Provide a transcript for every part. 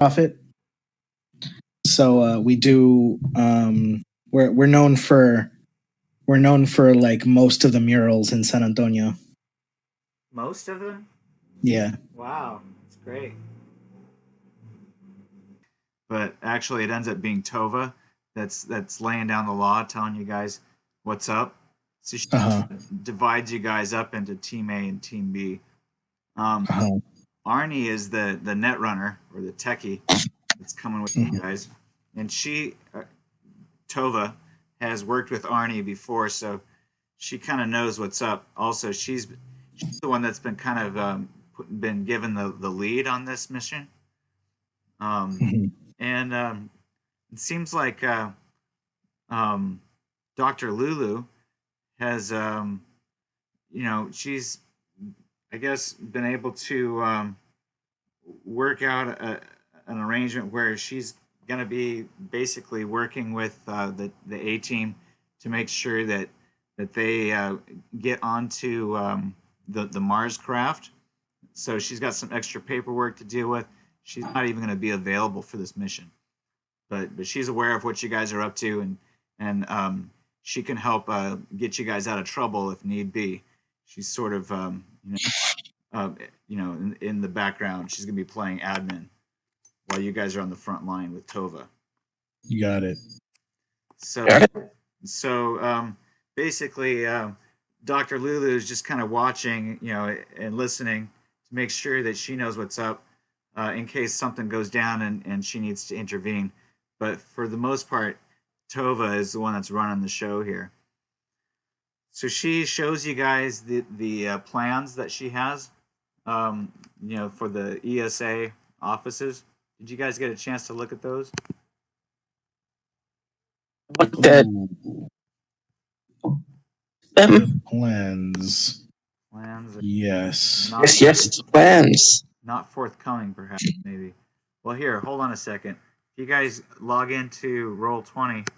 profit. So we do. We're known for like most of the murals in San Antonio. Most of them? Yeah. Wow, that's great. But actually, it ends up being Tova that's laying down the law, telling you guys what's up. So she Uh-huh. divides you guys up into Team A and Team B. Uh-huh. Arnie is the net runner or the techie that's coming with you guys, and she Tova has worked with Arnie before, so she kind of knows what's up. Also, she's the one that's been kind of been given the lead on this mission. And it seems like Dr. Lulu has, she's, I guess, been able to work out an arrangement where she's going to be basically working with the A team to make sure that they get onto the Mars craft. So she's got some extra paperwork to deal with. She's not even going to be available for this mission, but she's aware of what you guys are up to, and she can help get you guys out of trouble if need be. She's sort of in the background. She's going to be playing admin while you guys are on the front line with Tova. You got it. So basically, Dr. Lulu is just kind of watching, and listening to make sure that she knows what's up in case something goes down and she needs to intervene. But for the most part, Tova is the one that's running the show here. So she shows you guys the plans that she has, for the ESA offices. Did you guys get a chance to look at those? The plans. Plans? Yes. Yes, plans. Not forthcoming, perhaps, maybe. Well, here, hold on a second. If you guys log into Roll20.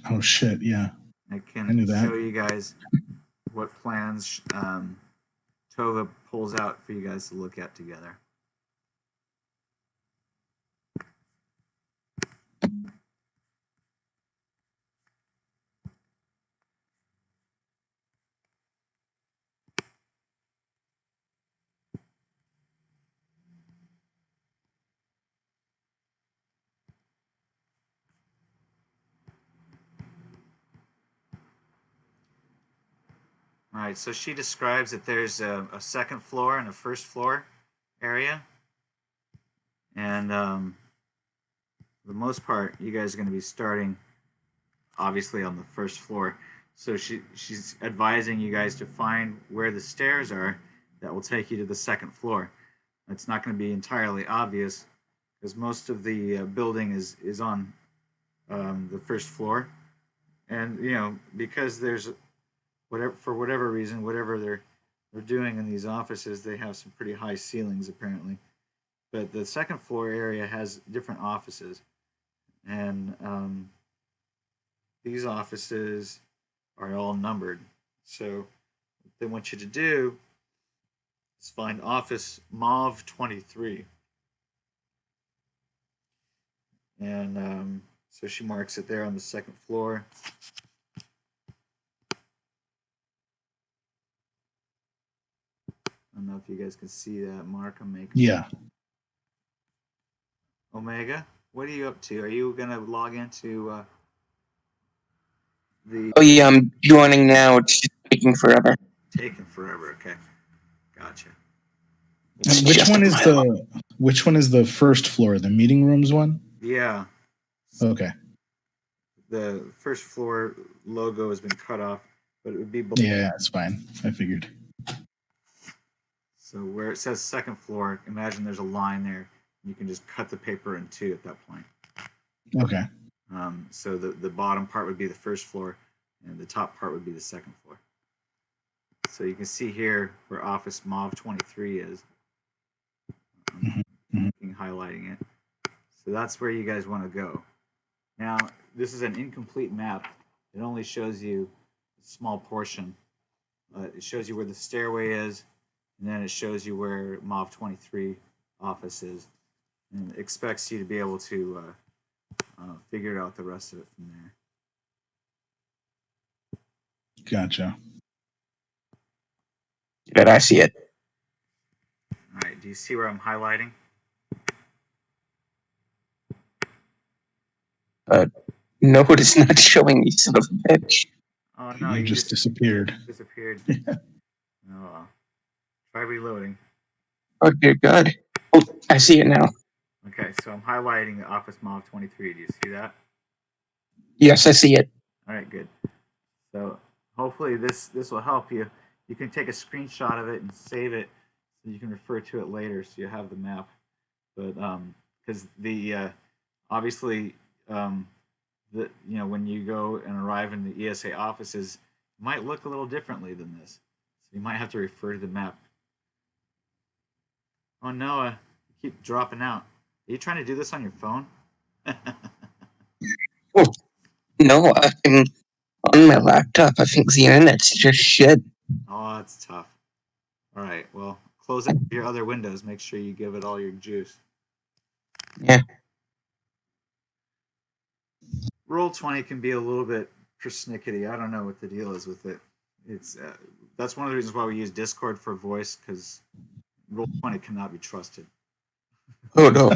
Oh, shit, yeah. I can show you guys what plans Tova pulls out for you guys to look at together. All right, so she describes that there's a second floor and a first floor area. And for the most part, you guys are going to be starting, obviously, on the first floor. So she's advising you guys to find where the stairs are that will take you to the second floor. It's not going to be entirely obvious because most of the building is on the first floor. And, because there's whatever reason, whatever they're doing in these offices, they have some pretty high ceilings apparently. But the second floor area has different offices, and these offices are all numbered. So what they want you to do is find office Mauve 23, and so she marks it there on the second floor. I don't know if you guys can see that mark I'm making. Yeah. Omega, what are you up to? Are you going to log into the... Oh, yeah, I'm joining now. It's just taking forever. Taking forever, okay. Gotcha. And which one is the first floor? The meeting rooms one? Yeah. Okay. The first floor logo has been cut off, but it would be below. Yeah, it's fine. I figured. So where it says second floor, imagine there's a line there. You can just cut the paper in two at that point. Okay. So the bottom part would be the first floor, and the top part would be the second floor. So you can see here where Office Mauve 23 is. Highlighting it. So that's where you guys want to go. Now, this is an incomplete map. It only shows you a small portion. It shows you where the stairway is, and then it shows you where Mauve 23 office is. and expects you to be able to figure out the rest of it from there. Gotcha. Good, I see it. All right. Do you see where I'm highlighting? No, it is not showing, you son of a bitch. Oh no, You just disappeared. disappeared. Oh well. Try reloading. Oh, dear God. Oh, I see it now. Okay, so I'm highlighting the Office Mob 23. Do you see that? Yes, I see it. All right, good. So hopefully this will help you. You can take a screenshot of it and save it so you can refer to it later, so you have the map. But because the obviously the when you go and arrive in the ESA offices, it might look a little differently than this. So you might have to refer to the map. Oh no, you keep dropping out. Are you trying to do this on your phone? Oh, no, I'm on my laptop. I think the internet's just shit. Oh, that's tough. All right, well, close out your other windows. Make sure you give it all your juice. Yeah. Roll20 can be a little bit persnickety. I don't know what the deal is with it. It's that's one of the reasons why we use Discord for voice, because Roll20 cannot be trusted. Oh, no.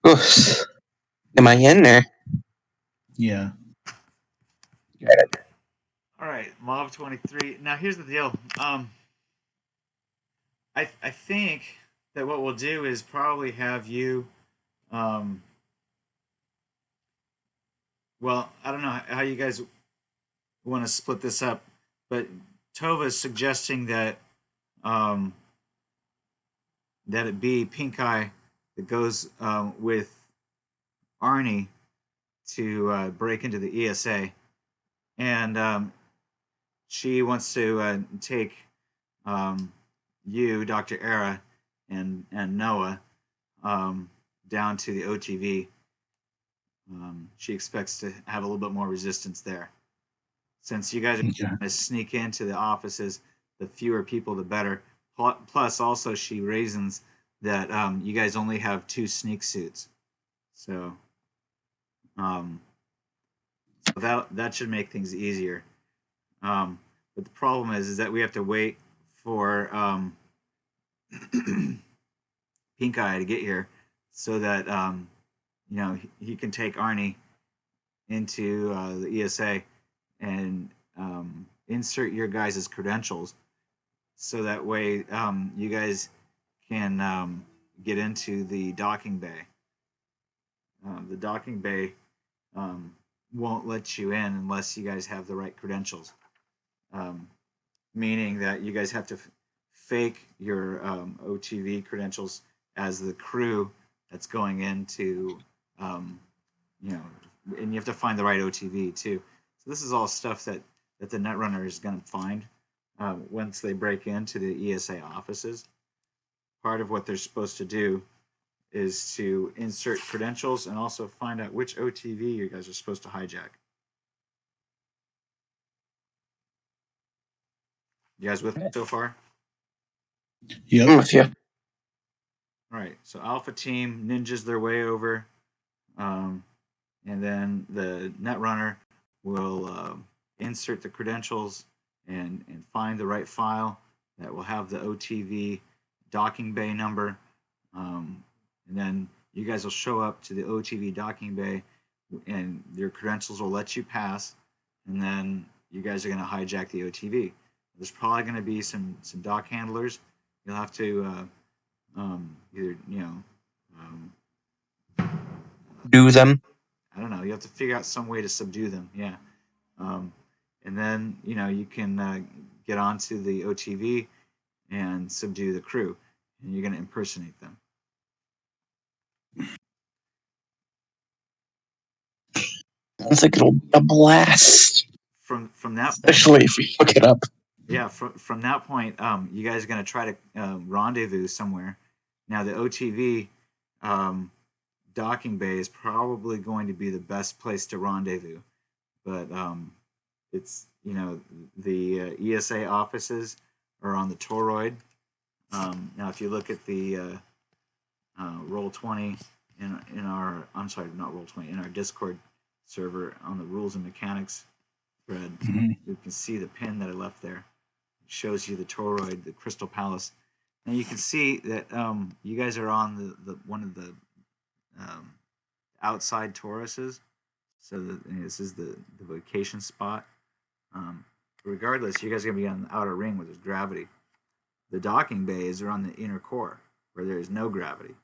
Oof. Am I in there? Yeah. Got it. All right, Mob 23. Now here's the deal. I think that what we'll do is probably have you. Well, I don't know how you guys want to split this up, but Tova is suggesting that that it be Pink Eye that goes with Arnie to break into the ESA, and she wants to take you, Dr. Era, and Noah down to the OTV. She expects to have a little bit more resistance there. Since you guys are going to sneak into the offices, the fewer people, the better. Plus, also, she reasons that you guys only have 2 sneak suits. So, that should make things easier. But the problem is that we have to wait for Pink Eye to get here so that he can take Arnie into the ESA and insert your guys' credentials, so that way you guys can get into the docking bay. The docking bay won't let you in unless you guys have the right credentials, meaning that you guys have to fake your OTV credentials as the crew that's going into, and you have to find the right OTV too. So this is all stuff that the Netrunner is going to find once they break into the ESA offices. Part of what they're supposed to do is to insert credentials and also find out which OTV you guys are supposed to hijack. You guys with me so far? Yep. I'm with you. All right. So Alpha Team ninjas their way over, and then the Netrunner will insert the credentials and find the right file that will have the OTV docking bay number, and then you guys will show up to the OTV docking bay, and your credentials will let you pass, and then you guys are going to hijack the OTV. There's probably going to be some dock handlers. You'll have to either Do them. I don't know. You have to figure out some way to subdue them. Yeah. And then you can get onto the OTV and subdue the crew, and you're going to impersonate them. Sounds like it'll be a blast. From that Especially if we fuck it up. Yeah, from that point, you guys are going to try to rendezvous somewhere. Now, the OTV docking bay is probably going to be the best place to rendezvous, but it's the ESA offices are on the toroid, Now, if you look at the Roll20 in our, I'm sorry, not Roll20, in our Discord server on the rules and mechanics thread, you can see the pin that I left there. It shows you the toroid, the Crystal Palace. Now you can see that you guys are on the one of the outside Tauruses. So this is the vacation spot. Regardless, you guys are gonna be on the outer ring where there's gravity. The docking bays are on the inner core where there is no gravity.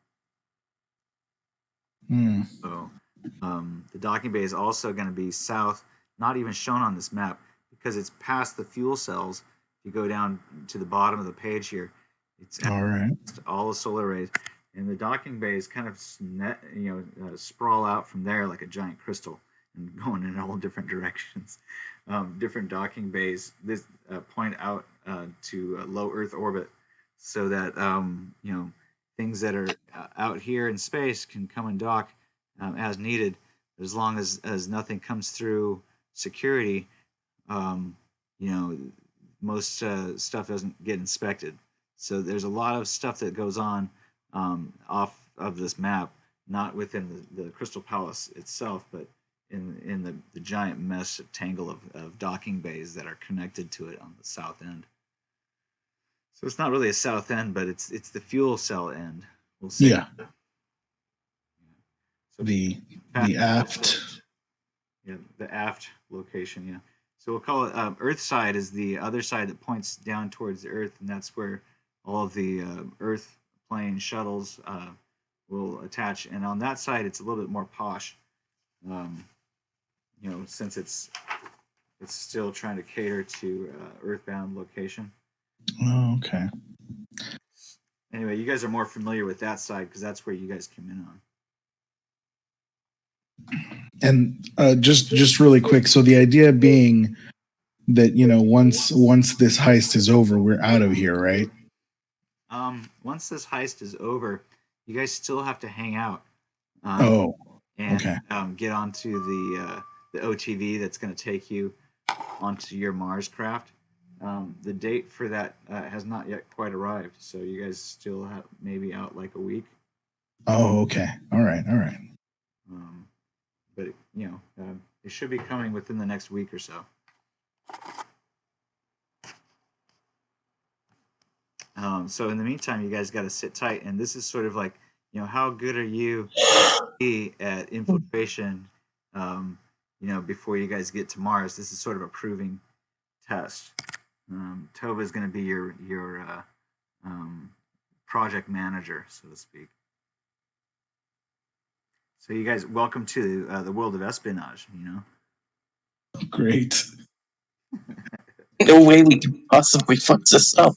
So the docking bay is also going to be south, not even shown on this map because it's past the fuel cells. If you go down to the bottom of the page here, it's All right. all the solar arrays, and the docking bays kind of sprawl out from there like a giant crystal and going in all different directions. Different docking bays this point out to low Earth orbit, so that things that are out here in space can come and dock as needed, as long as nothing comes through security. Most stuff doesn't get inspected. So there's a lot of stuff that goes on off of this map, not within the Crystal Palace itself, but in the giant mesh tangle of docking bays that are connected to it on the south end. So it's not really a south end, but it's the fuel cell end. We'll see. Yeah. So the aft. Yeah, the aft location. Yeah. So we'll call it Earth side is the other side that points down towards the Earth, and that's where all of the Earth plane shuttles will attach. And on that side, it's a little bit more posh. Since it's still trying to cater to Earthbound location. Oh, okay. Anyway, you guys are more familiar with that side because that's where you guys came in on. And just really quick, so the idea being that once this heist is over, we're out of here, right? Once this heist is over, you guys still have to hang out. Okay. Get onto the OTV that's going to take you onto your Mars craft. The date for that has not yet quite arrived, so you guys still have maybe out like a week. Oh, okay. All right. But it should be coming within the next week or so. So in the meantime, you guys got to sit tight, and this is sort of like, how good are you at infiltration? Before you guys get to Mars, this is sort of a proving test. Tova is going to be your project manager, so to speak. So you guys, welcome to the world of espionage. Great. No way we could possibly fuck this up.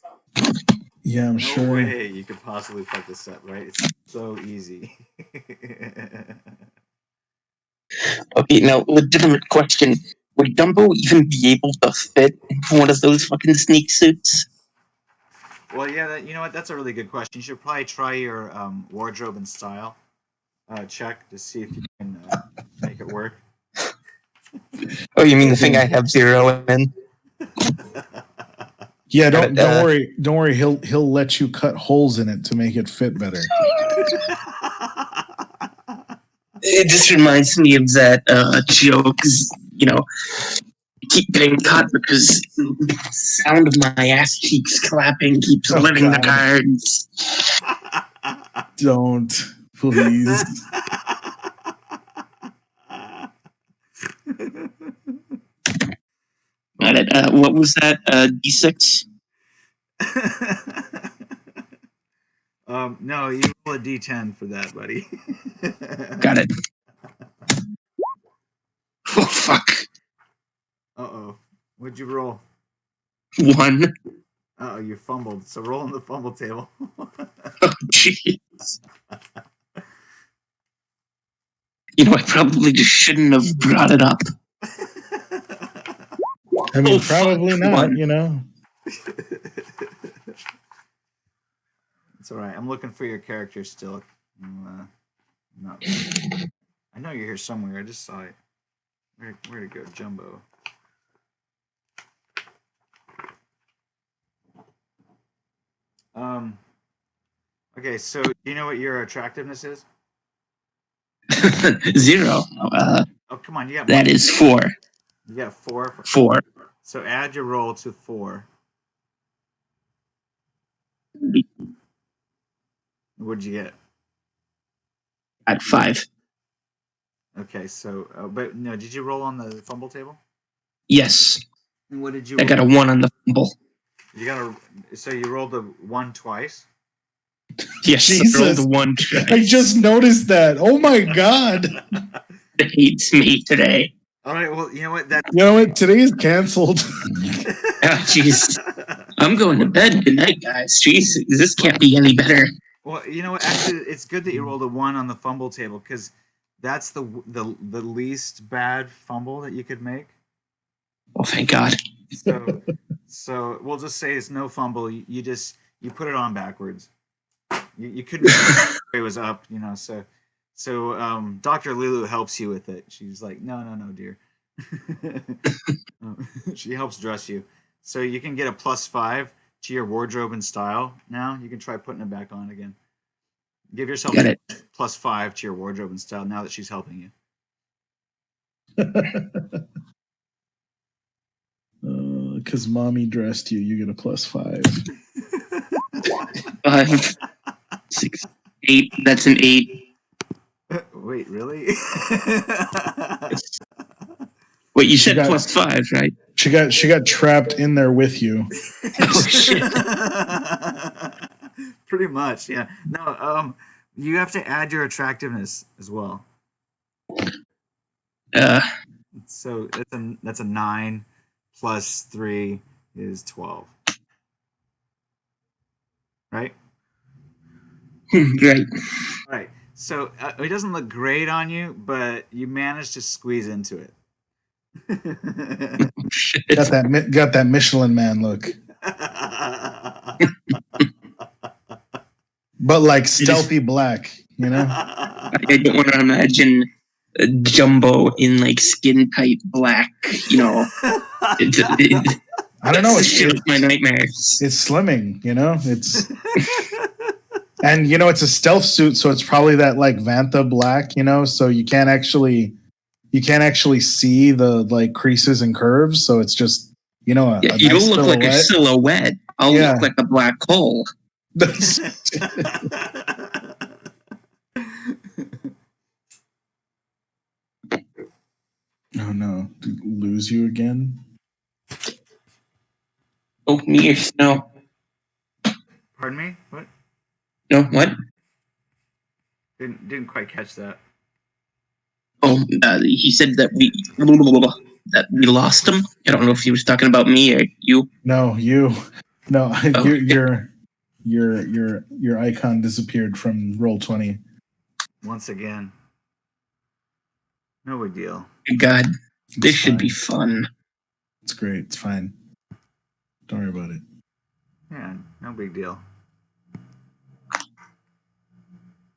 Yeah, I'm sure. No way you could possibly fuck this up, right? It's so easy. Okay, now, legitimate question. Would Dumbo even be able to fit into one of those fucking sneak suits? Well, yeah, you know what? That's a really good question. You should probably try your wardrobe and style check to see if you can make it work. Oh, you mean the thing I have 0 in? Yeah, don't worry. Don't worry. He'll let you cut holes in it to make it fit better. It just reminds me of that joke, keep getting cut because the sound of my ass cheeks clapping keeps living the cards. Don't, please. Got it. What was that? D6? No, you roll a D10 for that, buddy. Got it. Oh, fuck. Uh-oh. What'd you roll? 1. Uh-oh, you fumbled. So roll on the fumble table. Oh, jeez. I probably just shouldn't have brought it up. I mean, probably not, It's all right. I'm looking for your character still. I know you're here somewhere. I just saw it. Where'd it go? Jumbo. Okay, so do you know what your attractiveness is? 0. Oh, come on, you got That is 4. You got 4. 4. So add your roll to 4. What'd you get? At 5. Okay, so but no, did you roll on the fumble table? Yes. And what did you? I got a 1 on the fumble. You got a. So you rolled a 1 twice. Yes, Jesus. I rolled a 1 I just noticed that. Oh my god. It hates me today. All right. Well, you know what? That. You know what? Today is canceled. Ah, jeez. I'm going to bed. Good night, guys. Jeez, this can't be any better. Well, you know what? Actually, it's good that you rolled a 1 on the fumble table because that's the least bad fumble that you could make. Oh, thank God. So we'll just say it's no fumble. You put it on backwards. You couldn't. It was up, you know. So Dr. Lulu helps you with it. She's like, no, dear. She helps dress you, so you can get a +5 to your wardrobe and style. Now you can try putting it back on again. Give yourself a +5 to your wardrobe and style now that she's helping you. Because mommy dressed you, you get a +5. 5, 6, 8. That's an 8. Wait, really? Wait, you said +5, right? She got trapped in there with you. Oh shit! Pretty much, yeah. No, you have to add your attractiveness as well. So that's a 9 plus 3 is 12. Right? Great. All right. So it doesn't look great on you, but you managed to squeeze into it. Got that Michelin Man look. But like stealthy black, you know? I don't want to imagine Jumbo in like skin tight black, you know. I don't know. It's my nightmares. It's slimming, you know? And you know, it's a stealth suit, so it's probably that like Vantha black, you know, so you can't actually see the like creases and curves, so it's just, you know, you don't look like a silhouette. I'll look like a black hole. Oh no, did lose you again? Oh, me? No. Pardon me? What? No, what? Didn't quite catch that. Oh, he said that we lost him. I don't know if he was talking about me or you. No, you. No, your icon disappeared from Roll20. Once again. No big deal. God, this should be fun. It's great. It's fine. Don't worry about it. Yeah, no big deal.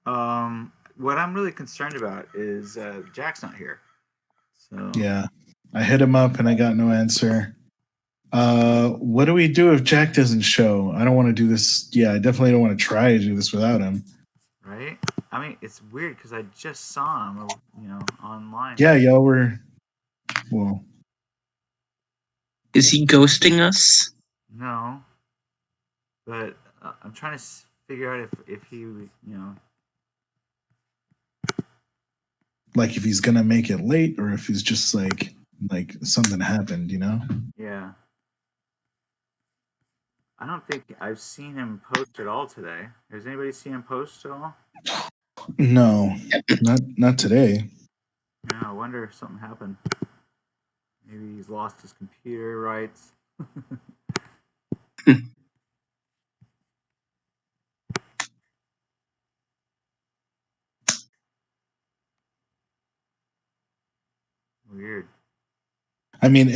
What I'm really concerned about is Jack's not here. So yeah, I hit him up and I got no answer. What do we do if Jack doesn't show? I don't want to do this. Yeah, I definitely don't want to try to do this without him. Right? I mean, it's weird because I just saw him, you know, online. Yeah, y'all were. Well, is he ghosting us? No, but I'm trying to figure out if he, you know, like if he's gonna make it late or if he's just like something happened, you know? Yeah. I don't think I've seen him post at all today. Has anybody seen him post at all? No, not today. Yeah, I wonder if something happened. Maybe he's lost his computer rights. Weird. I mean,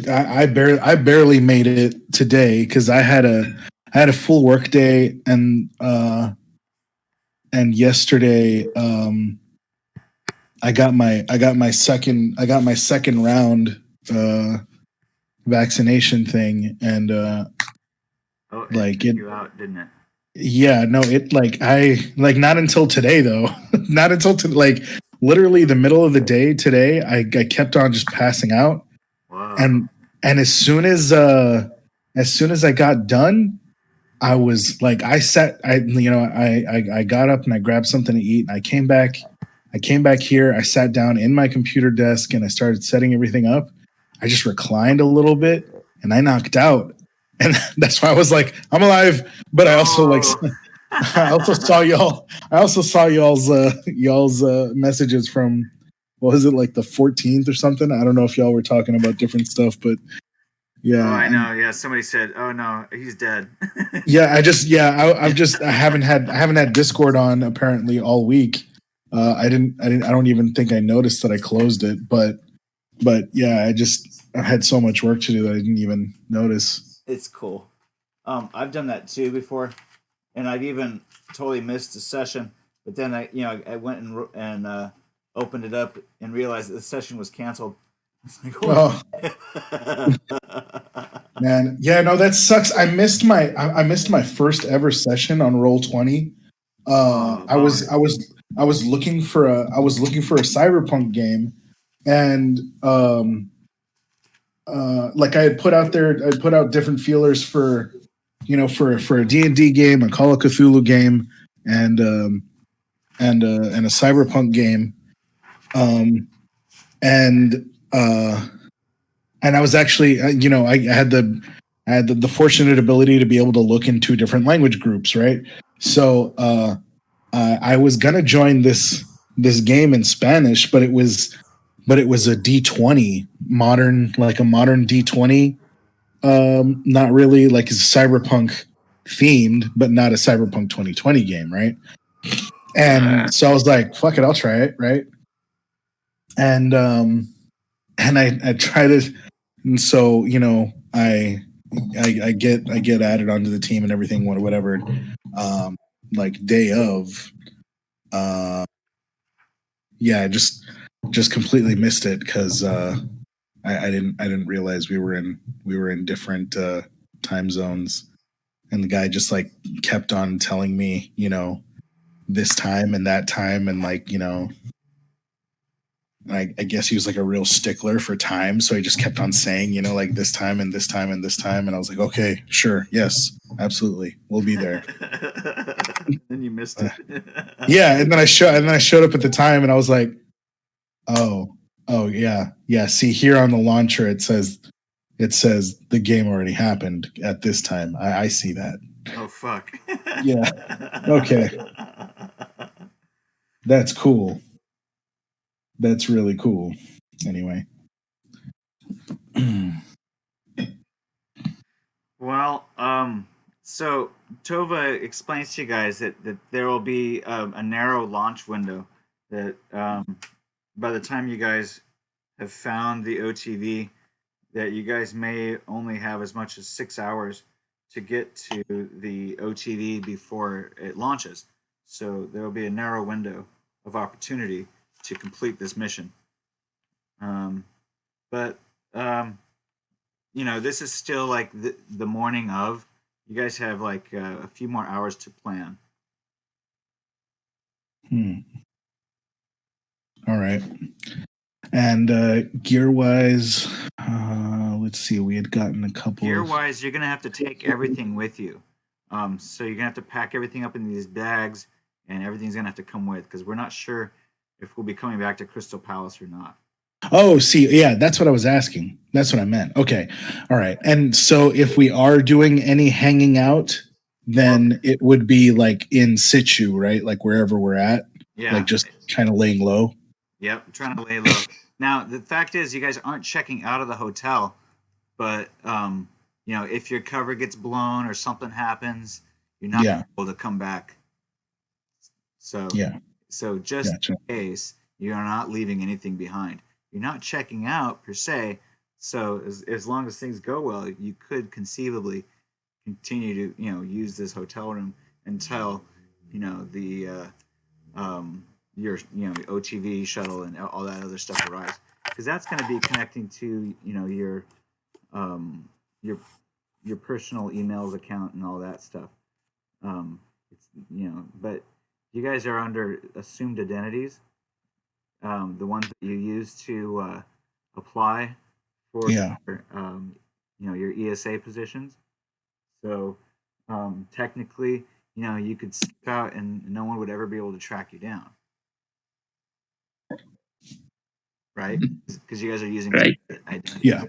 I barely made it today because I had a full work day and yesterday I got my second round vaccination thing and it took you out, didn't it? Yeah, no, it like I like not until today though. Not until like literally the middle of the day today, I kept on just passing out. Wow. And as soon as I got done, I was like I sat I you know, I got up and I grabbed something to eat and I came back here, I sat down in my computer desk and I started setting everything up. I just reclined a little bit and I knocked out. And that's why I was like, I'm alive. But I also like Oh. I also saw y'all. I also saw y'all's messages from what was it like the 14th or something? I don't know if y'all were talking about different stuff, but Oh, yeah, I know. Yeah, somebody said, "Oh no, he's dead." I haven't had Discord on apparently all week. I don't even think I noticed that I closed it, but yeah, I had so much work to do that I didn't even notice. It's cool. I've done that too before, and I've even totally missed a session. But then I went and opened it up and realized that the session was canceled. It's like, Oh man, yeah, no, that sucks. I missed my first ever session on Roll 20. oh, bummer. I was looking for a Cyberpunk game, and like I put out different feelers for for a D&D game, a Call of Cthulhu game, and and a Cyberpunk game, um, and and I was actually I had the fortunate ability to be able to look into different language groups, right? So I was gonna join this game in Spanish, but it was a D20 modern, like a modern D20. Not really like it's cyberpunk themed, but not a cyberpunk 2020 game, right? And so I was like, fuck it, I'll try it, right? And I tried it, and so I get added onto the team and everything, whatever. Like day of, uh, yeah, I just completely missed it because I didn't realize we were in different time zones, and the guy just like kept on telling me, this time and that time, and like I guess he was like a real stickler for time, so he just kept on saying, like this time and this time and this time, and I was like, okay, sure, yes, absolutely, we'll be there. Then you missed it. Yeah, and then I showed up at the time, and I was like, oh yeah, yeah. See here on the launcher, it says the game already happened at this time. I see that. Oh fuck. Yeah. Okay. That's cool. That's really cool. Anyway. Well, so Tova explains to you guys that there will be a narrow launch window that by the time you guys have found the OTV, that you guys may only have as much as 6 hours to get to the OTV before it launches. So there will be a narrow window of opportunity to complete this mission. But this is still like the morning of. You guys have like a few more hours to plan. All right. And gear wise, let's see. We had gotten a couple. Gear wise, you're gonna have to take everything with you. So you're gonna have to pack everything up in these bags, and everything's gonna have to come with because we're not sure if we'll be coming back to Crystal Palace or not. Oh, see, yeah, that's what I was asking. That's what I meant. Okay. All right. And so if we are doing any hanging out, then it would be like in situ, right? Like wherever we're at. Yeah. Like just kind of laying low. Yep, trying to lay low. Now, the fact is, you guys aren't checking out of the hotel, but if your cover gets blown or something happens, you're not able to come back. So just Gotcha. in case, you're not leaving anything behind. You're not checking out per se. So as long as things go well, you could conceivably continue to use this hotel room until the your OTV shuttle and all that other stuff arrives, because that's going to be connecting to your personal emails account and all that stuff. It's but you guys are under assumed identities, the ones that you use to apply for Yeah. your ESA positions. So technically, you could skip out and no one would ever be able to track you down, right? Because you guys are using Right. identity. Yeah.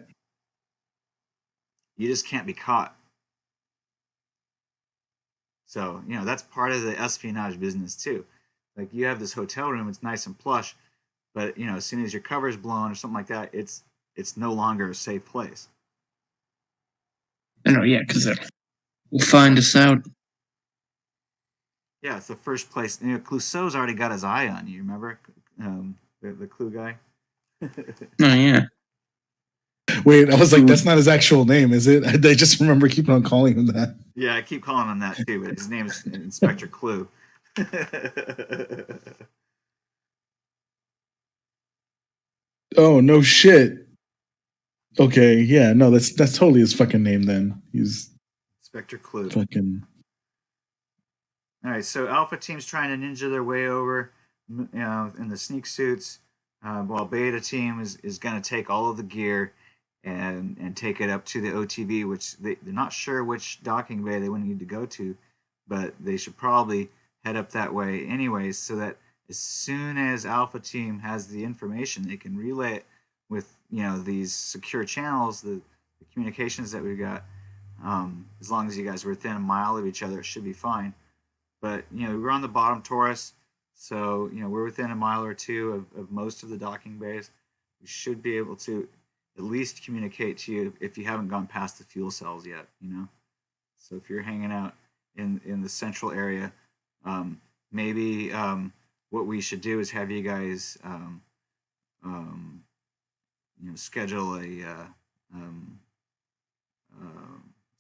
You just can't be caught. So that's part of the espionage business too. Like you have this hotel room, it's nice and plush, but as soon as your cover's blown or something like that, it's no longer a safe place. I know, yeah, because will find us out. Yeah, it's the first place. Clouseau's already got his eye on you. Remember, the Clue guy. Oh yeah. Wait, I was like, that's not his actual name, is it? I just remember keeping on calling him that. Yeah, I keep calling him that too, but his name is Inspector Clue. Oh no shit. Okay, yeah, no, that's totally his fucking name then. He's Inspector Clue. fucking. All right, so Alpha Team's trying to ninja their way over, in the sneak suits, while Beta Team is going to take all of the gear and take it up to the OTV, which they're not sure which docking bay they would need to go to, but they should probably head up that way anyways, so that as soon as Alpha Team has the information, they can relay it with these secure channels, the communications that we've got. As long as you guys are within a mile of each other, it should be fine. But we're on the bottom Taurus, so we're within a mile or two of most of the docking bays. We should be able to at least communicate to you if you haven't gone past the fuel cells yet. So if you're hanging out in the central area, maybe what we should do is have you guys schedule a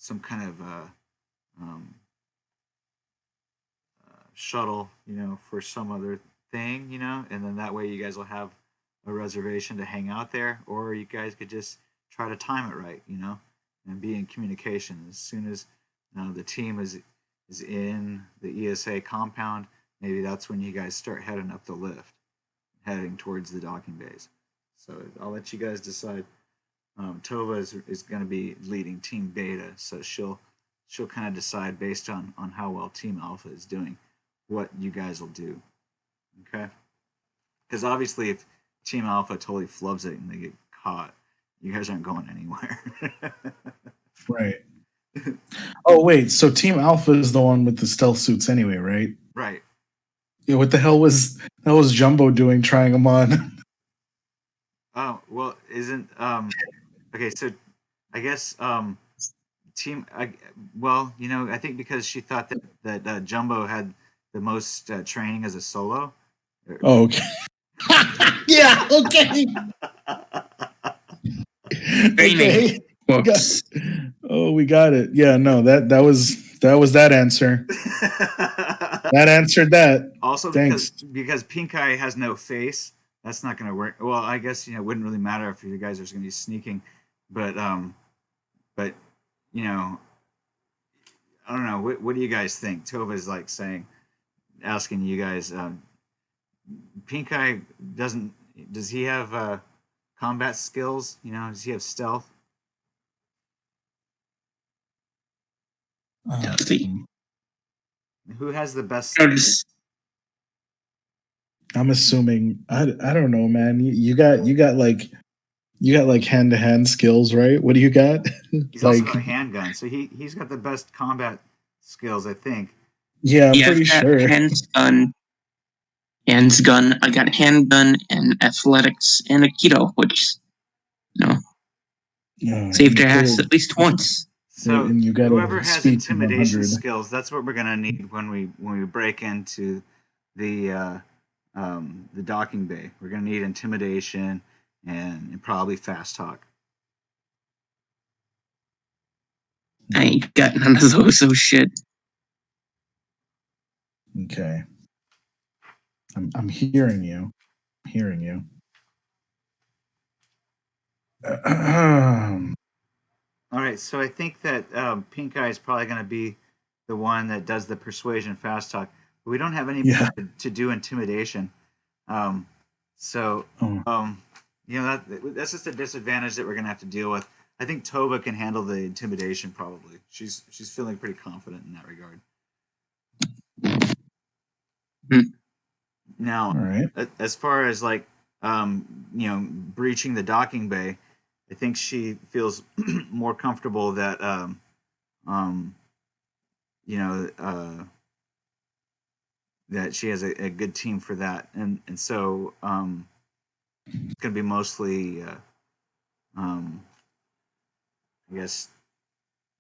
some kind of shuttle, for some other thing, and then that way you guys will have a reservation to hang out there, or you guys could just try to time it right, and be in communication as soon as the team is in the ESA compound. Maybe that's when you guys start heading up the lift, heading towards the docking bays. So I'll let you guys decide. Tova is going to be leading Team Beta, so she'll kind of decide based on how well Team Alpha is doing what you guys will do. Okay? Because obviously, if Team Alpha totally flubs it and they get caught, you guys aren't going anywhere. Right. Oh wait, so Team Alpha is the one with the stealth suits anyway, right? Right. Yeah. What the hell was Jumbo doing trying them on? Oh well, isn't okay? So I guess Team. I think because she thought that Jumbo had the most training as a solo. Oh, okay. Yeah. Okay. Training. Okay. Oh, we got it. Yeah. No, that was that answer. That answered that. Also, Thanks. because Pink Eye has no face, that's not going to work. Well, I guess it wouldn't really matter if you guys are going to be sneaking, but I don't know. What do you guys think? Tova's like asking you guys. Pink Eye doesn't. Does he have combat skills? Does he have stealth? Who has the best? I'm assuming. I don't know, man. You got like hand-to-hand skills, right? What do you got? He's also got a handgun, so he's got the best combat skills, I think. Yeah, I'm pretty sure. Handgun. I got handgun and athletics and Aikido, which saved their ass at least once. So and you got whoever has intimidation skills, that's what we're gonna need when we break into the docking bay. We're gonna need intimidation and probably fast talk. I ain't got none of those shit. Okay. I'm hearing you. I'm hearing you. All right, so I think that Pink Eye is probably going to be the one that does the persuasion fast talk. But we don't have any Yeah. to do intimidation. So Oh. that's just a disadvantage that we're gonna have to deal with. I think Toba can handle the intimidation probably. She's feeling pretty confident in that regard. Now, All right. as far as like breaching the docking bay, I think she feels more comfortable that that she has a good team for that, and so it's gonna be mostly I guess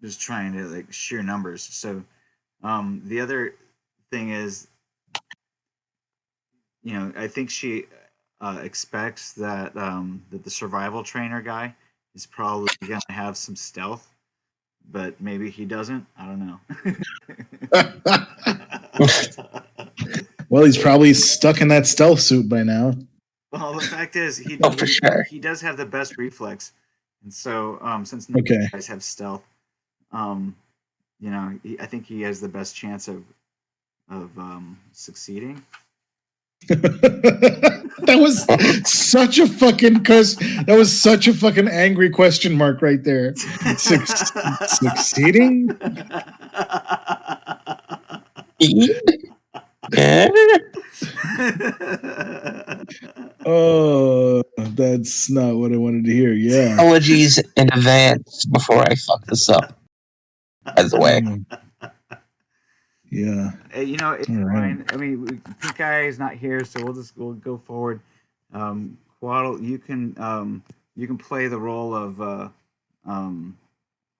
just trying to like sheer numbers. So the other thing is, I think she expects that that the survival trainer guy is probably gonna have some stealth, but maybe he doesn't. I don't know. Well, he's probably stuck in that stealth suit by now. Well, the fact is, for sure. he does have the best reflex, and so since Okay. you guys have stealth, I think he has the best chance of succeeding. That was such a fucking that was such a fucking angry question mark right there. Succeeding? Oh, that's not what I wanted to hear. Yeah. Apologies in advance before I fuck this up. By the way. Yeah. It's All right. fine. I mean, Pink Eye is not here, so we'll go forward. Quaddle, you can play the role of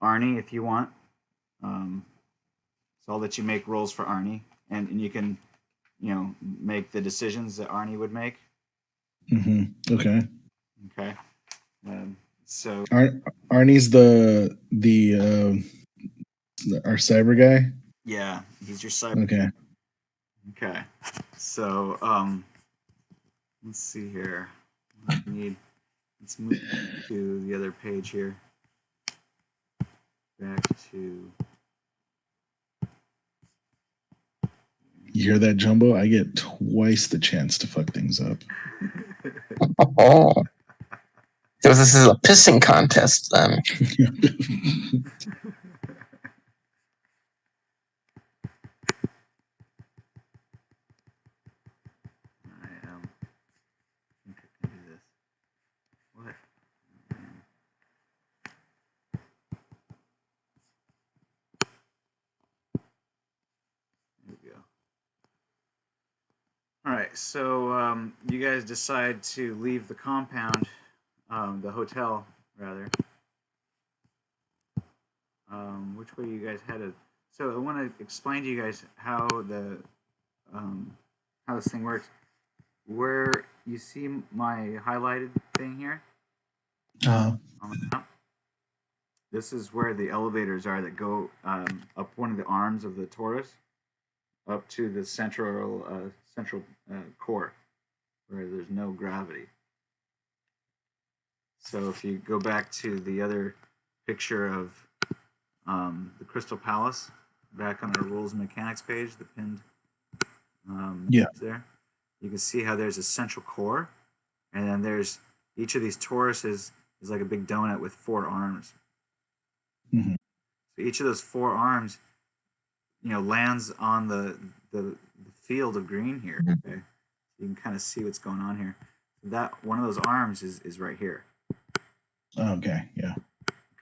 Arnie if you want. So I'll let you make roles for Arnie, and you can make the decisions that Arnie would make. Mm-hmm. Okay. Okay. So Arnie's our cyber guy. yeah, he's your cyber. Okay. Okay. So let's see here. Let's move to the other page here. Back to. You hear that, Jumbo? I get twice the chance to fuck things up. Oh. So this is a pissing contest then. All right, so you guys decide to leave the compound, the hotel, rather. Which way you guys headed? So I want to explain to you guys how this thing works. Where you see my highlighted thing here on the map, this is where the elevators are that go up one of the arms of the torus up to the central core where there's no gravity. So if you go back to the other picture of the Crystal Palace back on our rules and mechanics page, the pinned there, you can see how there's a central core, and then there's each of these toruses is like a big donut with 4 arms. Mm-hmm. So each of those 4 arms, lands on the field of green here. Okay, you can kind of see what's going on here. That one of those arms is right here. Okay. Yeah.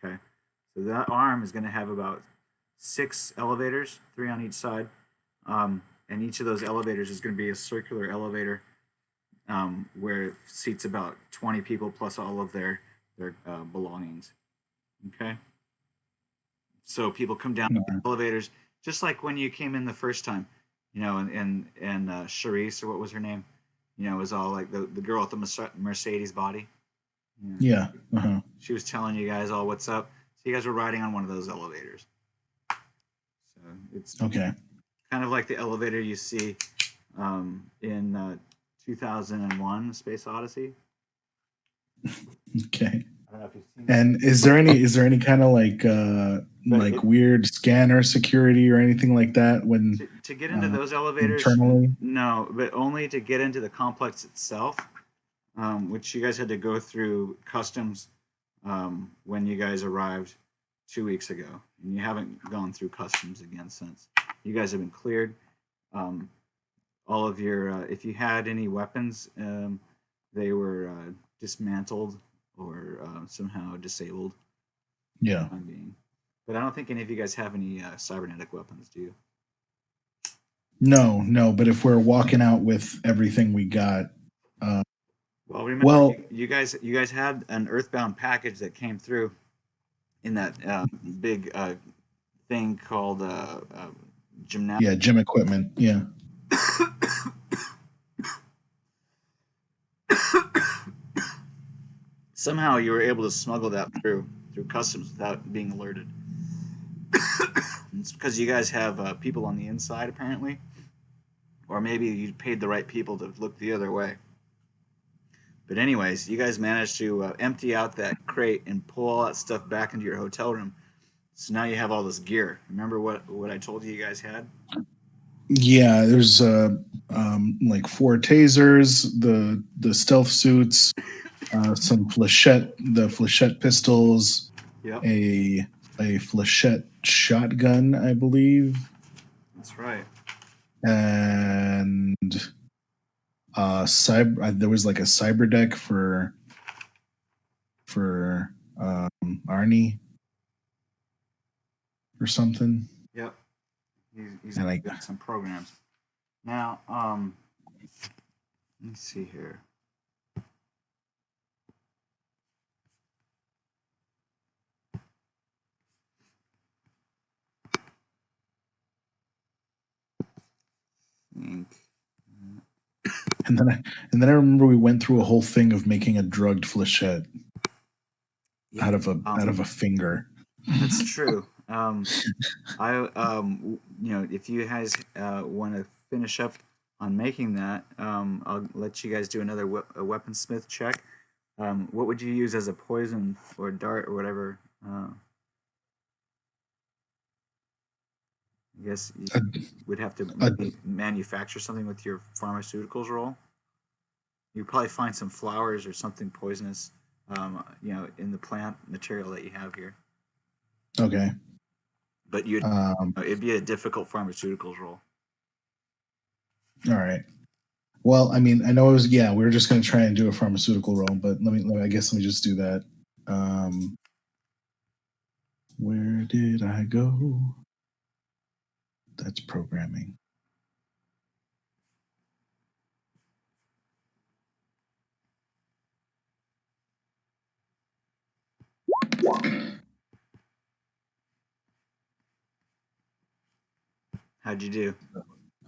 Okay, so that arm is going to have about 6 elevators, 3 on each side, and each of those elevators is going to be a circular elevator where it seats about 20 people plus all of their belongings. Okay, so people come down the elevators just like when you came in the first time, and Charisse, or what was her name, it was all like the girl with the Mercedes body. Yeah. Uh-huh. She was telling you guys all what's up. So you guys were riding on one of those elevators. So it's okay. Kind of like the elevator you see in 2001: Space Odyssey. Okay. I don't know if you've seen and is there any kind of like But weird scanner security or anything like that when to get into those elevators, internally? no, but only to get into the complex itself, which you guys had to go through customs when you guys arrived 2 weeks ago, and you haven't gone through customs again since. You guys have been cleared. All of your, if you had any weapons, they were dismantled or somehow disabled. Yeah. But I don't think any of you guys have any cybernetic weapons, do you? No. But if we're walking out with everything we got, well, remember, you guys had an Earthbound package that came through in that big thing called gymnastic. Yeah, gym equipment. Yeah. Somehow you were able to smuggle that through customs without being alerted. It's because you guys have people on the inside, apparently. Or maybe you paid the right people to look the other way. But anyways, you guys managed to empty out that crate and pull all that stuff back into your hotel room. So now you have all this gear. Remember what I told you guys had? Yeah, there's 4 tasers, the stealth suits, some flechette pistols, Yep. a flechette shotgun, I believe. That's right. And there was like a cyber deck for Arnie or something. Yep. He's And got some programs. Now, let me see here. And then I remember we went through a whole thing of making a drugged flechette out of a finger. That's true. If you guys want to finish up on making that, I'll let you guys do another a weaponsmith check. What would you use as a poison or dart or whatever? I guess you would have to manufacture something with your pharmaceuticals roll. You'd probably find some flowers or something poisonous, in the plant material that you have here. Okay. But it'd be a difficult pharmaceuticals roll. All right. Well, I mean, I know we were just going to try and do a pharmaceutical roll, but let me just do that. Where did I go? That's programming. How'd you do?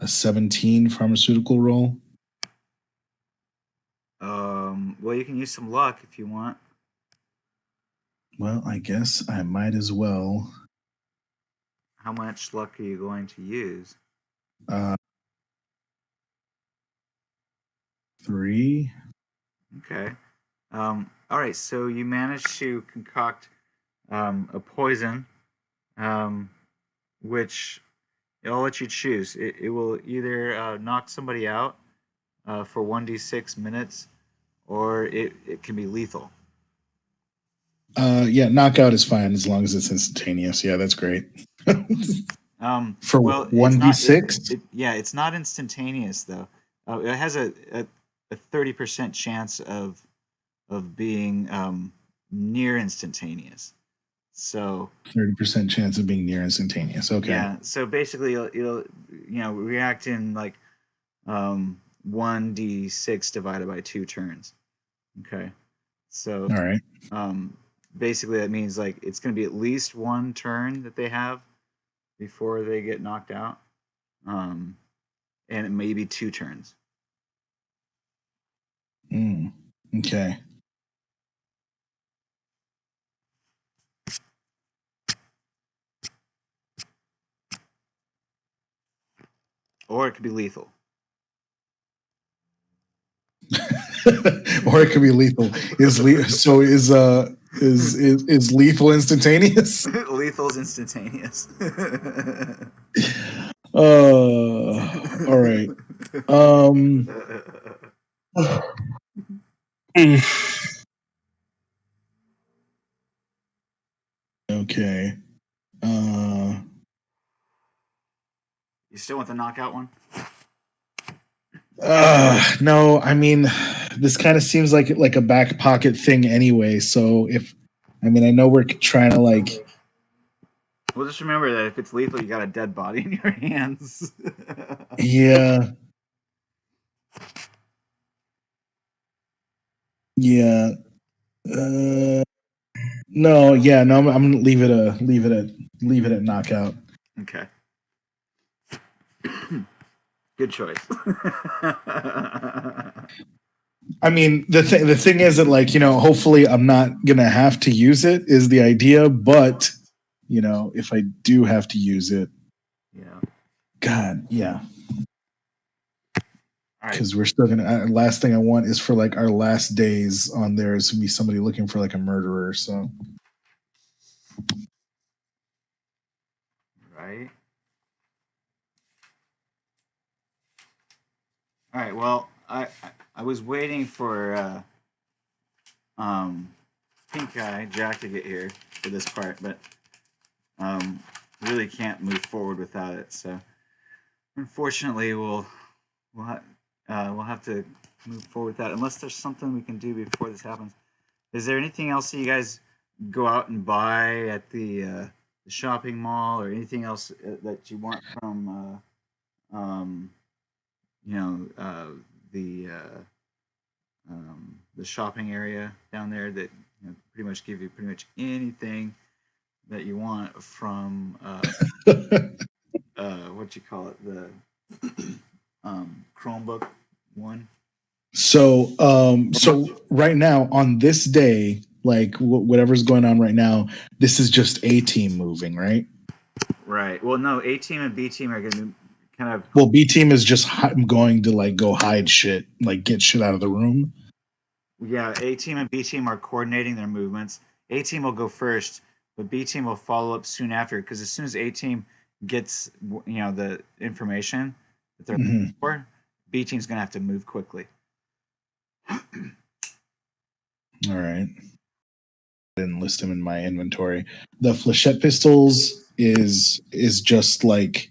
A 17 pharmaceutical roll. Well, you can use some luck if you want. Well, I guess I might as well. How much luck are you going to use? 3. Okay. All right. So you managed to concoct a poison, which I'll let you choose. It will either knock somebody out for 1d6 minutes, or it can be lethal. Knockout is fine as long as it's instantaneous. Yeah, that's great. For 1d6? It's not instantaneous though. It has a 30% chance of being near instantaneous. So 30% chance of being near instantaneous. Okay. Yeah. So basically, it'll react in like 1d6 divided by 2 turns. Okay. So all right. Basically, that means like it's going to be at least 1 turn that they have before they get knocked out, and it may be 2 turns. Okay. Or it could be lethal. or it could be lethal. Is lethal instantaneous? Lethal's instantaneous. All right. Okay. You still want the knockout one? No, I mean, this kind of seems like a back pocket thing anyway. So I know we're trying to like. Well, just remember that if it's lethal, you got a dead body in your hands. Yeah. Yeah. No. Yeah. No. I'm gonna leave it at knockout. Okay. Good choice. I mean, the thing is that, like, hopefully I'm not gonna have to use it is the idea, but if I do have to use it, yeah. God, yeah. Because right. we're still gonna. Last thing I want is for like our last days on there is to be somebody looking for like a murderer. So. Right. All right. Well, I was waiting for Pink Eye Jack to get here for this part, but really can't move forward without it. So unfortunately, we'll have to move forward with that unless there's something we can do before this happens. Is there anything else that you guys go out and buy at the shopping mall, or anything else that you want from the shopping area down there that pretty much give you pretty much anything that you want from what you call it, the Chromebook one? So right now on this day, like whatever's going on right now, this is just A team moving, right? Right. Well, no, A team and B team are going to kind of. Well, B team is just going to like go hide shit, like get shit out of the room. Yeah, A team and B team are coordinating their movements. A team will go first, but B team will follow up soon after, because as soon as A team gets the information that they're looking for, B team's going to have to move quickly. All right. I didn't list them in my inventory. The flechette pistols is just like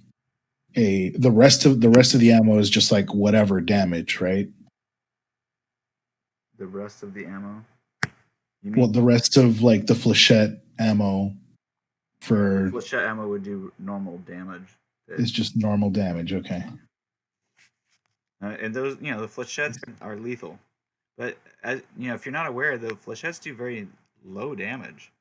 the rest of the ammo is just like whatever damage, right? The rest of the ammo? Well, the rest of like the flechette ammo for flechette ammo would do normal damage. It's just normal damage, okay. And those, the flechettes are lethal. But as if you're not aware, the flechettes do very low damage.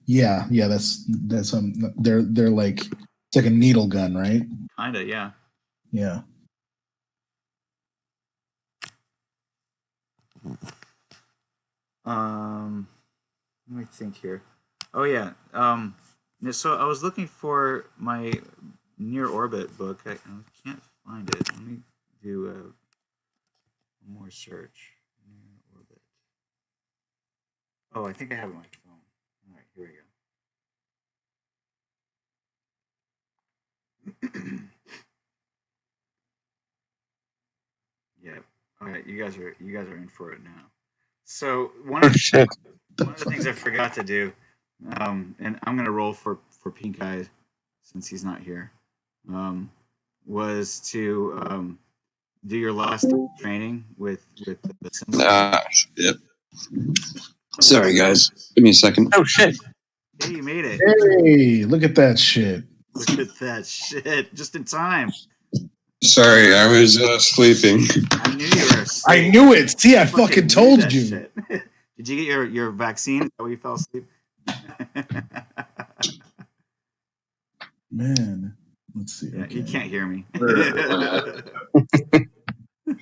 Yeah, that's they're like, it's like a needle gun, right? Kinda, yeah. Yeah. Let me think here. Oh yeah. So I was looking for my near orbit book. I can't find it. Let me do a more search. Near orbit. Oh, I think I have it on my phone. All right, here we go. Yeah. All right, you guys are in for it now. So one of the things I forgot to do, and I'm gonna roll for Pink Eye since he's not here, was to do your last training with the symbol. Yep. Sorry, guys. Give me a second. Oh shit! Hey, you made it! Hey, look at that shit! Look at that shit! Just in time. Sorry, I was sleeping. I knew you were asleep. I knew it. See, I fucking told you. Shit. Did you get your vaccine? Is that why you fell asleep? Man, let's see. Yeah, okay. You can't hear me.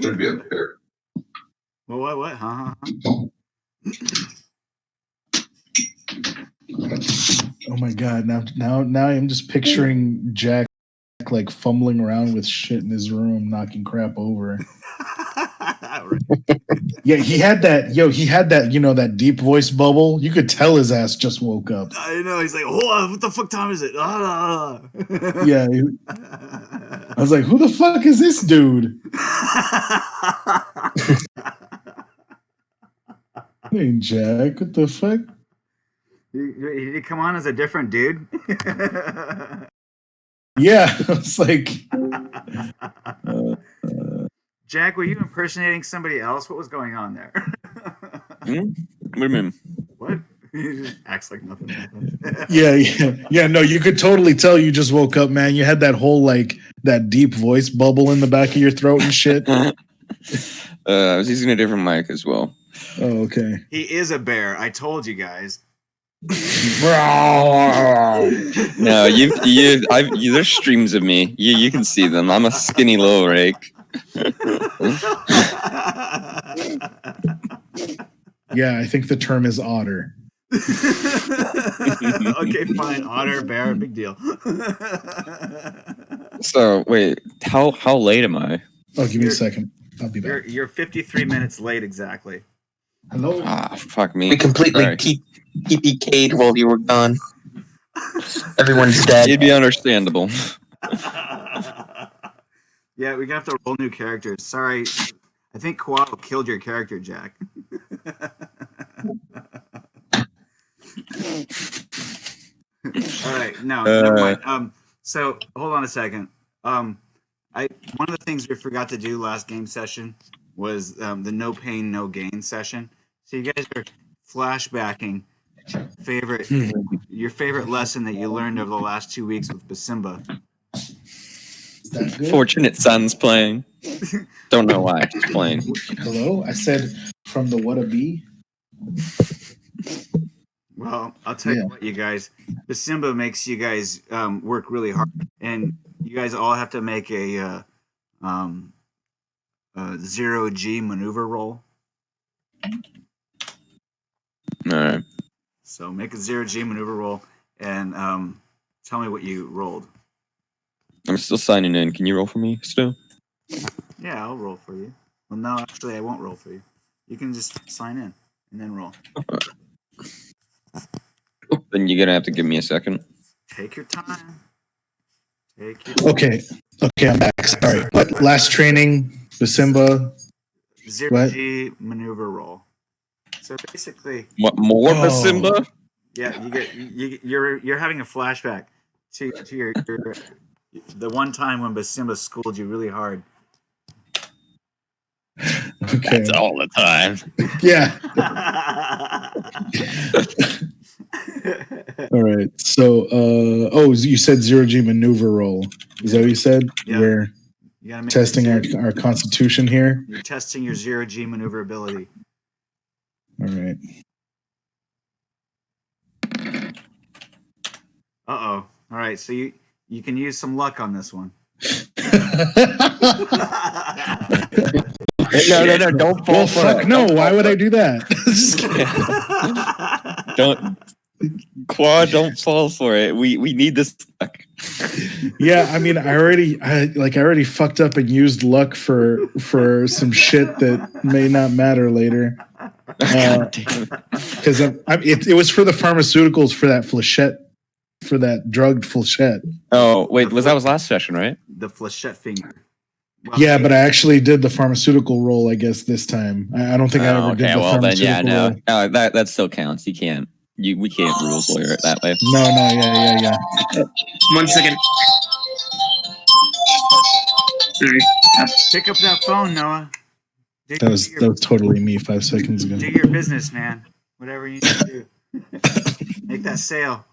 Should be up here. Well, what? Huh? Oh my god! Now I'm just picturing Jack like fumbling around with shit in his room, knocking crap over. Right. Yeah, he had that. He had that. That deep voice bubble. You could tell his ass just woke up. I know. He's like, hold on, what the fuck time is it? Yeah, I was like, who the fuck is this dude? Hey, Jack, what the fuck? Did he come on as a different dude? Yeah, I was like, Jack, were you impersonating somebody else? What was going on there? What do you mean? What? He just acts like nothing happened. yeah. No, you could totally tell you just woke up, man. You had that whole that deep voice bubble in the back of your throat and shit. I was using a different mic as well. Oh, okay. He is a bear. I told you guys. No, there's streams of me. You can see them. I'm a skinny low rake. Yeah, I think the term is otter. Okay, fine. Otter, bear, big deal. So wait, how late am I? Oh, give me a second. I'll be back. You're 53 minutes late exactly. Hello. Fuck me. We completely TPK'd while you were gone. Everyone's dead. It'd be understandable. Yeah, we're gonna have to roll new characters. Sorry, I think Koala killed your character, Jack. All right, no, never mind. So hold on a second. One of the things we forgot to do last game session was the no pain, no gain session. So you guys are flashbacking to your favorite lesson that you learned over the last 2 weeks with Basimba. Is that good? Fortunate Son's playing. Don't know why he's playing. Hello? I said from the what a bee? Well, I'll tell you what, you guys. Basimba makes you guys work really hard, and you guys all have to make a 0G maneuver roll. All right. So make a 0G maneuver roll, and tell me what you rolled. I'm still signing in. Can you roll for me still? Yeah, I'll roll for you. Well, no, actually, I won't roll for you. You can just sign in and then roll. Then you're gonna have to give me a second. Take your time. Okay, I'm back. Sorry. What? Last training, Basimba. 0G maneuver roll. So basically, What more, Basimba? Yeah, you're having a flashback to your the one time when Basimba schooled you really hard. Okay. That's all the time. Yeah. All right. So, you said 0G maneuver roll. Is that what you said? Yeah. We're testing our constitution here. You're testing your 0G maneuverability. All right. Uh-oh. All right. So you can use some luck on this one. No, don't fall for fuck it. No, why would I do that? Don't don't fall for it. We need this luck. Yeah, I mean, I already fucked up and used luck for some shit that may not matter later. Because it was for the pharmaceuticals for that flechette, for that drugged flechette. Oh wait, that was last session, right? The flechette finger. Well, Yeah, but I actually did the pharmaceutical roll, I guess, this time. I don't think I ever did the pharmaceutical roll. No, that still counts. We can't rules lawyer it that way. No, yeah. 1 second. Sorry. pick up that phone, Noah. That was totally me 5 seconds ago. Do your business, man. Whatever you need to do. Make that sale.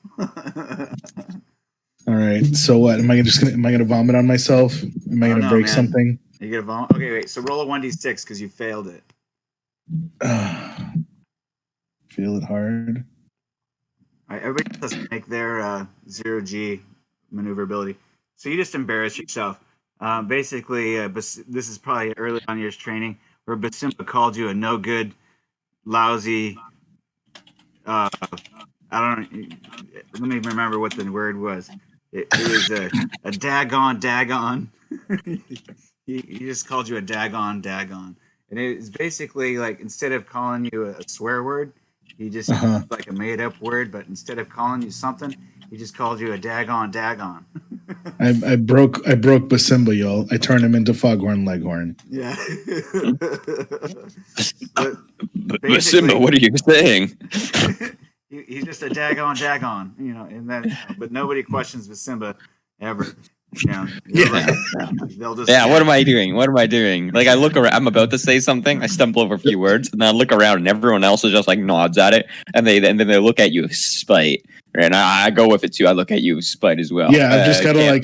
All right. So what? Am I gonna vomit on myself? Am I gonna break something? You gonna vomit? Okay, wait. So roll a 1d6 because you failed it. Feel it hard. All right, everybody has to make their 0G maneuverability. So you just embarrass yourself. Basically, this is probably early on in your training where Basimba called you a no good, lousy. I don't know. Let me remember what the word was. It was a dagon. He just called you a dagon. And it's basically like instead of calling you a swear word, he just like a made up word. But instead of calling you something, he just called you a dagon. I broke Basimba, y'all. I turned him into Foghorn Leghorn. Yeah. But Simba, what are you saying? He's just a dagon, you know, and then but nobody questions Basimba ever. Yeah. They'll just Yeah, what am I doing? Like, I look around, I'm about to say something, I stumble over a few words, and then I look around, and everyone else is just like nods at it, and then they look at you with spite, and I go with it too. I look at you with spite as well. Yeah, I've just gotta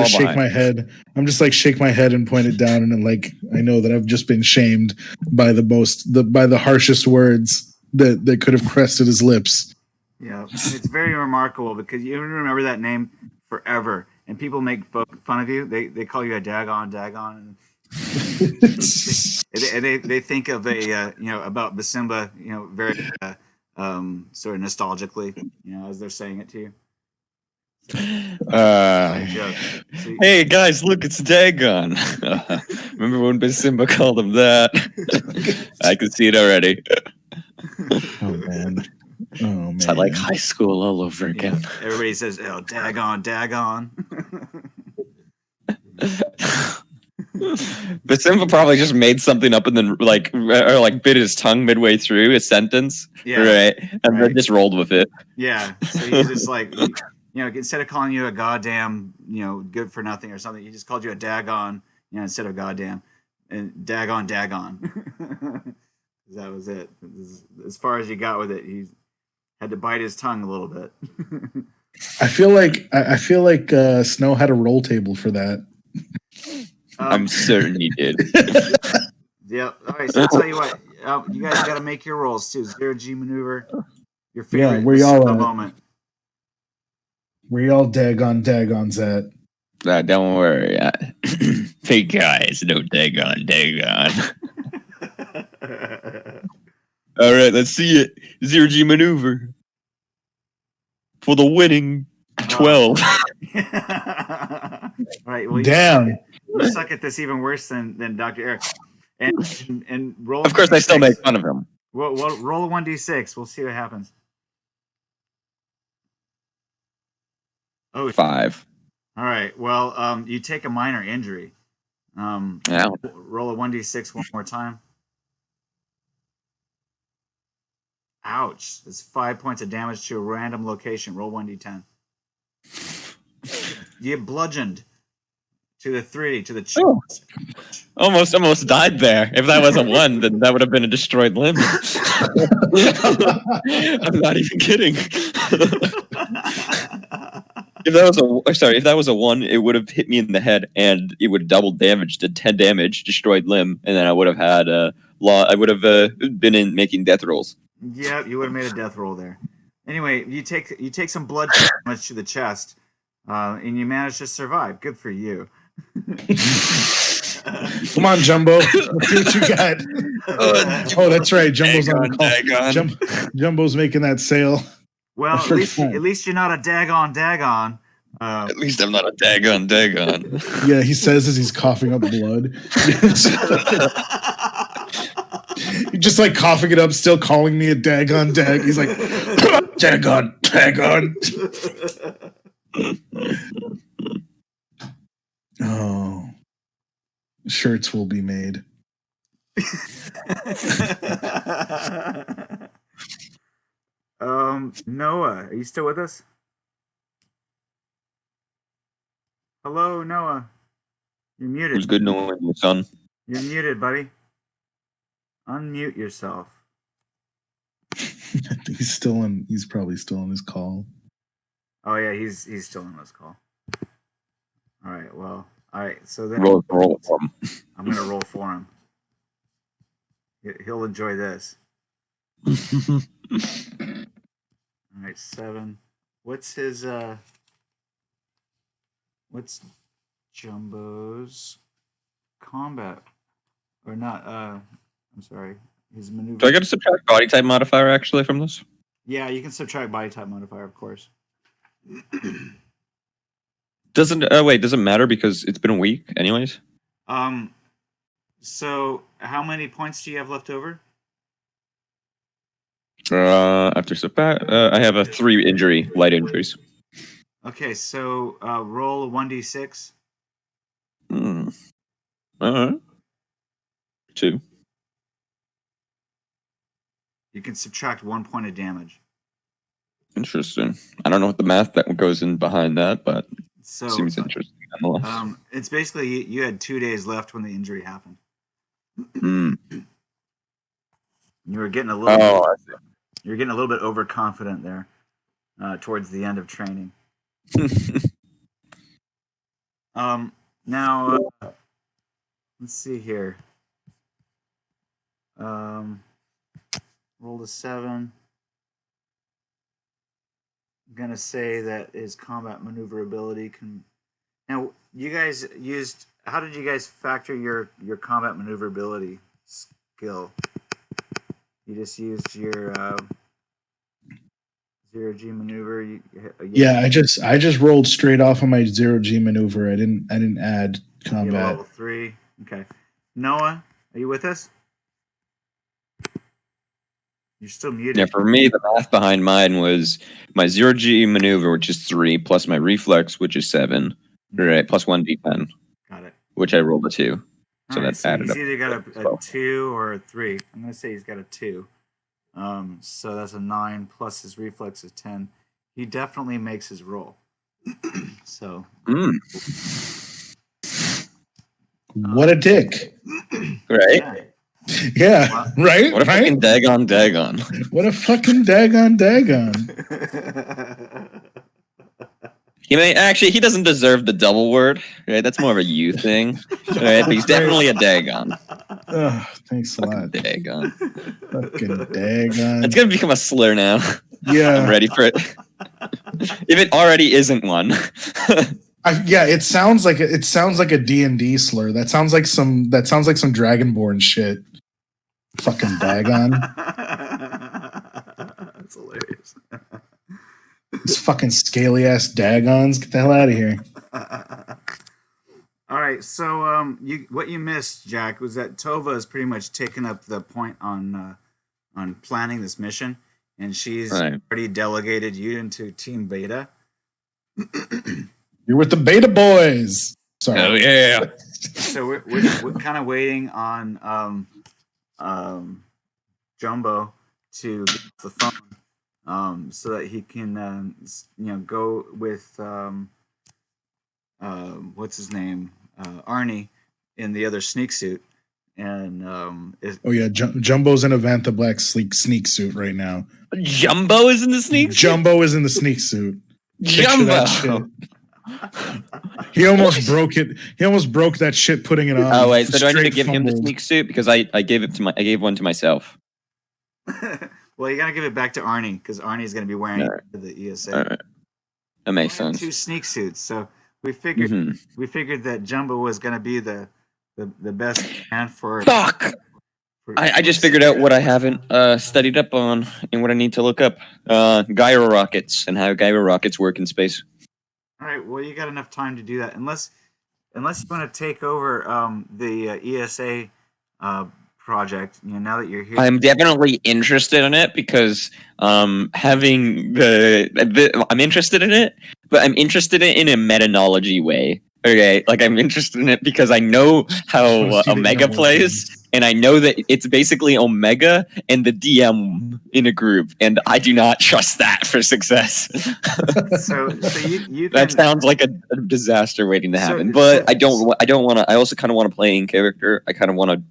shake my head. I'm just like shake my head and point it down, and then like I know that I've just been shamed by the harshest words that could have crested his lips. Yeah, it's very remarkable because you remember that name forever. And people make fun of you. They call you a dagon, and they think of about Basimba, very sort of nostalgically, as they're saying it to you. Hey guys, look, it's Dagon. Remember when Basimba called him that? I can see it already. Oh man. It's like high school all over again. Yeah. Everybody says, "Oh, dagon." Basimba probably just made something up and then bit his tongue midway through a sentence, right? And then just rolled with it. Yeah. So he's just like, instead of calling you a goddamn, good for nothing or something, he just called you a dagon, instead of goddamn, and dagon. That was it. As far as you got with it, he's had to bite his tongue a little bit. I feel like Snow had a roll table for that. I'm certain he did. Yeah. All right. So I'll tell you what. You guys got to make your rolls too. 0G maneuver. Your favorite moment. Where y'all dagons at? Don't worry. Hey guys, no dagon. All right, let's see it. 0G maneuver for the winning 12. All right. Well, damn. You suck at this even worse than Dr. Eric. And roll. Of course, I still make fun of him. Well, roll a 1d6. We'll see what happens. Oh, 5. All right. Well, you take a minor injury. Yeah. Roll a 1d6 one more time. Ouch. That's 5 points of damage to a random location. Roll 1d10. You get bludgeoned to the 3, to the chest. Oh. Almost died there. If that was a 1, then that would have been a destroyed limb. I'm not even kidding. If that was a 1, it would have hit me in the head, and it would double damage to 10 damage, destroyed limb, and then I would have had I would have been in making death rolls. Yeah, you would have made a death roll there. Anyway, you take some blood damage to the chest, and you manage to survive. Good for you. Come on, Jumbo. Let's see what you got. Oh, that's right. Jumbo's on the call. Jumbo's making that sale. Well, at least you're not a dagon. At least I'm not a dagon. Yeah, he says as he's coughing up blood. He's just like coughing it up, still calling me a dagon. He's like, dagon. Oh, shirts will be made. Noah, are you still with us? Hello, Noah. You're muted. It was good knowing you, son. You're muted, buddy. Unmute yourself. He's probably still on his call. Oh yeah, he's still on his call. All right, well, so then roll for him. I'm gonna roll for him. He'll enjoy this. All right, 7. What's his what's Jumbo's combat or not? I'm sorry, his maneuver. Do I get to subtract body type modifier actually from this? Yeah, you can subtract body type modifier, of course. Doesn't matter because it's been a week anyways? So, how many points do you have left over? After I have a 3 injury, light injuries. Okay, so roll a 1d6. Uh-huh. 2. You can subtract 1 point of damage. Interesting. I don't know what the math that goes in behind that, but So it seems interesting nonetheless. it's basically you had 2 days left when the injury happened. Mm. You were getting a little. Oh, I see. You're getting a little bit overconfident there towards the end of training. Now, let's see here. Roll a 7. I'm gonna say that his combat maneuverability can. Now, you guys used. How did you guys factor your combat maneuverability skill? You just used your 0G maneuver. Yeah, I just rolled straight off of my 0G maneuver. I didn't add You have combat. level 3. Okay. Noah, are you with us? You're still muted. Yeah, for me, the math behind mine was my 0G maneuver, which is 3, plus my reflex, which is 7, right? Plus 1d10, Got it. which I rolled a 2. So All right, that added he's up. either got a 12. 2 or a 3. I'm going to say he's got a 2. So that's a 9 plus his reflex is 10. He definitely makes his roll. So. What a dick. Right? Yeah. Yeah, right? What a right? fucking dagon. What a fucking dagon. He doesn't deserve the double word, right? That's more of a you thing, right? But he's definitely a dagon. Oh, thanks a lot. Dagon. Fucking dagon. It's gonna become a slur now. Yeah. I'm ready for it. If it already isn't one. Yeah, it sounds like a D&D slur. That sounds like some Dragonborn shit. Fucking dagon. That's hilarious. These fucking scaly ass dagons. Get the hell out of here. All right, so what you missed, Jack, was that Tova has pretty much taken up the point on planning this mission, and she's already delegated you into Team Beta. You're with the Beta Boys. Sorry. Oh yeah. So we're kind of waiting on Jumbo to get off the phone, so that he can go with what's his name, Arnie, in the other sneak suit, and Jumbo's in a Vantha Black sneak suit right now. Jumbo is in the sneak suit? Jumbo is in the sneak suit. Jumbo. He almost broke it. He almost broke that shit putting it on. Oh wait, so do I need to give him the sneak suit because I gave one to myself? Well, you gotta give it back to Arnie because Arnie's gonna be wearing it for the ESA. All right. That makes sense. 2 sneak suits, so we figured that Jumbo was gonna be the best man for. Fuck. I just figured out what I haven't studied up on and what I need to look up. Gyro rockets and how gyro rockets work in space. All right. Well, you got enough time to do that, unless you want to take over the ESA project. Now that you're here, I'm definitely interested in it because having I'm interested in it, but I'm interested in it in a meta-knowledge way. Okay, like I'm interested in it because I know how Omega plays, and I know that it's basically Omega and the DM in a group, and I do not trust that for success. so you can, that sounds like a disaster waiting to happen. But I don't want to. I also kind of want to play in character. I kind of want to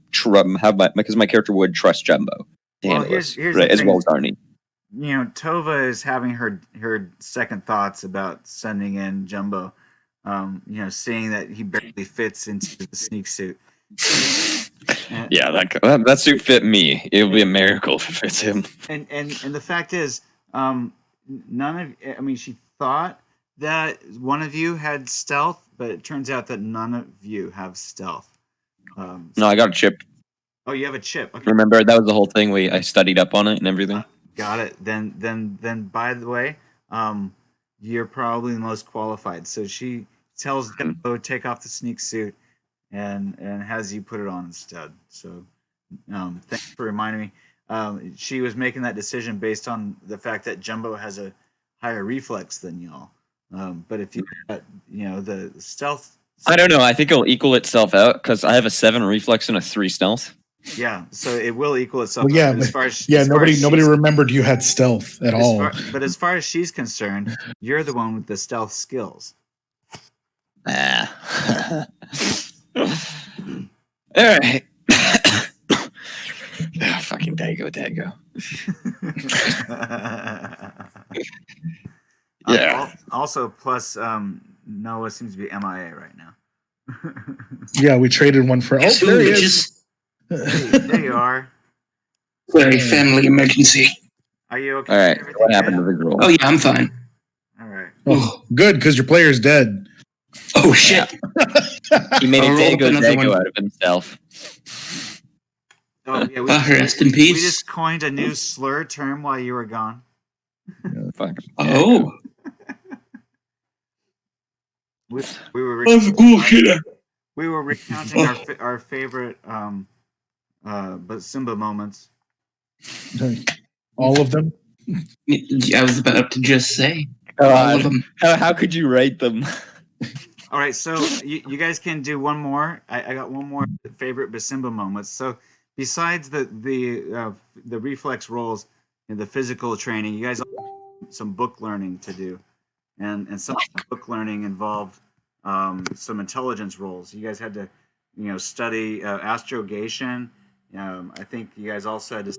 have because my character would trust Jumbo, here's right, as well as Arnie. Tova is having her second thoughts about sending in Jumbo. Seeing that he barely fits into the sneak suit. Yeah, that suit fit me. It would be a miracle if it fits him. And the fact is, she thought that one of you had stealth, but it turns out that none of you have stealth. No, I got a chip. Oh, you have a chip. Okay. Remember, that was the whole thing. I studied up on it and everything. Got it. Then. By the way, you're probably the most qualified. So she tells Jumbo take off the sneak suit, and has you put it on instead. So thanks for reminding me. She was making that decision based on the fact that Jumbo has a higher reflex than y'all. But if you got, the stealth, I don't know. I think it'll equal itself out because I have a 7 reflex and a 3 stealth. yeah, so it will equal itself. Well, yeah, out. But but- as far as nobody remembered you had stealth at all. But as far as she's concerned, you're the one with the stealth skills. Ah. All right. Fucking Dago. Yeah. Also, plus Noah seems to be MIA right now. Yeah, we traded one for. Oh, there he is. There you are. Very family emergency. Are you okay? All right. Everything What happened to good? the girl? Oh yeah, I'm fine. All right. Oh, good, because your player's dead. Oh shit. He made a I'll roll up another Dago one. out of himself. Oh yeah. Rest in We peace. just coined a new slur term while you were gone. Fuck. Oh, We were that's bullshit. we were recounting our favorite but Simba moments. All of them. I was about to just say Oh, all of them. How could you write them? All right, so you guys can do one more. I got one more favorite Basimba moments. So besides the reflex rolls and the physical training, you guys have some book learning to do, and some of the book learning involved some intelligence rolls. You guys had to study astrogation. I think you guys also had to.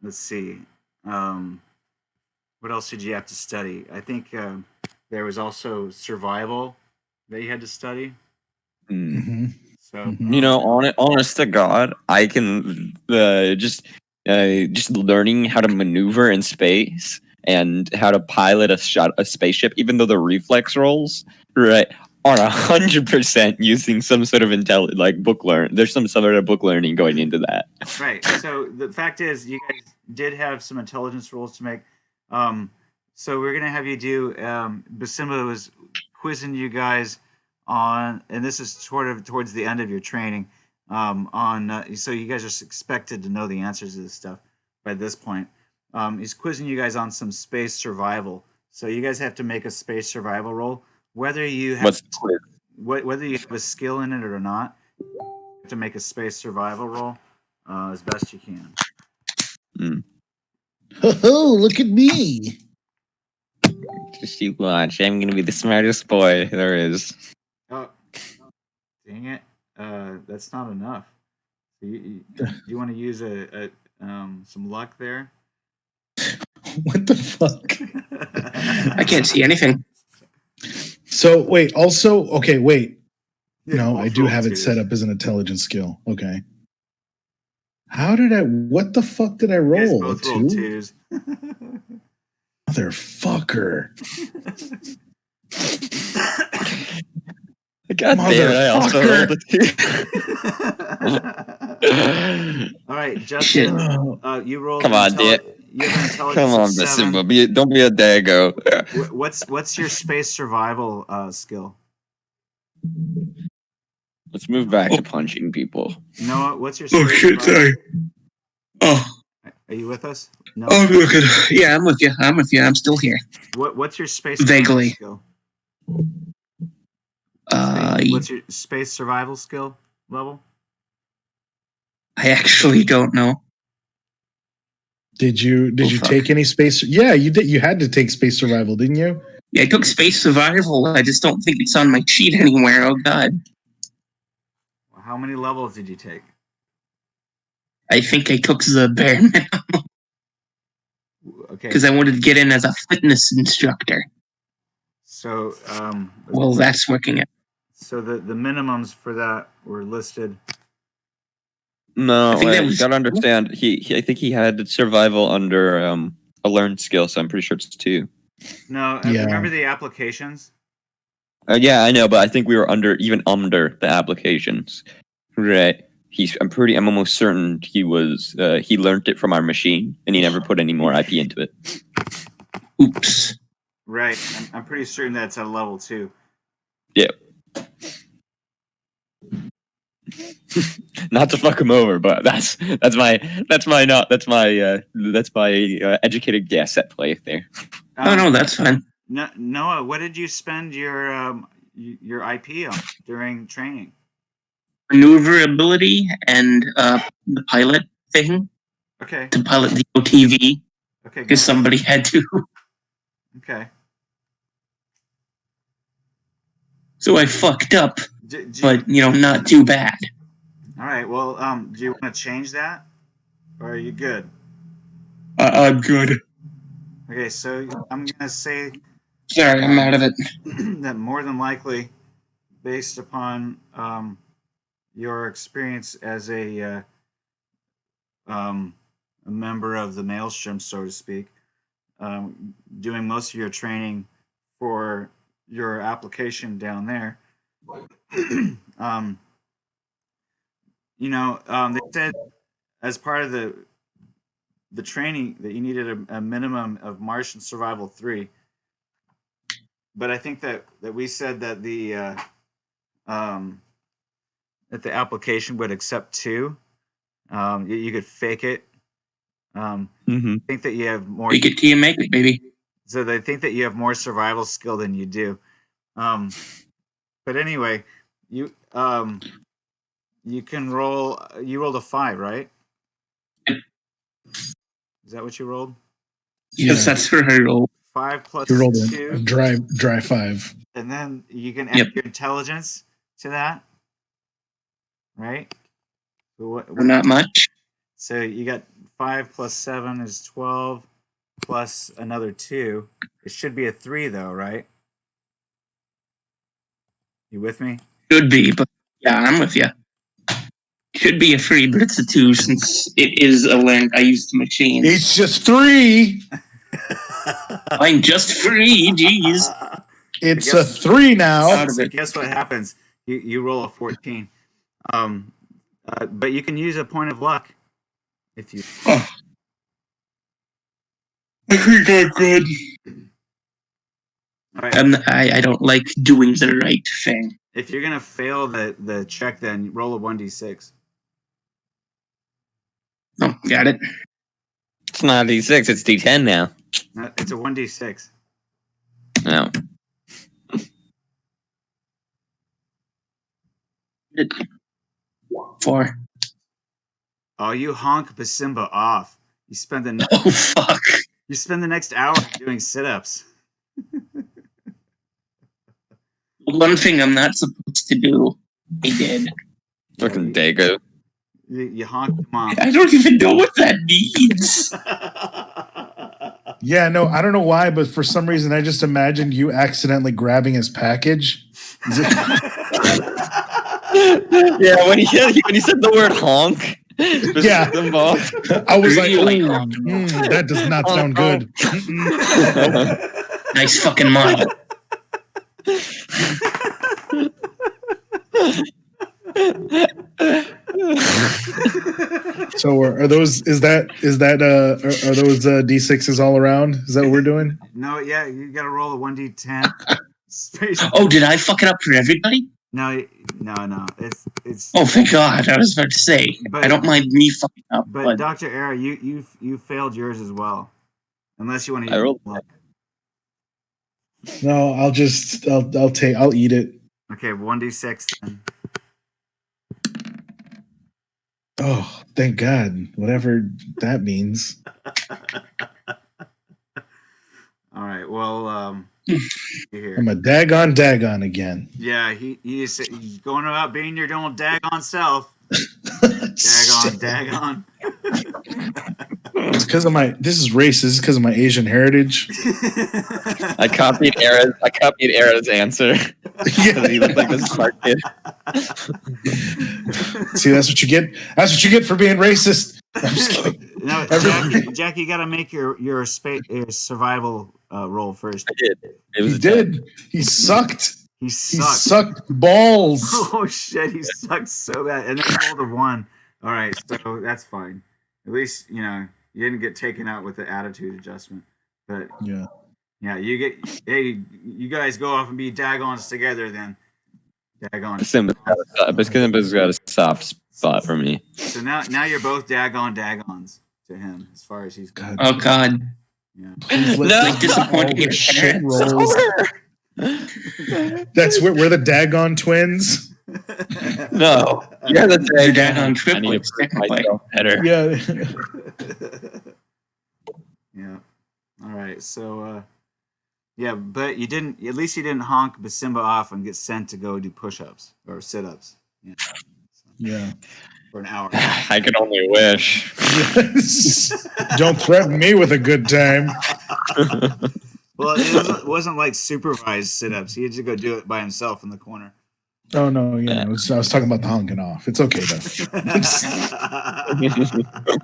Let's see. What else did you have to study? I think there was also survival that you had to study. Mm-hmm. So Honest to God, I can just learning how to maneuver in space and how to pilot a spaceship, even though the reflex rolls are 100% using some sort of book learn. There's some sort of book learning going into that. right. So the fact is, you guys did have some intelligence rolls to make. So we're gonna have you do. Basimba was quizzing you guys on, and this is sort of towards the end of your training. So you guys are expected to know the answers to this stuff by this point. He's quizzing you guys on some space survival. So you guys have to make a space survival roll, whether you have What's the quiz? whether you have a skill in it or not. You have to make a space survival roll as best you can. Oh, look at me. Just you watch. I'm gonna be the smartest boy there is. Oh, dang it! That's not enough. You want to use some luck there? What the fuck? I can't see anything. So wait. Also, okay. Wait. No, I both do roll have it twos. set up as an intelligence skill. Okay. How did I? What the fuck did I You guys roll? A both rolled 2? twos. Motherfucker. God damn it! I also rolled a 2. All right, Justin. You rolled. Come on, dude. You have an intelligence Come on, of 7. Basimba. Don't be a Dago. What's your space survival skill? Let's move back to punching people. Noah, what's your Oh space shit! survival? Sorry. Oh, Are you with us? No. oh, look at. Yeah, I'm with you. I'm still here. What's your space Vaguely. survival skill? What's your space survival skill level? I actually don't know. Did you fuck. take any space? Yeah, you did. You had to take space survival, didn't you? Yeah, I took space survival. I just don't think it's on my sheet anywhere. Oh god. How many levels did you take? I think I took the bare minimum Okay. because I wanted to get in as a fitness instructor. So Well, that's working out. so the minimums for that were listed. No, I think that you was- gotta understand. I think he had survival under a learned skill, so I'm pretty sure it's 2. No, Yeah. remember the applications? Yeah, I know, but I think we were under the applications. Right. I'm almost certain he was. He learned it from our machine, and he never put any more IP into it. Oops. Right. I'm pretty certain that's at level 2. Yeah. Not to fuck him over, but that's my educated guess at play there. Oh no, that's fine. Noah, what did you spend your IP on during training? Maneuverability and the pilot thing Okay. to pilot the OTV Okay. because somebody had to. Okay. So I fucked up, Do but not too bad. all right. Well, do you want to change that, or are you good? I'm good. Okay, so I'm gonna say Sorry, I'm out of it. that more than likely, based upon your experience as a member of the Maelstrom, so to speak, doing most of your training for your application down there. They said as part of the training that you needed a minimum of Martian Survival 3. But I think that we said that the application would accept 2. You could fake it. I think that you have more. Fake it till you make it, baby. So they think that you have more survival skill than you do. But anyway, you can roll. You rolled a 5, right? Is that what you rolled? Yes, that's what I roll. 5 plus You rolled 2. a dry 5. And then you can add your intelligence to that, right? So Not much. So you got 5 plus 7 is 12, plus another 2. It should be a 3, though, right? You with me? Should be, but yeah, I'm with you. Should be a 3, but it's a 2 since it is a learned. I used the machine. It's just 3. I'm just free, jeez. It's a 3 now. Out of So it. guess what happens? You roll a 14. But you can use a point of luck if you. Oh. I think I'm good. All right. I don't like doing the right thing. If you're gonna fail the check, then roll a 1d6. Oh, got it. It's not D6, it's D10 now. No, it's a 1d6. No. 4. Oh, you honk Basimba off. You spend the Oh fuck. You spend the next hour doing sit-ups. One thing I'm not supposed to do, I did. Fucking Dago. You honked him off. I don't even know what that means. Yeah, no, I don't know why, but for some reason I just imagined you accidentally grabbing his package. Yeah, when he said the word honk. Yeah. I was like, that does not sound good. Nice fucking model. So are those are those D6s all around? Is that what we're doing? No, yeah, you gotta roll a 1d10. Oh, did I fuck it up for everybody? No. It's. Oh, thank God! I was about to say. But, I don't mind me fucking up, but Dr. Era, you failed yours as well, unless you want to. I rolled. No, I'll eat it. Okay, 1d6 then. Oh, thank God! Whatever that means. All right. Well, here. I'm a dagon again. Yeah, he's going about being your own dagon self. Dagon. It's because of my. This is racist. This is because of my Asian heritage. I copied Era's answer. Yeah. He looked like a smart kid. See, that's what you get. That's what you get for being racist. I'm just kidding. No, Jack, you got to make your survival roll first. I did. He did. He sucked. He He sucked. sucked balls. Oh shit, he sucked so bad, and then he rolled a 1. All right, so that's fine. At least you didn't get taken out with the attitude adjustment. But Yeah. yeah, you guys go off and be dagons together then. Daggone. Simba's got a soft spot for me. So now you're both daggons to him as far as he's God. Oh God. Yeah. Please let No. this Disappointing all your the shit parents. rolls. That's we're the Dagon twins. No, you're the The Dagon. Dagon I need triplets, to prove technically. myself better. Yeah. Yeah. All right. So, yeah, but you didn't. At least you didn't honk Basimba off and get sent to go do push-ups or sit-ups. Yeah. Yeah. For an hour. I can only wish. Yes. Don't threaten me with a good time. Well, it wasn't like supervised sit-ups. He had to go do it by himself in the corner. Oh no, yeah. I was talking about the honking off. It's okay though.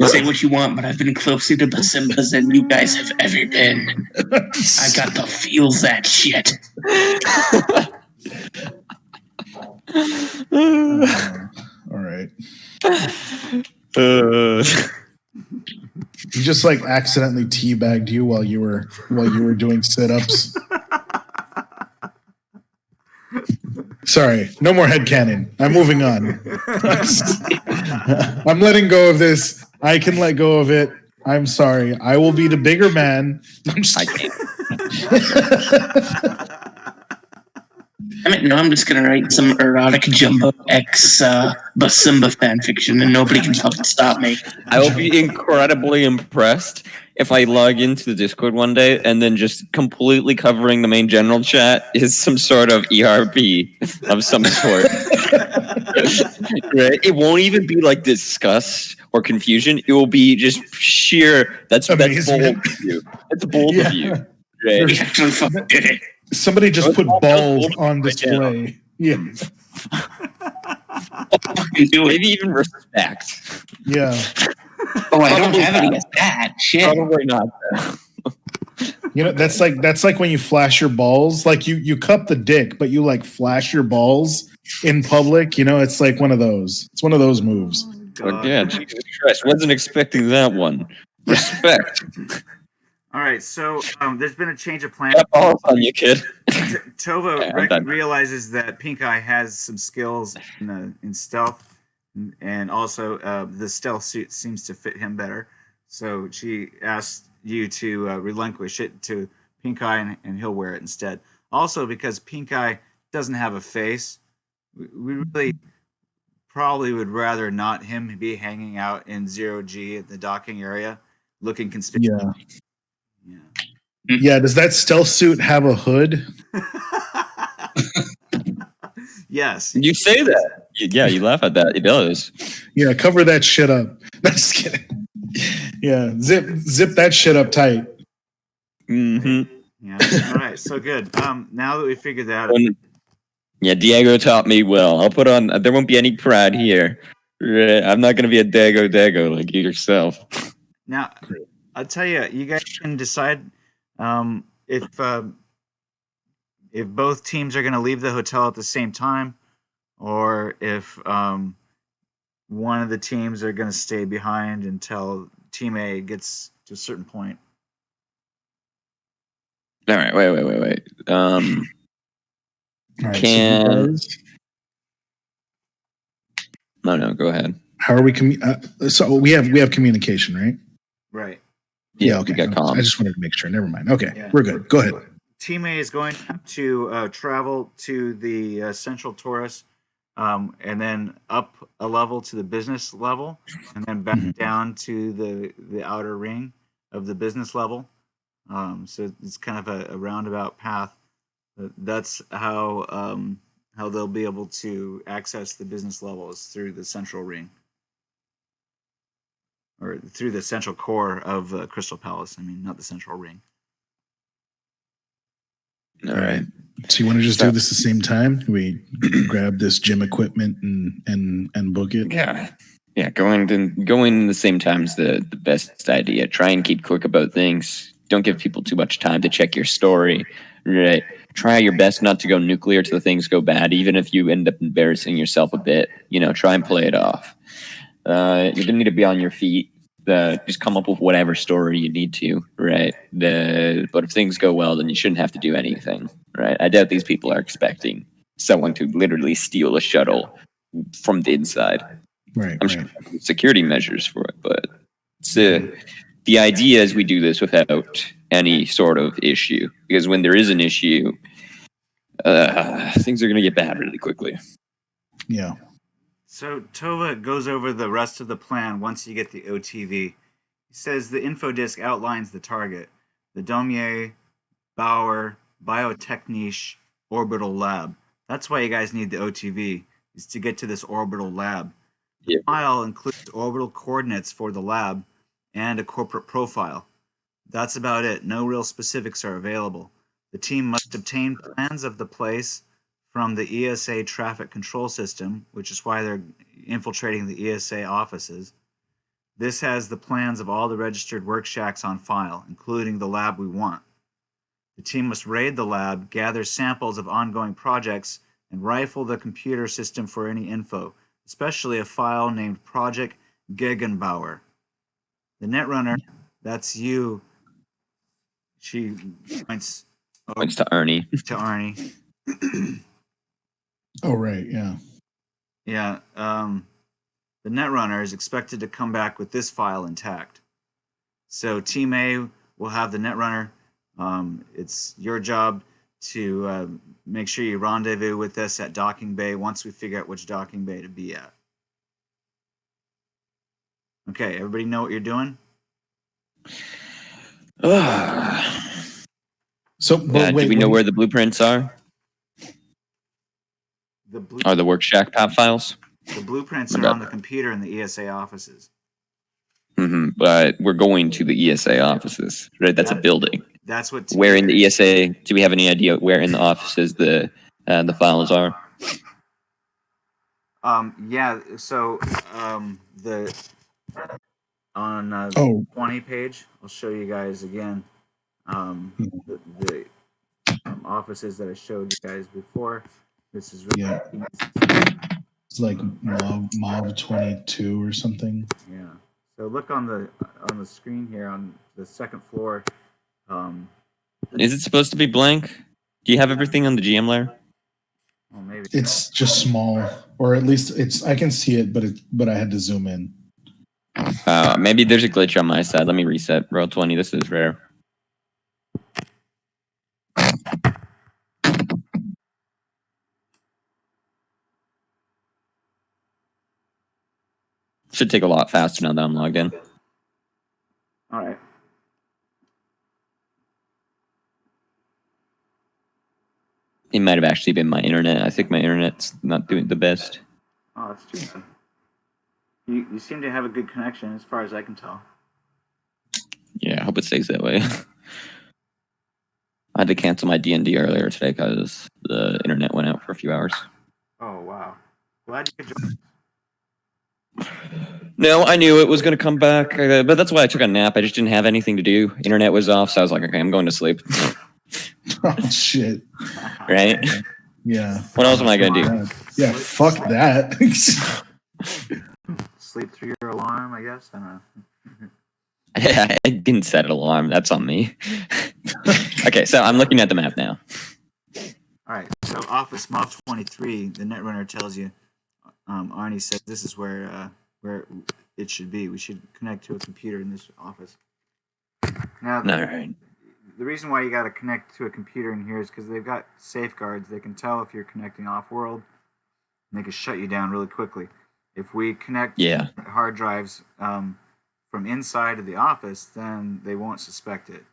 Say what you want, but I've been closer to Basimbas than you guys have ever been. I got to feel that shit. All right. Uh, He just like accidentally teabagged you while you were doing sit-ups. Sorry, no more headcanon. I'm moving on. I'm letting go of this. I can let go of it. I'm sorry. I will be the bigger man. I can't. I mean, no, I'm just gonna write some erotic Jumbo X Basimba fanfiction, and nobody can fucking stop me. I will be incredibly impressed if I log into the Discord one day and then just completely covering the main general chat is some sort of ERP of some sort. Right? It won't even be like disgust or confusion. It will be just sheer. That's bold Amazement. of you. That's bold of you. Right? We actually fucking did it. Somebody just put balls on display. Yeah. Fucking do it. Maybe even respect. Yeah. Oh, I don't have any of that shit. Probably not. You know, that's like when you flash your balls. Like you cup the dick, but you like flash your balls in public. You know, it's like one of those. It's one of those moves. But yeah, Jesus Christ, wasn't expecting that one. Respect. All right, so there's been a change of plan. Got balls on you, kid. Tova Yeah, I'm done. realizes that Pink Eye has some skills in stealth, and also the stealth suit seems to fit him better. So she asked you to relinquish it to Pink Eye, and he'll wear it instead. Also, because Pink Eye doesn't have a face, we really probably would rather not him be hanging out in 0G at the docking area, looking conspicuous. Yeah. Yeah. Yeah. Does that stealth suit have a hood? Yes. You say that. Yeah, you laugh at that. It does. Yeah. Cover that shit up. No, just kidding. Yeah. Zip that shit up tight. Mm-hmm. Yeah. All right. So good. Now that we figured that out, Yeah, Diego taught me well. I'll put on. There won't be any pride here. I'm not going to be a Dago like you yourself. now I'll tell you, you guys can decide if both teams are going to leave the hotel at the same time, or if one of the teams are going to stay behind until Team A gets to a certain point. All right, wait. All right, Can- so No, go ahead. how are we? So we have communication, right? Right. Yeah, Okay. we got comms. I just wanted to make sure. Never mind. Okay, Yeah. we're good. Go ahead. Team A is going to have to travel to the Central Taurus, and then up a level to the business level, and then back Mhm. down to the outer ring of the business level. So it's kind of a roundabout path. That's how they'll be able to access the business level is through the central ring, or through the central core of Crystal Palace. I mean, not the central ring. All right. So you want to just do this at the same time? We grab this gym equipment and book it. Yeah. Going in the same time is the best idea. Try and keep quick about things. Don't give people too much time to check your story. Right. Try your best not to go nuclear till things go bad, even if you end up embarrassing yourself a bit. Try and play it off. You're gonna need to be on your feet. Just come up with whatever story you need to, right? But if things go well, then you shouldn't have to do anything, right? I doubt these people are expecting someone to literally steal a shuttle from the inside. Right. I'm sure security measures for it, but it's the idea is we do this without any sort of issue, because when there is an issue, things are going to get bad really quickly. Yeah. So Tova goes over the rest of the plan once you get the OTV. He says the info disc outlines the target, the Daumier Bauer Biotechniche Orbital Lab. That's why you guys need the OTV, is to get to this orbital lab. The file includes orbital coordinates for the lab and a corporate profile. That's about it. No real specifics are available. The team must obtain plans of the place from the ESA traffic control system, which is why they're infiltrating the ESA offices. This has the plans of all the registered work shacks on file, including the lab we want. The team must raid the lab, gather samples of ongoing projects, and rifle the computer system for any info, especially a file named Project Gegenbauer. The Netrunner, that's you. She points to Arnie. To Arnie. Oh, right. Yeah. Yeah. The Netrunner is expected to come back with this file intact. So Team A will have the Netrunner. It's your job to make sure you rendezvous with us at Docking Bay once we figure out which Docking Bay to be at. Okay, everybody know what you're doing? So, but wait, do we know where the blueprints are? Are the work shack pop files? The blueprints are on the computer in the ESA offices. Mm-hmm. But we're going to the ESA offices, right? That's a building. That's what. Where in the ESA? Do we have any idea where in the offices the files are? Yeah. So the on the 20 page, I'll show you guys again. The offices that I showed you guys before. This is really It's like Mob 22 or something. Yeah. So look on the screen here on the second floor. Is it supposed to be blank? Do you have everything on the GM layer? Well, maybe it's just small, or at least it's. I can see it, but I had to zoom in. Maybe there's a glitch on my side. Let me reset. Roll 20. This is rare. Should take a lot faster now that I'm logged in. All right. It might have actually been my internet. I think my internet's not doing the best. Oh, that's too bad. You seem to have a good connection as far as I can tell. Yeah, I hope it stays that way. I had to cancel my D&D earlier today because the internet went out for a few hours. Oh, wow. Glad you could join. No, I knew it was going to come back, but that's why I took a nap. I just didn't have anything to do. Internet was off, so I was like, okay, I'm going to sleep. Oh, shit. Right? Yeah. What else am I going to do? Yeah, fuck that. Sleep through your alarm, I guess? I don't know. I didn't set an alarm. That's on me. Okay, so I'm looking at the map now. All right, so Office Mob 23, the Netrunner tells you, Arnie said this is where it should be. We should connect to a computer in this office. Now, the reason why you got to connect to a computer in here is because they've got safeguards. They can tell if you're connecting off-world, and they can shut you down really quickly. If we connect hard drives from inside of the office, then they won't suspect it.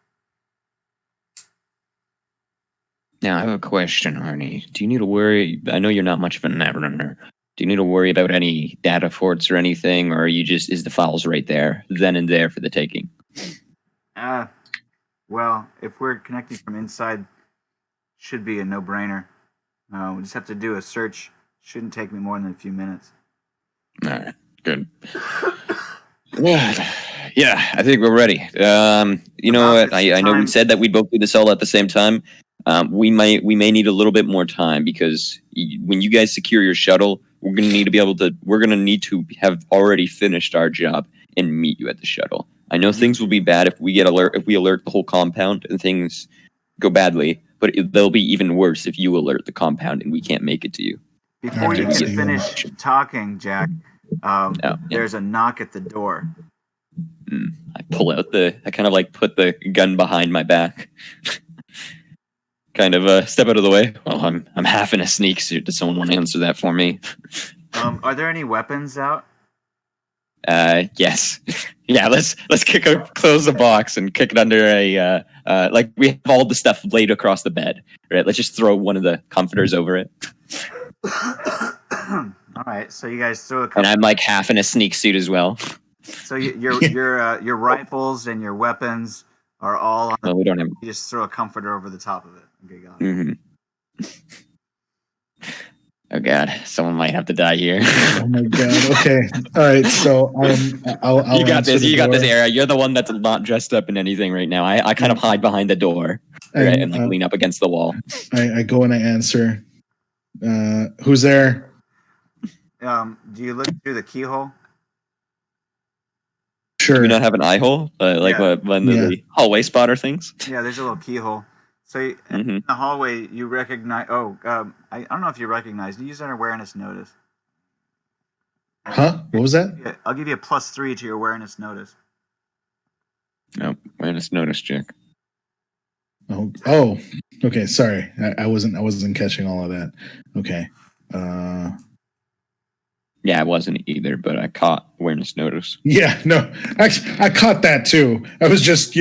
Now, I have a question, Arnie. Do you need to worry? I know you're not much of a Netrunner. Do you need to worry about any data forts or anything, or is the files right there, then and there for the taking? Well, if we're connecting from inside, should be a no-brainer. We just have to do a search. Shouldn't take me more than a few minutes. All right, good. Yeah, I think we're ready. You know what? I know we said that we'd both do this all at the same time. We may need a little bit more time because when you guys secure your shuttle, we're gonna need to have already finished our job and meet you at the shuttle. I know things will be bad if we alert the whole compound and things go badly, but they'll be even worse if you alert the compound and we can't make it to you. Before you Alright, can so you finish talking, Jack, yeah. there's a knock at the door. I pull out I kind of like put the gun behind my back. Kind of step out of the way. Well, I'm half in a sneak suit. Does someone want to answer that for me? Are there any weapons out? Yes. Yeah, let's close the box and kick it under a like we have all the stuff laid across the bed. Right? Let's just throw one of the comforters over it. All right, so you guys throw a And couple. I'm like half in a sneak suit as well. So your rifles and your weapons are all on. Well, we don't have. You just throw a comforter over the top of it. Okay, got it. Mm-hmm. Oh god, someone might have to die here. Oh my god. Okay. All right. So I'll You got answer this. the You got door. this, Era. You're the one that's not dressed up in anything right now. I kind of hide behind the door, right, and like lean up against the wall. I go and I answer. Who's there? Do you look through the keyhole? Do Sure. we not have an eye hole? Like Yeah. one of the hallway spotter things? Yeah, there's a little keyhole. So Mm-hmm. in the hallway, you recognize. I don't know if you recognize. Use an awareness notice. Huh? What was that? Yeah, I'll give you a +3 to your awareness notice. No, awareness notice check. Oh. Okay. Sorry. I wasn't catching all of that. Okay. Yeah, I wasn't either, but I caught awareness notice. Yeah. No. Actually, I caught that too. I was just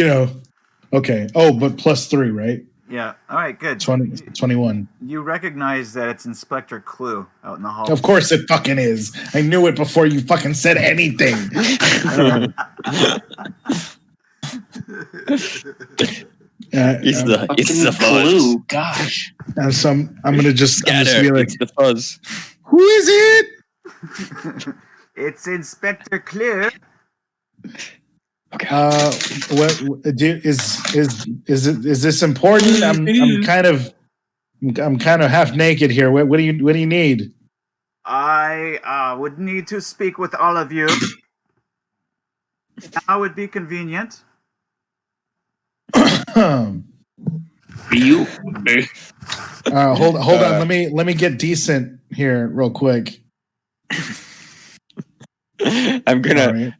Okay. Oh, but +3, right? Yeah. All right. Good. 21. You recognize that it's Inspector Clue out in the hall. Of course it fucking is. I knew it before you fucking said anything. It's the Fucking fuzz. Clue. Gosh. So I'm gonna just be like, It's the fuzz. who is it? It's Inspector Clue. Okay. What is this important? I'm kind of half naked here. What do you need? I would need to speak with all of you. Now would be convenient. Are you? Hold on. Let me get decent here real quick. I'm gonna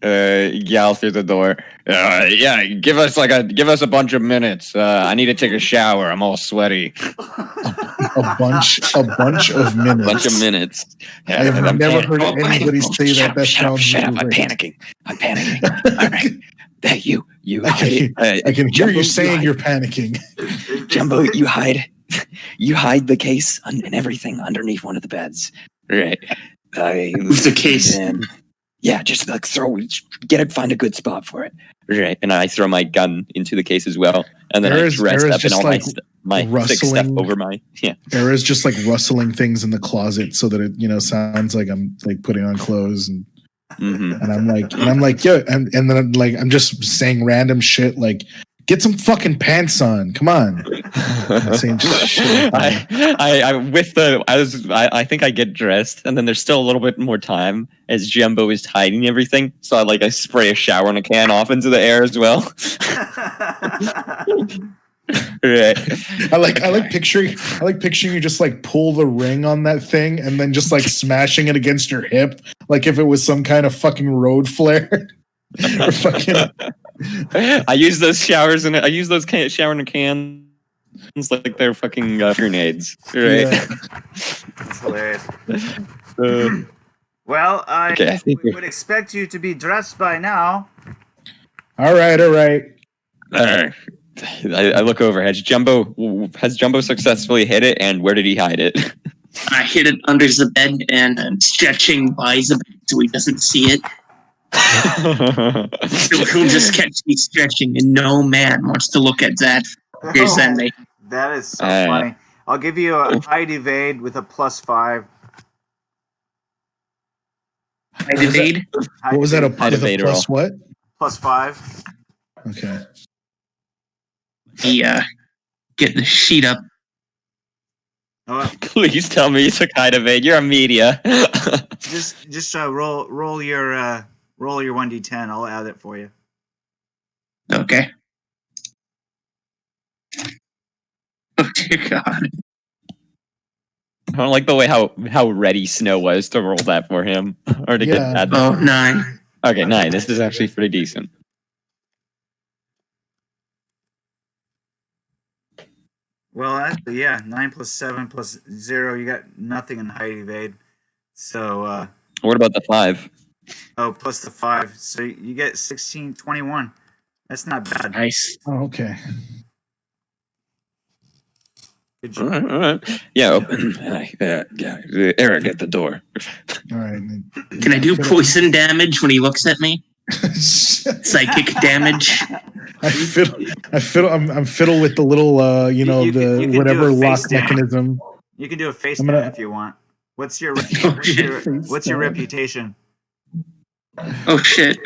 yell through the door. Yeah, give us a bunch of minutes. I need to take a shower. I'm all sweaty. A bunch of minutes. Bunch of minutes. Yeah, I've and I'm never pan- heard anybody say that. That sounds shut up. I'm great. panicking. All right. Hey, you I can hear you saying hide. you're panicking. Jumbo, you hide. You hide the case and everything underneath one of the beds. Right. Who's the case? And yeah, just like find a good spot for it. Right. And I throw my gun into the case as well. And then I dress up in all my thick stuff over my There is just like rustling things in the closet so that it sounds like I'm like putting on clothes and I'm like yo and then I'm just saying random shit like get some fucking pants on, come on. Saying shit. I think I get dressed and then there's still a little bit more time as Jumbo is hiding everything, so I spray a shower in a can off into the air as well. Right. I like picturing you just like pull the ring on that thing and then just like smashing it against your hip like if it was some kind of fucking road flare. Or fucking I use those showers and I use those shower in a cans like they're fucking grenades. Right. Yeah. That's hilarious. Well, I would expect you to be dressed by now. All right. I look over. Has Jumbo successfully hit it, and where did he hide it? I hid it under the bed and I'm stretching by the bed so he doesn't see it. He'll just catch me stretching, and no man wants to look at that. That is so funny. I'll give you a hide evade with a +5. Hide evade? What was that? A plus what? +5. Okay. Get the sheet up. Please tell me you took hide evade. You're a media. just roll your 1d10. I'll add it for you. Okay. Okay. Dear God. I don't like the way how ready Snow was to roll that for him. Or to Yeah. get that. Oh, 9. Okay, 9. This is actually pretty decent. Well, actually, yeah, 9 plus 7 plus 0. You got nothing in height evade. So, What about the 5? plus the 5. So you get 16, 21. That's not bad. Nice. Oh, okay. Good All job. right. Yeah, open. Eric at the door. All right. Can I do poison damage when he looks at me? Psychic damage? I'm fiddle with the little You can do whatever a lock face down. mechanism. You can do a face I'm down gonna- if you want. What's your Face down. reputation? Oh shit.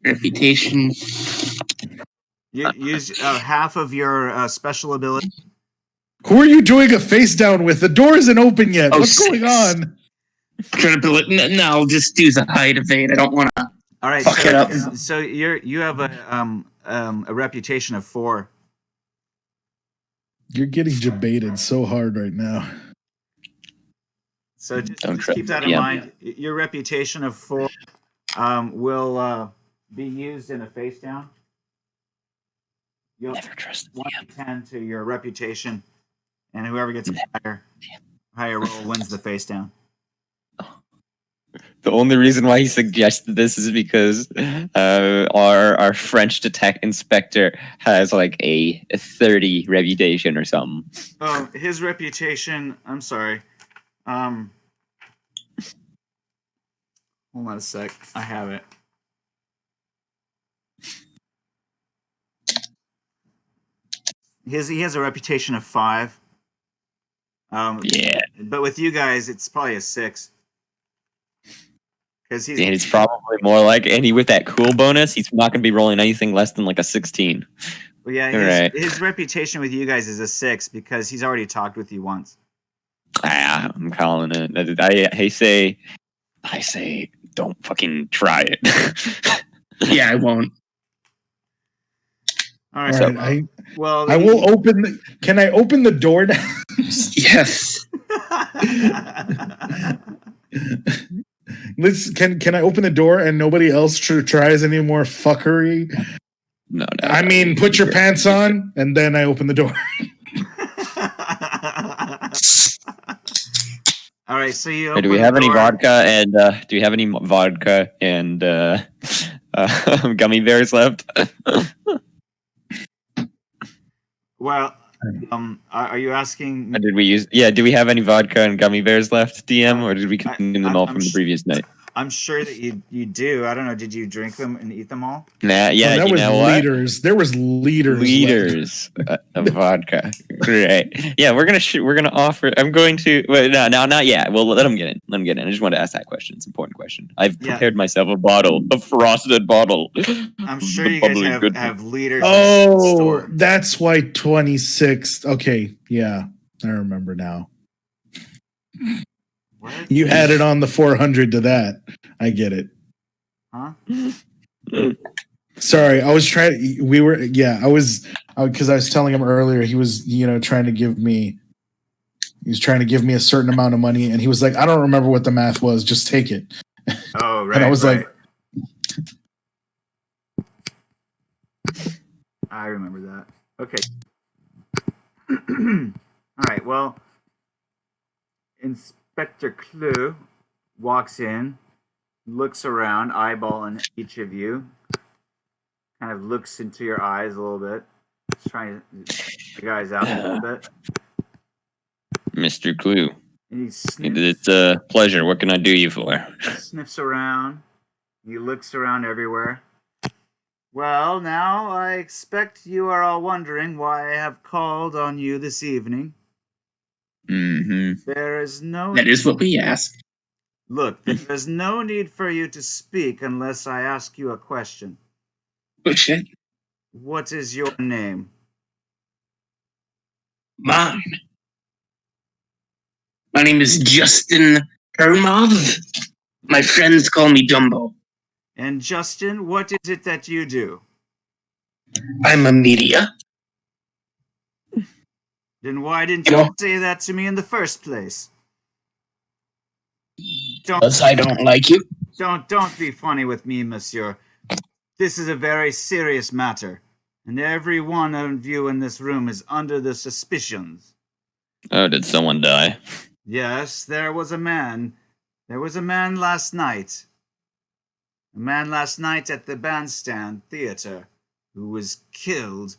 Reputation. You use half of your special ability. Who are you doing a face down with? The door isn't open yet. Oh, What's 6. going on? No, I'll just do the height evade. I don't want to. All right, Fuck it up. So you have a reputation of 4. You're getting debated so hard right now. So Don't just keep that in yeah. mind. Your reputation of 4 will be used in a face down. You'll Never trust the 1 DM. to 10 to your reputation, and whoever gets a higher roll wins the face down. The only reason why he suggested this is because our French inspector has like a 30 reputation or something. Oh, his reputation. I'm sorry. Hold on a sec. I have it. He has a reputation of 5. Yeah, But with you guys, it's probably a 6. Because and it's probably more like, and with that cool bonus, he's not going to be rolling anything less than like a 16. well, yeah, Right. his reputation with you guys is a 6 because he's already talked with you once. I'm calling it. I say, don't fucking try it. Yeah, I won't. All All right. right. Well, I will open. Can I open the door now? Yes. Can I open the door and nobody else tries any more fuckery? No. I mean, put your pants on, and then I open the door. All right. So you. Do we open have the any door. vodka and gummy bears left? Well, are you asking? Or did we use? Yeah. Do we have any vodka and gummy bears left, DM, or did we consume them all I'm from the previous night? I'm sure that you do. I don't know. Did you drink them and eat them all? Nah. Yeah. that you was know what? liters. There was liters. Liters of vodka. Great. Yeah, we're gonna offer. I'm going to. Wait, no, not yet. Well, let him get in. I just wanted to ask that question. It's an important question. I've Yeah. prepared myself a frosted bottle. I'm sure The you guys bubbly have, goodness. have liters. in the Oh, store. that's why 26. Okay, yeah, I remember now. What? You added on the 400 to that. I get it. Huh? Sorry, I was trying. We were, yeah, I was, because I was telling him earlier. He was, trying to give me. He was trying to give me a certain amount of money, and he was like, "I don't remember what the math was. Just take it." Oh, right. And I was right. like, I remember that. Okay. All right. Well, Inspector Clue walks in, looks around, eyeballing each of you, kind of looks into your eyes a little bit, just trying to get you guys out a little bit. Mr. Clue, And he it's a pleasure. What can I do you for? sniffs around. He looks around everywhere. Well, now I expect you are all wondering why I have called on you this evening. Mm-hmm. There is no That is what we ask. Look, there is no need for you to speak unless I ask you a question. Oh shit. What is your name? Mine. My name is Justin Hermov. My friends call me Dumbo. And Justin, what is it that you do? I'm a media. Then why didn't You you know- say that to me in the first place? Because I don't like you. Don't be funny with me, monsieur. This is a very serious matter, and every one of you in this room is under the suspicions. Oh, did someone die? Yes, there was a man. There was a man last night. A man last night at the Bandstand Theater who was killed.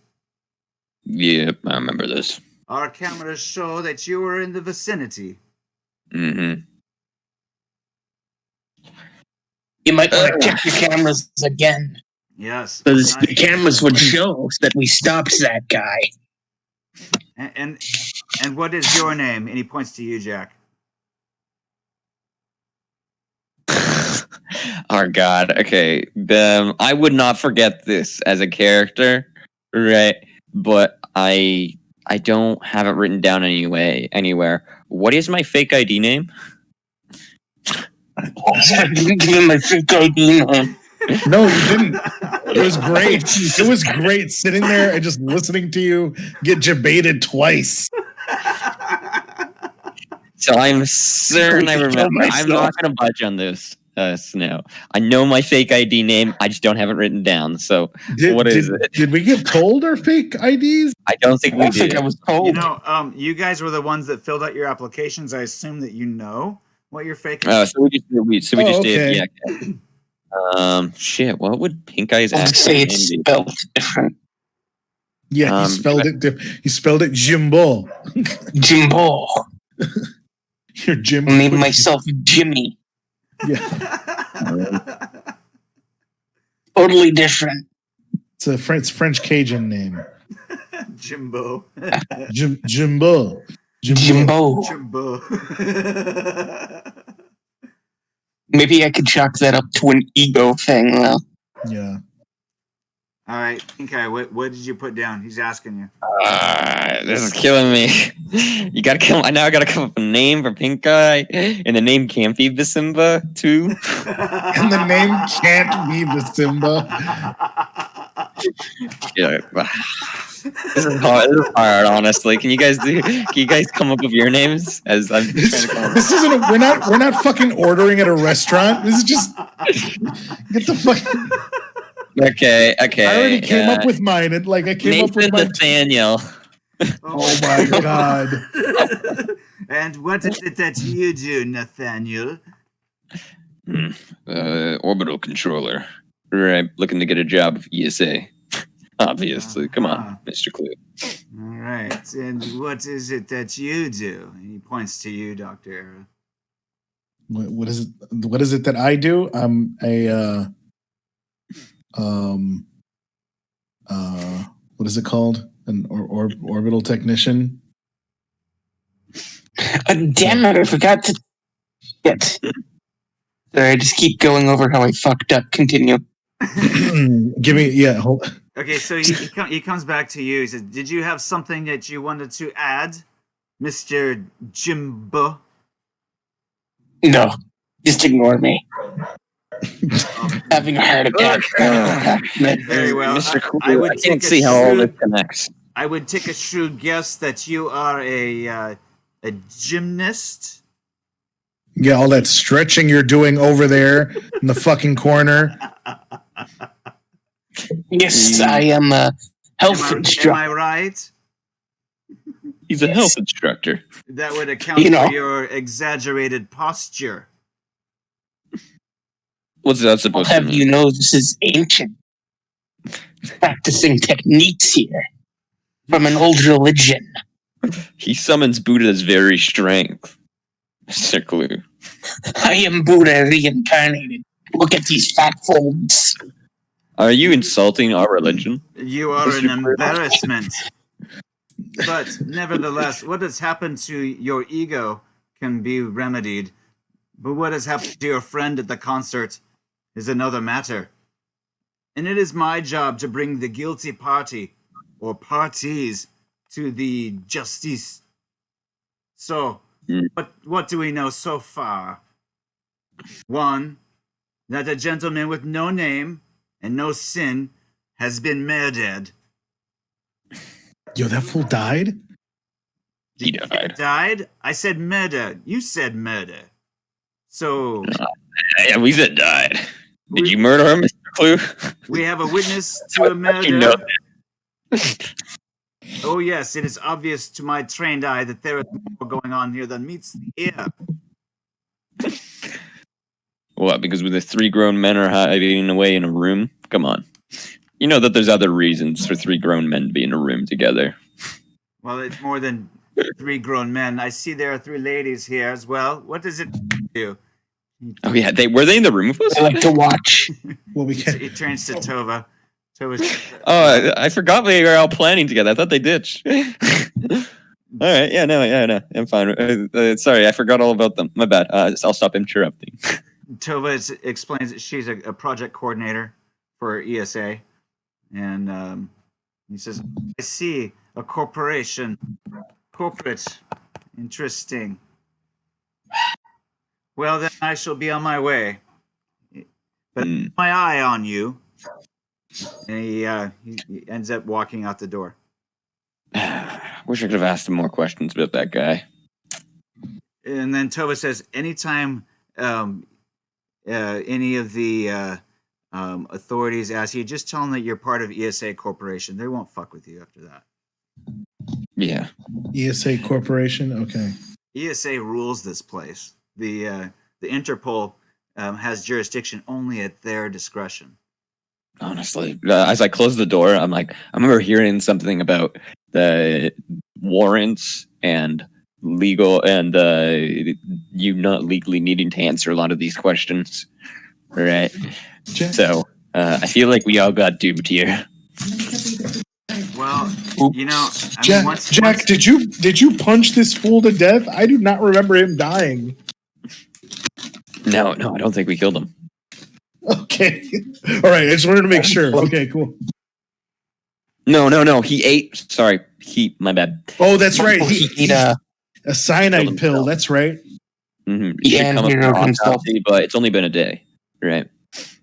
Yep, I remember this. Our cameras show that you were in the vicinity. Mm-hmm. You might want to check your cameras again. Yes. Because the cameras would show that we stopped that guy. And what is your name? And he points to you, Jack. Oh God. Okay. I would not forget this as a character, right? But I don't have it written down anywhere. What is my fake ID name? I didn't give him my fake ID, man. No, you didn't. It was great. It was great sitting there and just listening to you get debated twice. So I'm certain I remember. I'm not going to budge on this. Snow. I know my fake ID name. I just don't have it written down. So what is it? Did we get told our fake IDs? I don't think we I think did. I was told. You know, you guys were the ones that filled out your applications. I assume that you know what your fake. So we just did. Okay. Yeah. Shit. What would Pink Eye's I'll actual say name it's be? spelled different. Yeah, he spelled it. He spelled it Jimbo. Jimbo. You're Jim. I'll name myself Jimmy. Yeah, Totally different. it's a French Cajun name. Jimbo. Jimbo. Jimbo. Jimbo. Maybe I could chalk that up to an ego thing, though. Yeah. All right, okay. What did you put down? He's asking you. This is killing me. You gotta come. I gotta come up with a name for Pink Eye, and the name can't be Basimba too. And the name can't be the Simba. Yeah. This is hard. This is hard, honestly. Can you guys come up with your names? As I'm trying to come up. This isn't. We're not fucking ordering at a restaurant. This is just get the fuck. Okay. I already came up with mine. And I came up with Nathan my. Nathaniel. Oh my god. And what is it that you do, Nathaniel? Orbital controller. Right. Looking to get a job with ESA. Obviously. Come on, Mr. Clue. All right. And what is it that you do? And he points to you, Dr. Era. What is it? What is it that I do? I'm a what is it called? An orbital technician. Damn it, I forgot to. Shit. Sorry, I just keep going over how I fucked up. Continue. Give me, yeah. Hold. Okay, so he comes back to you. He says, "Did you have something that you wanted to add, Mr. Jimbo?" No, just ignore me. Having a heart attack. Very well. Mr. Clue, I would I can't take a see how all shrewd- this connects. I would take a shrewd guess that you are a gymnast. Yeah, all that stretching you're doing over there in the fucking corner. Yes, I am a health Am instructor. I right? He's a health instructor. That would account You know. for your exaggerated posture. What's that I'll supposed to have mean? you know this is ancient. Practicing techniques here from an old religion. He summons Buddha's very strength. Mr. Clue. I am Buddha reincarnated. Look at these fat folds. Are you insulting our religion? You are Mr. an Clue. embarrassment. But nevertheless, what has happened to your ego can be remedied. But what has happened to your friend at the concert is another matter. And it is my job to bring the guilty party or parties to the justice. So, what do we know so far? One, that a gentleman with no name and no sin has been murdered. Yo, that fool died? He died. Died? I said murder. You said murder. So Yeah, we said died. Did you murder him, Mr. Clue? we have a witness to a murder. You know Oh yes, it is obvious to my trained eye that there is more going on here than meets the ear. What? Because the 3 grown men are hiding away in a room? Come on. You know that there's other reasons for 3 grown men to be in a room together. Well, it's more than 3 grown men. I see there are 3 ladies here as well. What does it do? Oh yeah, were they in the room with us? I like to watch. Well, we can. He turns to Tova. Tova's Oh, I forgot they were all planning together. I thought they ditched. All right, yeah, no, I'm fine. Sorry, I forgot all about them. My bad. I'll stop interrupting. Tova explains that she's a project coordinator for ESA, and he says, "I see a corporation, corporate, interesting. Well, then I shall be on my way. But my eye on you." And he ends up walking out the door. Wish I could have asked him more questions about that guy. And then Tova says, anytime any of the authorities ask you, just tell them that you're part of ESA Corporation. They won't fuck with you after that. Yeah. ESA Corporation. Okay. ESA rules this place. The Interpol has jurisdiction only at their discretion. Honestly, as I close the door, I'm like, I remember hearing something about the warrants and legal and you not legally needing to answer a lot of these questions, right? So I feel like we all got duped here. Well, you know, I Jack, mean, once, did you punch this fool to death? I do not remember him dying. No, I don't think we killed him. Okay. All right. I just wanted to make sure. Okay, cool. No. He ate. Sorry. My bad. Oh, that's right. He ate a cyanide pill. That's right. Mm-hmm. Yeah, but it's only been a day, right?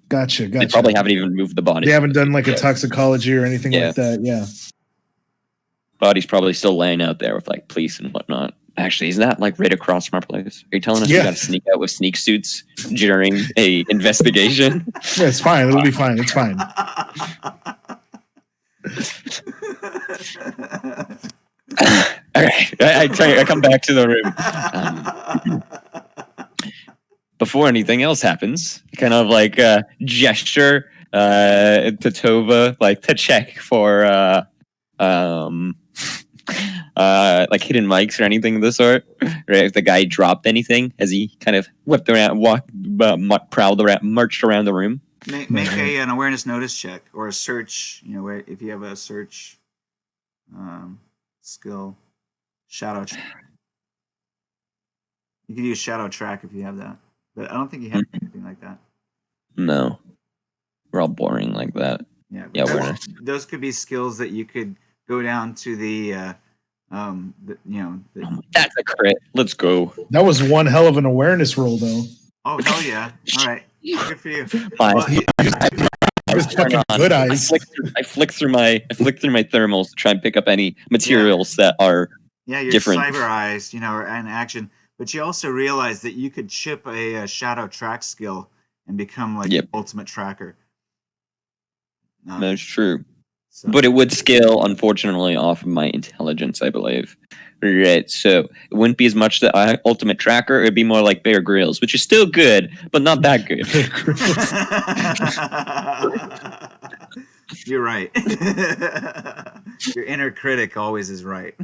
Gotcha. They probably haven't even moved the body. They haven't done like a toxicology or anything like that. Yeah. Body's probably still laying out there with like police and whatnot. Actually, isn't that like right across from our place? Are you telling us we got to sneak out with sneak suits during a investigation? Yeah, it's fine. It'll be fine. It's fine. All right. I come back to the room. Before anything else happens, kind of like gesture to Tova, like to check for like hidden mics or anything of the sort. Right? If the guy dropped anything as he kind of whipped around, marched around the room. Make an awareness notice check or a search. You know, if you have a search skill, shadow track. You could use shadow track if you have that, but I don't think you have anything like that. No, we're all boring like that. Yeah, awareness. Those could be skills that you could go down to the that's a crit. Let's go. That was one hell of an awareness roll, though. Oh hell yeah! All right, good for you. I was fucking good eyes. I flick through my thermals to try and pick up any materials that are your different. cyber eyes, are in action. But you also realize that you could chip a shadow track skill and become like the ultimate tracker. That's true. So. But it would scale, unfortunately, off of my intelligence, I believe. Right, so it wouldn't be as much the ultimate tracker. It'd be more like Bear Grylls, which is still good, but not that good. You're right. Your inner critic always is right.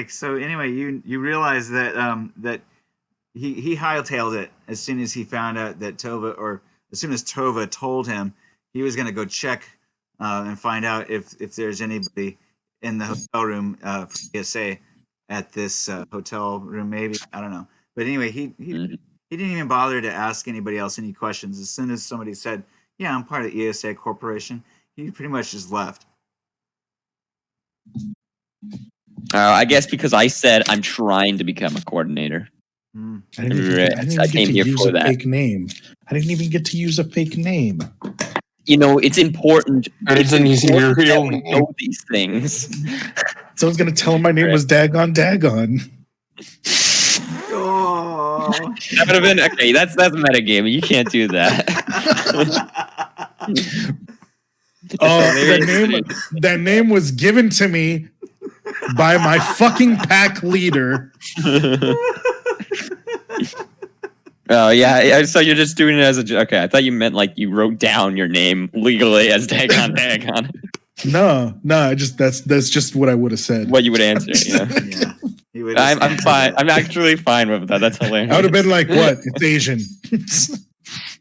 So anyway, you realize that that he hightailed it as soon as he found out that Tova, or as soon as Tova told him he was going to go check and find out if there's anybody in the hotel room for PSA at this hotel room, maybe, I don't know. But anyway, he didn't even bother to ask anybody else any questions. As soon as somebody said, "Yeah, I'm part of ESA Corporation," he pretty much just left. I guess because I said I'm trying to become a coordinator. I didn't even get to use a fake name. I didn't even get to use a fake name. it's important. It It's isn't using your important real that we name. know these things. Someone's gonna tell him my name was Dagon Dagon. Oh. That would have been okay. That's metagame. You can't do that. That name was given to me by my fucking pack leader. Oh yeah, so you're just doing it as a okay. I thought you meant like you wrote down your name legally as Dagon Dagon. No, that's just what I would have said. What you would answer? Yeah. Yeah. He would I'm answer fine. that. I'm actually fine with that. That's hilarious. I would have been like, "What? It's Asian."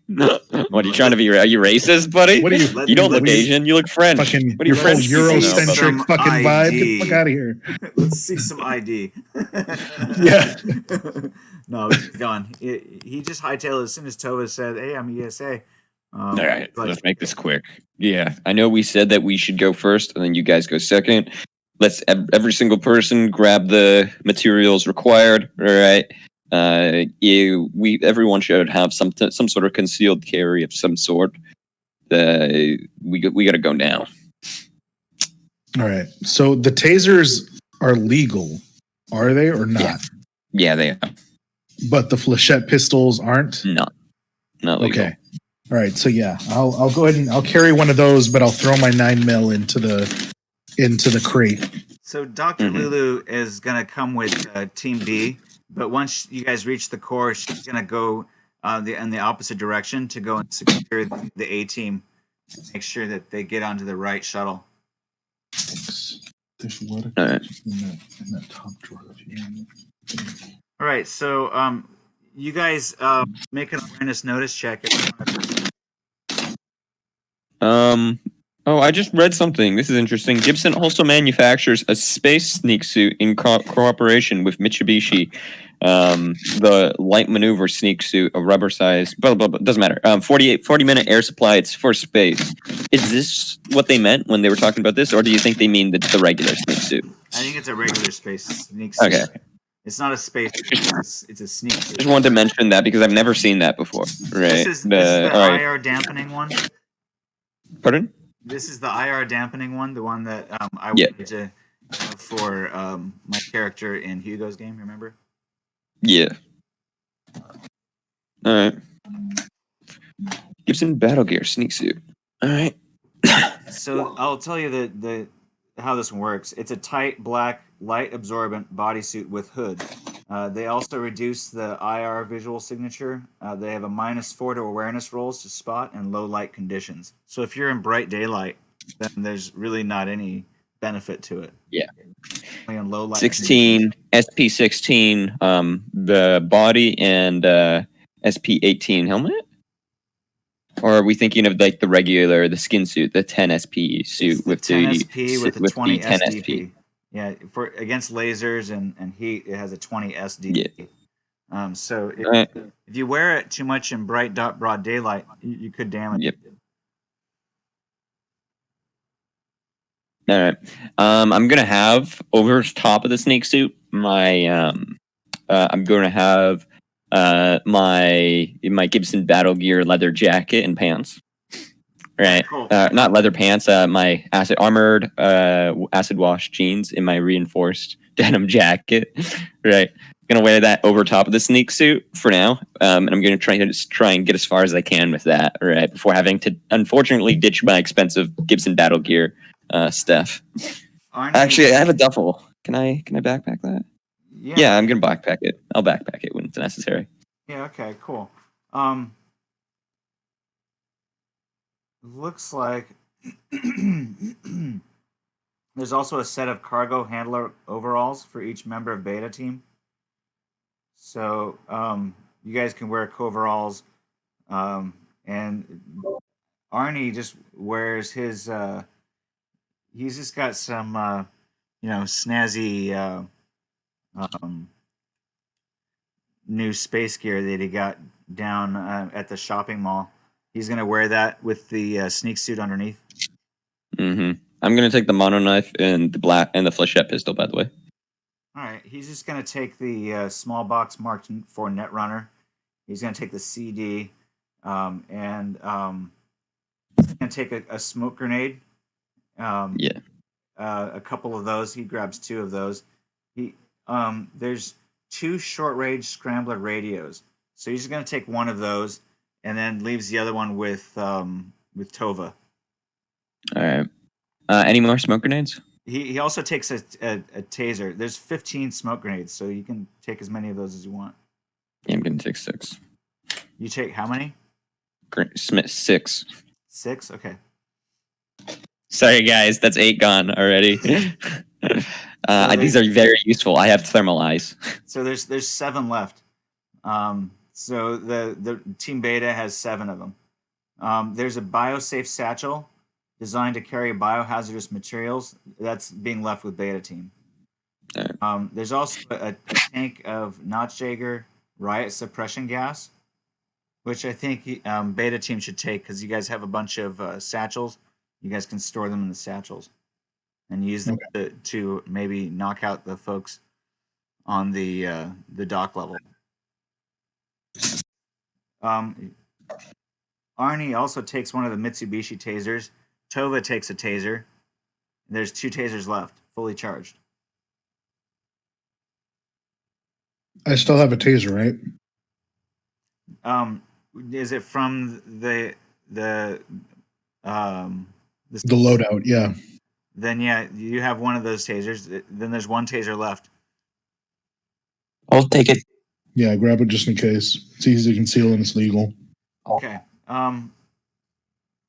What are you trying to be? Are you racist, buddy? What are you? You don't look Let me- Asian. You look French. Fucking What are you your whole French people know about Eurocentric Some fucking vibe. Get the ID. fuck out of here. Let's see some ID. Yeah. No, he's gone. He just hightailed as soon as Tova said, "Hey, I'm ESA." All right, but- let's make this quick. Yeah, I know we said that we should go first, and then you guys go second. Let's every single person grab the materials required. All right. Everyone should have some sort of concealed carry of some sort. We got to go now. All right. So the tasers are legal, are they or not? Yeah, they are. But the flechette pistols aren't. Not legal. Okay. All right. So yeah, I'll go ahead and I'll carry one of those, but I'll throw my 9mm into the crate. So Dr. Lulu is gonna come with Team B, but once you guys reach the core, she's gonna go in the opposite direction to go and secure the A team, make sure that they get onto the right shuttle. There's water All right. in that top drawer. If you want it. All right, so you guys make an awareness notice check. Oh, I just read something. This is interesting. Gibson also manufactures a space sneak suit in cooperation with Mitsubishi. The light maneuver sneak suit, a rubber size, blah, blah, blah, doesn't matter. 40-minute air supply. It's for space. Is this what they meant when they were talking about this, or do you think they mean the regular sneak suit? I think it's a regular space sneak suit. Okay. It's not a space. It's a sneak suit. Just wanted to mention that because I've never seen that before. Right. This is the all right. IR dampening one. Pardon? This is the IR dampening one, the one that I Yeah. wanted to have for my character in Hugo's game. Remember? Yeah. All right. Gibson battle gear sneak suit. All right. So I'll tell you the how this one works. It's a tight black light absorbent bodysuit with hood. They also reduce the IR visual signature. They have a -4 to awareness rolls to spot and low light conditions. So if you're in bright daylight, then there's really not any benefit to it. Yeah. Only in low light 16, SP16, the body, and SP18 helmet? Or are we thinking of like the skin suit, the 10 SP suit It's with the 10 the SP with the 20 10 SDP. Yeah, for against lasers and heat, it has a 20 SD. Yeah. So Right. if you wear it too much in bright broad daylight, you could damage Yep. it. All right. I'm gonna have over top of the snake suit my I'm gonna have my Gibson battle gear leather jacket and pants. Right. Cool. Not leather pants. My armored acid wash jeans in my reinforced denim jacket. Right. Gonna wear that over top of the sneak suit for now. And I'm gonna try and get as far as I can with that. Right. Before having to unfortunately ditch my expensive Gibson battle gear stuff. Actually, I have a duffel. Can I backpack that? Yeah, I'm gonna backpack it. I'll backpack it when it's necessary. Yeah. Okay. Cool. Looks like there's also a set of cargo handler overalls for each member of Beta team. So you guys can wear coveralls, and Arnie just wears his. He's just got some, snazzy new space gear that he got down at the shopping mall. He's gonna wear that with the sneak suit underneath. Mm-hmm. I'm gonna take the mono knife and the flechette pistol. By the way. All right, he's just gonna take the small box marked for Netrunner. He's gonna take the CD, and gonna take a smoke grenade. Yeah. A couple of those. He grabs 2 of those. There's 2 short range scrambler radios. So he's gonna take one of those, and then leaves the other one with Tova. All right. Any more smoke grenades? He also takes a taser. There's 15 smoke grenades, so you can take as many of those as you want. Yeah, I'm gonna take 6. You take how many? Smith 6. 6? Okay. Sorry, guys, that's 8 gone already. These are very useful. I have thermal eyes. So there's 7 left. So the Team Beta has 7 of them. There's a biosafe satchel designed to carry biohazardous materials. That's being left with Beta Team. There's also a tank of Notchjäger riot suppression gas, which I think Beta Team should take because you guys have a bunch of satchels. You guys can store them in the satchels and use them to maybe knock out the folks on the dock level. Arnie also takes one of the Mitsubishi tasers. Tova takes a taser. There's 2 tasers left, fully charged. I still have a taser, right? Is it from the loadout? Yeah. Then yeah, you have one of those tasers. Then there's 1 taser left. I'll take it. Yeah, grab it just in case. It's easy to conceal and it's legal. Okay.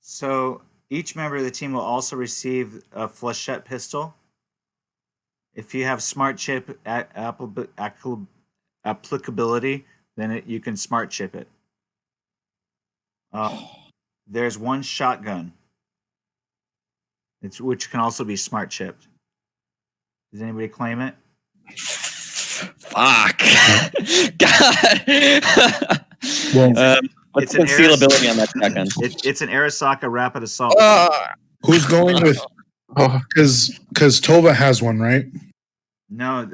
So each member of the team will also receive a flechette pistol. If you have smart chip applicability, then you can smart chip it. There's 1 shotgun, which can also be smart chipped. Does anybody claim it? Fuck. God. Well, what's the concealability on that shotgun? It's an Arasaka Rapid Assault. who's going with? Because Tova has one, right? No,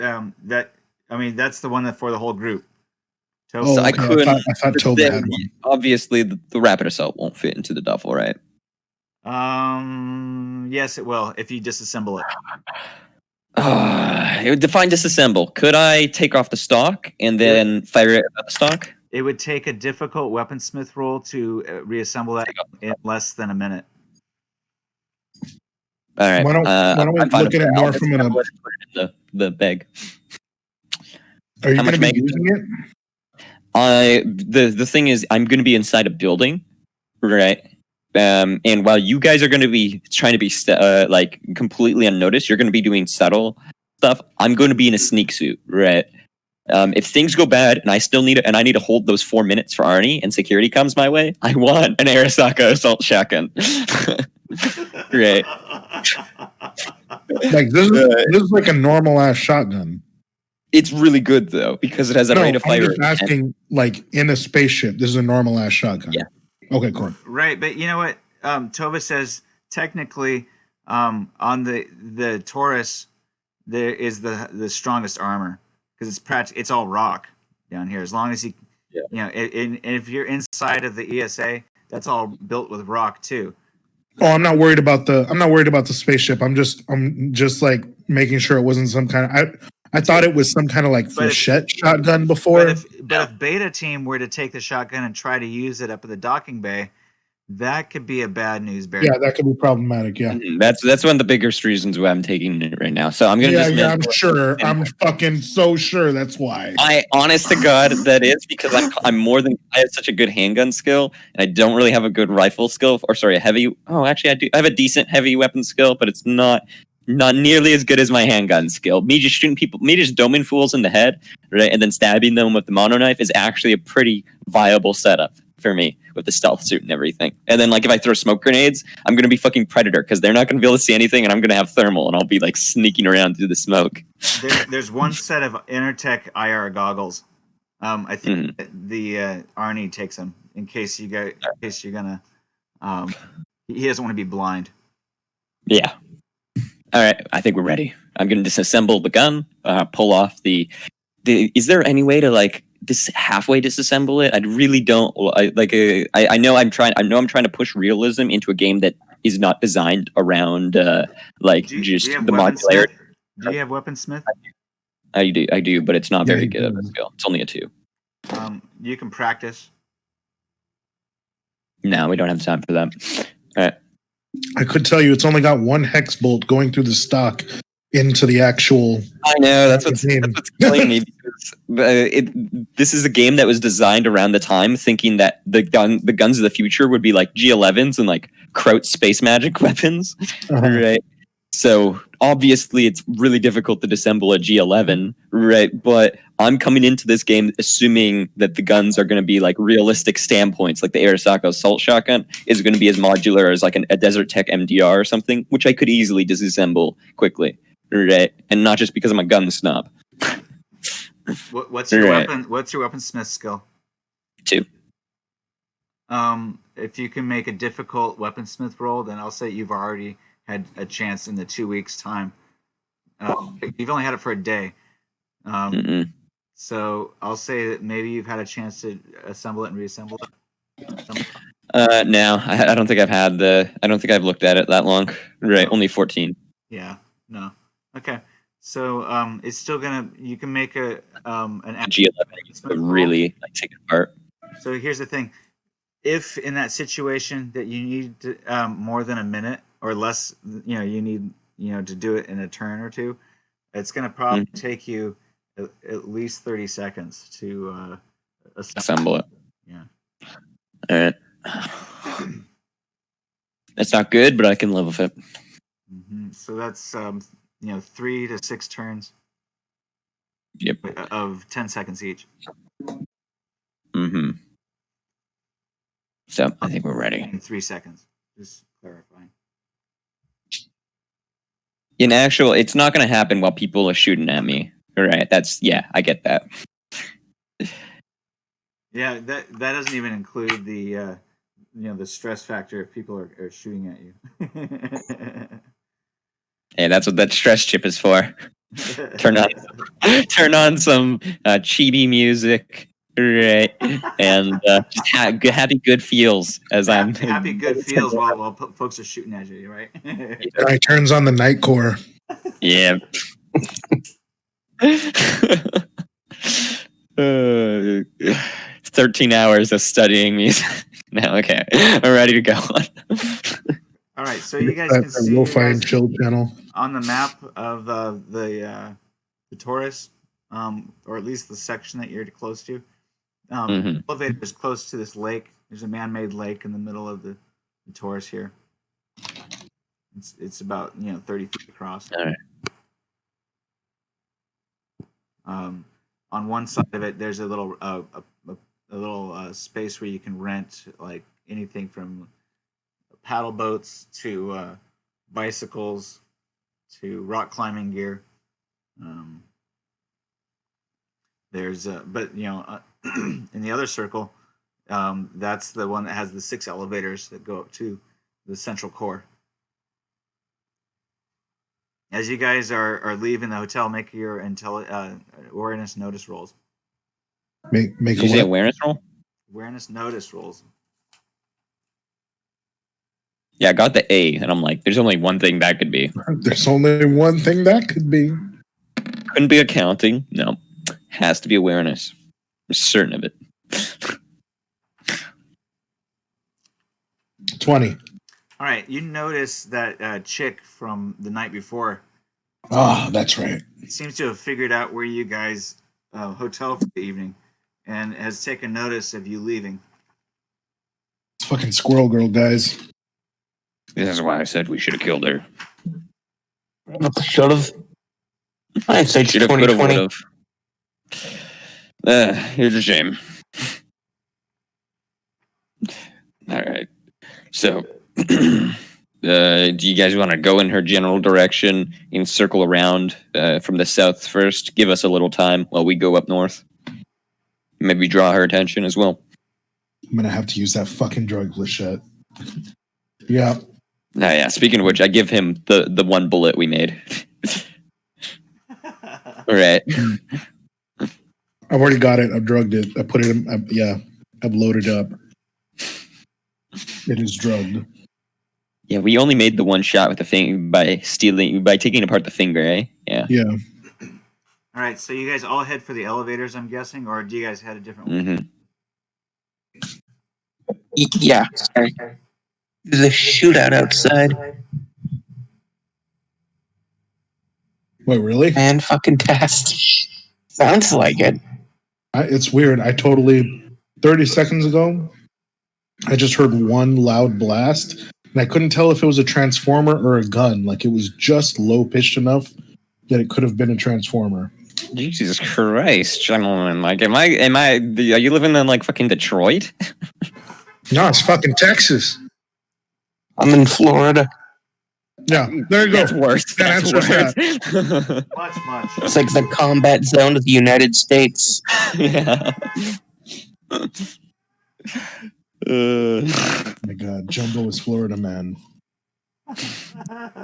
that's the one that for the whole group. Oh, so okay. I couldn't. I thought Tova had one. Obviously, the rapid assault won't fit into the duffel, right? Yes, it will if you disassemble it. It would define disassemble. Could I take off the stock and then fire it at the stock? It would take a difficult weaponsmith roll to reassemble that in less than a minute. All right. Why don't we look at it more from the bag? Are you How going to much be using it? The thing is, I'm going to be inside a building, right? And while you guys are going to be trying to be like completely unnoticed, you're going to be doing subtle stuff. I'm going to be in a sneak suit, right? If things go bad and I need to hold those 4 minutes for Arnie and security comes my way, I want an Arasaka assault shotgun. Right. Like this is like a normal ass shotgun. It's really good though because it has a rate of fire. I'm just asking, like in a spaceship, this is a normal ass shotgun. Yeah. Okay, cool. Right, but you know what? Tova says technically on the Taurus there is the strongest armor because it's all rock down here. As long as you know, and if you're inside of the ESA, that's all built with rock too. Oh, I'm not worried about the spaceship. I'm just like making sure it wasn't some kind of. I thought it was some kind of like flechette shotgun before. But if Beta Team were to take the shotgun and try to use it up at the docking bay, that could be a bad news bear. Yeah, that could be problematic. Yeah, that's one of the biggest reasons why I'm taking it right now. So I'm gonna. I'm sure. I'm fucking so sure that's why. I honest to God that is because I have such a good handgun skill and I don't really have a good rifle skill a heavy. Oh, actually I do. I have a decent heavy weapon skill, but it's not nearly as good as my handgun skill. Me just shooting people, me just doming fools in the head, right, and then stabbing them with the mono knife is actually a pretty viable setup for me with the stealth suit and everything. And then like if I throw smoke grenades, I'm gonna be fucking Predator because they're not gonna be able to see anything, and I'm gonna have thermal, and I'll be like sneaking around through the smoke. There's one set of Intertech IR goggles. I think the Arnie takes them in case you're gonna. He doesn't want to be blind. Yeah. All right, I think we're ready. I'm going to disassemble the gun, pull off the is there any way to like this halfway disassemble it? I really don't. I know I'm trying. I know I'm trying to push realism into a game that is not designed around just you have the modularity. Do you have Weaponsmith? I do, but it's not Yeah, very you good of a do. skill. It's only a 2. You can practice. No, we don't have time for that. All right. I could tell you it's only got 1 hex bolt going through the stock into the actual. I know that's what's game. killing me. Because, this is a game that was designed around the time, thinking that the guns of the future would be like G11s and like Kraut space magic weapons, right? So obviously, it's really difficult to disassemble a G11, right? But I'm coming into this game assuming that the guns are going to be like realistic standpoints, like the Arasaka assault shotgun is going to be as modular as like a Desert Tech MDR or something, which I could easily disassemble quickly. Right, and not just because I'm a gun snob. What's your weapon? What's your weaponsmith skill? 2. If you can make a difficult weaponsmith roll, then I'll say you've already had a chance in the 2 weeks' time. You've only had it for a day, so I'll say that maybe you've had a chance to assemble it and reassemble it. No, I don't think I've had I don't think I've looked at it that long. Right, only 14. Yeah, no. Okay, so it's still gonna. You can make an G11 would really like take it apart. So here's the thing: if in that situation that you need to, more than a minute or less, you need to do it in a turn or two, it's gonna probably take you at least 30 seconds to assemble it. Yeah. All right. That's not good, but I can live with it. So that's 3 to 6 turns. Yep. Of 10 seconds each. So I think we're ready. In 3 seconds. Just clarifying. In actual, it's not going to happen while people are shooting at me. All right. I get that. Yeah, that doesn't even include the the stress factor if people are shooting at you. Hey, that's what that stress chip is for. Turn on some chibi music, right? And just happy good feels as I'm happy good feels while folks are shooting at you, right? Guy turns on the night core. Yeah. 13 hours of studying music. No, okay. I'm ready to go on. All right, so you guys can see Lo-fi chill channel on the map of the Taurus, or at least the section that you're close to. The elevator is close to this lake. There's a man-made lake in the middle of the Taurus here. It's about 30 feet across. All right. On one side of it, there's a little space where you can rent like anything from paddle boats to bicycles to rock climbing gear. There's but in the other circle, that's the one that has the 6 elevators that go up to the central core. As you guys are leaving the hotel, make your awareness notice rolls. Make Did you say awareness roll? Awareness notice rolls. Yeah, I got the A, and I'm like, there's only one thing that could be. There's only one thing that could be. Couldn't be accounting. No. Has to be awareness. I'm certain of it. 20. All right, you notice that chick from the night before. Oh, that's right. Seems to have figured out where you guys hotel for the evening, and has taken notice of you leaving. It's fucking Squirrel Girl, guys. This is why I said we should have killed her. Should have. I'd say Should have, could have, would 2020. have. Here's a shame. All right. So, do you guys want to go in her general direction and circle around from the south first? Give us a little time while we go up north. Maybe draw her attention as well. I'm going to have to use that fucking drug flechette. Yeah. Now, yeah. Speaking of which, I give him the one bullet we made. All right. I've already got it. I've drugged it. I put it in. I've loaded up. It is drugged. Yeah, we only made the one shot with the thing by taking apart the finger, eh? Yeah. Yeah. All right, so you guys all head for the elevators, I'm guessing, or do you guys head a different way? Mm-hmm. Yeah, sorry. There's a shootout outside. Wait, really? Man, fucking tastic. Sounds like it. It's weird. 30 seconds ago, I just heard one loud blast, and I couldn't tell if it was a transformer or a gun. Like, it was just low pitched enough that it could have been a transformer. Jesus Christ, gentlemen! Like, are you living in like fucking Detroit? No, it's fucking Texas. I'm in Florida. Yeah, there you go. That's worse. That That's answers worse. Much. It's like the combat zone of the United States. Yeah. Oh my God, Jumbo is Florida, man.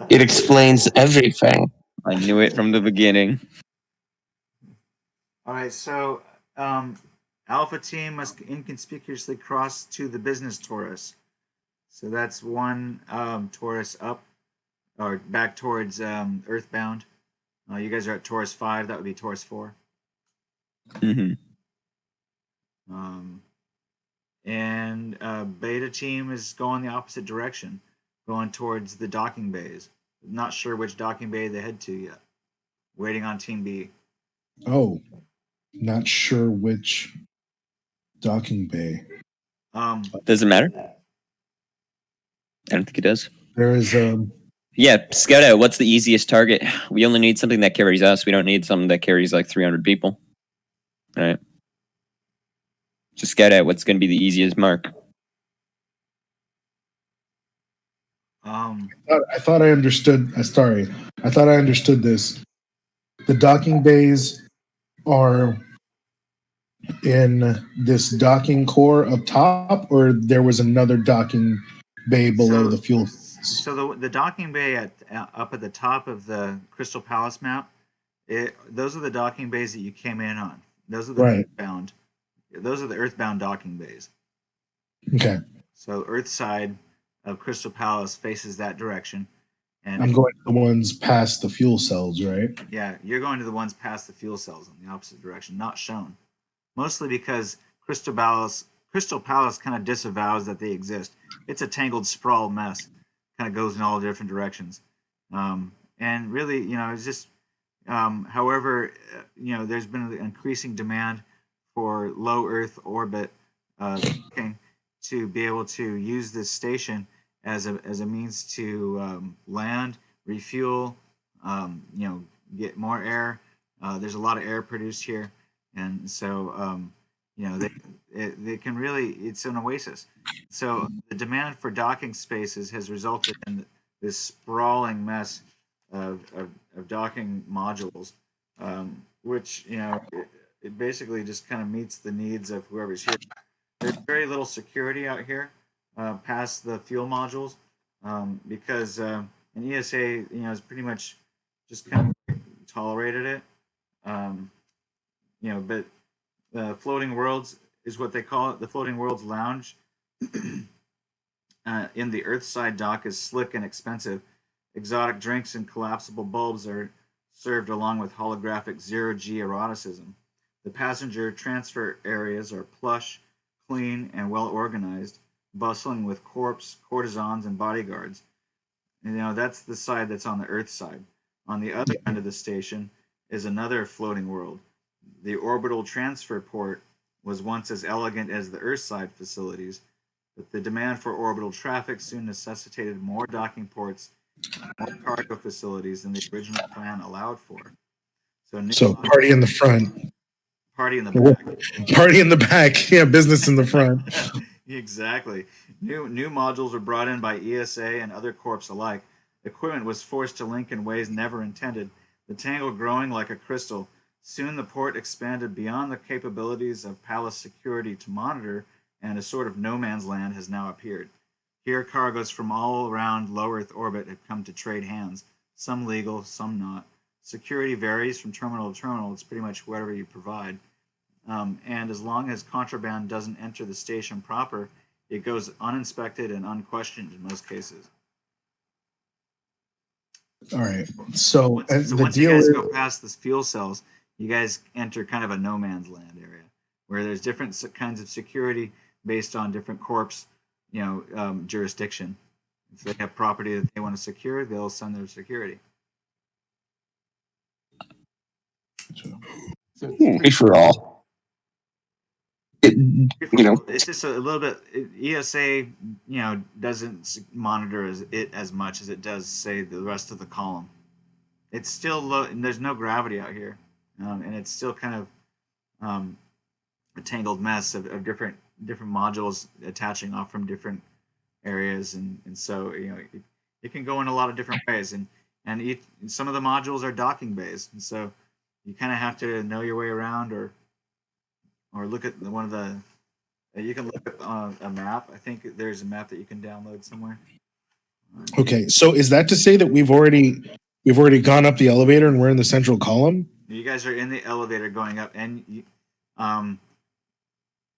It explains everything. I knew it from the beginning. All right, so Alpha Team must inconspicuously cross to the business Taurus. So that's one Taurus up, or back towards Earthbound. You guys are at Taurus 5. That would be Taurus 4. Mm-hmm. And Beta Team is going the opposite direction, going towards the docking bays. Not sure which docking bay they head to yet. Waiting on Team B. Oh, not sure which docking bay. Does it matter? I don't think it does. There is Yeah, scout out. What's the easiest target? We only need something that carries us. We don't need something that carries like 300 people. All right. Just scout out what's going to be the easiest mark. I thought I understood. Sorry, I thought I understood this. The docking bays are in this docking core up top, or there was another docking bay below the fuel. So the docking bay up at the top of the Crystal Palace map, those are the docking bays that you came in on. Those are the earthbound. Those are the earthbound docking bays. Okay. So Earth side of Crystal Palace faces that direction, and I'm going to the ones past the fuel cells, right? Yeah, you're going to the ones past the fuel cells in the opposite direction, not shown. Mostly because Crystal Palace kind of disavows that they exist. It's a tangled, sprawled mess. Kind of goes in all different directions. And really, it's just, however, there's been an increasing demand for low Earth orbit to be able to use this station as a means to land, refuel, get more air. There's a lot of air produced here, and so they can really, it's an oasis. So the demand for docking spaces has resulted in this sprawling mess of docking modules, which it basically just kind of meets the needs of whoever's here. There's very little security out here past the fuel modules because an ESA has pretty much just kind of tolerated it. But the Floating Worlds is what they call it. The Floating Worlds Lounge in the Earthside dock is slick and expensive. Exotic drinks and collapsible bulbs are served along with holographic zero-G eroticism. The passenger transfer areas are plush, clean, and well organized, bustling with corpse, courtesans, and bodyguards. That's the side that's on the Earth side. On the other end of the station is another floating world. The orbital transfer port was once as elegant as the Earthside facilities, but the demand for orbital traffic soon necessitated more docking ports, more cargo facilities than the original plan allowed for. So party in the front. Party in the back. Party in the back. Yeah, business in the front. Exactly. New modules were brought in by ESA and other corps alike. Equipment was forced to link in ways never intended, the tangle growing like a crystal. Soon the port expanded beyond the capabilities of Palace security to monitor, and a sort of no man's land has now appeared. Here cargoes from all around low Earth orbit have come to trade hands, some legal, some not. Security varies from terminal to terminal. It's pretty much whatever you provide. and as long as contraband doesn't enter the station proper, it goes uninspected and unquestioned in most cases. All right. So Once the you deal guys is, go past the fuel cells, you guys enter kind of a no man's land area where there's different kinds of security based on different corps, jurisdiction. If they have property that they want to secure, they'll send their security. Free for all. It's just a little bit. ESA, doesn't monitor as much as it does, say, the rest of the column. It's still low, and there's no gravity out here, and it's still kind of a tangled mess of different modules attaching off from different areas, and so it can go in a lot of different ways, and some of the modules are docking bays, and so you kind of have to know your way around, or look at one of the. You can look at a map. I think there's a map that you can download somewhere. okay. So is that to say that we've already gone up the elevator and we're in the central column? You guys are in the elevator going up, and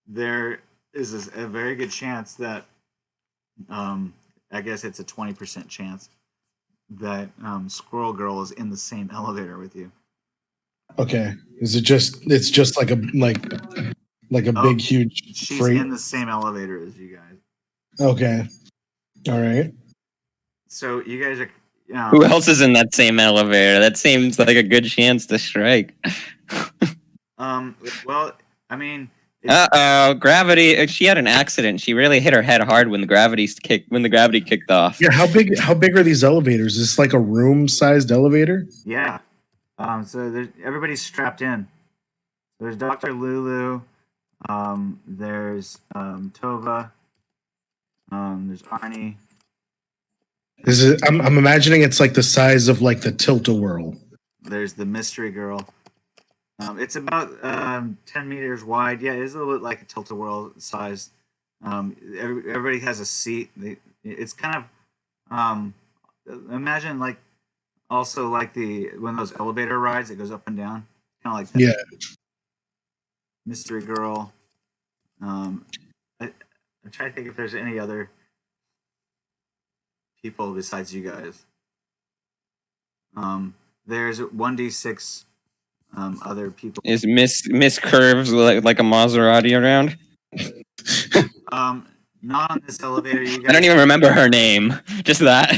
there is a very good chance that I guess it's a 20% chance that Squirrel Girl is in the same elevator with you. Okay. Is it just? It's just like a big huge She's freight. in the same elevator as you guys. Okay. All right. So you guys are. Who else is in that same elevator? That seems like a good chance to strike. Well, I mean. Gravity. She had an accident. She really hit her head hard when the gravity kicked off. Yeah. How big are these elevators? Is this like a room-sized elevator? Yeah. So everybody's strapped in. There's Dr. Lulu. There's Tova. There's Arnie. I'm imagining it's like the size of like the Tilt-A-Whirl. There's the Mystery Girl. It's about 10 meters wide. Yeah, it is a little bit like a Tilt-A-Whirl size. Everybody has a seat. It's kind of imagine like also like one of those elevator rides that goes up and down, kind of like that. Yeah. Mystery Girl. I'm trying to think if there's any other people besides you guys. There's 1d6 other people. Is Miss Curves like a Maserati around? Not on this elevator. You guys. I don't even remember her name. Just that.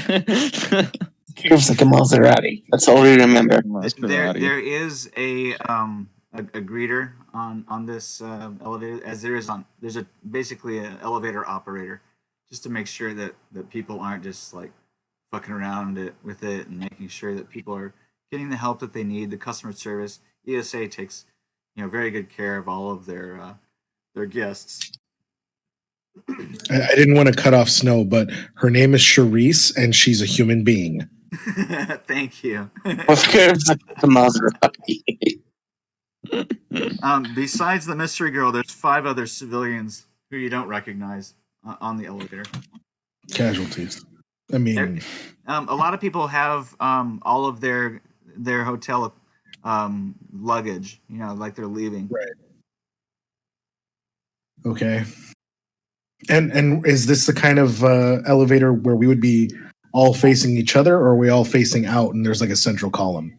Feels like a Maserati. That's all we remember. There is a greeter on this elevator, as there's basically an elevator operator, just to make sure that people aren't just like fucking around with it and making sure that people are getting the help that they need. The customer service, ESA takes very good care of all of their guests. I didn't want to cut off Snow, but her name is Charisse, and she's a human being. Thank you. Of course, the Maserati. Besides the Mystery Girl, there's 5 other civilians who you don't recognize on the elevator. Casualties. I mean, a lot of people have all of their hotel luggage, like they're leaving. Right. Okay. And is this the kind of elevator where we would be all facing each other, or are we all facing out and there's like a central column?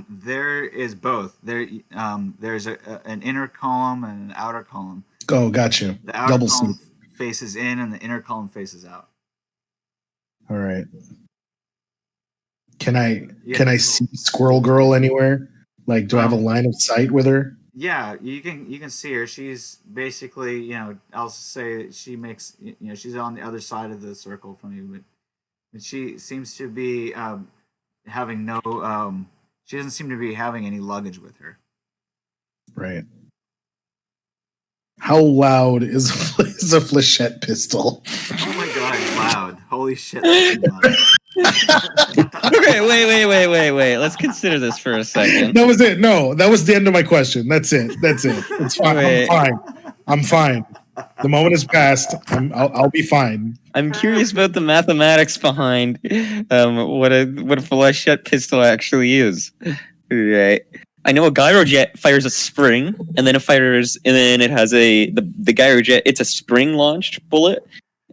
There is both. There's an inner column and an outer column. Oh, gotcha. The outer Double column seat. faces in, and the inner column faces out. All right. Can I see Squirrel Girl anywhere? Like, do I have a line of sight with her? Yeah, you can see her. She's basically, I'll say she makes, she's on the other side of the circle from you, but she seems to be having no. She doesn't seem to be having any luggage with her. Right. How loud is a flechette pistol? Oh my god, it's loud. Holy shit. That's loud. Okay, wait. Let's consider this for a second. That was it. No, that was the end of my question. That's it. It's fine. Wait. I'm fine. The moment has passed. I'll be fine. I'm curious about the mathematics behind what a flechette pistol actually is. Right. I know a gyrojet fires a spring, and then it has the gyrojet. It's a spring launched bullet,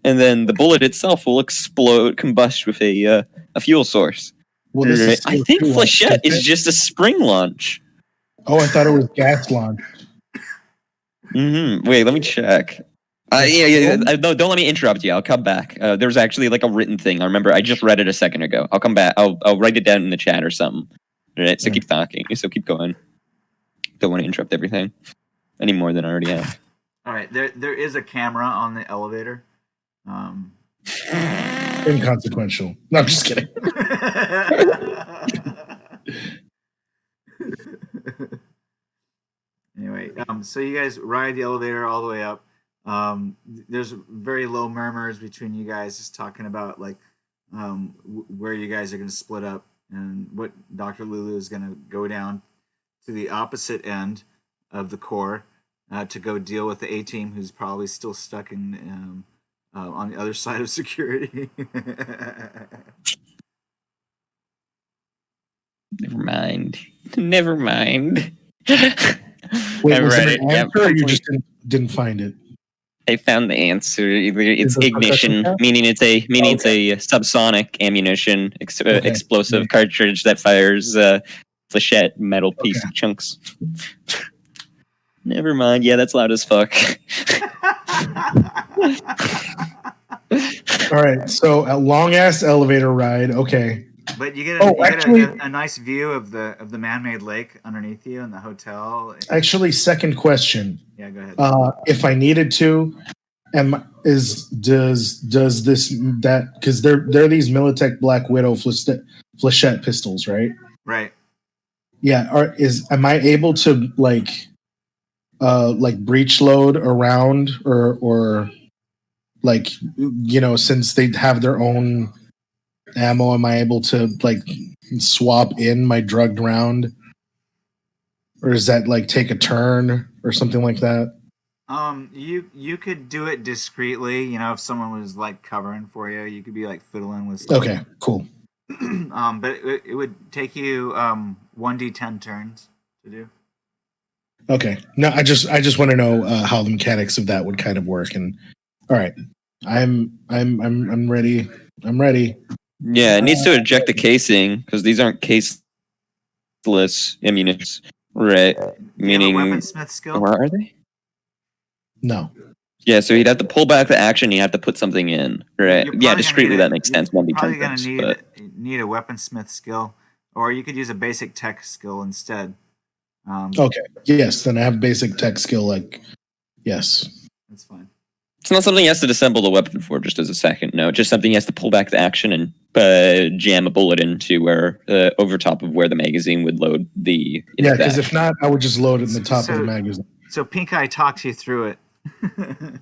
and then the bullet itself will combust with a fuel source. Well, this is I think CO2 launch, Flechette is isn't it? just a spring launch. Oh, I thought it was gas launch. Wait, let me check. No, don't let me interrupt you. I'll come back. There was actually like a written thing. I remember I just read it a second ago. I'll come back. I'll write it down in the chat or something. All right, so keep talking. So keep going. Don't want to interrupt everything any more than I already have. All right, there is a camera on the elevator. Inconsequential. No, I'm just kidding. Anyway, so you guys ride the elevator all the way up. There's very low murmurs between you guys, just talking about like where you guys are going to split up and what Dr. Lulu is going to go down to the opposite end of the core to go deal with the A-team, who's probably still stuck in on the other side of security. Never mind. Wait, I was read it an it. answer or you just didn't find it? I found the answer. It's Is it ignition, percussion? meaning it's a subsonic ammunition explosive cartridge that fires flechette metal piece chunks. Never mind. Yeah, that's loud as fuck. All right, so a long ass elevator ride. Okay. But you get a nice view of the man-made lake underneath you in the hotel. Actually, second question. Yeah, go ahead. If I needed to, does this because they're these Militech Black Widow flechette pistols, right? Right. Yeah. Am I able to like breach load around or like since they have their own ammo, am I able to like swap in my drugged round, or does that like take a turn or something like that? You could do it discreetly. If someone was like covering for you, you could be like fiddling with stuff. Okay, cool. But it would take you 1d10 turns to do. Okay. No, I just want to know how the mechanics of that would kind of work. And all right, I'm ready. I'm ready. Yeah, it needs to eject the casing because these aren't caseless ammunitions, right? Meaning, weaponsmith skill. Where are they? No. Yeah, so he'd have to pull back the action. You have to put something in, right? Yeah, discreetly that makes sense. You're probably going to need a weaponsmith skill, or you could use a basic tech skill instead. Okay. Yes, then I have basic tech skill. Like, yes. That's fine. It's not something he has to disassemble the weapon for, just as a second note. Just something he has to pull back the action and jam a bullet into where over top of where the magazine would load the. Yeah, because if not, I would just load it in the top of the magazine. So Pink Eye talks you through it.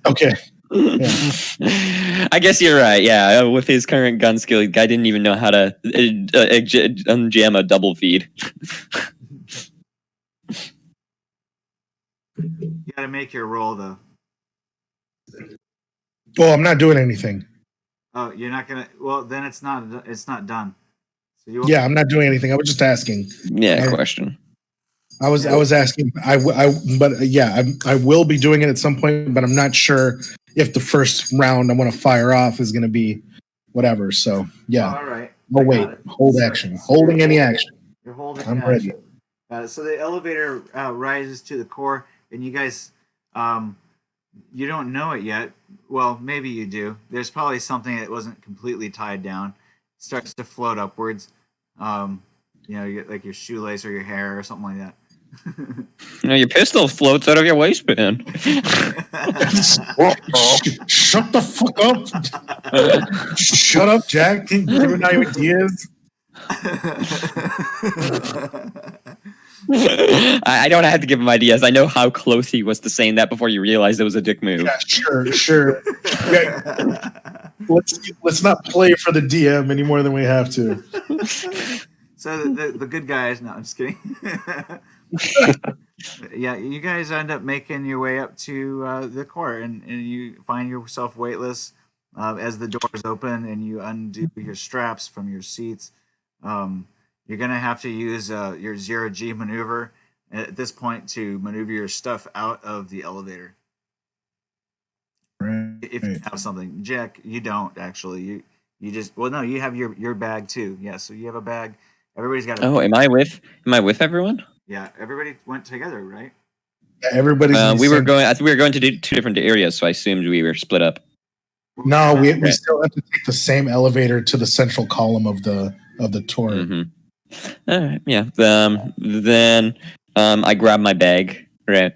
Okay. Yeah. I guess you're right. Yeah, with his current gun skill, the guy didn't even know how to unjam a double feed. You got to make your roll though. Oh, I'm not doing anything. Oh, you're not gonna. Well, then it's not done. So yeah, I'm not doing anything. I was just asking. Yeah, question. I was asking. I will be doing it at some point, but I'm not sure if the first round I want to fire off is going to be whatever. So yeah. All right. Oh wait, hold action. Holding any action. You're holding. I'm ready. So the elevator rises to the core, and you guys, you don't know it yet. Well, maybe you do. There's probably something that wasn't completely tied down. It starts to float upwards. You get like your shoelace or your hair or something like that. Your pistol floats out of your waistband. Shut the fuck up. Shut up, Jack. Giving out ideas. I don't have to give him ideas. I know how close he was to saying that before you realized it was a dick move. Yeah, sure. Yeah. Let's not play for the DM any more than we have to. So the good guys. No, I'm just kidding. Yeah, you guys end up making your way up to the core, and you find yourself weightless as the doors open, and you undo your straps from your seats. You're gonna have to use your 0G maneuver at this point to maneuver your stuff out of the elevator. Right. If you have something, Jack, you don't actually. You just no, you have your bag too. Yeah, so you have a bag. Everybody's got a Oh, am I with everyone? Yeah, everybody went together, right? Everybody's. in the We were same- going. I think we were going to do 2 different areas, so I assumed we were split up. No, we Okay. still have to take the same elevator to the central column of the tour. Mm-hmm. All right, yeah. Then I grab my bag, right?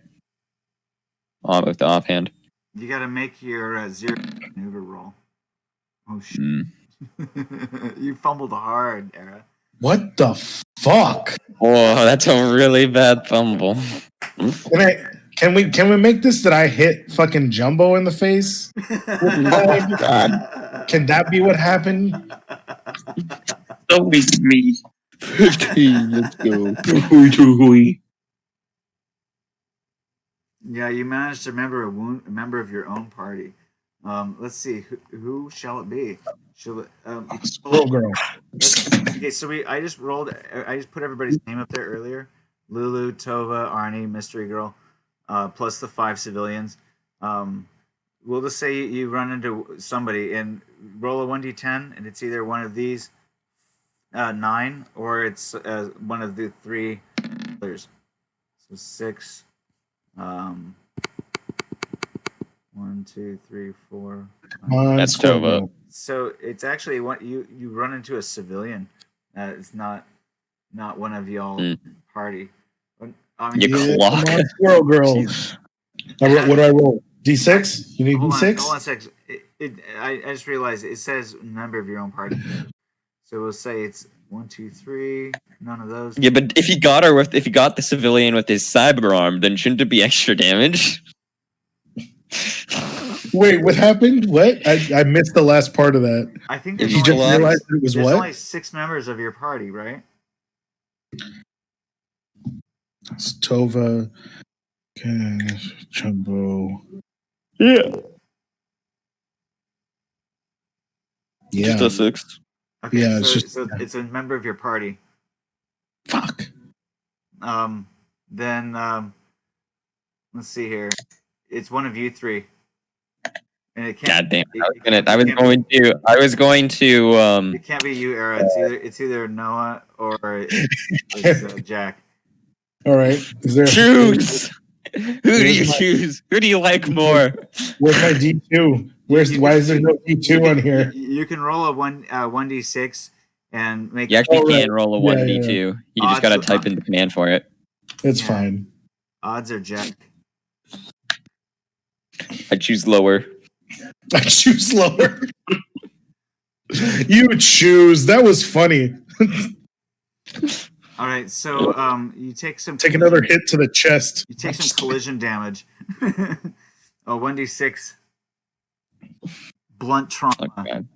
With the offhand. You got to make your zero maneuver roll. Oh shit! Mm. You fumbled hard, Era. What the fuck? Oh, that's a really bad fumble. Can we make this that I hit fucking Jumbo in the face? Oh, God. Can that be what happened? Always me. 15, let's go. Yeah, you managed to remember a member of your own party. Let's see, who shall it be? Shall it, Squirrel girl. okay, so I just put everybody's name up there earlier. Lulu, Tova, Arnie, Mystery Girl, plus the 5 civilians. We'll just say you run into somebody and roll a 1d10, and it's either one of these 9 or it's one of the 3 others. So 6. 1, 2, 3, 4. That's Squirrel Tova. girl. So it's actually what you run into a civilian. It's not one of y'all party. I mean, You clock. Come on, Squirrel girl. What do I roll? D6? You need hold D6? on a sec. I just realized it says member of your own party. So we'll say it's 1, 2, 3. None of those. Yeah, but if you got the civilian with his cyber arm, then shouldn't it be extra damage? Wait, what happened? What? I missed the last part of that. I think If there's you You only just Well, realized it was there's what? only 6 members of your party, right? It's Tova, Cash, Jumbo. Yeah. Yeah. Just a 6. Okay, Yeah, it's so, just- so it's a member of your party. Fuck. Then let's see here. It's one of you 3. And it can't. God damn. It, I was it gonna. can't- I it was can't going to. I was going to. It can't be you, Era. It's either Noah or it's Jack. All right. Is there Choose. Who do you Here's my- choose? Who do you like more? Where's my D2? Why is there no D2 on here? You can roll a 1d6 and make. You actually Oh, right. can roll a Yeah, 1d2. You just gotta type in the command for it. It's Yeah. fine. Odds are Jack. I choose lower. I choose lower. You choose. That was funny. All right, so you take some. Take another hit to the chest. You take some collision damage. 1d6 blunt trauma. Oh, God.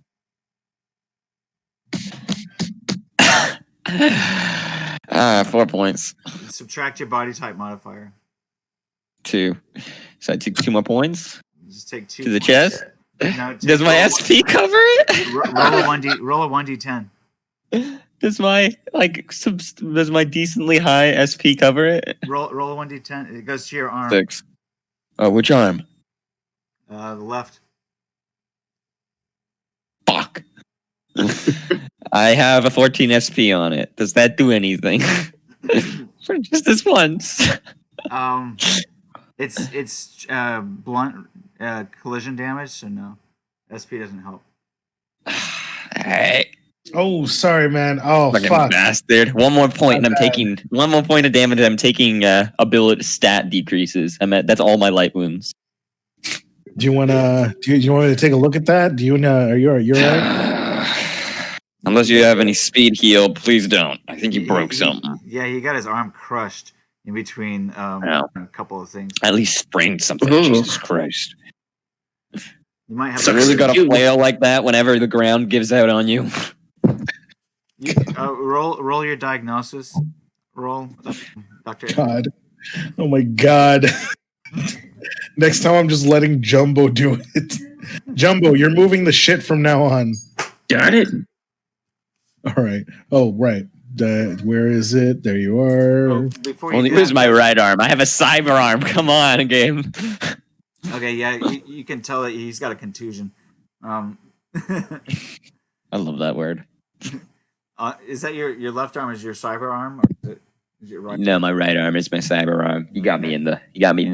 4 points. Subtract your body type modifier. 2. So I took 2 more points Just take 2 to the points. chest. No, Does my SP cover it? roll a 1d10. Does my does my decently high SP cover it? Roll a 1d10. It goes to your arm. 6. Oh, which arm? The left. Fuck. I have a 14 SP on it. Does that do anything? For just this once. It's blunt collision damage, so no. SP doesn't help. Hey, Oh, sorry, man. Oh, fucking fuck. bastard. One more point, and I'm My bad. taking 1 more point of damage. I'm taking ability stat decreases. That's all my light wounds. Do you want to? Do you want me to take a look at that? Do you? You're right. Unless you have any speed heal, please don't. I think you broke something. Yeah, he got his arm crushed in between Ow. a couple of things. At least sprained something. Ooh. Jesus Christ. You might have So to really gotta You- flail like that whenever the ground gives out on you. roll your diagnosis. Roll, Doctor. God. Oh my God. Next time I'm just letting Jumbo do it. Jumbo, you're moving the shit from now on. Got it. All right. Oh, right. Where is it? There you are. Oh, before you Only do lose that- my right arm. I have a cyber arm. Come on, game. Okay, yeah, you can tell that he's got a contusion. I love that word. Is that your left arm is your cyber arm, or is it your right? No, my right arm is my cyber arm. You got me in the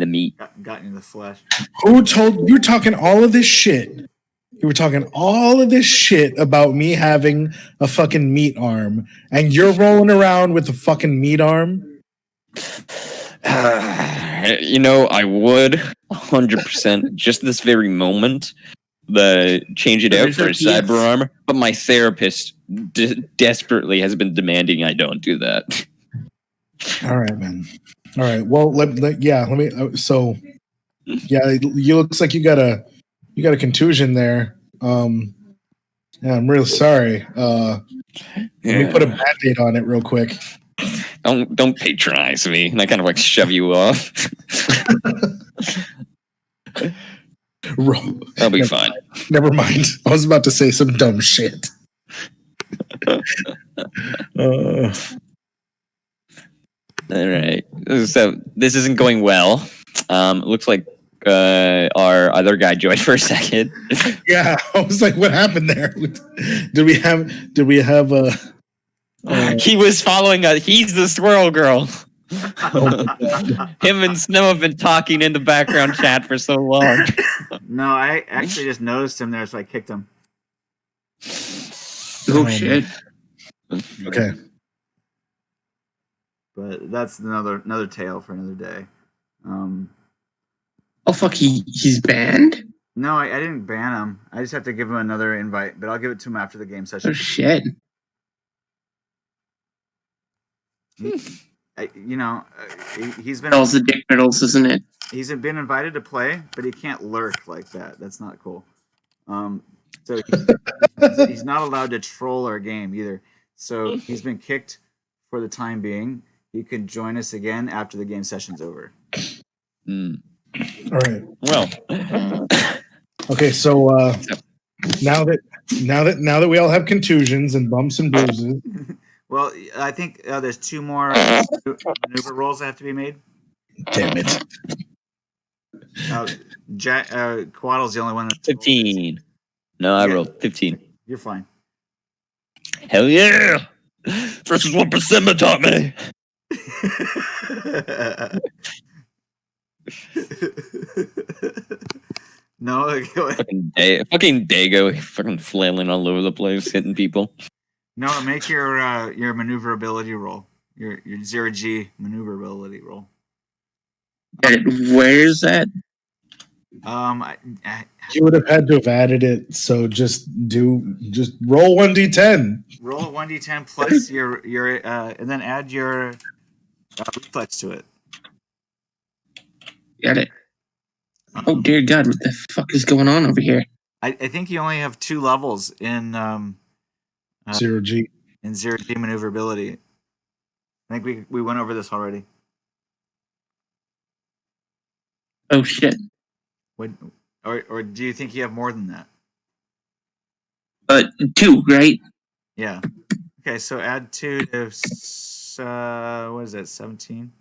meat. Got in the flesh. Who told you're talking all of this shit? You were talking all of this shit about me having a fucking meat arm, and you're rolling around with a fucking meat arm. I would 100% just this very moment change it out for a cyber arm, but my therapist desperately has been demanding I don't do that. All right, man. All right. Well, let me. You looks like you got a contusion there. Yeah, I'm really sorry. Let me put a Band-Aid on it real quick. Don't patronize me. And I kind of like shove you off. That'll be fine. Never mind. I was about to say some dumb shit. All right. So this isn't going well. It looks like our other guy joined for a second. Yeah, I was like, what happened there? Did we have a he was following us. He's the squirrel girl. Him and Snow have been talking in the background chat for so long. No, I actually just noticed him there, so I kicked him. Oh shit. Okay. But that's another tale for another day. Oh fuck, he's banned? No, I didn't ban him. I just have to give him another invite, but I'll give it to him after the game session. Oh shit. He's been Those the dick riddles, isn't it? he's been invited to play, but he can't lurk like that. That's not cool. So he's not allowed to troll our game either. So he's been kicked for the time being. He can join us again after the game session's over. All right. Well, Okay, so now that we all have contusions and bumps and bruises. Well, I think there's 2 more maneuver rolls that have to be made. Damn it. Quaddle's the only one. 15. No, I rolled 15. You're fine. Hell yeah! This is what Persimba taught me. No, Fucking Dago, fucking flailing all over the place, hitting people. no. Make your maneuverability roll. Your 0G maneuverability roll. Where's that? You would have had to have added it, so just roll 1d10. Roll a 1d10 plus your and then add your reflex to it. Got it. Oh dear God, what the fuck is going on over here? I think you only have 2 levels in 0G. in 0G maneuverability. I think we went over this already. Oh shit. Or do you think you have more than that? 2, right? Yeah. Okay, so add 2 to what is that? 17.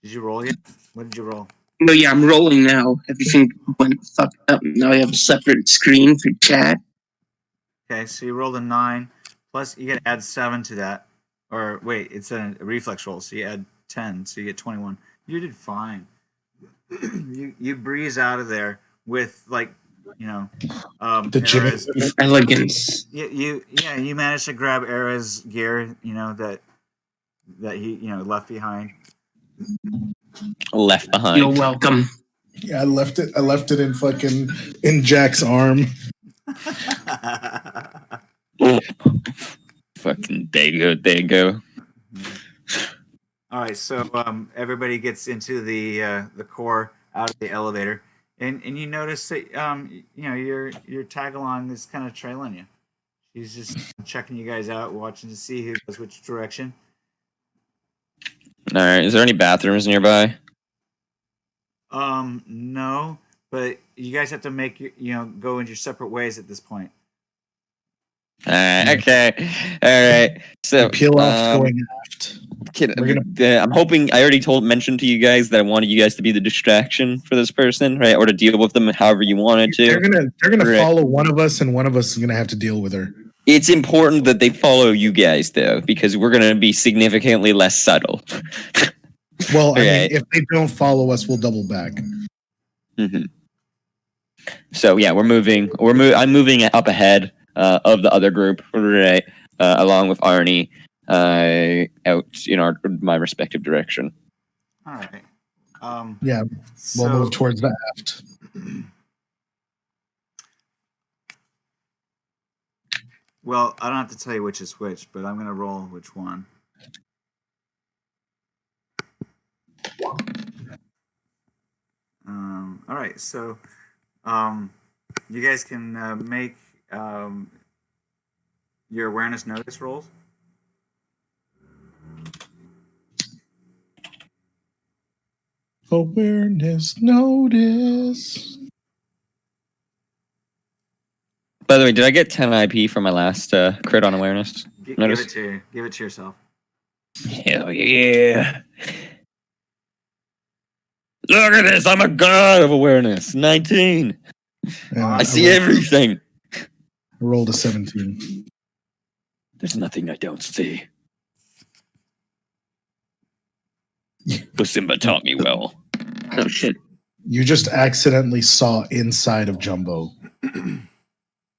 Did you roll yet? What did you roll? No, yeah, I'm rolling now. Everything went fucked up. Now I have a separate screen for chat. Okay, so you rolled a 9. Plus, you got to add 7 to that. Or wait, it's a reflex roll, so you add 10, so you get 21. You did fine. you breeze out of there with The Era's, Elegance. you managed to grab Era's gear, that he left behind. Left behind. You're welcome. Yeah, I left it in Jack's arm. Fucking Dago. All right, so everybody gets into the core out of the elevator, and you notice that your tag along is kind of trailing you. She's just checking you guys out, watching to see who goes which direction. All right. Is there any bathrooms nearby? No, but you guys have to make go in your separate ways at this point. Okay. All right. So Peel off going aft. I'm hoping I already mentioned to you guys that I wanted you guys to be the distraction for this person, right? Or to deal with them however you wanted to. They're gonna Right. follow one of us, and one of us is gonna have to deal with her. It's important that they follow you guys though, because we're gonna be significantly less subtle. Well, I Okay. mean, if they don't follow us, we'll double back. Mm-hmm. So yeah, I'm moving up ahead of the other group, right? Along with Arnie, out in my respective direction. All right. Yeah, we'll move towards the aft. Well, I don't have to tell you which is which, but I'm going to roll which one. All right, so you guys can make your awareness notice rolls. Awareness notice. By the way, did I get 10 IP for my last crit on awareness? Give Notice? it to yourself. Hell yeah! Look at this! I'm a god of awareness. 19. I see everything. I rolled a 17. There's nothing I don't see. Simba taught me well. Oh shit. You just accidentally saw inside of Jumbo.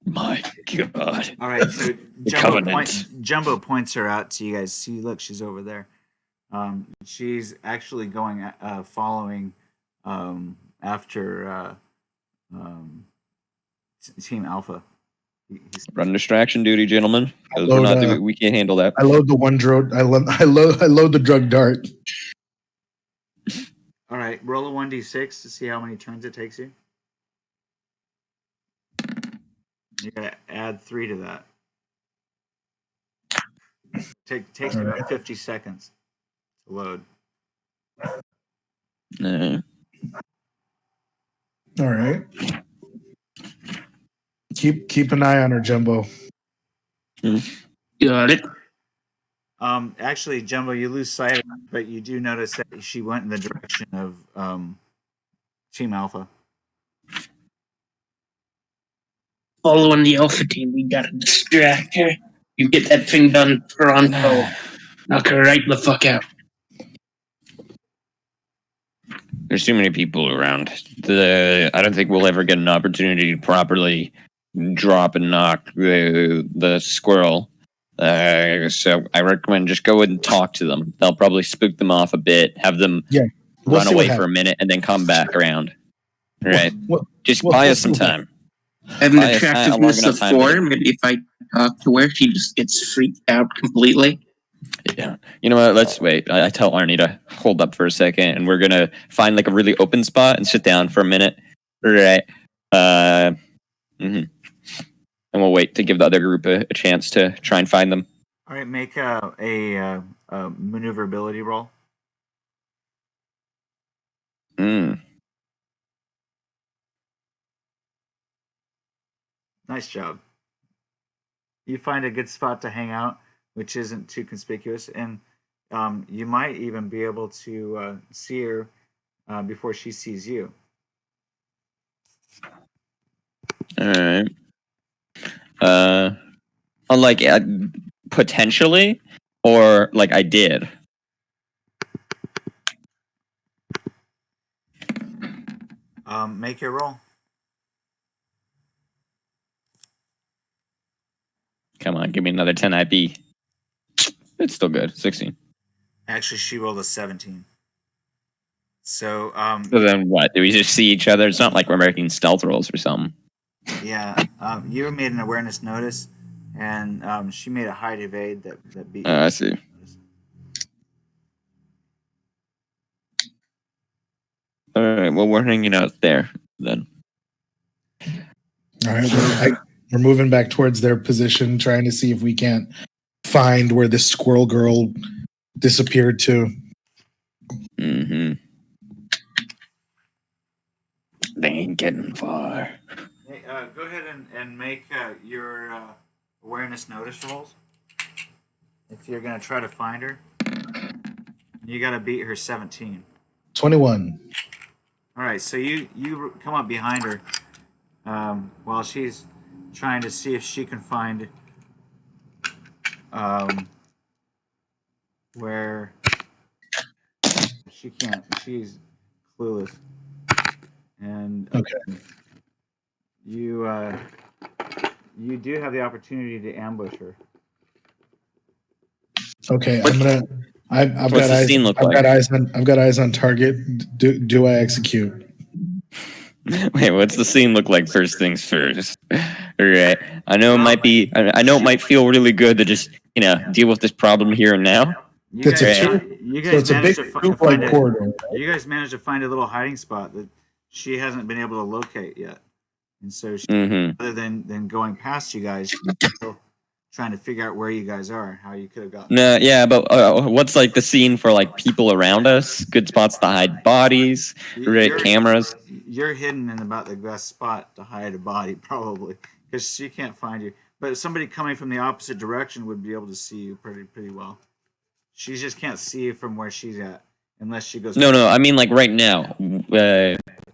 My God. All right, so Covenant. Jumbo points her out to you guys. See, look, she's over there. She's actually going, following after Team Alpha. Run distraction duty, gentlemen. We can't handle that. I load the one drone. I load the drug dart. All right, roll a 1d6 to see how many turns it takes you. You gotta add 3 to that. Takes about 50 seconds to load. All right. Keep an eye on her, Jumbo. Got it. Actually, Jumbo, you lose sight of it, but you do notice that she went in the direction of Team Alpha. Following the Alpha team, we gotta distract her. You get that thing done pronto. Knock her right the fuck out. There's too many people around. I don't think we'll ever get an opportunity to properly drop and knock the squirrel. So I recommend just go and talk to them. They'll probably spook them off a bit, have them run away for a minute, and then come back around. Right? Just buy us some time. Having the attractiveness of 4, maybe if I talk to her, she just gets freaked out completely. Yeah. You know what? Let's wait. I tell Arnie to hold up for a second, and we're going to find like a really open spot and sit down for a minute. Right. And we'll wait to give the other group a chance to try and find them. All right, make a maneuverability roll. Nice job. You find a good spot to hang out, which isn't too conspicuous, and you might even be able to see her before she sees you. All right. Like potentially, or like I did. Make your roll. Come on, give me another 10 IP. It's still good. 16. Actually, she rolled a 17. So then what? Do we just see each other? It's not like we're making stealth rolls or something. Yeah, you made an awareness notice, and she made a hide evade that beat. I see. All right. Well, we're hanging out there then. All right. We're moving back towards their position, trying to see if we can't find where this squirrel girl disappeared to. Mm-hmm. They ain't getting far. Hey, go ahead and make your awareness notice rolls. If you're gonna try to find her, you gotta beat her 17. 21. All right, so you come up behind her while she's trying to see if she can find where she can't. She's clueless, and Okay. you do have the opportunity to ambush her. Okay, I've What's got the eyes. scene look I've like? got eyes on target. Do I execute? Wait, what's the scene look like? First things first. Right. I know it might be. I know it might feel really good to just deal with this problem here and now. You It's a guys, tube- you So guys it's a big managed to loop find like it. corridor. You guys managed to find a little hiding spot that she hasn't been able to locate yet, and so she, Mm-hmm. rather than going past you guys, she's still trying to figure out where you guys are, how you could have gotten. No, yeah, but what's like the scene for like people around us? Good spots to hide bodies, right? Cameras. You're hidden in about the best spot to hide a body, probably, because she can't find you. But somebody coming from the opposite direction would be able to see you pretty well. She just can't see you from where she's at unless she goes. No, I mean like right now.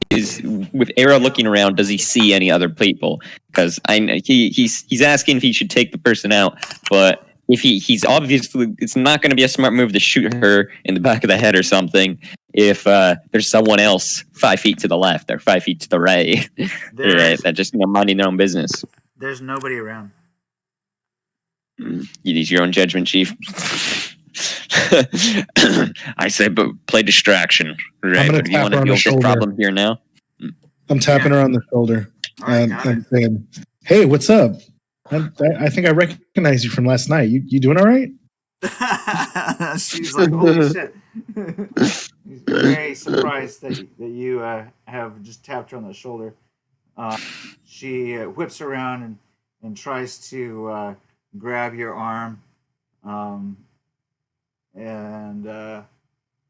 Is with Era looking around? Does he see any other people? Because I know he's asking if he should take the person out, but if he's obviously, it's not going to be a smart move to shoot her in the back of the head or something. If there's someone else 5 feet to the left or 5 feet to the right, that just minding their own business. There's nobody around. You use your own judgment, Chief. I say, but play distraction. Right? gonna But you tap want her to on deal the with this shoulder. problem here now? I'm tapping her on the shoulder All right, and, got and saying, "Hey, what's up? I think I recognize you from last night. You doing all right?" it. She's like, "Holy shit!" He's very surprised that you have just tapped her on the shoulder. She whips around and tries to grab your arm,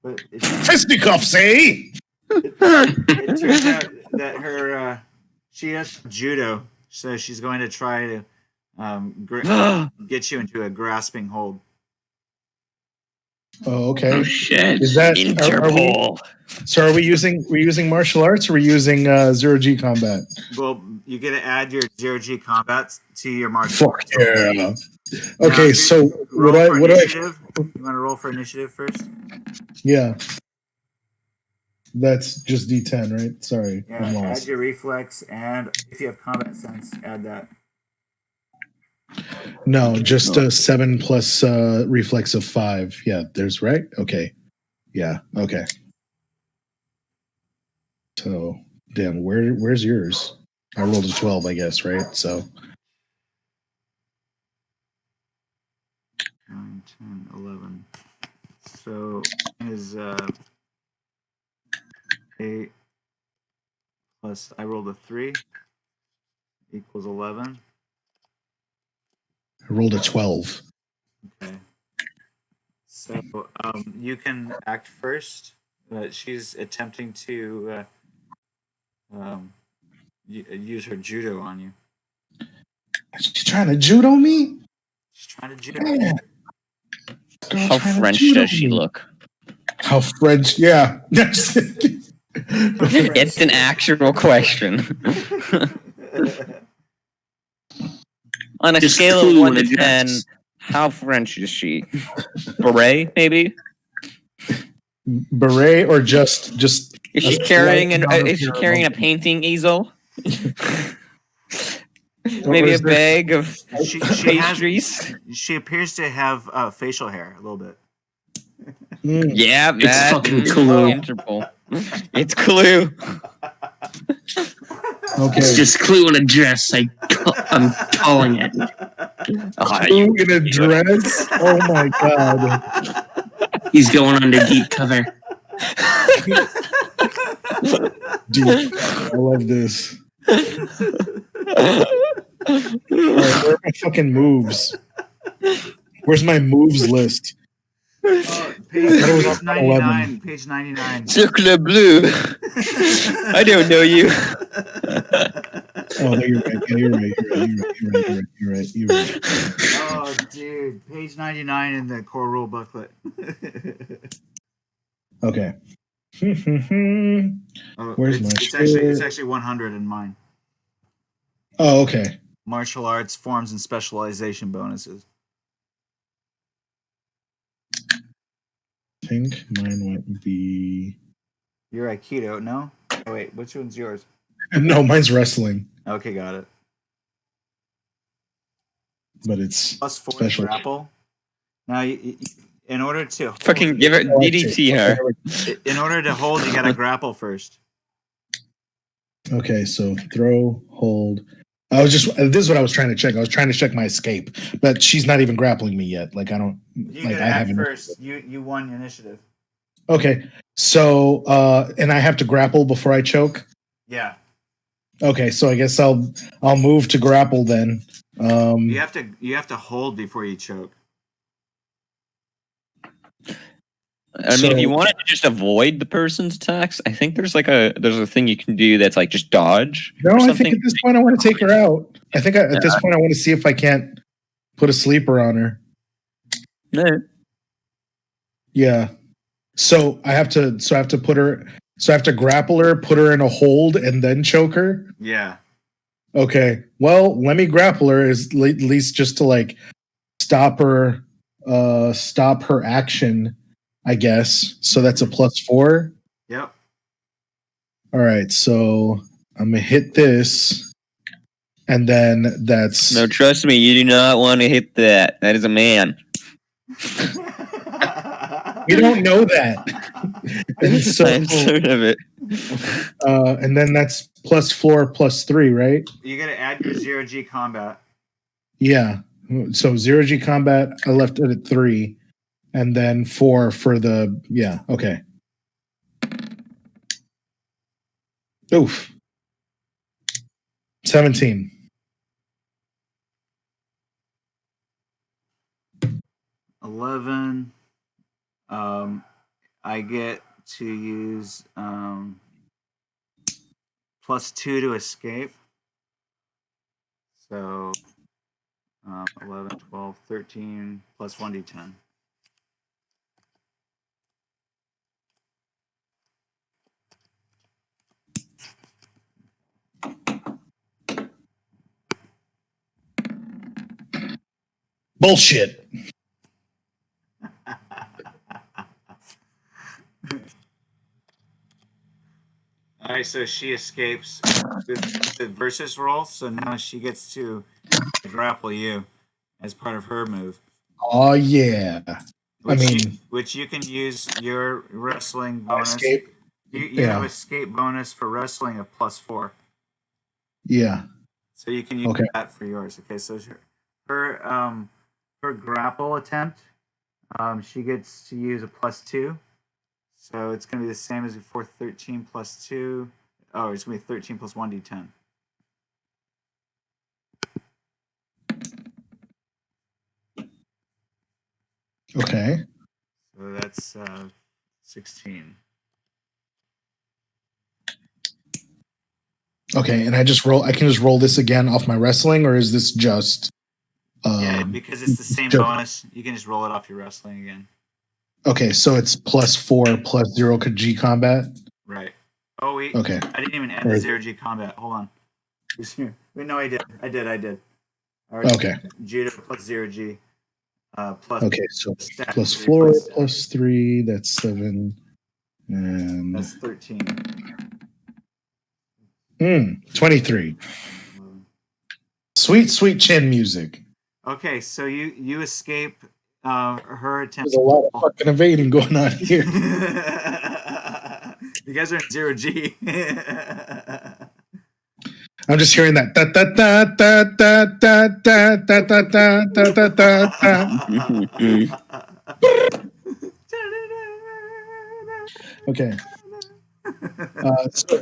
but Fisticuffs, eh? it turns out that her she has judo, so she's going to try to get you into a grasping hold. Oh, okay. Oh shit! Is that Interpol. So are we using martial arts or are we using zero G combat? Well, you get to add your 0G combat to your martial. Fuck yeah. Now, Okay, so roll what for do I initiative. You want to roll for initiative first? yeah. That's just D10, right? Sorry, Yeah, I'm add lost. your reflex, and if you have combat sense, add that. No, just 7 plus reflex of 5. Yeah, there's right. Okay, yeah, okay. So, damn, where's yours? I rolled a 12, I guess, right? So, 9, 10, 11. So is 8 plus I rolled a 3 equals 11. I rolled a 12. Okay. So you can act first. She's attempting to use her judo on you. She's trying to judo me? She's trying to judo. Man. Girl How trying to French judo does she me. look? How French? Yeah. It's an actual question. On a Just scale of clue 1 when to it 10, gets- how French is she? Beret, maybe? Beret or just Is she a carrying slight amount of is she carrying a hair painting easel? What Maybe a was this? bag of She pastries? She appears to have facial hair a little bit. Mm. Yeah, It's that fucking is Clue. Interpol. It's Clue. Okay. It's just Clue in a dress. I'm calling it. Ah, You in a dress? Oh my god. He's going under deep cover. Dude, I love this. Alright, where are my fucking moves? Where's my moves list? Page 99. Page 99. Circle bleu. I don't know you. Oh, no, you're right. Yeah, you're right. Oh, dude, page 99 in the core rule booklet. Okay. Oh, Where's my it's actually 100 in mine. Oh, okay. Martial arts forms and specialization bonuses. I think mine might be. You're Aikido, no? Oh, wait, which one's yours? No, mine's wrestling, Okay, got it. but it's +4 special. grapple. Now, in order to Fucking give it DDT her. In order to hold, you gotta grapple first. Okay, so throw, hold. This is what I was trying to check. I was trying to check my escape, but she's not even grappling me yet. Like I don't. You like gotta I act haven't. first. You won initiative. Okay, so and I have to grapple before I choke. Yeah. Okay, so I guess I'll move to grapple then. You have to hold before you choke. I mean, if you wanted to just avoid the person's attacks, I think there's a thing you can do that's like just dodge. No, or I something. think at this point I want to take her out. I think at this point I want to see if I can't put a sleeper on her. No. Yeah. So I have to put her. So I have to grapple her, put her in a hold, and then choke her. Yeah. Okay. Well, let me grapple her at least just to like stop her action, I guess. So that's a +4. Yep. All right. So I'm gonna hit this, and then that's No, trust me, you do not want to hit that. That is a man. You don't know that. And so, I'm certain of it. and then that's +4, +3, right? You gotta add your 0G combat. Yeah. So 0G combat, I left it at 3, and then 4 for the Okay. Oof. 17. 11. I get to use +2 to escape. So 11, 12, 13 plus 1d10. Bullshit. All right, so she escapes with the versus roll. So now she gets to grapple you as part of her move. Oh yeah. Which you can use your wrestling bonus. Escape. You have escape bonus for wrestling of +4. Yeah. So you can use that for yours. Okay, so her grapple attempt, she gets to use a +2. So it's going to be the same as before, 13 plus 2. Oh, it's going to be 13 plus 1d10. Okay. So that's 16. Okay, and I can just roll this again off my wrestling, or is this just yeah, because it's the same bonus, you can just roll it off your wrestling again. Okay, so it's +4 +0 G combat. Right. Oh wait. Okay. I didn't even add the 0G combat. Hold on. Wait, no, I did. All right. Okay. Judo plus 0G. Plus. Okay, so +4 +3. That's 7. And that's 13. 23. Sweet chin music. Okay, so you escape her attempt. There's a lot of fucking evading going on here. You guys are in 0G. I'm just hearing that. Okay.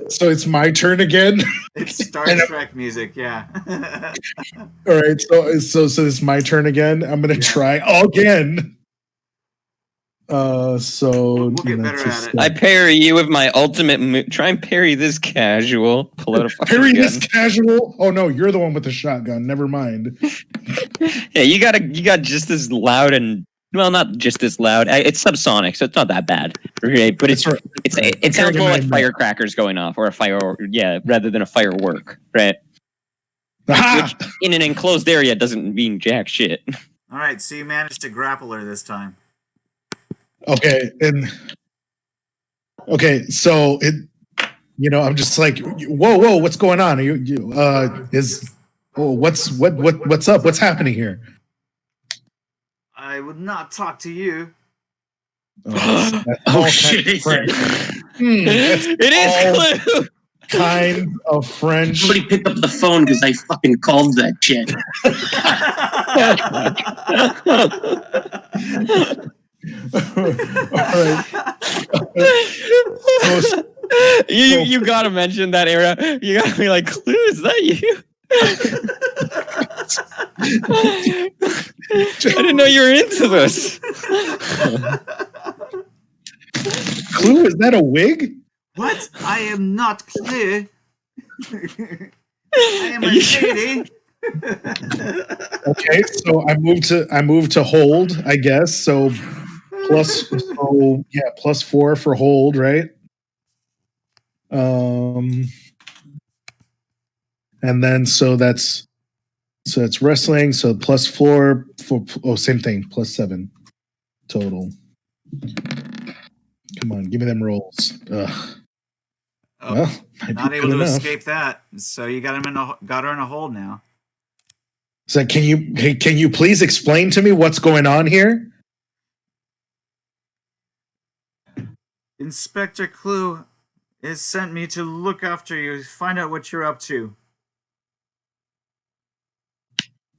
So it's my turn again. It's Star Trek music, yeah. All right, so it's my turn again. I'm gonna try again. So We'll get better at it. I parry you with my ultimate move. Try and parry this casual. Pull out a fucking parry gun. this casual. Oh no, you're the one with the shotgun. Never mind. Yeah, you got just as loud and well, not just as loud. It's subsonic, so it's not that bad. Okay, but it sounds more like firecrackers going off or a fire. Yeah, rather than a firework, right? Which in an enclosed area doesn't mean jack shit. All right, so you managed to grapple her this time. Okay, so I'm just like, whoa, what's going on? What's up? What's happening here? I would not talk to you. Oh shit! It is Clue. Kind of French. Somebody pick up the phone because I fucking called that shit. All right. You gotta mention that era. You gotta be like, Clue, is that you? I didn't know you were into this. Clue, is that a wig? What? I am not Clue. I am a lady. Okay, so I moved to hold, I guess. So plus 4 for hold, right? And then so it's wrestling, so plus 4 for same thing, plus 7 total. Come on, give me them rolls. Ugh. Oh, Well, not able to escape that. So you got her in a hold now. So can you please explain to me what's going on here? Inspector Clue has sent me to look after you, find out what you're up to.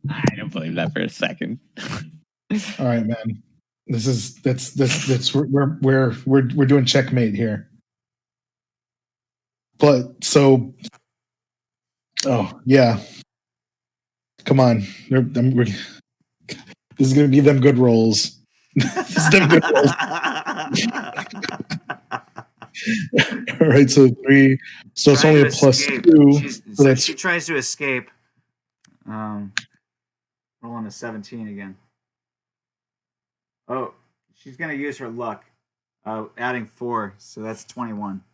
I don't believe that for a second. All right, man. We're doing checkmate here. But so, oh yeah, come on. This is gonna be them good rolls. This is them good rolls. All right, so 3. So it's only a plus 2. She tries to escape. Roll on a 17 again. Oh, she's gonna use her luck, adding 4, so that's 21.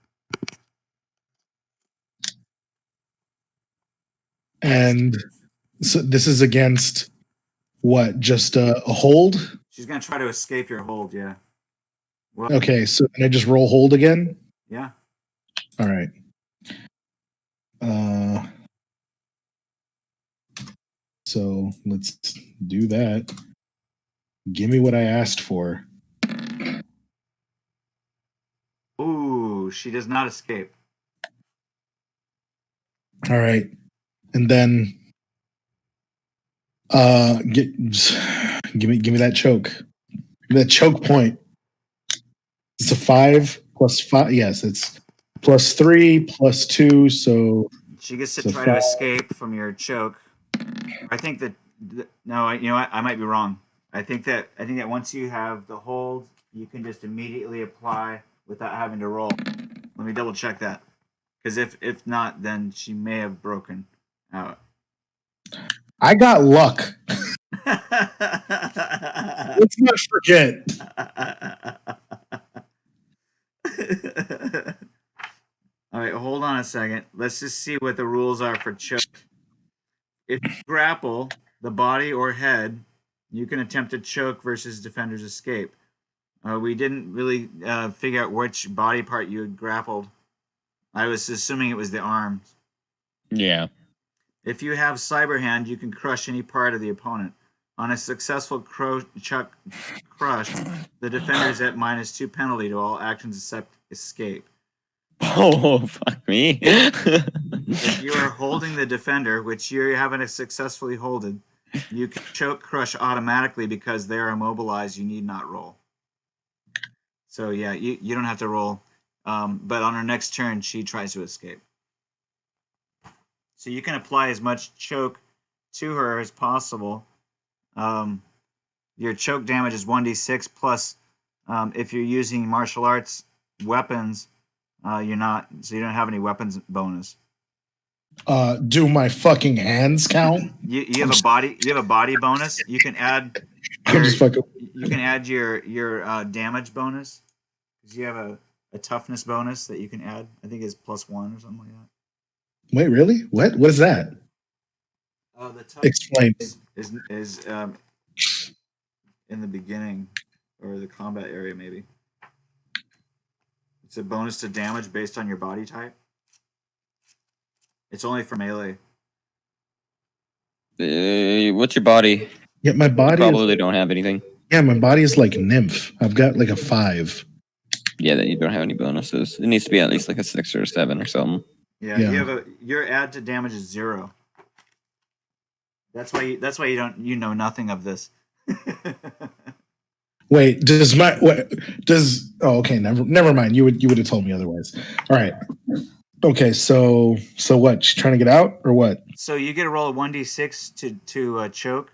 And so this is against what? Just a hold? She's gonna try to escape your hold. Yeah. Well, Okay, so can I just roll hold again? Yeah. All right. So let's do that. Give me what I asked for. Ooh, she does not escape. All right. And then give me that choke. That choke point. It's a 5 plus 5. Yes, it's plus 3 plus 2, so she gets to try to escape from your choke. I think that no, you know what? I might be wrong. I think that once you have the hold, you can just immediately apply without having to roll. Let me double check that, because if not, then she may have broken out. I got luck. Let's not forget. All right, hold on a second. Let's just see what the rules are for choke. If you grapple the body or head, you can attempt to choke versus defender's escape. We didn't really figure out which body part you had grappled. I was assuming it was the arms. Yeah. If you have cyber hand, you can crush any part of the opponent. On a successful crush, the defender is at -2 penalty to all actions except escape. Oh, fuck me. If you are holding the defender, which you haven't successfully holded, you can choke crush automatically because they are immobilized. You need not roll. So yeah, you don't have to roll. But on her next turn, she tries to escape. So you can apply as much choke to her as possible. Your choke damage is 1d6 plus If you're using martial arts weapons, you're not. So you don't have any weapons bonus. Do my fucking hands count? You have a body. You have a body bonus. You can add. I'm just fucking. You can add your damage bonus because you have a toughness bonus that you can add. I think it's +1 or something like that. Wait, really? What? What is that? The toughness Explain. is in the beginning or the combat area maybe. It's a bonus to damage based on your body type. It's only for melee. What's your body? Yeah, my body. Probably don't have anything. Yeah, my body is like nymph. I've got like a 5. Yeah, then you don't have any bonuses. It needs to be at least like a 6 or a 7 or something. Yeah. You have your add to damage is 0. That's why you know nothing of this. Wait, okay, never mind. You would have told me otherwise. All right. Okay, so what? She's trying to get out or what? So you get a roll of 1d6 to choke.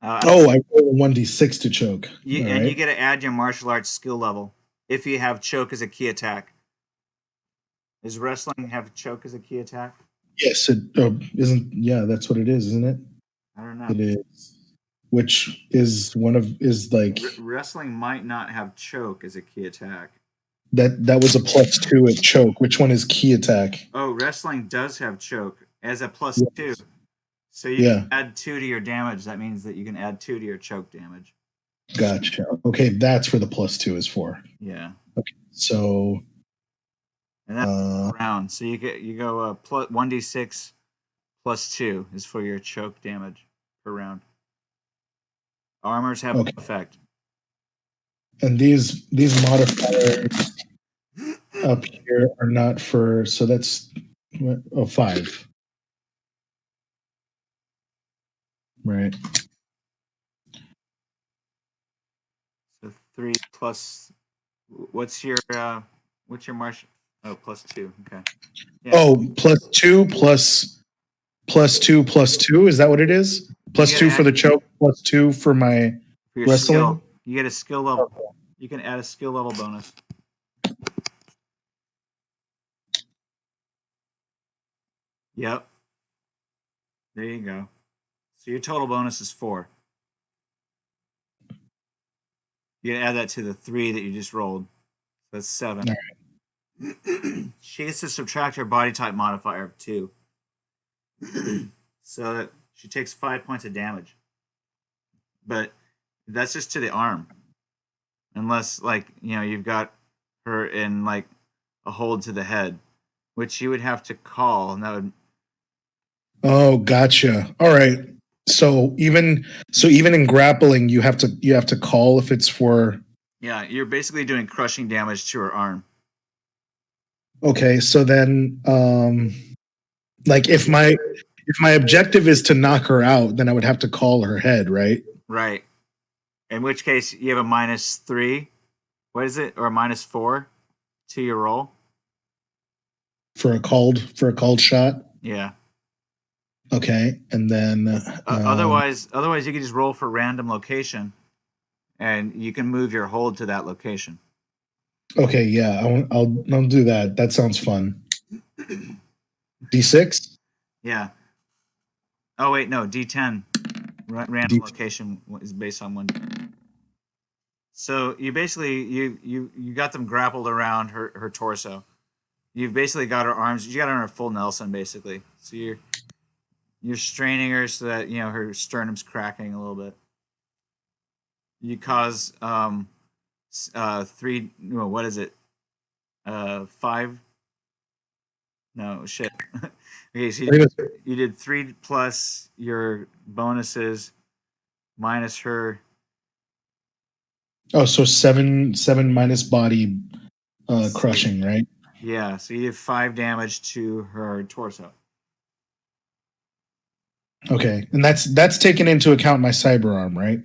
I roll a 1d6 to choke. And you get to add your martial arts skill level if you have choke as a key attack. Does wrestling have choke as a key attack? Yes, it isn't. Yeah, that's what it is, isn't it? I don't know. It is. Which is like wrestling might not have choke as a key attack. That was a +2 at choke. Which one is key attack? Oh, wrestling does have choke as a +2. Yes. So you can add 2 to your damage. That means that you can add 2 to your choke damage. Gotcha. Okay, that's where the +2 is for. Yeah. Okay, so. And that's round. So you go 1d6 +2 is for your choke damage per round. Armors have no effect. And these modifiers up here are not for. So that's 5. Right. So 3 plus. What's your martial? Oh, +2. Okay. Yeah. Oh, +2 +2. Is that what it is? +2 for the choke, +2 for my for your wrestling. Skill. You get a skill level. Okay. You can add a skill level bonus. Yep. There you go. So your total bonus is 4. You can add that to the 3 that you just rolled. That's 7. All right. She gets to subtract her body type modifier of 2. So that she takes 5 points of damage. But that's just to the arm. Unless, you've got her in, a hold to the head. Which you would have to call, and that would... Oh, gotcha. All right. So even in grappling, you have to call if it's for. Yeah, you're basically doing crushing damage to her arm. Okay, so then, if my objective is to knock her out, then I would have to call her head, right? Right. In which case, you have a -3. What is it? Or a -4 to your roll for a called shot. Yeah. Okay, and then otherwise you can just roll for random location, and you can move your hold to that location. Okay, yeah, I'll do that. That sounds fun. D6. Yeah. Oh wait, no, D10. Random location is based on 1. So you basically you got them grappled around her torso. You've basically got her arms. You got her in a full Nelson, basically. So you're straining her so that her sternum's cracking a little bit. You cause 3. No, what is it? 5. No shit. Okay, so you did 3 plus your bonuses minus her. Oh, so 7 minus body crushing, right? Yeah, so you did 5 damage to her torso. Okay, and that's taken into account my cyber arm, right?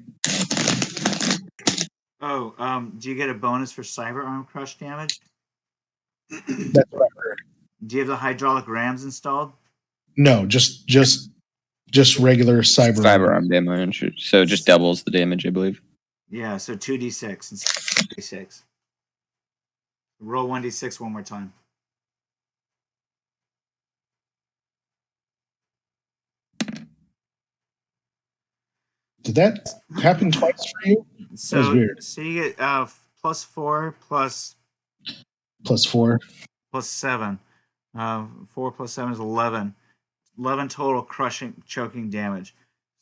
Oh, do you get a bonus for cyber arm crush damage? That's what I heard. Do you have the hydraulic rams installed? No, just regular cyber arm damage. So it just doubles the damage, I believe. Yeah, so 2d6 and 6d6. Roll 1d6 one more time. Did that happen twice for you? So, That was weird. So you get +4 plus +4. plus 7. 4 plus 7 is 11. 11 total crushing, choking damage.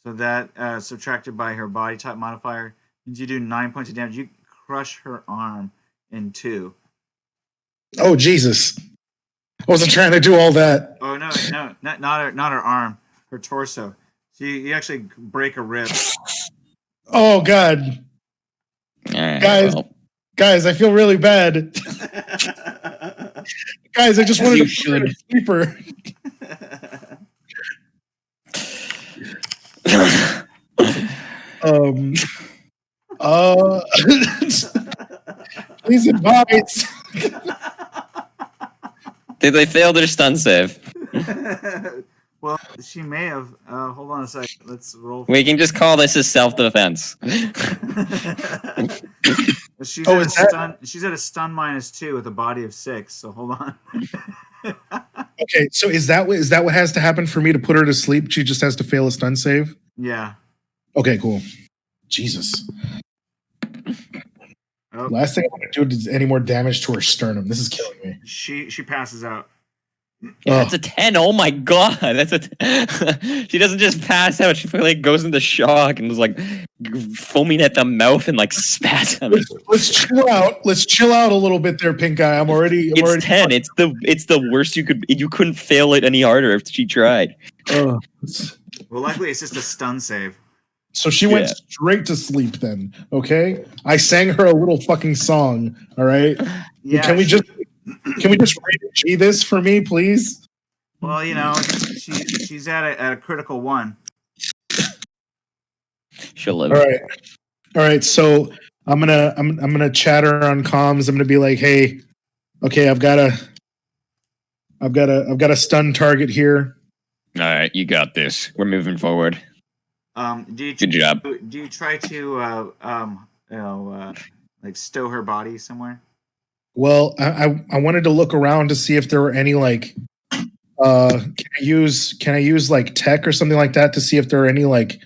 So that subtracted by her body type modifier means you do 9 points of damage. You crush her arm in 2. Oh Jesus! I wasn't trying to do all that. Oh no, not her arm, her torso. So you actually break a rib. Oh God, Alright, Guys. well, guys, I feel really bad. Guys, I just As wanted you to should. a sleeper. Um. Please advise. did they fail their stun save? Well, she may have. Hold on a second. Let's roll. We can just call this as self-defense. She's Oh, at a is that- stun. She's at a stun -2 with a body of 6. So hold on. Okay, so is that what has to happen for me to put her to sleep? She just has to fail a stun save. Yeah. Okay, cool. Jesus. Oh, Last thing I want to do is any more damage to her sternum. This is killing me. she passes out. Yeah, that's a 10. Oh my god. That's a she doesn't just pass out. She like goes into shock and is like foaming at the mouth and like spasms. Let's chill out. Let's chill out a little bit there, Pink Eye. I'm already It's 10. It's the worst you couldn't fail it any harder if she tried. Ugh. Well, luckily it's just a stun save. So she went Yeah. straight to sleep then. Okay? I sang her a little fucking song. All right. Yeah. Can we just rated G this for me, please? Well, you know, she's at a critical 1. She'll live. All right. So I'm gonna chat her on comms. I'm gonna be like, hey, okay, I've got a stun target here. All right, you got this. We're moving forward. Good job. Do you try to like stow her body somewhere? Well, I wanted to look around to see if there were any like can I use like tech or something like that to see if there are any like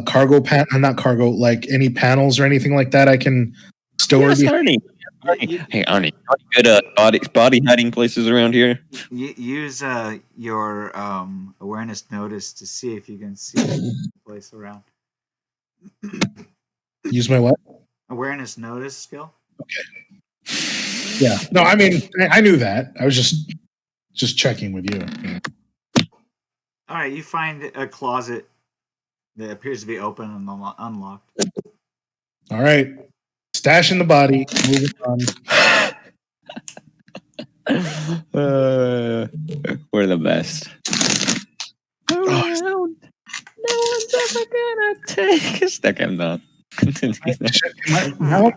cargo not cargo, like any panels or anything like that I can stow her Yes, behind. Arnie. Hey, Arnie. Good body hiding places around here. Use your awareness notice to see if you can see the place around. Use my what? Awareness notice skill. Yeah. No, I mean I knew that. I was just checking with you. All right, you find a closet that appears to be open and unlocked. All right. Stashing the body. Moving on. We're the best. Oh. No one's ever gonna take a stick. I'm not. Now I'm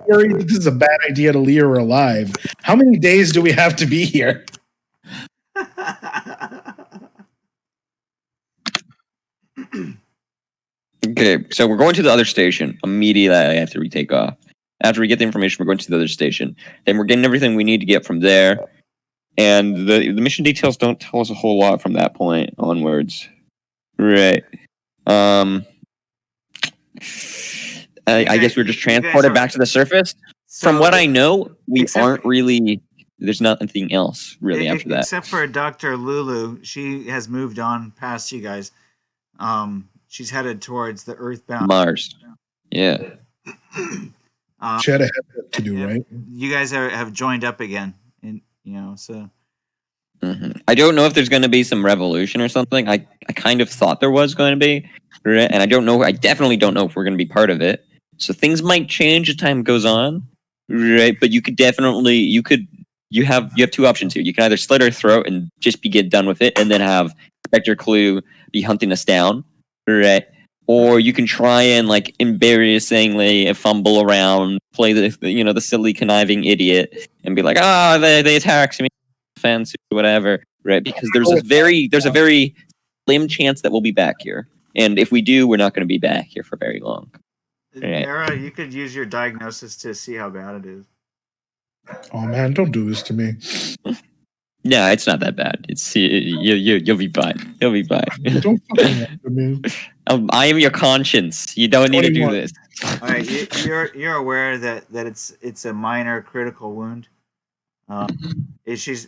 worried that this is a bad idea to leave her alive. How many days do we have to be here? Okay, so we're going to the other station immediately after we take off. After we get the information, we're going to the other station. Then we're getting everything we need to get from there. And the mission details don't tell us a whole lot from that point onwards. Right. I guess we're just transported back to the surface. From what I know, we aren't really... There's nothing else really after that. Except for Dr. Lulu. She has moved on past you guys. She's headed towards the Earthbound. Mars. Yeah. She had a head to do, right? You guys have joined up again. And, so... Mm-hmm. I don't know if there's going to be some revolution or something. I kind of thought there was going to be, right? And I don't know. I definitely don't know if we're going to be part of it. So things might change as time goes on, right? But you have 2 options here. You can either slit her throat and just get done with it, and then have Inspector Clue be hunting us down, right? Or you can try and like embarrassingly fumble around, play the silly conniving idiot, and be like, they attacked me. Fence, whatever, right? Because there's a very slim chance that we'll be back here, and if we do, we're not going to be back here for very long. Right. Mara, you could use your diagnosis to see how bad it is. Oh man, don't do this to me. No, it's not that bad. It's you'll be fine. You'll be fine. Don't fucking lie to me. I am your conscience. You don't need to do 21. this. All right, you're aware that it's a minor critical wound. She's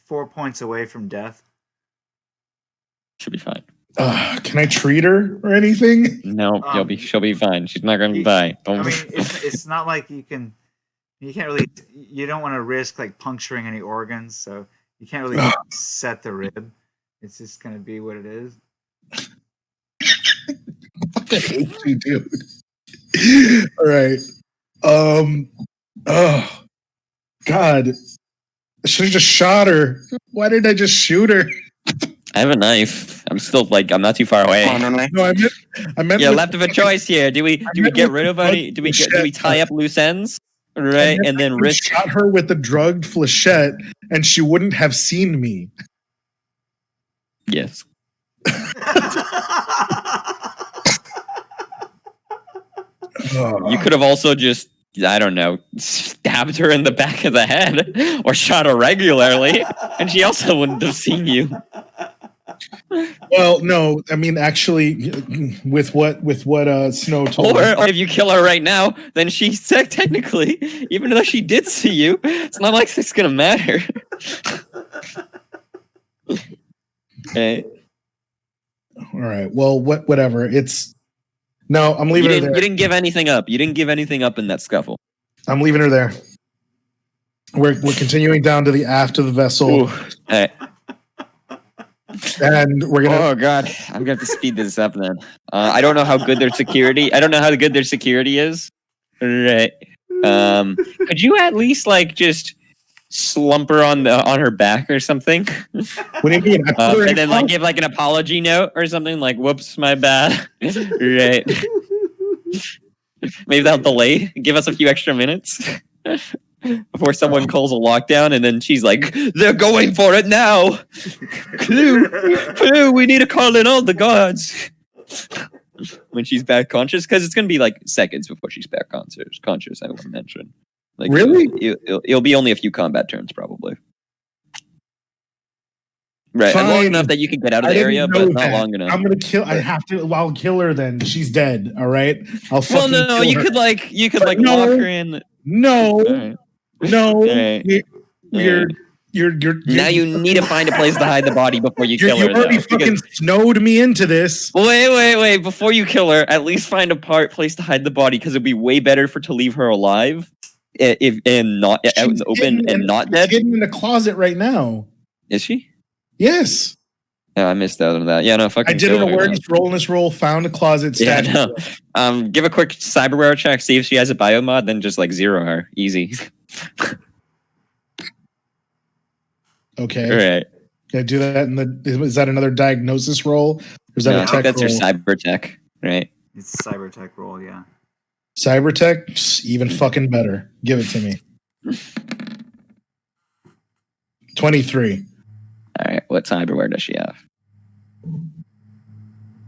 4 points away from death. She'll be fine. Can I treat her or anything? No, she'll be fine. She's not gonna die. I mean, it's not like you can't really. You don't want to risk like puncturing any organs, so you can't really set the rib. It's just gonna be what it is. I hate you, dude. All right. Oh God. I should have just shot her. Why did I just shoot her? I have a knife. I'm still I'm not too far away. On a knife. No, I meant You're with- left of a choice here. Do we get rid of any? Do we tie up loose ends? Right, and then risk. Shot her with the drugged flechette, and she wouldn't have seen me. Yes. You could have also just, I don't know, stabbed her in the back of the head or shot her regularly, and she also wouldn't have seen you. Well, no, I mean actually, with what Snow told us. Or if you kill her right now, then she's technically, even though she did see you, it's not like it's gonna matter. Okay. All right. Well, whatever. I'm leaving her there. You didn't give anything up. You didn't give anything up in that scuffle. I'm leaving her there. We're continuing down to the aft of the vessel. Ooh. Hey. And we're gonna. Oh God, I'm gonna have to speed this up then. I don't know how good their security. I don't know how good their security is. Right. Could you at least just slump her on her back or something? What do you mean? And then give an apology note or something like, "Whoops, my bad." Right. Maybe that'll delay. Give us a few extra minutes before someone calls a lockdown, and then she's like, "They're going for it now. Clue, we need to call in all the guards." When she's back conscious, because it's gonna be seconds before she's back conscious. I want to mention. Really? It'll be only a few combat turns, probably. Right, and long Fine. enough that you can get out of the area, but not long enough. I'm gonna kill. I have to. I'll kill her. Then she's dead. All right. I'll. Well, no, kill you her. could No. lock her in. No. Right. No. Right. You're. Now you need to find a place to hide the body before you kill her. You already fucking snowed me into this. Wait! Before you kill her, at least find a place to hide the body, because it'd be way better to leave her alive, and not out in the open and not dead. She's hidden in the closet right now. Is she? Yes. Yeah, I missed out on that. Yeah, no, fucking. I did an kill her, awareness roll in this roll. Found a closet. Yeah, Statue. no. Give a quick cyberware check. See if she has a biomod. Then just zero her. Easy. Okay. All right. Can I do that? Is that another diagnosis roll? Or is that No, a I tech think that's roll? your cyber tech, right? It's cyber tech roll, yeah. Cyber tech, even fucking better. Give it to me. 23. All right. What cyberware does she have?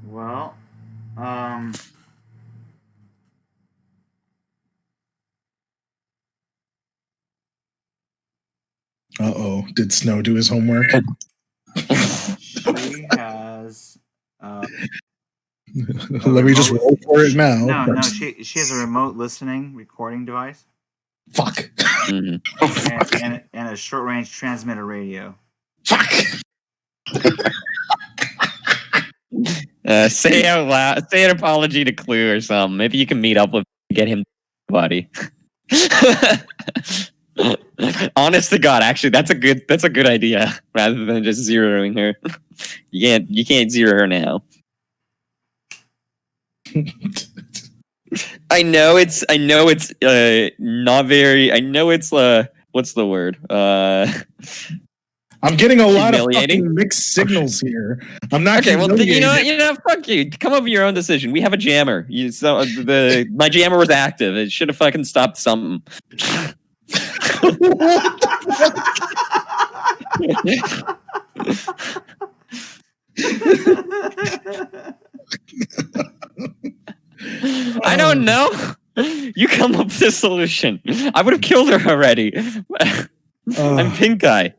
Well, Uh-oh. Did Snow do his homework? she has. Let me just roll for it now. No, she has a remote listening recording device Fuck. Mhm. and a short range transmitter radio. Fuck. Say out loud. Say an apology to Clue or something. Maybe you can meet up with get him buddy. Honest to God, actually, that's a good idea. Rather than just zeroing her, you can't zero her now. I know it's not very. I know it's what's the word? I'm getting a lot of Humiliating? fucking mixed signals here. I'm not Okay, well, humiliated. fuck you. Come up with your own decision. We have a jammer. My jammer was active. It should have fucking stopped something. I don't know. You come up with a solution. I would have killed her already. I'm Pink Eye.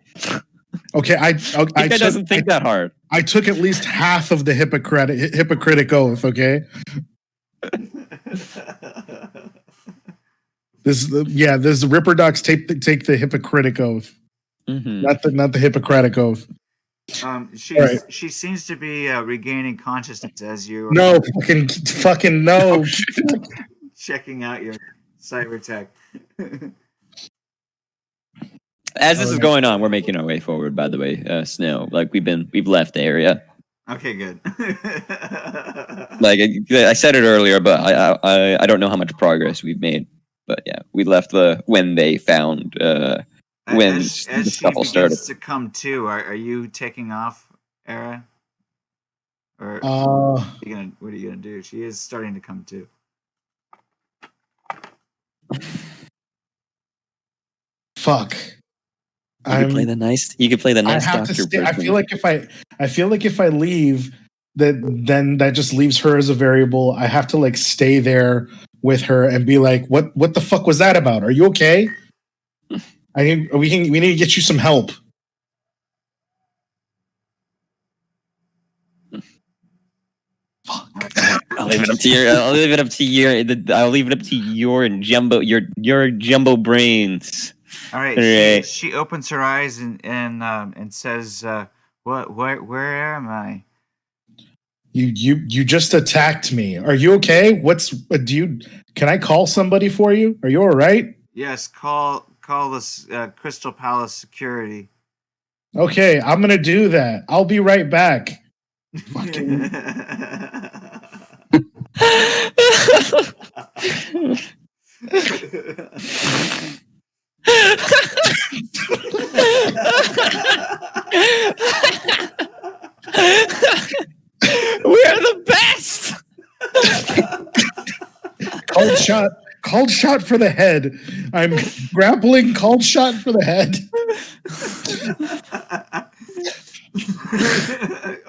Okay, Pink Eye doesn't think that hard. I took at least half of the Hippocratic oath. Okay. This is the Ripper Docs take the Hippocratic oath, not the Hippocratic oath. She seems to be regaining consciousness as you no fucking no checking out your cyber tech. As this is going on, we're making our way forward. By the way, Snow, like we've left the area. Okay, good. Like I said it earlier, but I don't know how much progress we've made. But yeah, we left when they found when as the she scuffle begins started. to come to, are you taking off, Era? Or what are you gonna do? She is starting to come to. fuck. You could play the nice. You could play the nice doctor. I feel like if I leave, then that just leaves her as a variable. I have to like stay there with her and be like, what the fuck was that about? Are you okay? We need to get you some help. I'll leave it up to your. I'll leave it up to your jumbo brains. All right. She opens her eyes and says, "What? Where am I?" You just attacked me. Are you okay? Can I call somebody for you? Are you all right? Yes. Call this Crystal Palace security. Okay, I'm gonna do that. I'll be right back. Fucking. We're the best. Called shot for the head. I'm grappling. Called shot for the head.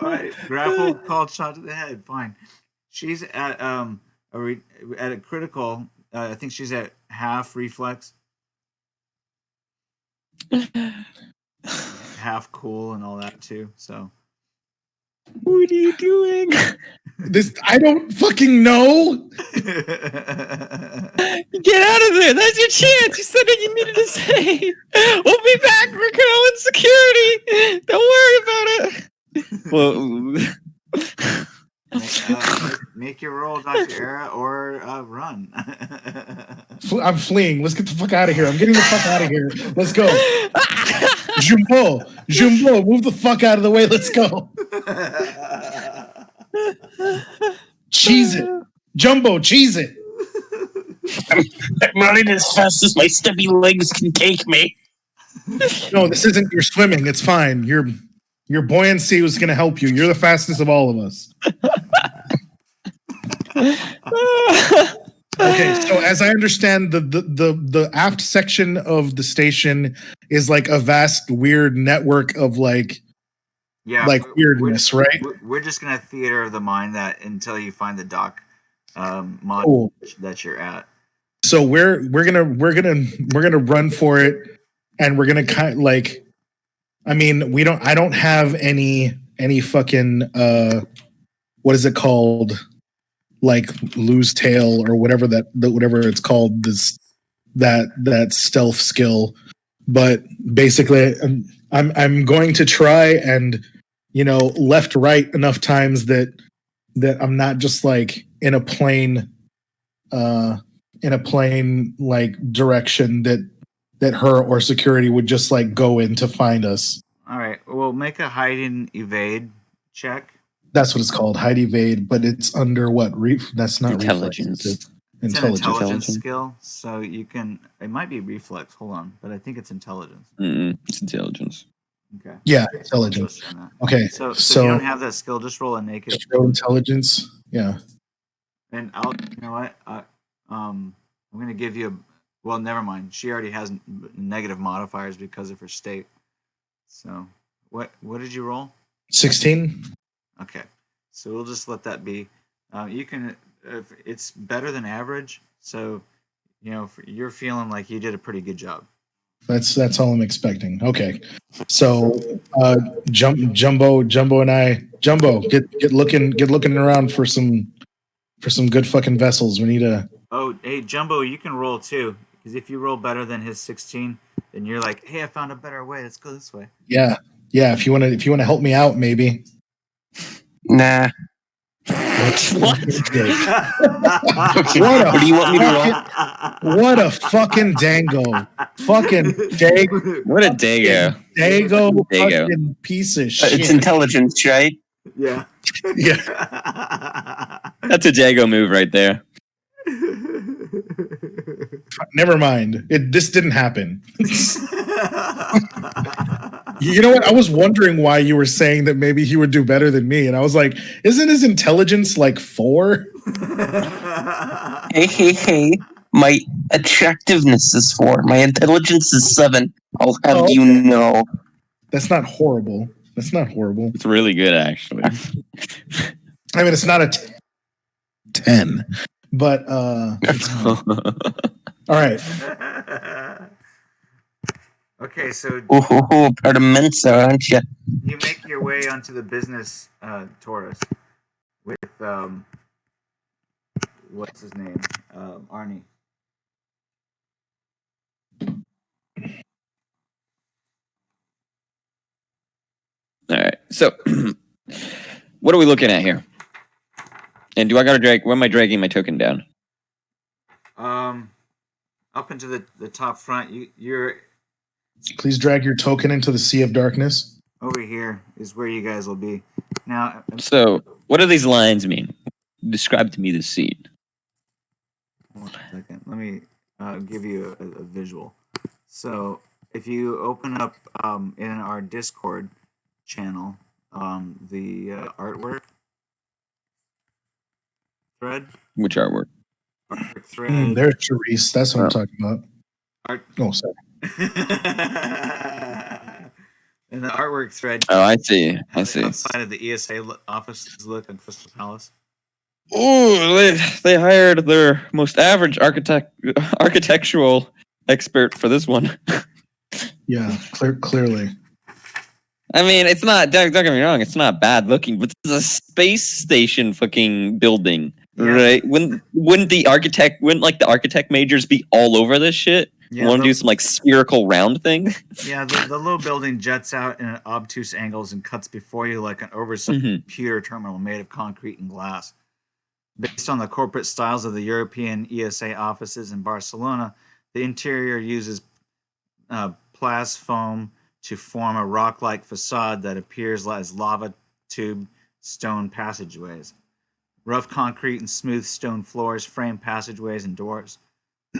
All right, grapple. Called shot to the head. Fine. She's at a critical. I think she's at half reflex, half cool, and all that too. So. What are you doing? I don't fucking know. Get out of there. That's your chance. You said what you needed to say. We'll be back. We're calling security. Don't worry about it. Make your roll, Dr. Era, or run. I'm fleeing. Let's get the fuck out of here. I'm getting the fuck out of here. Let's go. Jumbo, move the fuck out of the way. Let's go. Cheese it. Jumbo, cheese it. I'm running as fast as my stubby legs can take me. No, this isn't your swimming. It's fine. Your buoyancy was going to help you. You're the fastest of all of us. Okay, so as I understand, the aft section of the station is like a vast, weird network of like weirdness, right? We're just gonna theater of the mind that until you find the dock module that you're at. So we're gonna run for it, and we're gonna kind of like. I mean, I don't have any fucking what is it called? Like lose tail or whatever whatever it's called, that stealth skill. But basically I'm going to try and left right enough times that I'm not just like in a plane like direction that her or security would just like go in to find us. All right. Well, make a hide and evade check. That's what it's called, hide evade, but it's under what? That's not intelligence. Reflex, it's an intelligence skill, so you can. It might be reflex. Hold on, but I think it's intelligence. It's intelligence. Okay. Yeah, intelligence. Okay. So if you don't have that skill, just roll a naked. Just roll intelligence. Yeah. And you know what? I'm gonna give you. Well, never mind. She already has negative modifiers because of her state. So what did you roll? 16. Okay, so we'll just let that be. You can it's better than average. So, you're feeling like you did a pretty good job. That's all I'm expecting. Okay, so Jumbo and I, get looking around for some good fucking vessels. We need a. Oh, hey, Jumbo, you can roll too, because if you roll better than his 16, then you're like, hey, I found a better way. Let's go this way. Yeah. If you wanna help me out, maybe. Nah. What? What do you want me to roll? What a fucking dango. Fucking dago. What a dago. Dago Dago. fucking piece of shit. It's intelligence, right? Yeah. Yeah. That's a dago move right there. Never mind. This didn't happen. You know what? I was wondering why you were saying that maybe he would do better than me. And I was like, isn't his intelligence like 4? Hey. My attractiveness is 4. My intelligence is 7. I'll have you know. That's not horrible. It's really good, actually. I mean, it's not a 10, but it's all right. Okay, so Ooh, part of Mensa, aren't you? you make your way onto the business Taurus with what's his name? Arnie. All right. So, what are we looking at here? And do I gotta drag? Where am I dragging my token down? Up into the top front. You're Please drag your token into the sea of darkness. over here is where you guys will be. Now, So, what do these lines mean? Describe to me the scene. 1 second. Let me give you a visual. So, if you open up in our Discord channel the artwork thread. Which artwork? Artwork thread. There's Charisse. That's what I'm talking about. Art. Oh, sorry. In the artwork thread. Oh, I see. Outside of the ESA offices look in Crystal Palace. Oh, they hired their most average architectural expert for this one. Yeah, clearly. I mean, it's not. Don't get me wrong. It's not bad looking, but this is a space station fucking building, right? Wouldn't the architect majors be all over this shit? Yeah, Want to do some like spherical round thing? Yeah, the little building jets out in obtuse angles and cuts before you like an oversized computer terminal made of concrete and glass. Based on the corporate styles of the European ESA offices in Barcelona, the interior uses plas foam to form a rock-like facade that appears as lava tube stone passageways. Rough concrete and smooth stone floors frame passageways and doors,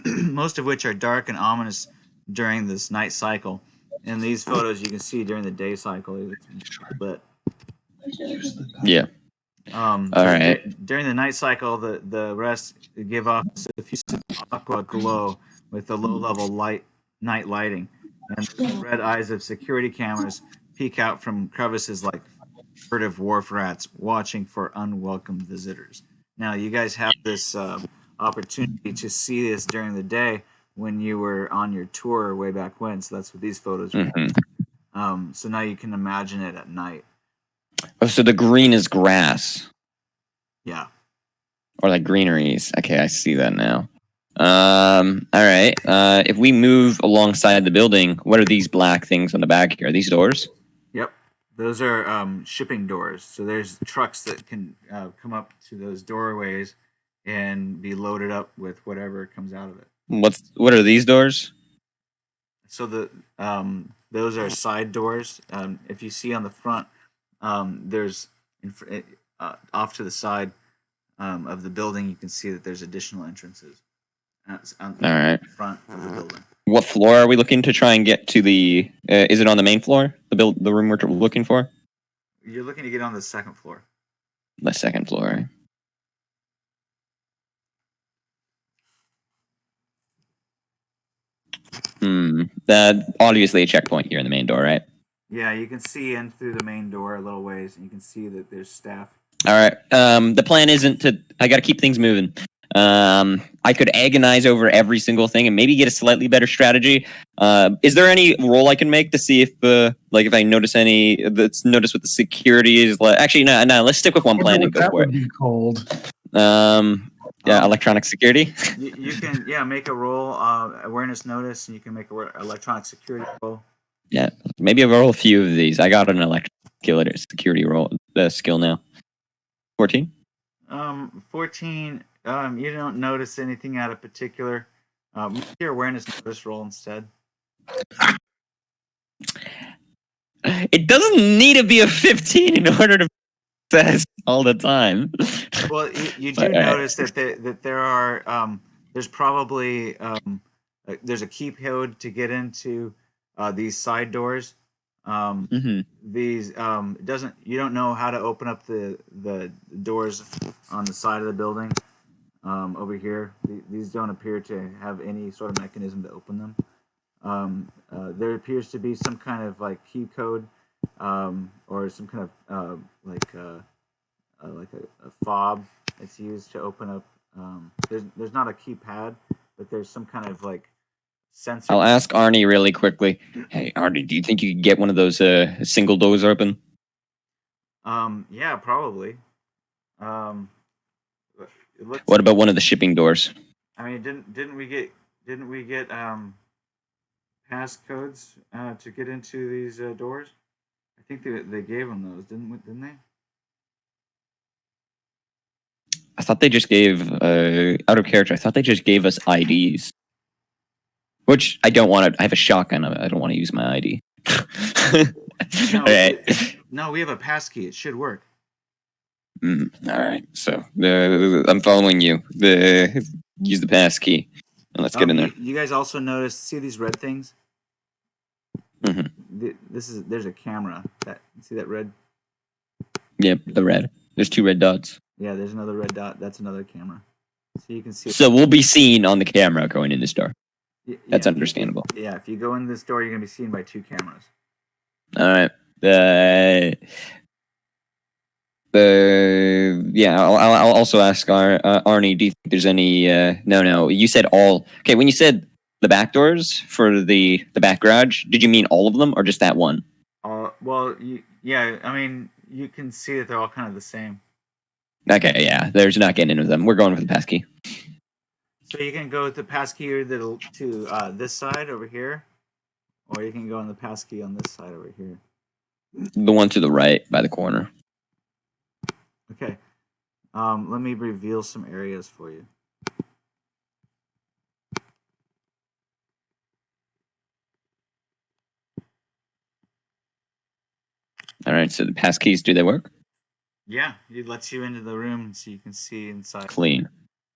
most of which are dark and ominous during this night cycle. In these photos, you can see during the day cycle, it's lit. Yeah. All right. During the night cycle, the rest give off a diffuse aqua glow with the low-level night lighting, and the red eyes of security cameras peek out from crevices like furtive wharf rats watching for unwelcome visitors. Now, you guys have this opportunity to see this during the day when you were on your tour way back when, so that's what these photos were. So now you can imagine it at night. Oh, so the green is grass. Yeah. Or like greeneries. Okay, I see that now. All right. If we move alongside the building, what are these black things on the back here? Are these doors? Yep. Those are shipping doors. So there's trucks that can come up to those doorways and be loaded up with whatever comes out of it. What are these doors? So those are side doors. If you see on the front, there's off to the side of the building, you can see that there's additional entrances. On the front of the building. What floor are we looking to try and get to the? Is it on the main floor? The room we're looking for? You're looking to get on the second floor. The second floor. That obviously a checkpoint here in the main door, right? Yeah, you can see in through the main door a little ways, and you can see that there's staff All right. The plan isn't to. I got to keep things moving. I could agonize over every single thing and maybe get a slightly better strategy. Is there any roll I can make to see if, if I notice any? Let's notice what the security is. Actually, no. Let's stick with one plan and go that for it. would be cold. Electronic security. You can make a roll, awareness notice, and you can make a electronic security roll. Yeah, maybe I'll roll a few of these. I got an electronic security roll skill now. 14. 14. You don't notice anything out of particular. Make your awareness notice roll instead. It doesn't need to be a 15 in order to success all the time. Well, you do notice that there are there's probably there's a key code to get into these side doors. These doesn't you don't know how to open up the doors on the side of the building over here. These don't appear to have any sort of mechanism to open them. There appears to be some kind of like key code or some kind of like a fob that's used to open up. There's not a keypad, but there's some kind of like sensor. I'll ask Arnie really quickly. Hey, Arnie, do you think you could get one of those single doors open? Yeah, probably. What about one of the shipping doors? I mean, didn't we get passcodes to get into these doors? I think they gave them those, didn't they? I thought they just gave out of character. I thought they just gave us IDs, which I don't want to. I have a shotgun. I don't want to use my ID. No, all right. No, we have a passkey. It should work. All right. So I'm following you. Use the passkey, and let's get in there. You guys also notice? See these red things? Mm-hmm. There's a camera. See that red? Yep, the red. There's 2 red dots. Yeah, there's another red dot. That's another camera. So you can see. So we'll be seen on the camera going in this door. That's Yeah, understandable. Yeah, if you go in this door, you're gonna be seen by 2 cameras. All right. I'll also ask Arnie. Do you think there's any? No. You said all. Okay, when you said the back doors for the back garage, did you mean all of them or just that one? Well, yeah. I mean, you can see that they're all kind of the same. Okay, yeah. There's not getting into them. We're going for the passkey. So you can go with the passkey to this side over here, or you can go on the passkey on this side over here. The one to the right by the corner. Okay. Let me reveal some areas for you. All right. So the passkeys, do they work? Yeah, it lets you into the room so you can see inside Clean.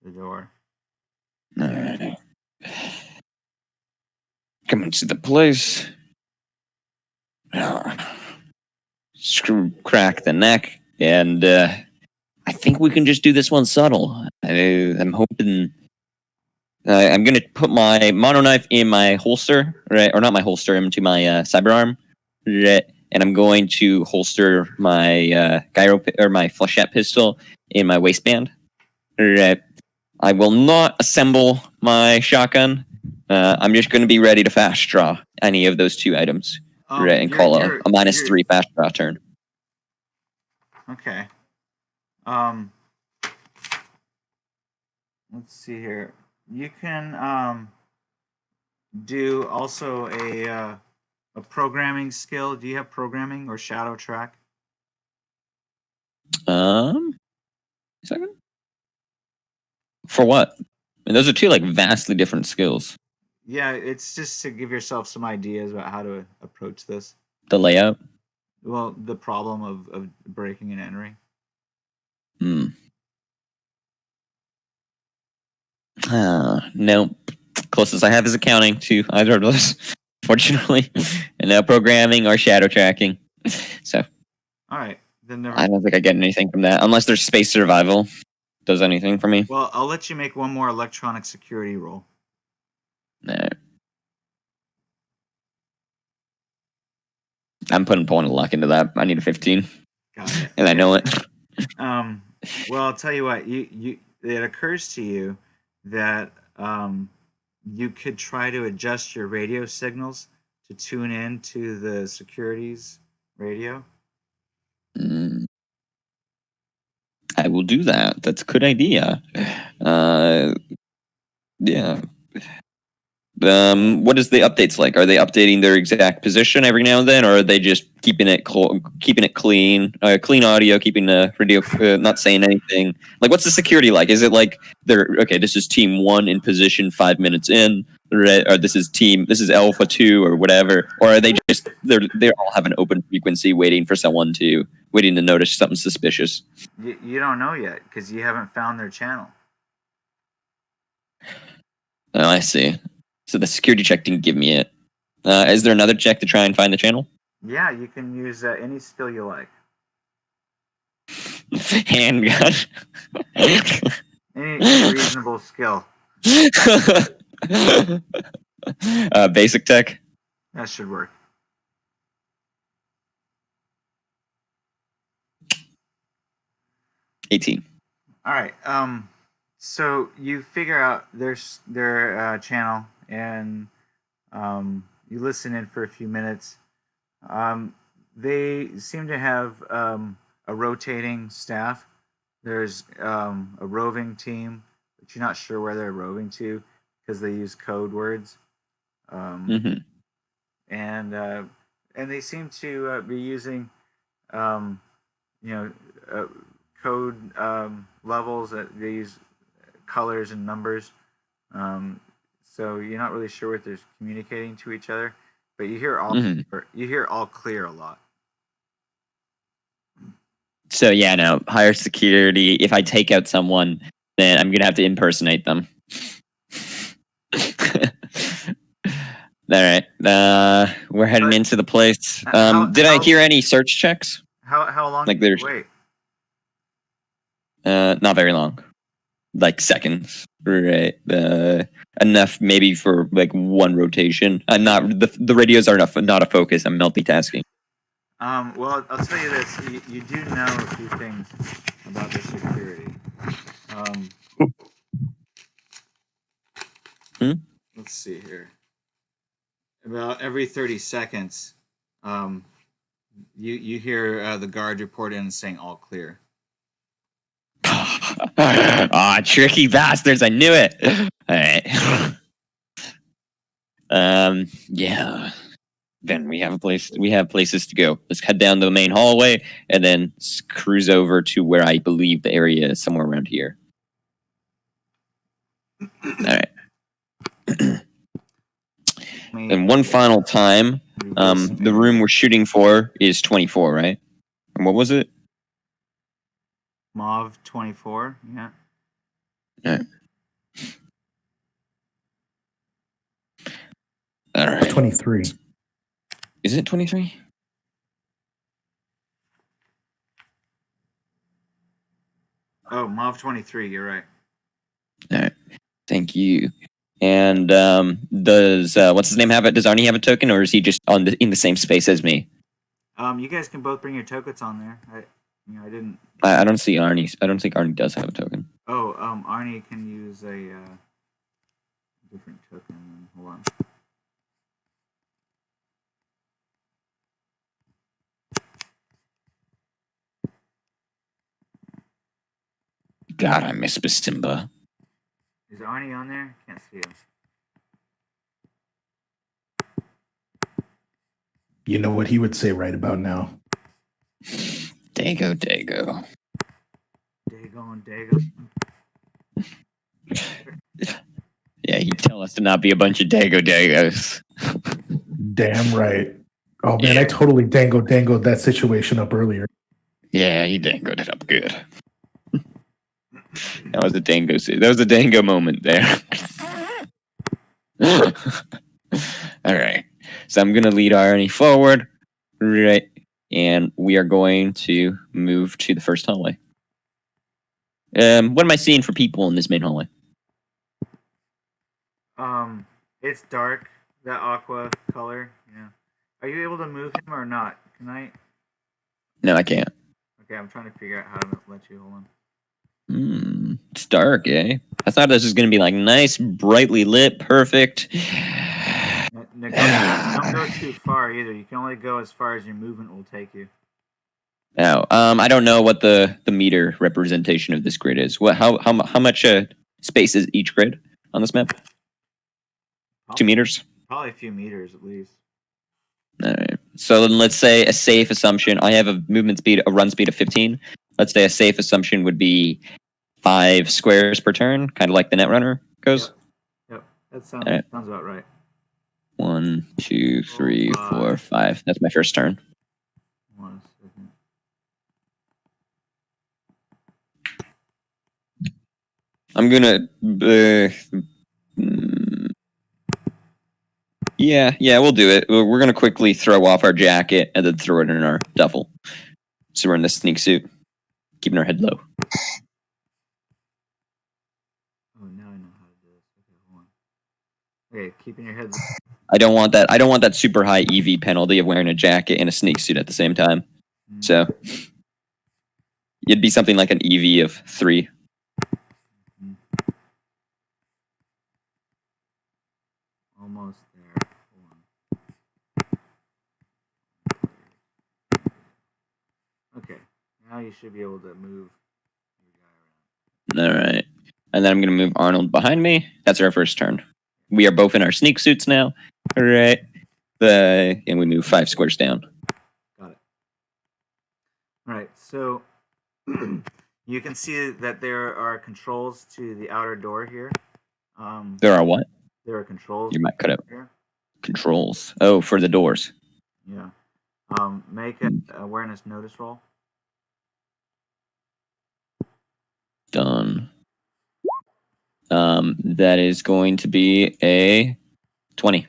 the door. All right. Come into the place. Crack the neck, and I think we can just do this one subtle. I'm hoping. I'm gonna put my mono knife in my holster, right? Or not my holster, into my cyberarm, right? And I'm going to holster my my flechette pistol in my waistband. Right. I will not assemble my shotgun. I'm just going to be ready to fast draw any of those 2 items. Right, and call a -3 fast draw turn. Okay. Let's see here. You can do also a programming skill. Do you have programming or shadow track? Second. For what? And those are 2 like vastly different skills. Yeah, it's just to give yourself some ideas about how to approach this. The layout. Well, the problem of breaking and entering. Nope. Closest I have is accounting to either of those, fortunately. And now programming or shadow tracking. So. All right. Then I don't think I get anything from that. Unless there's space survival. Does anything for me? Well, I'll let you make one more electronic security roll. No. I'm putting a point of luck into that. I need a 15. Got it. And I know it. Well, I'll tell you what. It occurs to you that you could try to adjust your radio signals to tune in to the security's radio. Mm, I will do that. That's a good idea. Yeah. What is the updates like? Are they updating their exact position every now and then, or are they just keeping it clean, clean audio, keeping the radio, not saying anything? Like, what's the security like? Is it like they're okay? This is Team 1 in position 5 minutes in, right? Or this is Alpha 2 or whatever? Or are they just they all have an open frequency, waiting to notice something suspicious? You don't know yet because you haven't found their channel. Oh, I see. So the security check didn't give me it. Is there another check to try and find the channel? Yeah, you can use any skill you like. Handgun. Any reasonable skill. Basic tech. That should work. $18. All right. So you figure out their channel and you listen in for a few minutes. They seem to have a rotating staff. There's a roving team, but you're not sure where they're roving to because they use code words. Mm-hmm. And they seem to be using code levels that they use colors and numbers. So you're not really sure what they're communicating to each other, but you hear all clear a lot. So yeah, no, higher security. If I take out someone, then I'm gonna have to impersonate them. All right, we're heading into the place. Did I hear any search checks? How long Like did you wait? Not very long, like seconds, right? Enough maybe for like one rotation. Not the radios are not a focus. I'm multitasking. Well, I'll tell you this: you do know a few things about their security. Let's see here. About every 30 seconds, you hear the guard report in saying all clear. Ah, tricky bastards! I knew it. All right. Yeah. Then we have places to go. Let's head down the main hallway and then cruise over to where I believe the area is, somewhere around here. All right. And one final time, the room we're shooting for is 24, right? And what was it? Mauve 24, yeah. All right. 23. Is it 23? Oh, Mauve 23, you're right. All right. Thank you. And does what's his name have it? Does Arnie have a token, or is he just in the same space as me? You guys can both bring your tokens on there. I didn't. I don't see Arnie's. I don't think Arnie does have a token. Oh, Arnie can use a different token. Hold on. God, I miss Basimba. Is Arnie on there? Can't see him. You know what he would say right about now. Dago. Dago and Dago. Yeah, he'd tell us to not be a bunch of Dagos. Damn right. Oh man, Yeah. I totally dangled that situation up earlier. Yeah, he dangoed it up good. That was a dango moment there. All right. So I'm going to lead Arnie forward. Right. And we are going to move to the first hallway. What am I seeing for people in this main hallway? It's dark, that aqua color. Yeah. Are you able to move him or not? Can I? No, I can't. Okay, I'm trying to figure out how to let you. Hold on. It's dark, eh? I thought this was gonna be like nice, brightly lit, perfect. Don't go too far either. You can only go as far as your movement will take you. Oh, I don't know what the meter representation of this grid is. What? How much space is each grid on this map? 2 meters. Probably a few meters at least. All right. So then let's say a safe assumption. I have a run speed of 15. Let's say a safe assumption would be 5 squares per turn, kind of like the Netrunner goes. Yep. That sounds All right. sounds about right. 1, 2, 3, 4, 5. That's my first turn. 1 second. I'm gonna. Yeah, we'll do it. We're gonna quickly throw off our jacket and then throw it in our duffel. So we're in the sneak suit, keeping our head low. Oh, now I know how to do this. Okay, hold on. Okay, keeping your head. I don't want that super high EV penalty of wearing a jacket and a sneak suit at the same time. So it'd be something like an EV of 3. Almost there. Hold on. Okay, now you should be able to move your guy around. All right, and then I'm gonna move Arnold behind me. That's our first turn. We are both in our sneak suits now. All right, and we move 5 squares down. Got it. All right, so you can see that there are controls to the outer door here. There are what? There are controls. You might cut out here. controls. Oh, for the doors. Yeah. Make an awareness notice roll. Done. That is going to be a 20.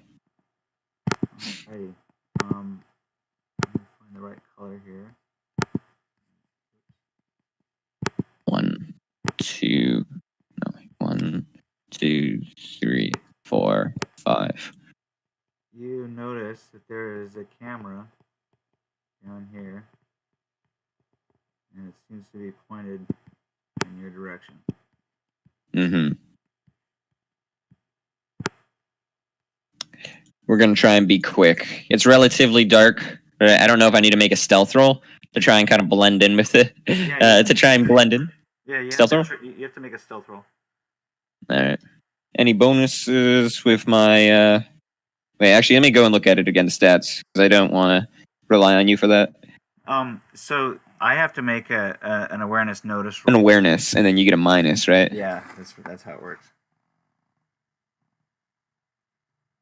Alrighty. Let me find the right color here. 1, 2, 3, 4, 5. You notice that there is a camera down here, and it seems to be pointed in your direction. Mm-hmm. We're gonna try and be quick. It's relatively dark. I don't know if I need to make a stealth roll to try and kind of blend in with it. To try and blend in. Yeah, you stealth have roll. You have to make a stealth roll. All right. Any bonuses with my? Wait, actually, let me go and look at it against stats because I don't want to rely on you for that. So I have to make an awareness notice An roll. awareness, and then you get a minus, right? Yeah, that's how it works.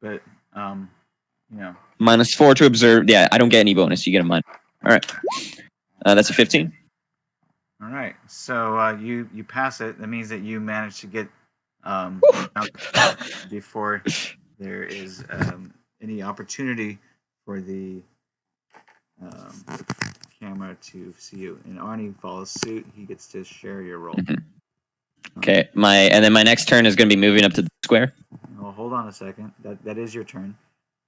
But -4 to observe. Yeah, I don't get any bonus. You get a minus. All right. That's a 15. All right. So you pass it. That means that you manage to get out before there is any opportunity for the camera to see you. And Arnie follows suit. He gets to share your roll. Mm-hmm. Okay. And then my next turn is going to be moving up to the square. Well, hold on a second. That is your turn.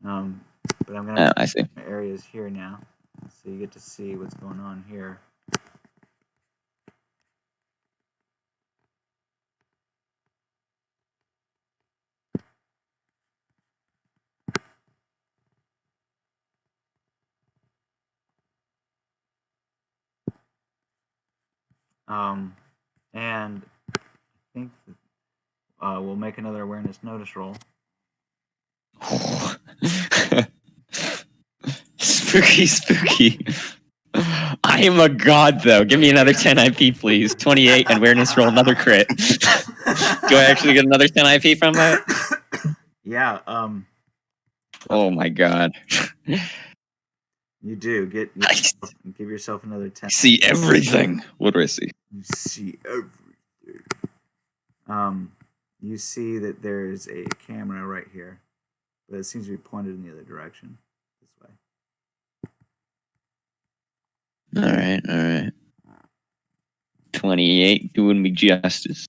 But I'm gonna. I see. Areas here now, so you get to see what's going on here. And I think that, we'll make another awareness notice roll. Spooky. I am a god, though. Give me another 10 IP, please. 28 and awareness roll, another crit. Do I actually get another 10 IP from that? Yeah. Oh my god. You do give yourself another 10. See everything. What do I see? You see everything. You see that there's a camera right here, but it seems to be pointed in the other direction. This way. All right. 28 doing me justice.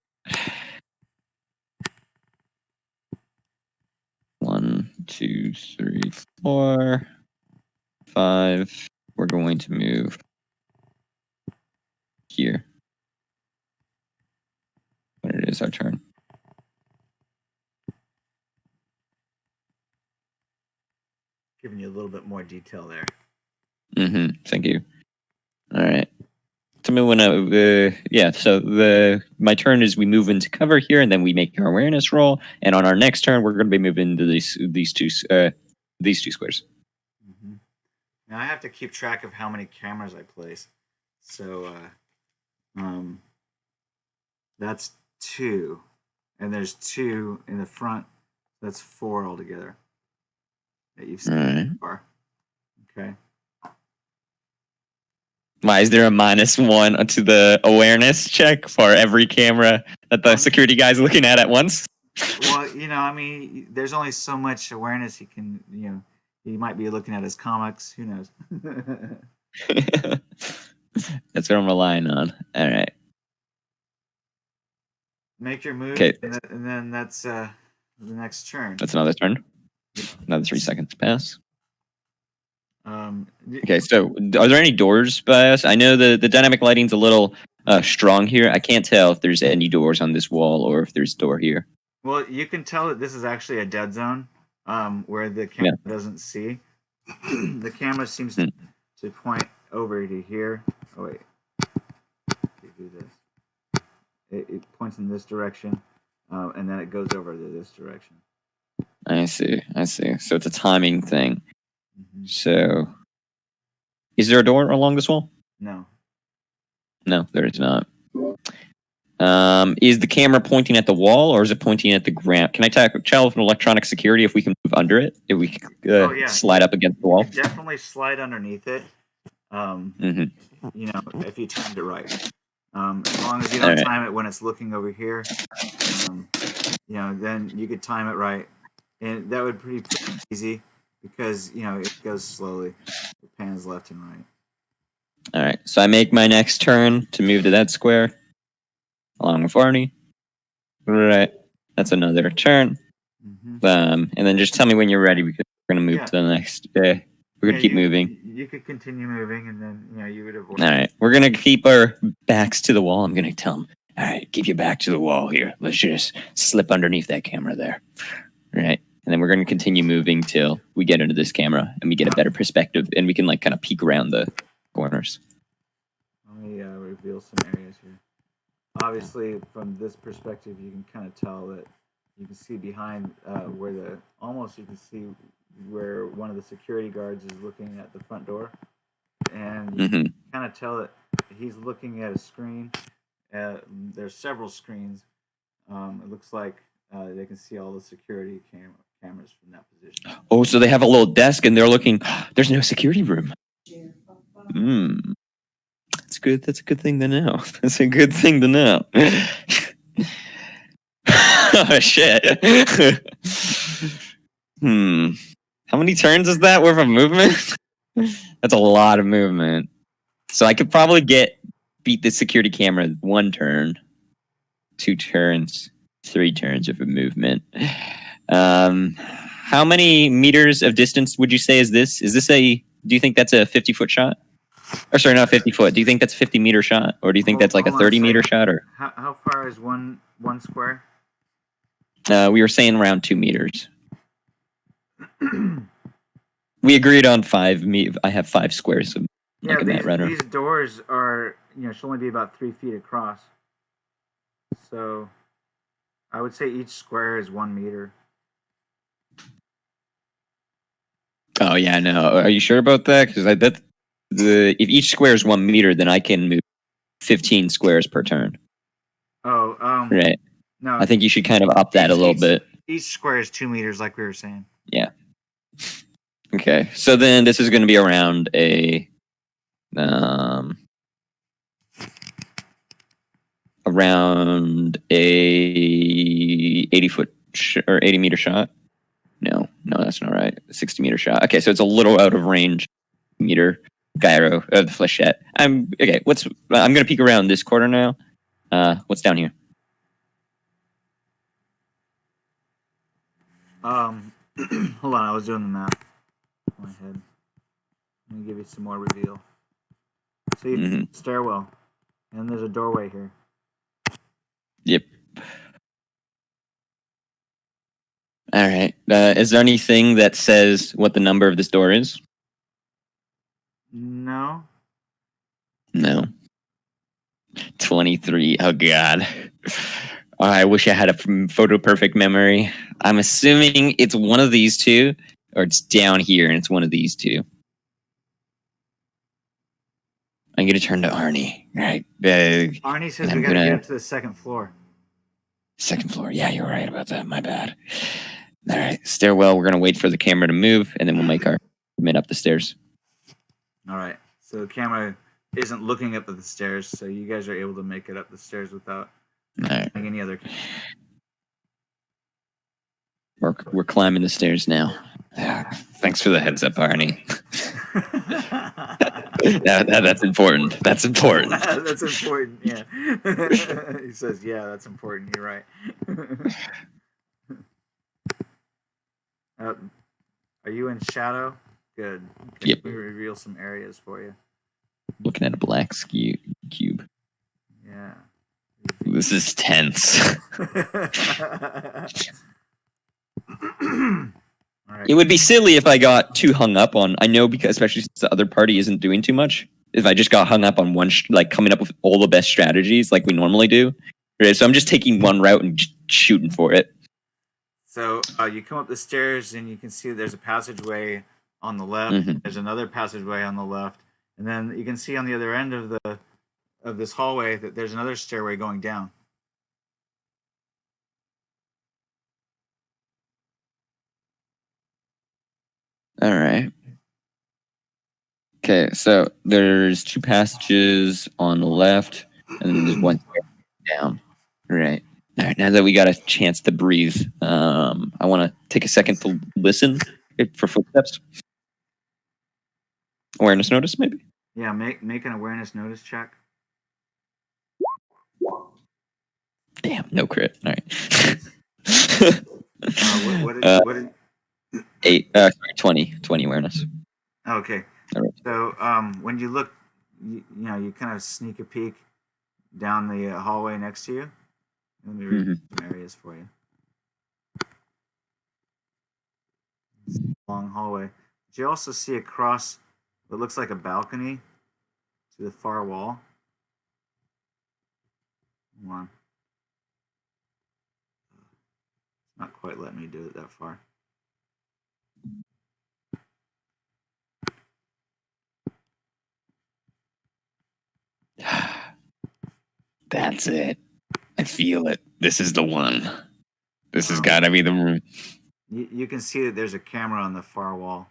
1, 2, 3, 4, 5. We're going to move here. When it is our turn. Giving you a little bit more detail there. Thank you. All right. So my turn is we move into cover here, and then we make our awareness roll. And on our next turn, we're going to be moving to these two squares. Now I have to keep track of how many cameras I place. So, that's 2, and there's 2 in the front. That's 4 altogether that you've seen so far. Okay. Why is there a -1 to the awareness check for every camera that the security guy's looking at once? Well, I mean, there's only so much awareness he can, he might be looking at his comics. Who knows? That's what I'm relying on. All right. Make your move, okay. And then that's the next turn. That's another turn. Another 3 seconds pass. Okay, so are there any doors by us? I know the dynamic lighting's a little strong here. I can't tell if there's any doors on this wall or if there's a door here. Well, you can tell that this is actually a dead zone where the camera doesn't see. The camera seems to point over to here. Oh, wait. You do this. It points in this direction, and then it goes over to this direction. I see. So it's a timing thing. So, is there a door along this wall? No. No, there is not. Is the camera pointing at the wall or is it pointing at the ground? Can I tell from electronic security if we can move under it? If we slide up against the wall? You definitely slide underneath it. If you timed it right. As long as you don't time it when it's looking over here, then you could time it right. And that would be pretty easy because, it goes slowly. It pans left and right. All right. So I make my next turn to move to that square along with Arnie. All right. That's another turn. And then just tell me when you're ready because we're going to move to the next. We're going to keep moving. You could continue moving and then, you would avoid. All right. We're going to keep our backs to the wall. I'm going to tell them, all right, keep your back to the wall here. Let's just slip underneath that camera there. All right. And then we're going to continue moving till we get into this camera and we get a better perspective and we can kind of peek around the corners. Let me reveal some areas here. Obviously, from this perspective, you can kind of tell that you can see behind you can see where one of the security guards is looking at the front door. And you can kind of tell that he's looking at a screen. There's several screens. It looks like they can see all the security cameras from that position. Oh, so they have a little desk and they're looking. There's no security room. That's good. That's a good thing to know. That's a good thing to know. Oh shit. How many turns is that worth of movement? That's a lot of movement. So I could probably beat the security camera 1 turn, 2 turns, 3 turns of a movement. How many meters of distance would you say is this? Do you think that's a 50-foot shot? Or sorry, not 50 foot. Do you think that's a 50-meter shot? Or do you think that's like a 30-meter shot? Or how far is one square? We were saying around 2 meters. We agreed on 5 meters. I have 5 squares. These doors are, should only be about 3 feet across. So I would say each square is 1 meter. Oh yeah, no. Are you sure about that? Because if each square is 1 meter, then I can move 15 squares per turn. Oh, right. No, I think you should kind of up that a little bit. Each square is 2 meters, like we were saying. Yeah. Okay, so then this is going to be around a 80-foot or 80-meter shot. No, that's not right. 60-meter shot. Okay, so it's a little out of range. Meter gyro of the flechette. I'm going to peek around this corner now. What's down here? Hold on, I was doing the math in my head. Let me give you some more reveal. See, stairwell, And there's a doorway here. Yep. All right. Is there anything that says what the number of this door is? No. No. 23. Oh, God. I wish I had a photo perfect memory. I'm assuming it's one of these two, or it's down here and it's one of these two. I'm going to turn to Arnie. All right. Arnie says I'm we gotta gonna- get up to the second floor. Second floor. Yeah, you're right about that. My bad. All right. Stairwell. We're going to wait for the camera to move, and then we'll make our movement up the stairs. All right. So the camera isn't looking up at the stairs, so you guys are able to make it up the stairs without All right. any other. We're climbing the stairs now. Thanks for the heads up, Arnie. That's important. That's important. That's important. Yeah. He says, "Yeah, that's important. You're right." Are you in shadow? Good. Okay, Yep. Let me reveal some areas for you. Looking at a black cube. Yeah. This is tense. All right. It would be silly if I got too hung up on. I know, because especially since the other party isn't doing too much. If I just got hung up on one, like coming up with all the best strategies like we normally do. Right? So I'm just taking one route and just shooting for it. So you come up the stairs and you can see there's a passageway on the left. Mhm. There's another passageway on the left, and then you can see on the other end of this hallway that there's another stairway going down. All right. Okay, so there's two passages on the left, and then there's one down. Right. All right. Now that we got a chance to breathe, I want to take a second to listen for footsteps. Awareness notice, maybe. Yeah, make an awareness notice check. Damn, no crit. All right. What did 20 awareness. Okay. All right. So when you look, you kind of sneak a peek down the hallway next to you. Let me read some areas for you. Long hallway. But you also see across what looks like a balcony to the far wall. Hold on. It's not quite letting me do it that far. That's it. I feel it. This is the one. This has got to be the room. You can see that there's a camera on the far wall.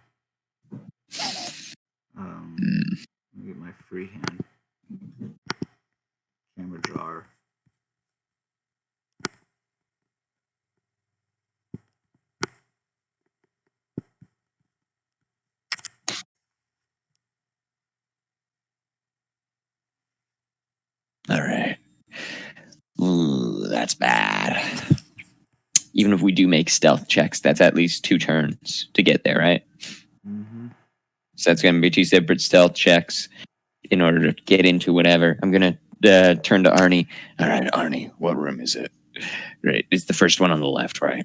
Let me get my freehand camera drawer. All right. Ooh, that's bad. Even if we do make stealth checks, that's at least 2 turns to get there, right? Mm-hmm. So that's going to be 2 separate stealth checks in order to get into whatever. I'm going to turn to Arnie. All right, Arnie, what room is it? Right, it's the first one on the left, right?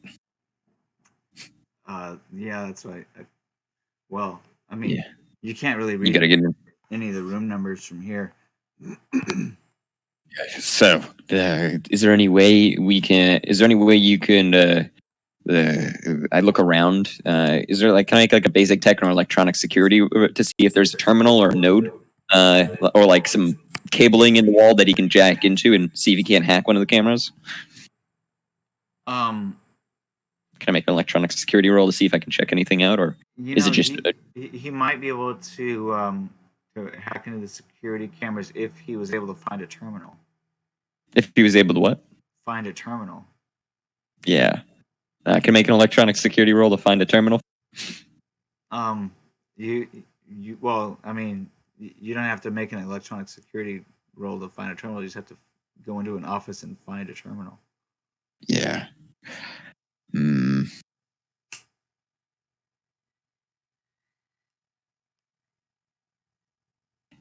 Yeah, that's right. Well, I mean, Yeah. you can't really You read got to get in. any of the room numbers from here. So, is there any way we can? Is there any way you can? I look around. Is there can I make like a basic tech or electronic security to see if there's a terminal or a node, or like some cabling in the wall that he can jack into and see if he can't hack one of the cameras? Can I make an electronic security roll to see if I can check anything out, or is it just? He might be able to hack into the security cameras if he was able to find a terminal. If he was able to what? Find a terminal. Yeah. I can make an electronic security roll to find a terminal. Well, I mean, you don't have to make an electronic security roll to find a terminal. You just have to go into an office and find a terminal. Yeah.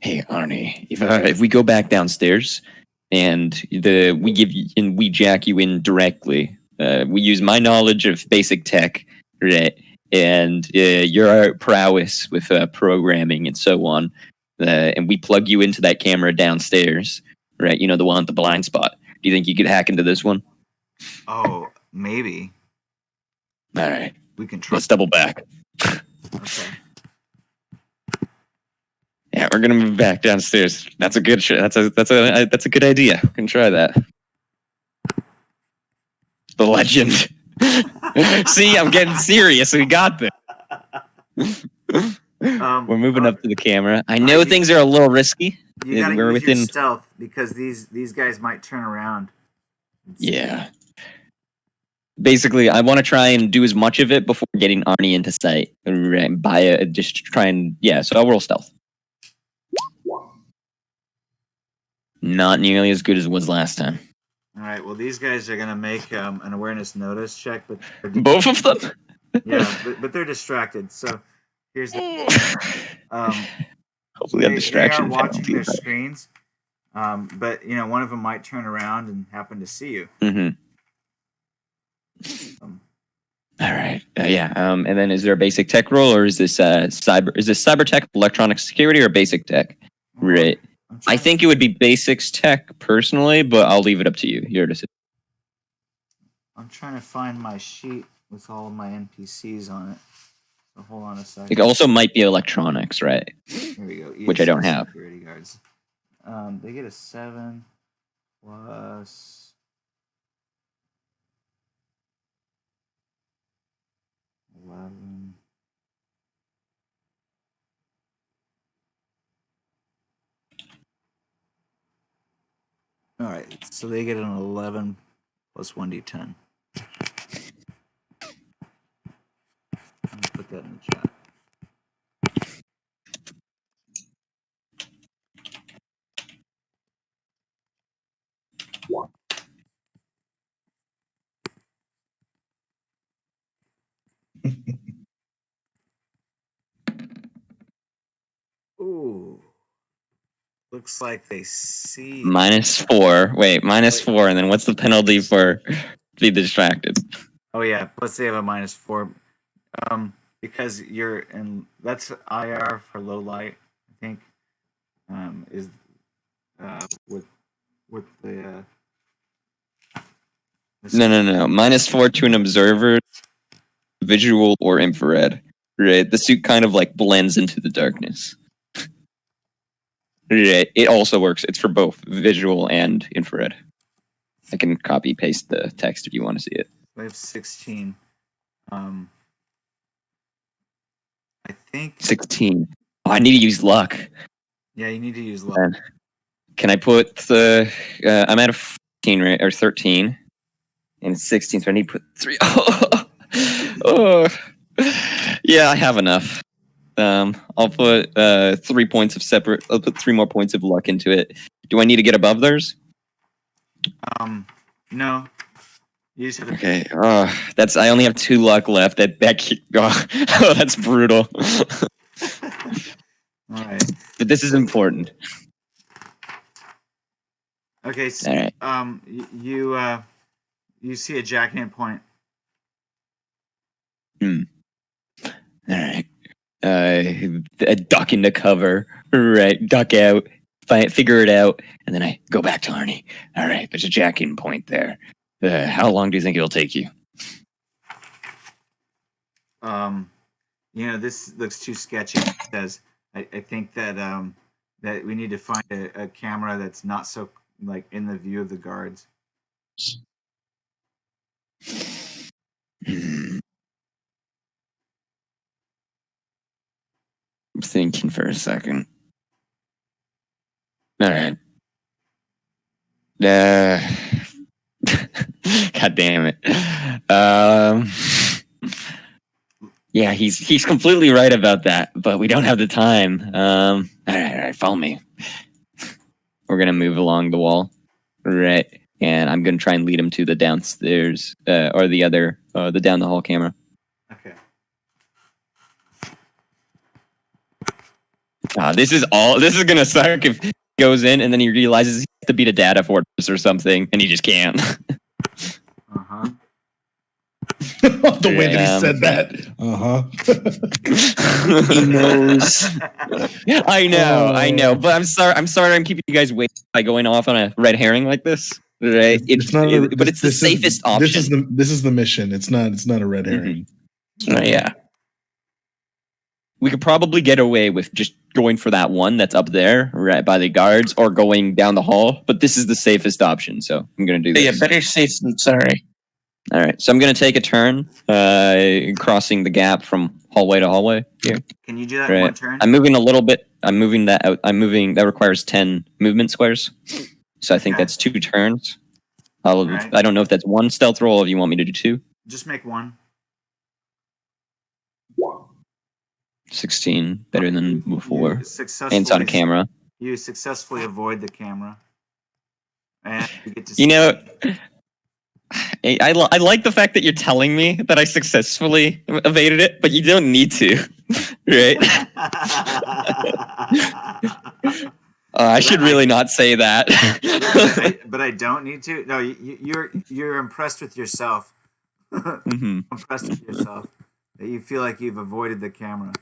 Hey, Arnie, if we go back downstairs and we jack you in directly, we use my knowledge of basic tech, right, and your prowess with programming and so on, and we plug you into that camera downstairs, right? You know, the one at the blind spot. Do you think you could hack into this one? Oh, maybe All right, we can try. let's double back. Okay. Yeah, we're gonna move back downstairs. That's a good. That's a good idea. We can try that. The legend. See, I'm getting serious. We got this. We're moving up to the camera. I know things are a little risky. You gotta We're use your within. stealth because these guys might turn around. Yeah. Basically, I want to try and do as much of it before getting Arnie into sight. Just try and So I'll roll stealth. Not nearly as good as it was last time. All right. Well, these guys are gonna make an awareness notice check, but Both of them. but they're distracted. So here's the Hopefully, that they distraction are watching penalty. their screens, but one of them might turn around and happen to see you. Mm-hmm. All right. And then, is there a basic tech roll, or is this cyber tech, electronic security, or basic tech? Right. I think it would be basics tech personally, but I'll leave it up to you. Your decision. I'm trying to find my sheet with all of my NPCs on it. So hold on a second. It also might be electronics, right? Here we go. Which I don't have. Security guards. They get a 7 plus 11. All right, so they get an 11 plus 1d10. Put that in the chat. Ooh. Looks like they see. -4. Wait, -4, and then what's the penalty for being distracted? Oh yeah, let's say I have a -4. Because you're in. That's IR for low light. I think. Is with the. No. -4 to an observer, visual or infrared. Right, the suit kind of like blends into the darkness. Right, it also works. It's for both visual and infrared. I can copy paste the text if you want to see it. I have 16. I think 16. Oh, I need to use luck. Yeah, you need to use luck. Can I put the? I'm at a 14, right, or 13, and it's 16. So I need to put 3. Oh. Yeah, I have enough. I'll put 3 points of separate. I'll put 3 more points of luck into it. Do I need to get above theirs? No. You just have to. Okay. That's. I only have 2 luck left. That's brutal. All right. But this is important. Okay. So, All right. You see a jacking point. All right. Duck into cover. Right. Duck out. Figure it out, and then I go back to Arnie. All right. There's a jacking point there. How long do you think it'll take you? This looks too sketchy. It says, I think that that we need to find a camera that's not so like in the view of the guards. I'm thinking for a second. All right. God damn it. Yeah, he's completely right about that, but we don't have the time. All right, follow me. We're gonna move along the wall, right? And I'm gonna try and lead him to the downstairs, or the other, the down the hall camera. Okay. This is gonna suck if he goes in and then he realizes he has to beat a data fortress or something, and he just can't. Uh-huh. The way that he said that. He knows. I know, but I'm sorry I'm keeping you guys waiting by going off on a red herring like this. Right? It's the safest option. This is the mission. It's not a red herring. Yeah. We could probably get away with just going for that one that's up there, right by the guards, or going down the hall. But this is the safest option, so I'm gonna do this. Yeah, better safe than sorry. All right, so I'm gonna take a turn, crossing the gap from hallway to hallway. Here. Can you do that in one turn? I'm moving a little bit. I'm moving that out. That requires 10 movement squares. So I think that's 2 turns. Right. I don't know if that's 1 stealth roll or if you want me to do 2. Just make 1. 16, better than before. And it's on camera. You successfully avoid the camera. And you get to You know, I like the fact that you're telling me that I successfully evaded it, but you don't need to, right? I should really not say that. But I don't need to. No, you're impressed with yourself. Impressed with yourself that you feel like you've avoided the camera.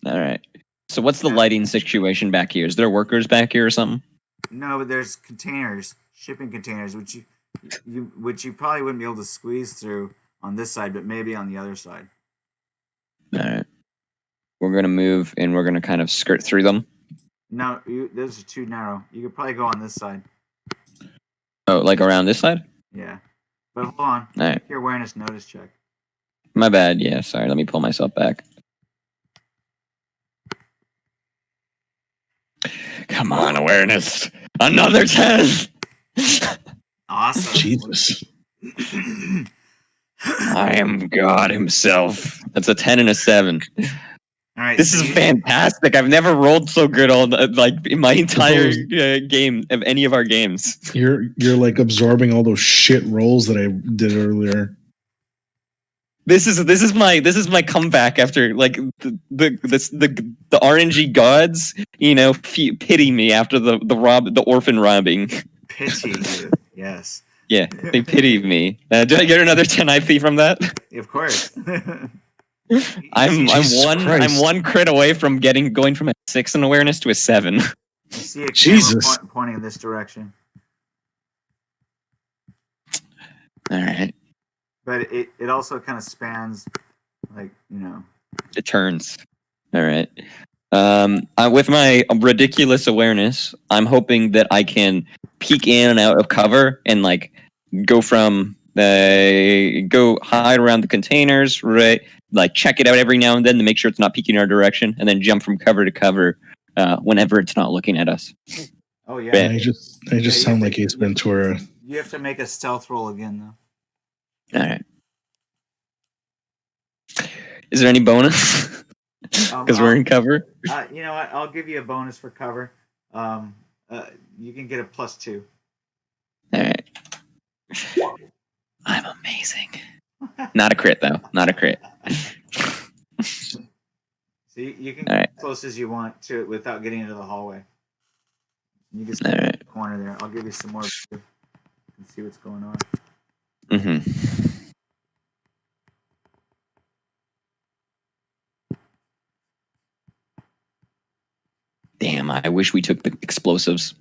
All right. So what's the lighting situation back here? Is there workers back here or something? No, but there's containers, shipping containers, which you probably wouldn't be able to squeeze through on this side, but maybe on the other side. All right. We're gonna move and we're gonna kind of skirt through them. No, those are too narrow. You could probably go on this side. Oh, like around this side? Yeah. But hold on. All right. Your awareness notice check. My bad. Yeah, sorry. Let me pull myself back. Come on, awareness. Another 10. Awesome. Jesus. I am God himself. That's a 10 and a 7. All right. This is fantastic. I've never rolled so good in my entire game of any of our games. You're like absorbing all those shit rolls that I did earlier. This is my comeback after like the RNG gods, pity me after the orphan robbing. Pity you, yes. Yeah, they pity me. Did I get another 10 IP from that? Of course. I'm one crit away from going from a 6 in awareness to a 7. You see a Jesus. camera pointing in this direction. All right. But it also kind of spans, It turns. All right. With my ridiculous awareness, I'm hoping that I can peek in and out of cover and like go hide around the containers, right? Like check it out every now and then to make sure it's not peeking our direction, and then jump from cover to cover whenever it's not looking at us. Oh yeah. Right. They just sound like Ace Ventura. You have to make a stealth roll again though. All right. Is there any bonus? Because we're in cover. You know what? I'll give you a bonus for cover. You can get a +2. All right. I'm amazing. Not a crit though. Not a crit. So you can get as close as you want to it without getting into the hallway. You can stand in the corner there. I'll give you some more and see what's going on. Mm-hmm. Damn, I wish we took the explosives.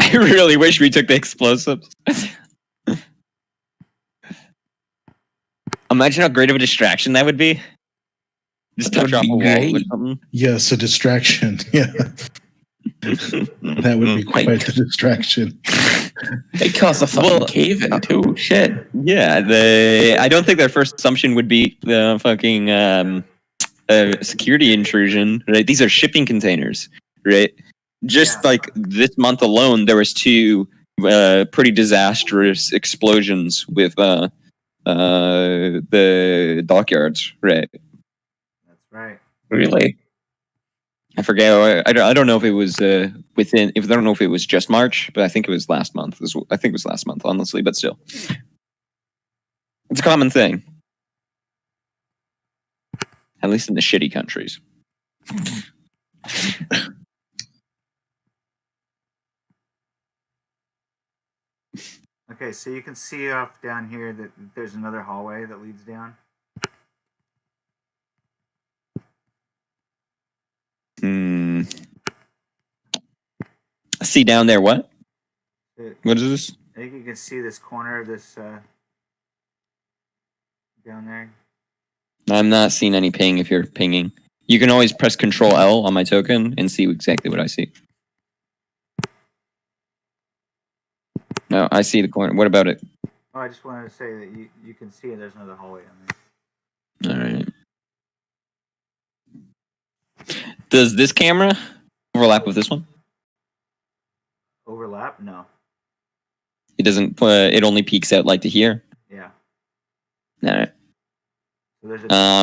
I really wish we took the explosives. Imagine how great of a distraction that would be. Just touch off a wall or something. Yes, a distraction. Yeah. That would be quite the distraction. They caused a fucking cave in too. Shit. Yeah, I don't think their first assumption would be the fucking security intrusion. Right? These are shipping containers, right? Just like this month alone, there was 2 pretty disastrous explosions with the dockyards, right? That's right. Really? I forget. I don't know if it was I don't know if it was just March, but I think it was last month. I think it was last month, honestly, but still, it's a common thing. At least in the shitty countries. Okay, so you can see off down here that there's another hallway that leads down. Hmm. See down there what? What is this? I think you can see this corner of this down there. I'm not seeing any ping if you're pinging. You can always press Control L on my token and see exactly what I see. No, I see the corner. What about it? Oh, I just wanted to say that you can see there's another hallway down there. All right. Does this camera overlap with this one? Overlap? No. It doesn't. It only peeks out like to here. Yeah. All right. So there's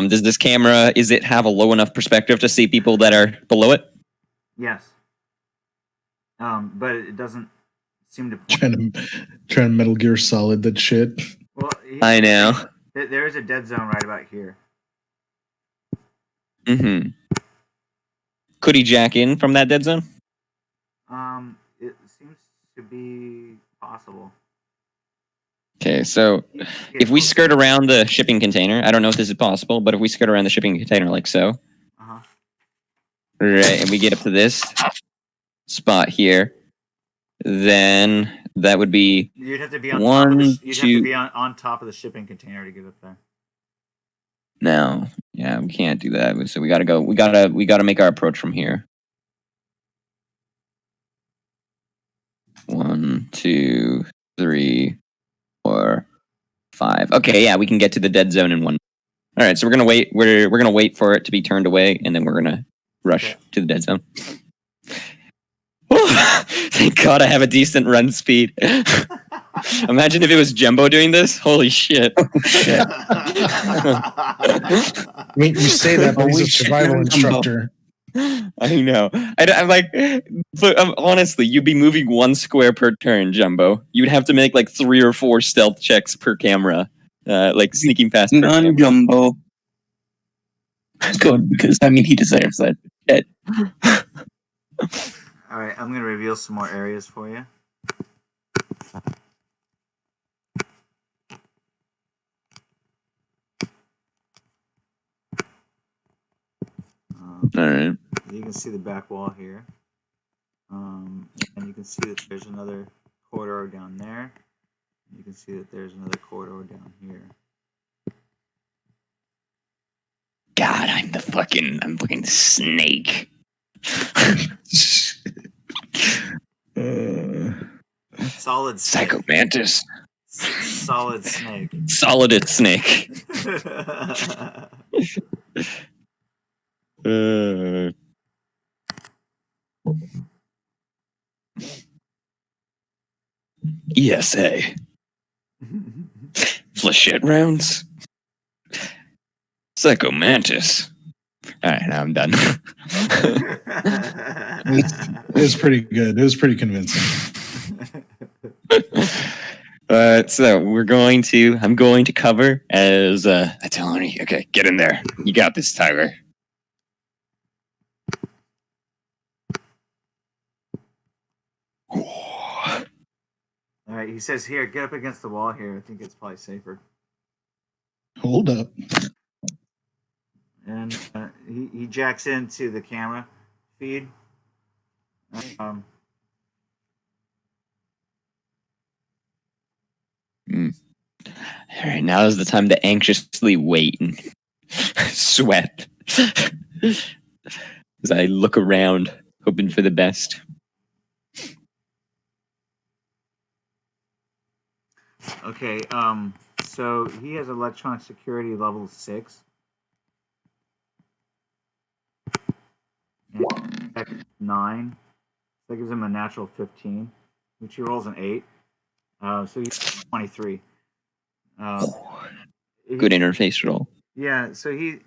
Does this camera? Is it have a low enough perspective to see people that are below it? Yes. But it doesn't seem to. Trying to Metal Gear Solid that shit. Well, I know. There is a dead zone right about here. Mm-hmm. Could he jack in from that dead zone? It seems to be possible. Okay, so if we skirt around the shipping container, I don't know if this is possible, but if we skirt around the shipping container like so, Uh-huh. right, and we get up to this spot here, then that would be You'd have to be on One, top of the, you'd have two- to be on top of the shipping container to get up there. no. Yeah, we can't do that. So we gotta go. We gotta make our approach from here. 1, 2, 3, 4, 5. Okay, yeah, we can get to the dead zone in one. All right, so we're gonna wait. We're gonna wait for it to be turned away, and then we're gonna rush Okay. to the dead zone. Thank God I have a decent run speed. Imagine if it was Jumbo doing this. Holy shit! I mean, you say that, but he's a Holy shit, survival Jumbo. instructor. I know. I'm like, but, honestly, you'd be moving one square per turn, Jumbo. You'd have to make like 3 or 4 stealth checks per camera, like sneaking past. Per camera. Non-jumbo. Good, because I mean he deserves that. All right, I'm gonna reveal some more areas for you. All right. You can see the back wall here, and you can see that there's another corridor down there. You can see that there's another corridor down here. God, I'm fucking snake. Solid snake. Psycho Mantis. Solid snake. Solid snake. ESA. Flechette rounds. Psycho Mantis. All right, now I'm done. It was pretty good. It was pretty convincing. So I'm going to cover as Taloni. Okay, get in there. You got this, Tyler. All right, he says here, get up against the wall here. I think it's probably safer. Hold up. And he jacks into the camera feed. All right, now is the time to anxiously wait and sweat as I look around, hoping for the best. Okay, so he has electronic security level 6. And tech 9. That gives him a natural 15, which he rolls an 8. So he's 23. Good interface roll. Yeah, so and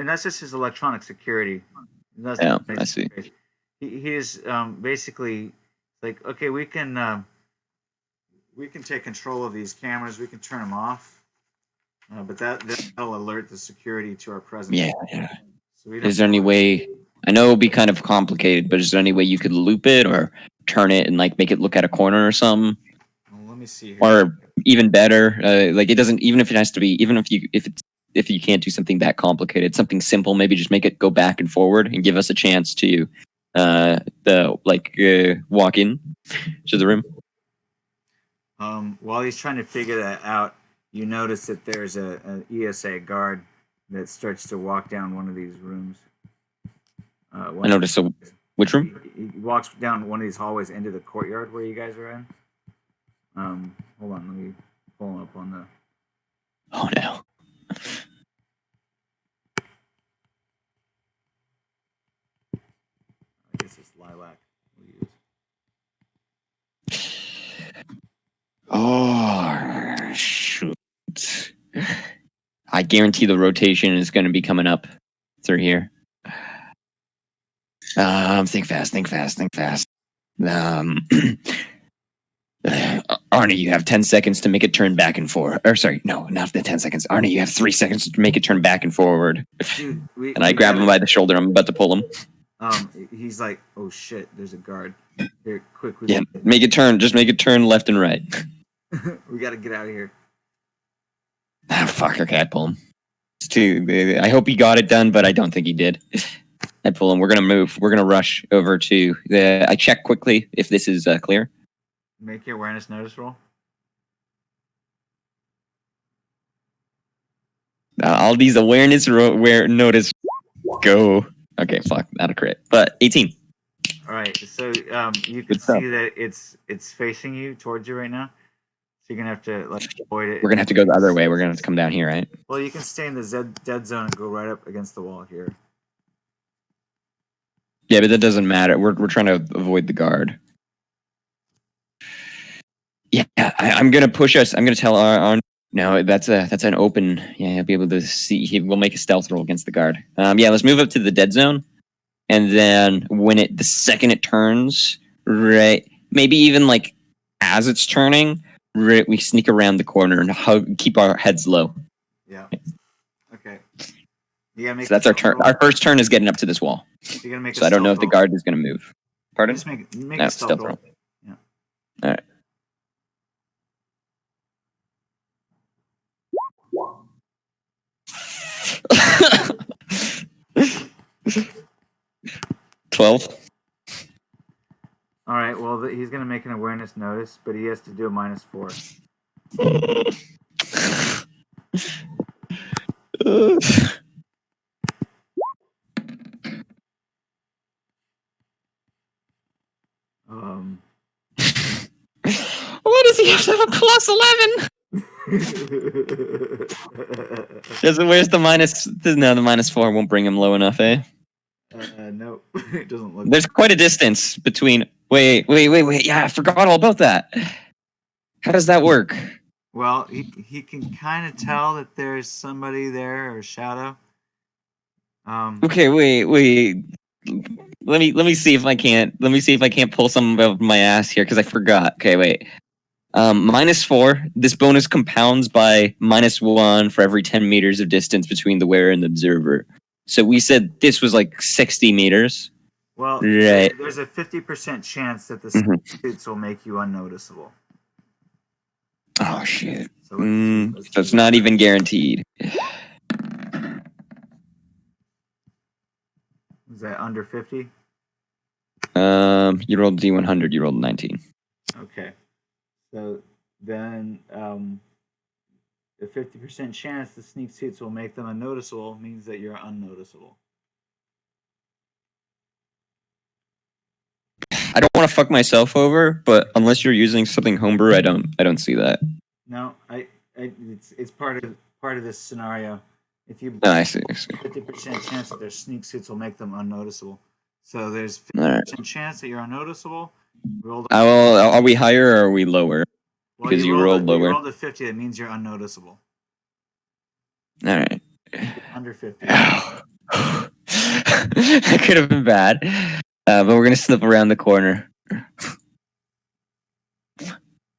that's just his electronic security. That's Yeah, I see. He is basically like, okay, we can take control of these cameras. We can turn them off, but that'll alert the security to our presence. Yeah. So Is there any way I know it'll be kind of complicated, but is there any way you could loop it or turn it and like make it look at a corner or something? Well, let me see here. Or even better, like it doesn't. Even if it has to be, even if you can't do something that complicated, something simple, maybe just make it go back and forward and give us a chance to walk in to the room. While he's trying to figure that out, you notice that there's an ESA guard that starts to walk down one of these rooms. I noticed. So, which room? He walks down one of these hallways into the courtyard where you guys are in. Hold on, let me pull him up on the. Oh no. I guess it's lilac. We'll use. Oh shoot! I guarantee the rotation is going to be coming up through here. Think fast. Arnie, you have 10 seconds to make it turn back and forward. Or sorry, no, not the 10 seconds. Arnie, you have 3 seconds to make it turn back and forward. Dude, and I grab him by the shoulder. I'm about to pull him. He's like, oh shit, there's a guard. Here, quick. Yeah, make it turn. Just make it turn left and right. We gotta get out of here. Ah, fuck. Okay, I pull him. It's too. I hope he got it done, but I don't think he did. I pull him. We're gonna move. We're gonna rush over to the. I check quickly if this is clear. Make your awareness notice roll. All these awareness notice go. Okay, fuck, not a crit, but 18. All right, so you can see that it's facing you towards you right now. So you're gonna have to like avoid it. We're gonna have to go the other way. We're gonna have to come down here, right? Well, you can stay in the dead zone and go right up against the wall here. Yeah, but that doesn't matter. We're trying to avoid the guard. Yeah, I'm gonna push us. I'm gonna tell our no, that's an open. Yeah, he'll be able to see. We'll make a stealth roll against the guard. Yeah, let's move up to the dead zone, and then the second it turns, right? Maybe even like as it's turning, right, we sneak around the corner and keep our heads low. Yeah. Okay. Yeah. So that's our turn. Our first turn is getting up to this wall. So you're gonna make. So I don't know if the guard is gonna move. Pardon? Just make a stealth roll. Yeah. All right. 12. All right. Well, he's gonna make an awareness notice, but he has to do a -4. Why does he have to have a +11? Where's the minus? No, the -4 won't bring him low enough, eh? No, it doesn't look. There's quite a distance between. Wait. Yeah, I forgot all about that. How does that work? Well, he can kind of tell that there's somebody there or a shadow. Okay, wait. Let me see if I can't. Let me see if I can't pull some of my ass here because I forgot. Okay, wait. -4. This bonus compounds by -1 for every 10 meters of distance between the wearer and the observer. So we said this was like 60 meters. Well, right. There's a 50% chance that the suits will make you unnoticeable. Oh shit! So it's not even guaranteed. Is that under 50? You rolled D100. You rolled 19. Okay. So then, the 50% chance the sneak suits will make them unnoticeable means that you're unnoticeable. I don't want to fuck myself over, but unless you're using something homebrew, I don't see that. No, it's part of this scenario. If you I see. 50% chance that their sneak suits will make them unnoticeable. So there's 50% chance that you're unnoticeable. Are we higher or are we lower? Well, because you rolled lower. You rolled a 50. That means you're unnoticeable. All right. Under 50. That could have been bad. But we're gonna slip around the corner. And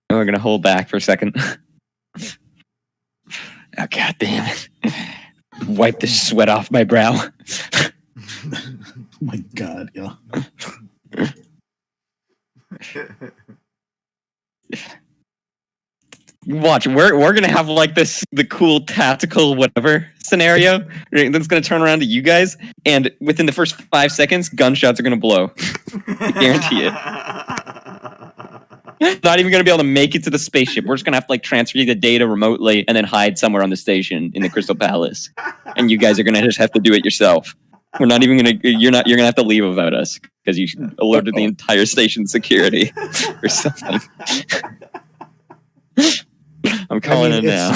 we're gonna hold back for a second. Oh god damn it. Wipe the sweat off my brow. my god, yeah. Watch, we're gonna have like the cool tactical whatever scenario that's gonna turn around to you guys, and within the first 5 seconds, gunshots are gonna blow. Guarantee it. Not even gonna be able to make it to the spaceship. We're just gonna have to like transfer you the data remotely and then hide somewhere on the station in the Crystal Palace, and you guys are gonna just have to do it yourself. We're not even gonna. You're gonna have to leave without us because you alerted the entire station security or something. I'm calling it now.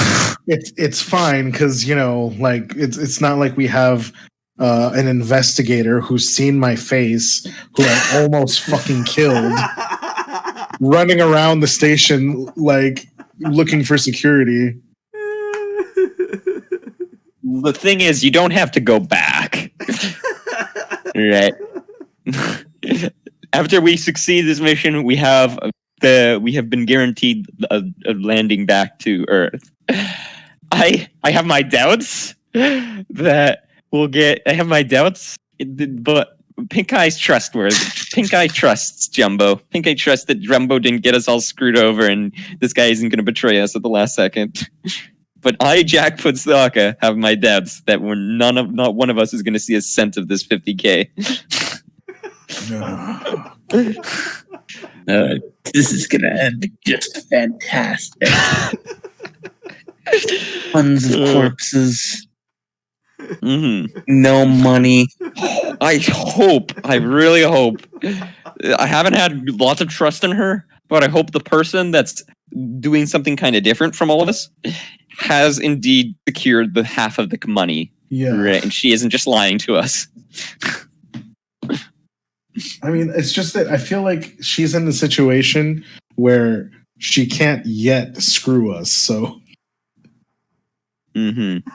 It's fine because like it's not like we have an investigator who's seen my face, who I almost fucking killed, running around the station like looking for security. The thing is, you don't have to go back. Right. After we succeed this mission, we have been guaranteed a landing back to Earth. I have my doubts that we'll get. I have my doubts, but Pink Eye's trustworthy. Pink Eye trusts Jumbo. Pink Eye trusts that Jumbo didn't get us all screwed over, and this guy isn't going to betray us at the last second. But I, Jack Putzaka, have my doubts that not one of us is going to see a cent of this 50K. This is gonna end just fantastic. Tons of corpses. Mm-hmm. No money. I really hope. I haven't had lots of trust in her, but I hope the person that's doing something kind of different from all of us has indeed secured the half of the money. Yeah. Right, and she isn't just lying to us. I mean, it's just that I feel like she's in the situation where she can't yet screw us, so. Mm-hmm.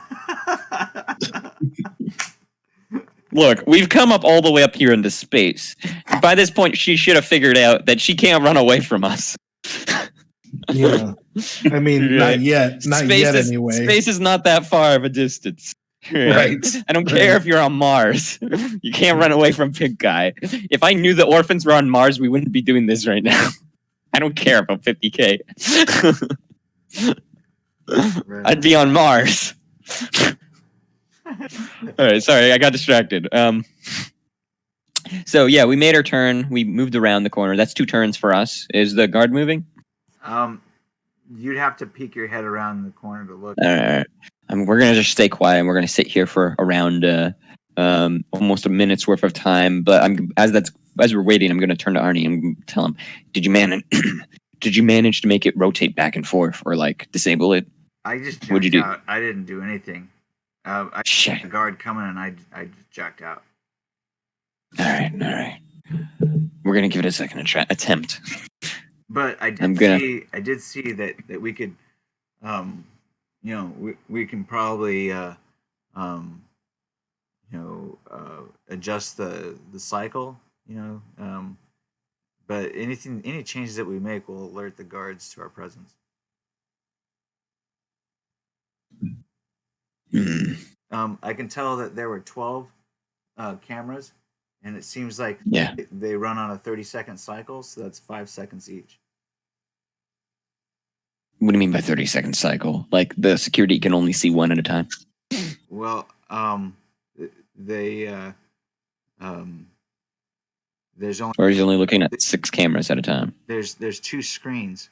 Look, we've come up all the way up here into space. By this point, she should have figured out that she can't run away from us. Yeah. I mean, not yet. Not yet, anyway. Space is not that far of a distance. Right. I don't care if you're on Mars. You can't run away from Pink Guy. If I knew the orphans were on Mars, we wouldn't be doing this right now. I don't care about 50K. Right. I'd be on Mars. All right, sorry, I got distracted. So yeah, we made our turn. We moved around the corner. That's 2 turns for us. Is the guard moving? You'd have to peek your head around the corner to look. All right. We're gonna just stay quiet and we're gonna sit here for around almost a minute's worth of time. But as we're waiting, I'm gonna turn to Arnie and tell him, did you manage to make it rotate back and forth or like disable it? I just What'd you jacked do? out. I didn't do anything. I Shit. had a guard coming and I just jacked out. All right. We're gonna give it a second attempt. But I did see that we could, we can probably, adjust the cycle, but any changes that we make will alert the guards to our presence. I can tell that there were 12 cameras, and it seems like they run on a 30-second cycle, so that's 5 seconds each. What do you mean by 30-second cycle? Like the security can only see one at a time? Well, there's only, or is he only looking at 6 cameras at a time? There's 2 screens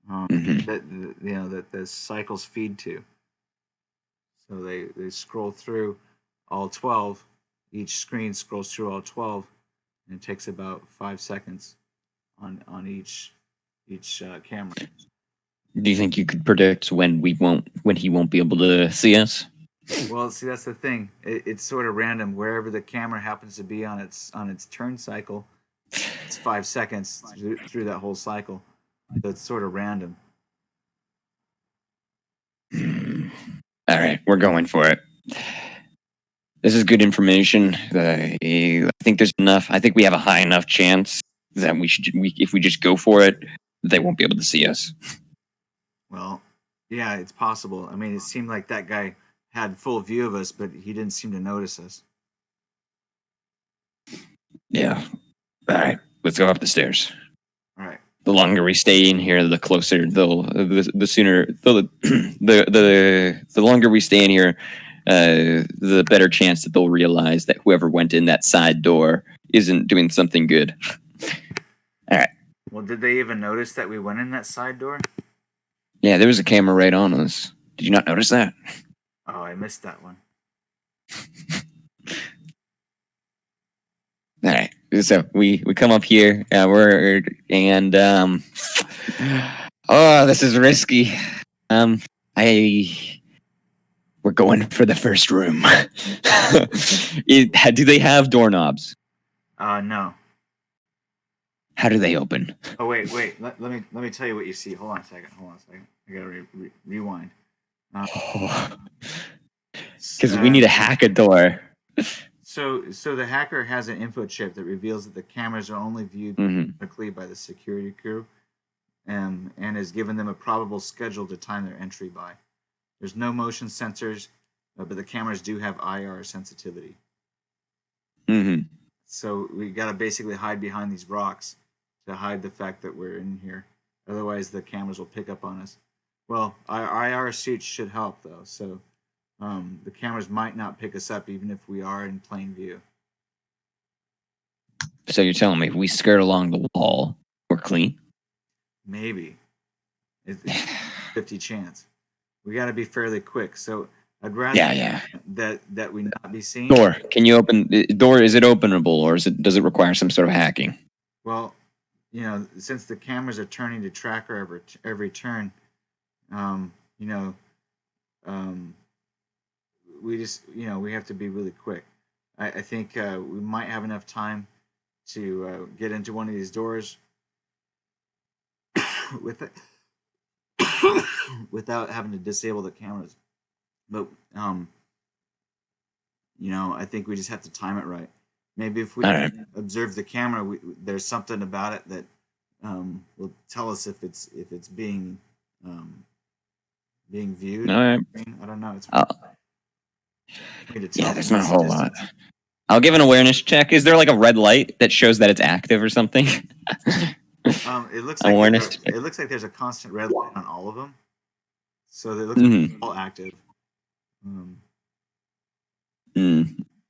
that the cycles feed to. So they scroll through all 12. Each screen scrolls through all 12, and it takes about 5 seconds on each camera. Do you think you could predict when he won't be able to see us? Well, see, that's the thing. It's sort of random. Wherever the camera happens to be on its turn cycle, it's 5 seconds through that whole cycle. So it's sort of random. All right, we're going for it. This is good information. I think there's enough. I think we have a high enough chance that if we just go for it, they won't be able to see us. Well, yeah, it's possible. I mean, it seemed like that guy had full view of us, but he didn't seem to notice us. Yeah. All right. Let's go up the stairs. All right. The longer we stay in here, the closer the sooner the longer we stay in here, the better chance that they'll realize that whoever went in that side door isn't doing something good. All right. Well, did they even notice that we went in that side door? Yeah, there was a camera right on us. Did you not notice that? Oh, I missed that one. All right. So we come up here. We're this is risky. We're going for the first room. Do they have doorknobs? No. How do they open? Oh wait. Let me tell you what you see. Hold on a second. I gotta rewind. Because we need to hack a door. So the hacker has an info chip that reveals that the cameras are only viewed quickly by the security crew, and has given them a probable schedule to time their entry by. There's no motion sensors, but the cameras do have IR sensitivity. Mm-hmm. So we gotta basically hide behind these rocks to hide the fact that we're in here. Otherwise, the cameras will pick up on us. Well, our IR suits should help though, so the cameras might not pick us up even if we are in plain view. So you're telling me if we skirt along the wall, we're clean? Maybe. It's 50 chance. We got to be fairly quick. So I'd rather that we not be seen. Door. Can you open door? Is it openable, or does it require some sort of hacking? Well, since the cameras are turning to track her every turn, we just we have to be really quick. I think we might have enough time to get into one of these doors without having to disable the cameras. But I think we just have to time it right. Maybe if we observe the camera, there's something about it that will tell us if it's being viewed. All right. I don't know. There's not a whole lot. I'll give an awareness check. Is there like a red light that shows that it's active or something? It looks like there's a constant red light on all of them, so they look like they're all active.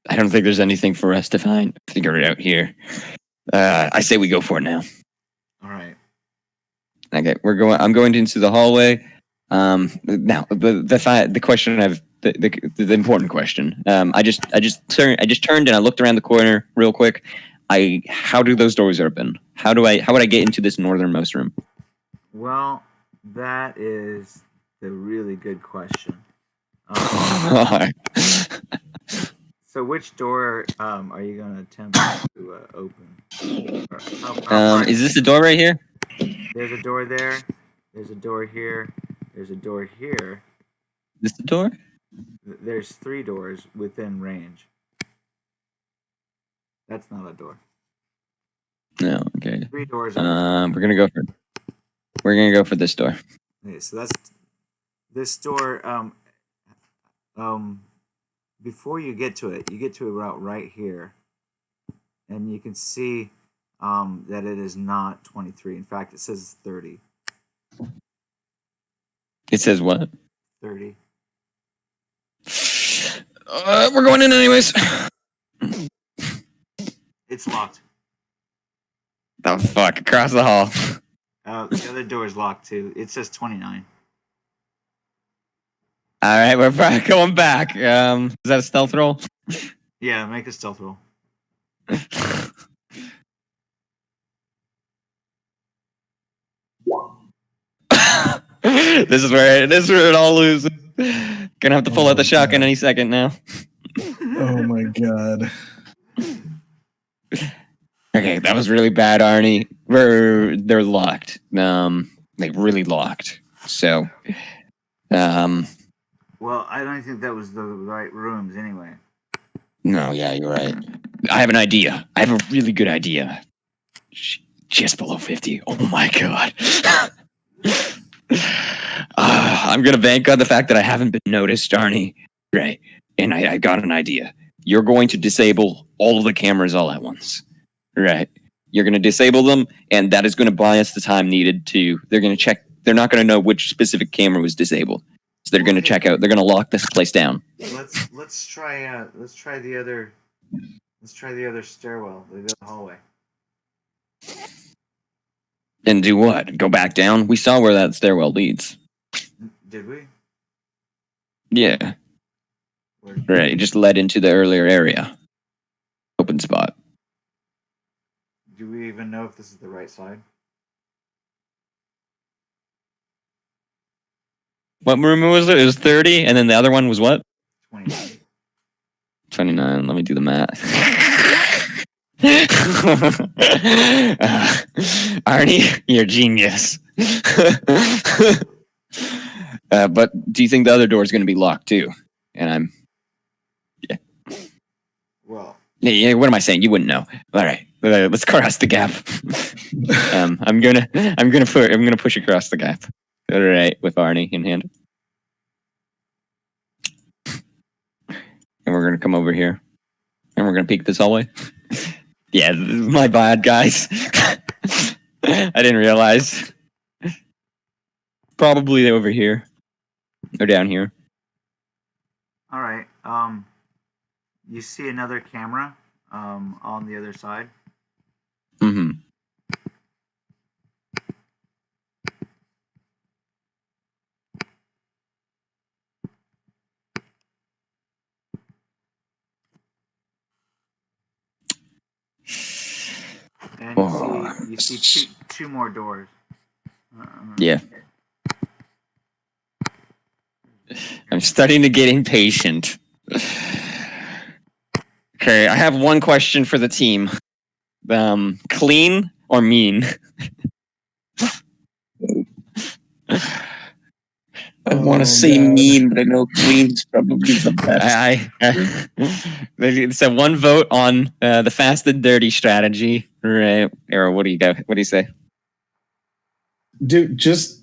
I don't think there's anything for us to figure it out here. I say we go for it now. All right. Okay, I'm going into the hallway. Now the question I have. The important question. I just turned and I looked around the corner real quick. How do those doors open? How would I get into this northernmost room? Well, that is the really good question. So which door are you going to attempt to open? Is this the door right here? There's a door there. There's a door here. There's a door here. Is this the door? There's 3 doors within range. That's not a door. No, okay. 3 doors. We're gonna go for this door. Okay, so that's this door. Before you get to it, about right here, and you can see that it is not 23. In fact, it says 30. It says what? 30. We're going in anyways. It's locked. Oh fuck! Across the hall. The other door is locked too. It says 29. All right, we're probably going back. Is that a stealth roll? Yeah, make a stealth roll. This is where it all loses. Gonna have to pull out the shotgun any second now. Oh my god. Okay, that was really bad, Arnie. They're locked. They really locked. So, Well, I don't think that was the right rooms anyway. No, yeah, you're right. I have an idea. I have a really good idea. Just below 50. Oh my god. I'm gonna bank on the fact that I haven't been noticed, Arnie. Right. And I got an idea. You're going to disable all of the cameras all at once. Right. You're going to disable them, and that is going to buy us the time needed to. They're going to check. They're not going to know which specific camera was disabled, so they're going to check out. They're going to lock this place down. Let's try the other stairwell, the other hallway. And do what? Go back down? We saw where that stairwell leads. Did we? Yeah. Where? Right. It just led into the earlier area. Open spot. Do we even know if this is the right side? What room was it? It was 30, and then the other one was what? 29. 29. Let me do the math. Arnie, you're a genius. But do you think the other door is going to be locked too? And Well, yeah. What am I saying? You wouldn't know. All right, let's cross the gap. I'm gonna push across the gap. All right, with Arnie in hand, and we're gonna come over here, and we're gonna peek this hallway. Yeah, my bad, guys. I didn't realize. Probably over here or down here. all right. You see another camera on the other side. Mm-hmm. And Oh. you see two more doors. Yeah. I'm starting to get impatient. Okay, I have one question for the team. Clean or mean? I want to say God. mean, but I know clean's probably the best. It's a one vote on the fast and dirty strategy. Right. Arrow, what do you go? What do you say? Dude, just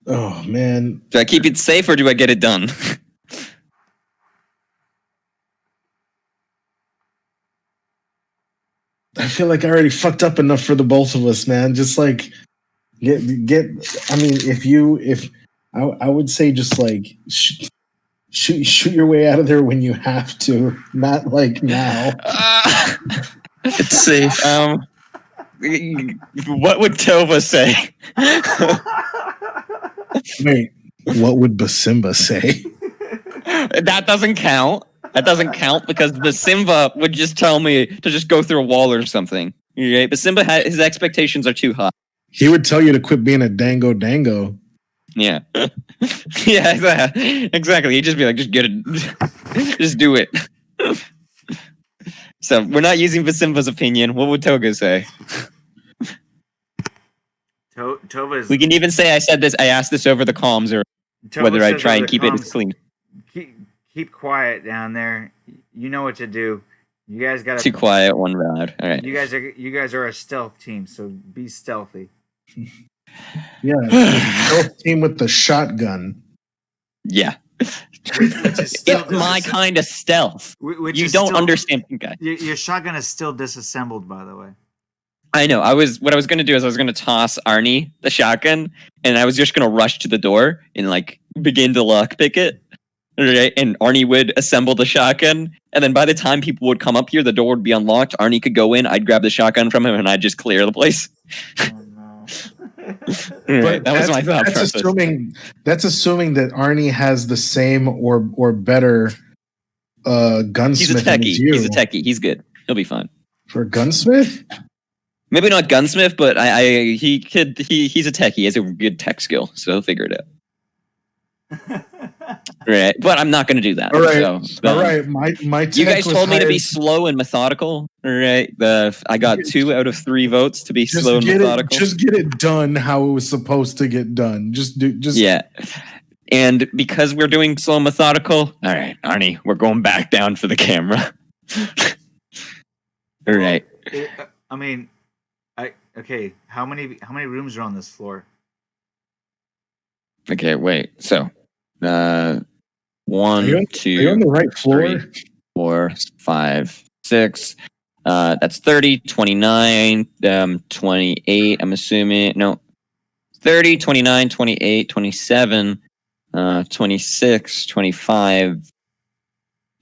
oh man. Do I keep it safe or do I get it done? I feel like I already fucked up enough for the both of us, man. Just like get. I mean, if I would say just like shoot your way out of there when you have to, not like now. It's safe. What would Tova say? Wait, what would Basimba say? That doesn't count. That doesn't count because the Simba would just tell me to just go through a wall or something. Right? But Simba, his expectations are too high. He would tell you to quit being a dango. Yeah. Yeah, exactly. He'd just be like, just get it. Just do it. So we're not using Basimba's opinion. What would Toga say? Tova's. We can even say I asked this over the comms or Tova whether I says try over and the keep it comms, as clean. Keep quiet down there. You know what to do. You guys got Too quiet, one bad. All right. You guys are a stealth team, so be stealthy. Yeah, stealth team with the shotgun. Yeah. Which is still It's my kind of stealth. You don't understand, guy. Your shotgun is still disassembled, by the way. I know. What I was going to do is I was going to toss Arnie the shotgun, and I was just going to rush to the door and like begin to lockpick it. Right? And Arnie would assemble the shotgun, and then by the time people would come up here, the door would be unlocked. Arnie could go in. I'd grab the shotgun from him, and I'd just clear the place. Oh no! Right, that was my thought process. That's assuming that Arnie has the same or better gunsmith. He's a than techie. you. He's a techie. He's good. He'll be fine. For a gunsmith? Maybe not gunsmith, but he's a techie. He has a good tech skill, so he'll figure it out. Right, but I'm not going to do that. All right, all right. My you guys told me to be slow and methodical. All right, I got 2 out of 3 votes to be slow and methodical. Just get it done how it was supposed to get done. Yeah. And because we're doing slow and methodical, all right, Arnie, we're going back down for the camera. All right. Okay. How many rooms are on this floor? Okay, wait. So, 1, are you on 2, the right floor? 3, 4, 5, 6. That's 30, 29, 28, I'm assuming. No. 30, 29, 28, 27, 26, 25.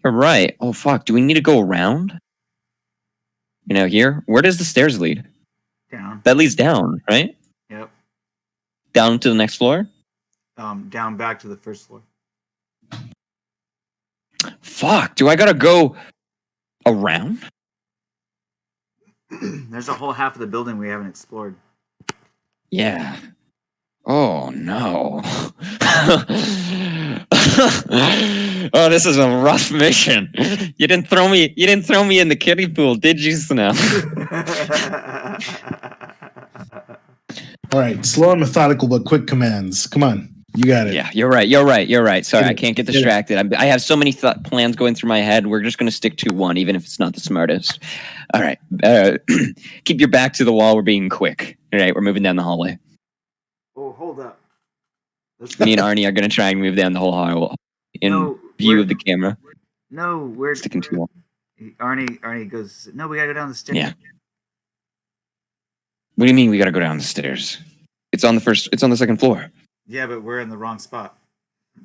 All right. Oh, fuck. Do we need to go around? Here? Where does the stairs lead? Down. That leads down, right? Yep. Down to the next floor? Down back to the first floor. Fuck. Do I gotta go around? There's a whole half of the building we haven't explored. Yeah. Oh no. Oh, this is a rough mission. You didn't throw me in the kiddie pool, did you, Snell? All right, slow and methodical, but quick commands. Come on, you got it. Yeah, you're right. Sorry, I can't get distracted. I have so many plans going through my head. We're just going to stick to one, even if it's not the smartest. All right. Keep your back to the wall. We're being quick. All right, we're moving down the hallway. Oh, hold up. Me and Arnie are going to try and move down the whole hallway in view of the camera. No, we're sticking to the wall. Arnie goes, no, we got to go down the stairs. Yeah. What do you mean we got to go down the stairs? It's on the second floor. Yeah, but we're in the wrong spot. Oh,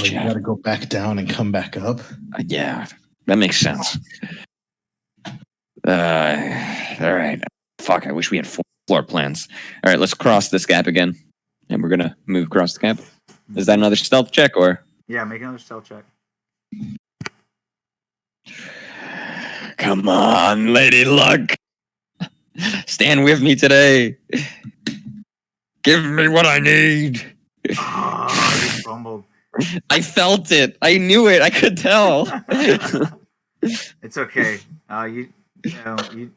you got to go back down and come back up. Yeah, that makes sense. All right. Fuck, I wish we had 4 floor plans. All right, let's cross this gap again. And we're going to move across the gap. Is that another stealth check or? Yeah, make another stealth check. Come on, Lady Luck. Stand with me today. Give me what I need. Oh, you fumbled. I felt it. I knew it. I could tell. It's okay. You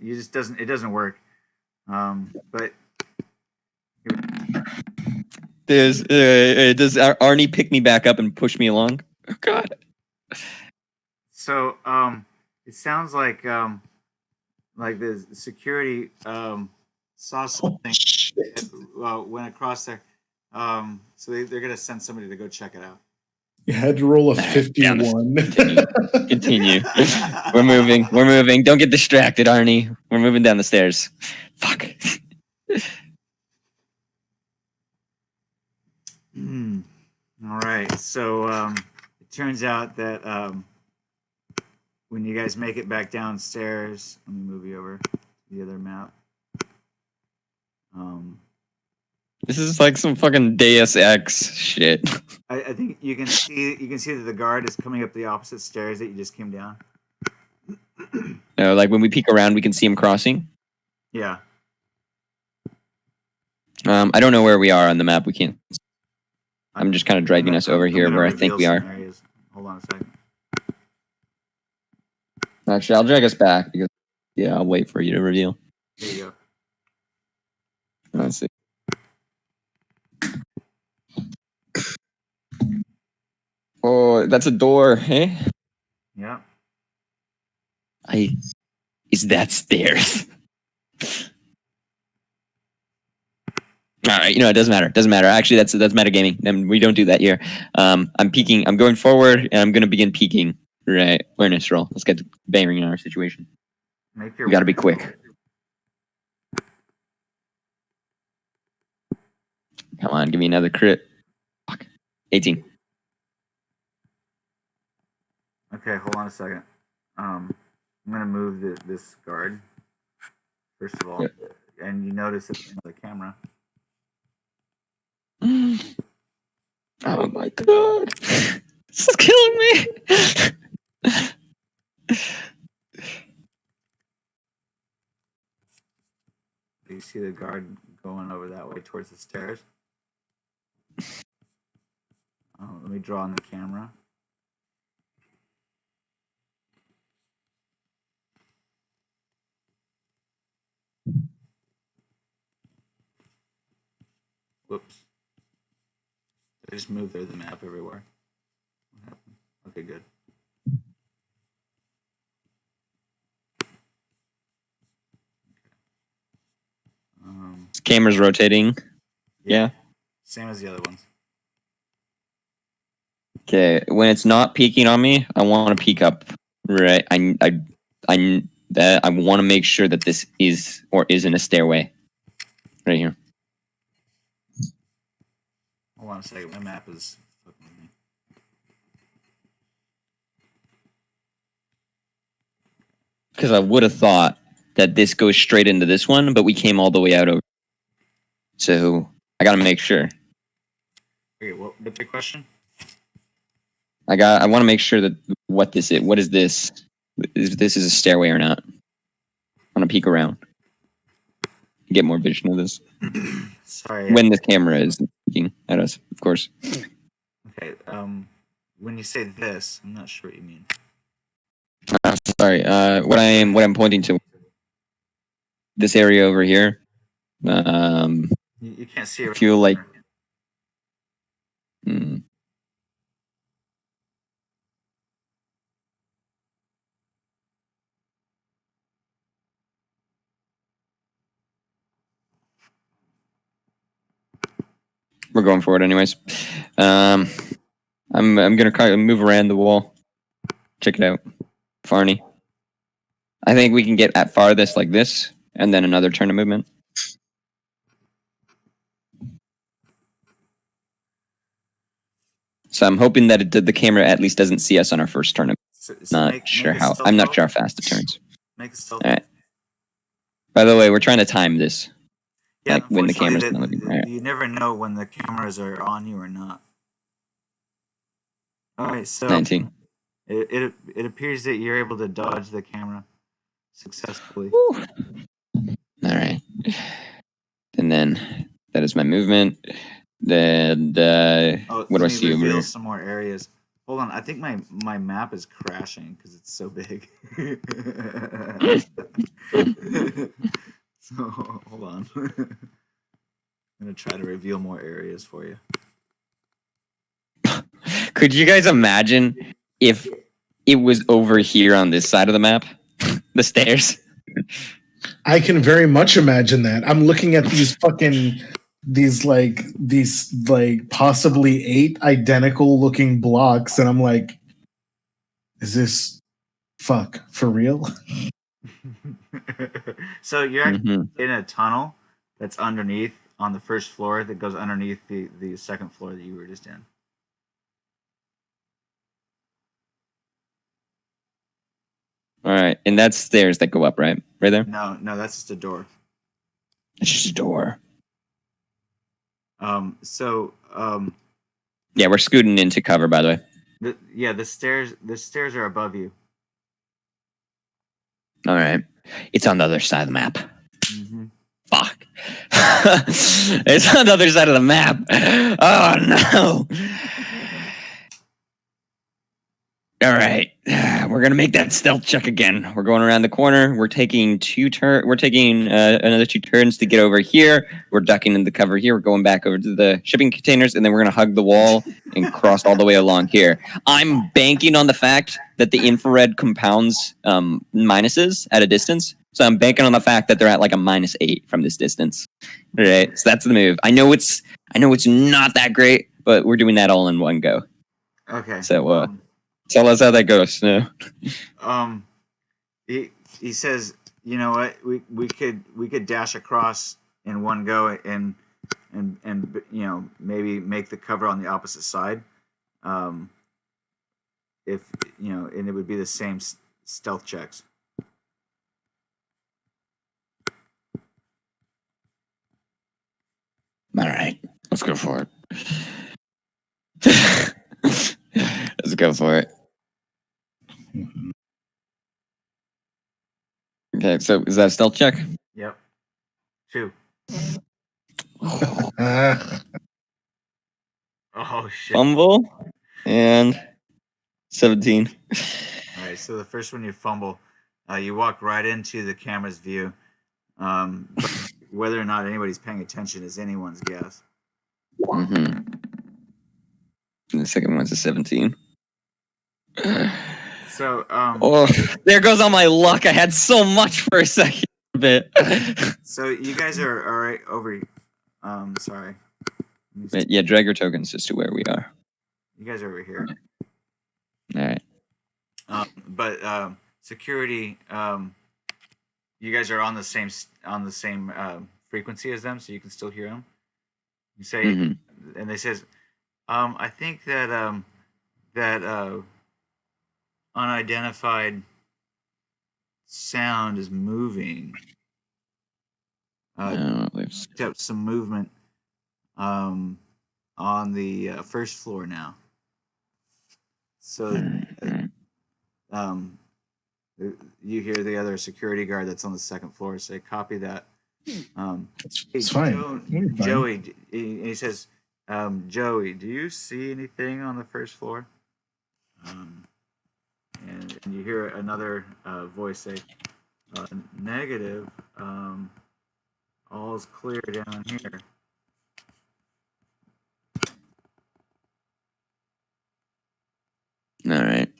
just doesn't. It doesn't work. But does Arnie pick me back up and push me along? Oh God. So it sounds like the security saw something went across there. So they're gonna send somebody to go check it out. You had to roll a 51. Continue. We're moving. Don't get distracted, Arnie. We're moving down the stairs. Fuck. All right. So it turns out that when you guys make it back downstairs, let me move you over to the other map. This is like some fucking Deus Ex shit. I think you can see that the guard is coming up the opposite stairs that you just came down. Like when we peek around, we can see him crossing. Yeah. I don't know where we are on the map. We can't. I'm just kind of dragging us over here where I think we are. Hold on a second. Actually, I'll drag us back because I'll wait for you to reveal. There you go. Let's see. Oh, that's a door, hey? Yeah. Is that stairs? All right, it doesn't matter. Doesn't matter. Actually, that's metagaming. And we don't do that here. I'm peeking. I'm going forward, and I'm going to begin peeking. Right, awareness roll. Let's get banging in our situation. We got to be quick. Come on, give me another crit. Fuck. 18. Okay, hold on a second. I'm gonna move this guard first of all, Yep. And you notice it's the camera. Oh my God, this is killing me. Do you see the guard going over that way towards the stairs? Let me draw on the camera. Whoops. I just moved the map everywhere. What happened? Okay, good. This camera's rotating. Yeah. Same as the other ones. Okay, when it's not peeking on me, I want to peek up Right. I want to make sure that this is or isn't a stairway. Right here. Hold on a second. My map is fucking me. Because I would have thought that this goes straight into this one, but we came all the way out over. So I got to make sure. Okay, what's your question? I want to make sure that what this is. What is this? If this is a stairway or not? I want to peek around. Get more vision of this. Sorry. When the camera is peeking at us, of course. Okay. When you say this, I'm not sure what you mean. Sorry. What I'm pointing to. This area over here. You can't see it. I feel like. Hmm. We're going for it anyways. I'm gonna kind of move around the wall. Check it out, Farney. I think we can get at farthest like this, and then another turn of movement. So I'm hoping that the camera at least doesn't see us on our first turn. I'm not sure how fast it turns. Make it stealth. All right. By the way, we're trying to time this. Yeah, like when the camera's unfortunately, not looking. Right. You never know when the cameras are on you or not. All right, so 19. It appears that you're able to dodge the camera successfully. Woo. All right. And then that is my movement. Then what do I see over here? Some more areas. Hold on, I think my map is crashing because it's so big. So hold on. I'm gonna try to reveal more areas for you. Could you guys imagine if it was over here on this side of the map? The stairs. I can very much imagine that. I'm looking at these possibly 8 identical looking blocks, and I'm like, is this for real? So you're actually in a tunnel that's underneath on the first floor that goes underneath the second floor that you were just in. All right, and that's stairs that go up, right? Right there? No, that's just a door. It's just a door. Yeah, we're scooting into cover, by the way. The stairs are above you. All right. It's on the other side of the map. Mm-hmm. Fuck. It's on the other side of the map. Oh, no. All right. We're going to make that stealth check again. We're going around the corner. We're taking another 2 turns to get over here. We're ducking in the cover here. We're going back over to the shipping containers, and then we're going to hug the wall and cross all the way along here. I'm banking on the fact that the infrared compounds minuses at a distance. So I'm banking on the fact that they're at like a -8 from this distance. All right. So that's the move. I know it's not that great, but we're doing that all in one go. Okay. So tell us how that goes. No. He says, you know what, we could dash across in one go and you know, maybe make the cover on the opposite side. If you know, and it would be the same stealth checks. All right, let's go for it. Let's go for it. Okay, so is that a stealth check? Yep. 2. Oh shit. Fumble and 17. All right, so the first one you fumble, you walk right into the camera's view. But whether or not anybody's paying attention is anyone's guess. Mm-hmm. And the second one's a 17. So, oh, there goes all my luck. I had so much for a second bit. So you guys are all right over. Sorry. Yeah, drag your tokens as to where we are. You guys are over here. All right. But security, you guys are on the same frequency as them, so you can still hear them. You say, Mhm. and they says, I think that unidentified sound is moving. There's- Picked up some movement on the first floor now. So um, you hear the other security guard that's on the second floor say, "Copy that." It's fine. You're fine. Joey, he says, "Joey, do you see anything on the first floor?" And you hear another voice say, "Negative. All's clear down here." All right.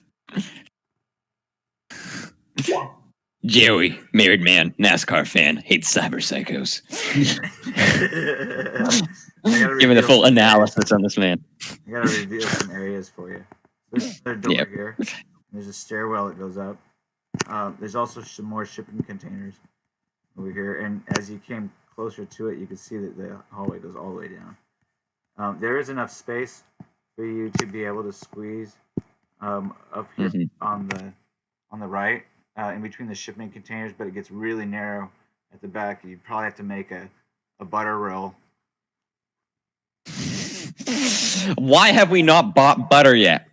Joey, married man, NASCAR fan, hates cyber psychos. Give me the full analysis on this man. I gotta reveal some areas for you. There's another door Yep. here. There's a stairwell that goes up. There's also some more shipping containers over here, and as you came closer to it, you can see that the hallway goes all the way down. There is enough space for you to be able to squeeze up here on the right, in between the shipping containers, but it gets really narrow at the back. You probably have to make a butter roll. Why have we not bought butter yet?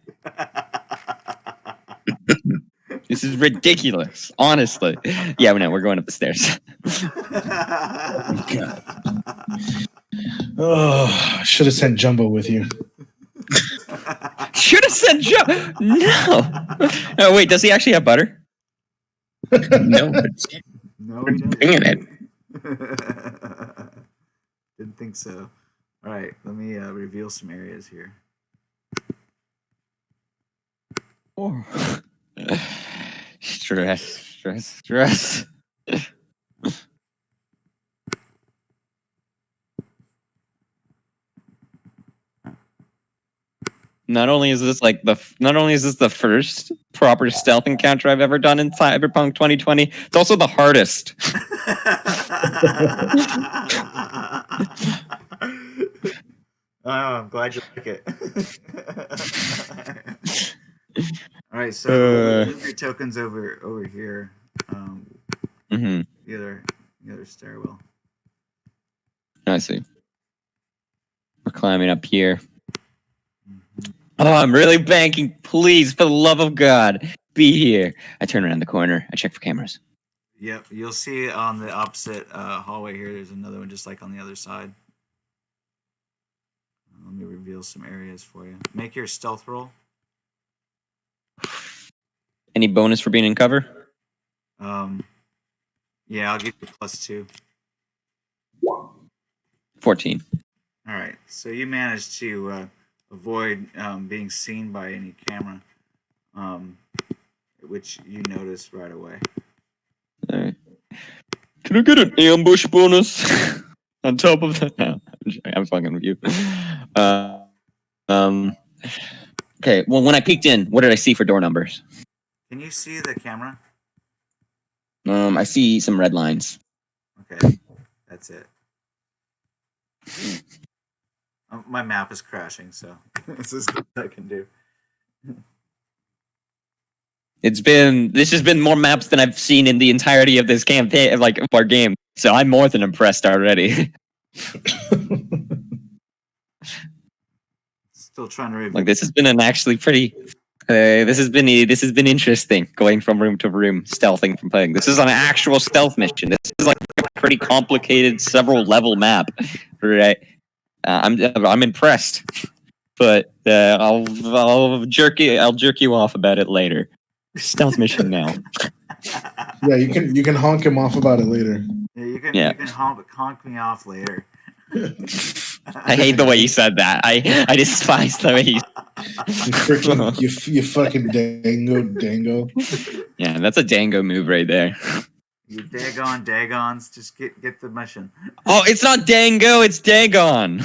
This is ridiculous, honestly. Yeah, no, we're going up the stairs. Oh, should have sent Jumbo with you. Should have said Joe. No. Oh, wait, does he actually have butter? No, but No, he doesn't. bringing it. Didn't think so. All right, let me reveal some areas here. Stress. Not only is this the first proper stealth encounter I've ever done in Cyberpunk 2020, it's also the hardest. Oh, I'm glad you like it. All right, so move your tokens over here. Mm-hmm. The other stairwell. I see. We're climbing up here. Oh, I'm really banking. Please, for the love of God, be here. I turn around the corner. I check for cameras. Yep, you'll see on the opposite hallway here. There's another one just like on the other side. Let me reveal some areas for you. Make your stealth roll. Any bonus for being in cover? Yeah, I'll give you +2. 14. All right, so you managed to avoid being seen by any camera, which you noticed right away. All right. Can I get an ambush bonus on top of that? No, I'm fucking with you. Okay, well, when I peeked in, what did I see for door numbers? Can you see the camera? I see some red lines. Okay, that's it. My map is crashing, so this is what I can do. This has been more maps than I've seen in the entirety of this campaign, like of our game. So I'm more than impressed already. Still trying to reveal. Like this has been an actually pretty. This has been interesting going from room to room, stealthing from playing. This is an actual stealth mission. This is like a pretty complicated, several level map, right? I'm impressed, but I'll jerk you off about it later. Stealth mission now. Yeah, you can honk him off about it later. Yeah, you can honk me off later. I hate the way you said that. I despise the way you. You fucking dango. Yeah, that's a dango move right there. You dagons, just get the mission. Oh, it's not dango, it's Dagon.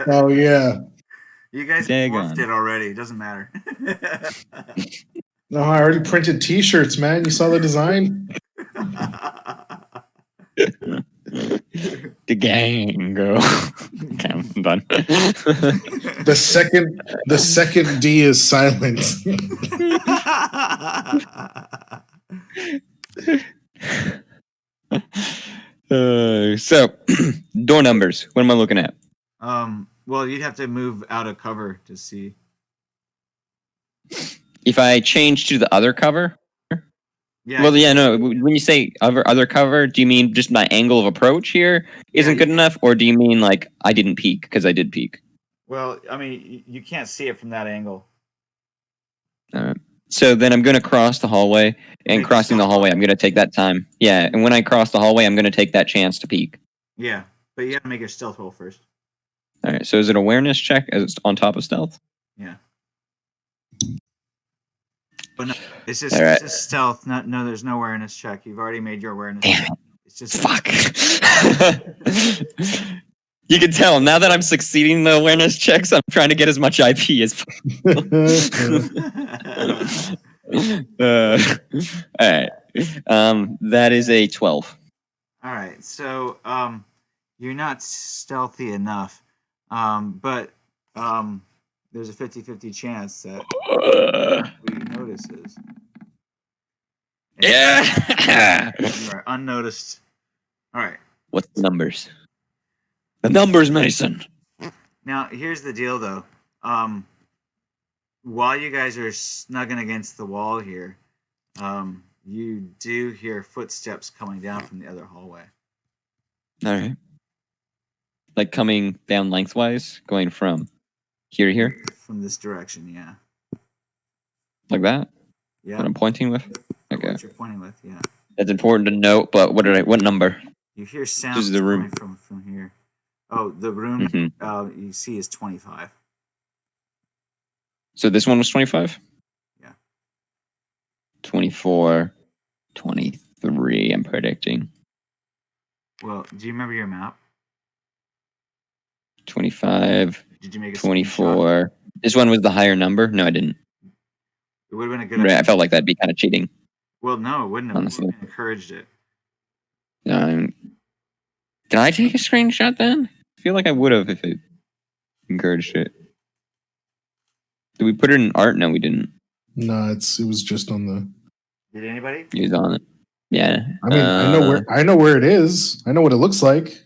Oh yeah. You guys Daggone. morphed it already. It doesn't matter. No, I already printed T-shirts, man. You saw the design. The gang go. Okay, I'm done. The second D is silent. So, door numbers. What am I looking at? Well, you'd have to move out of cover to see. If I change to the other cover? Yeah. Well, yeah, no. When you say other cover, do you mean just my angle of approach here isn't good enough, or do you mean like I didn't peek because I did peek? Well, I mean, you can't see it from that angle. So then I'm going to cross the hallway, and Okay, crossing the hallway, I'm going to take that time. Yeah, and when I cross the hallway, I'm going to take that chance to peek. Yeah, but you got to make a stealth roll first. All right. So is it awareness check as it's on top of stealth? Yeah. But no, it's just, All right. it's just stealth. No, there's no awareness check. You've already made your awareness Damn check. It's just Fuck. You can tell now that I'm succeeding the awareness checks. I'm trying to get as much IP as possible. All right. That is a 12. All right. So you're not stealthy enough, but there's a 50-50 chance that he notices. Yeah. You are unnoticed. All right. What's the numbers? The numbers, Mason. Now, here's the deal, though. While you guys are snugging against the wall here, you do hear footsteps coming down from the other hallway. All right. Like coming down lengthwise, going from here to here, From this direction, yeah. like that. Yeah. What I'm pointing with. Okay. What you're pointing with, yeah. That's important to note. But what number? You hear This sounds is the room. coming from here. Oh, the room Mhm. you see is 25. So this one was 25? Yeah. 24, 23, I'm predicting. Well, do you remember your map? 25, Did you make a screenshot? 24. This one was the higher number? No, I didn't. It would have been a good Right, idea. I felt like that'd be kind of cheating. Well, no, it wouldn't have. Honestly. It would have encouraged it. Did I take a screenshot then? I feel like I would have if it encouraged it. Did we put it in art? No, we didn't. No, it was just on the. Did anybody? It was on it. Yeah. I mean, I know where it is. I know what it looks like.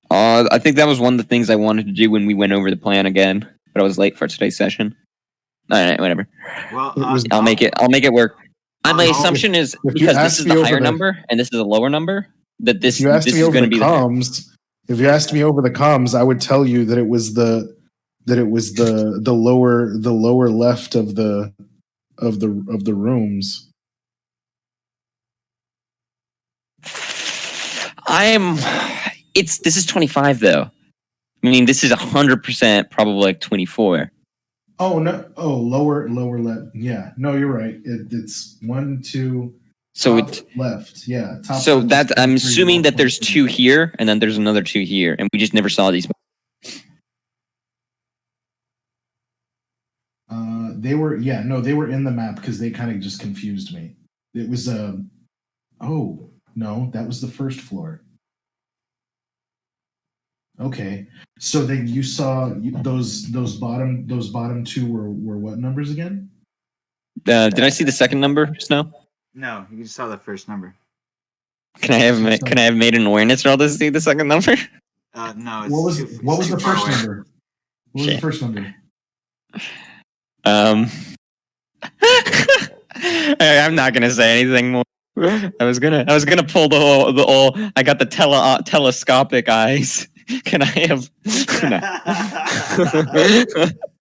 I think that was one of the things I wanted to do when we went over the plan again, but I was late for today's session. All right, whatever. Well, It was- I'll make it work. My I'll- assumption is if you because this ask is me the over higher the- number and this is a lower number, that this If you asked this me is over going to the be the higher. comms, if you asked me over the comms, I would tell you that it was the lower left of the rooms. This is 25 though. I mean, this is 100% probably like 24. Oh no! Oh, lower left. Yeah, no, you're right. It's 1, 2. So top it. left. Yeah. Top So left that is I'm 3, assuming that there's 1.3. 2 here and then there's another 2 here, and we just never saw these. They were in the map because they kind of just confused me. It was oh no, that was the first floor. Okay, so then you saw those bottom 2 were what numbers again? Did I see the second number just now? No, you just saw the first number. Can I have made an awareness roll to see the second number? No. It's What was too the far first away. number? What was Shit. the first number? I'm not gonna say anything more. I was gonna pull the whole. I got the telescopic eyes. Can I have? No.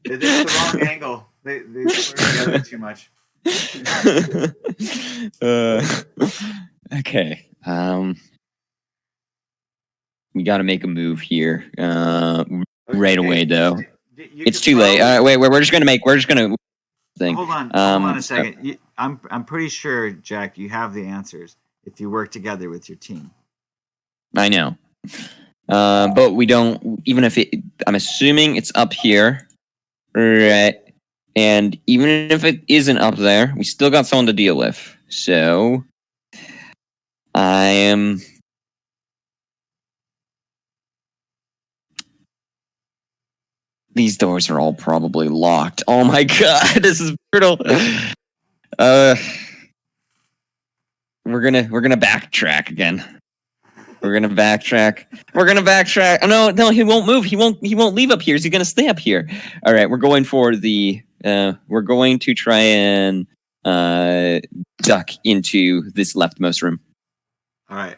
It's the wrong angle. They blur together too much. Okay. We got to make a move here. Right away, though. It's too late. Wait. We're just gonna think. Hold on a second. I'm pretty sure, Jack, you have the answers if you work together with your team. I know. But we don't. Even if it, I'm assuming it's up here, right? And even if it isn't up there, we still got someone to deal with. So I am. These doors are all probably locked. Oh my god, this is brutal. We're gonna backtrack again. We're gonna backtrack. Oh, no, he won't move. He won't leave up here. He's gonna stay up here. All right, we're going for the. We're going to try and duck into this leftmost room. All right.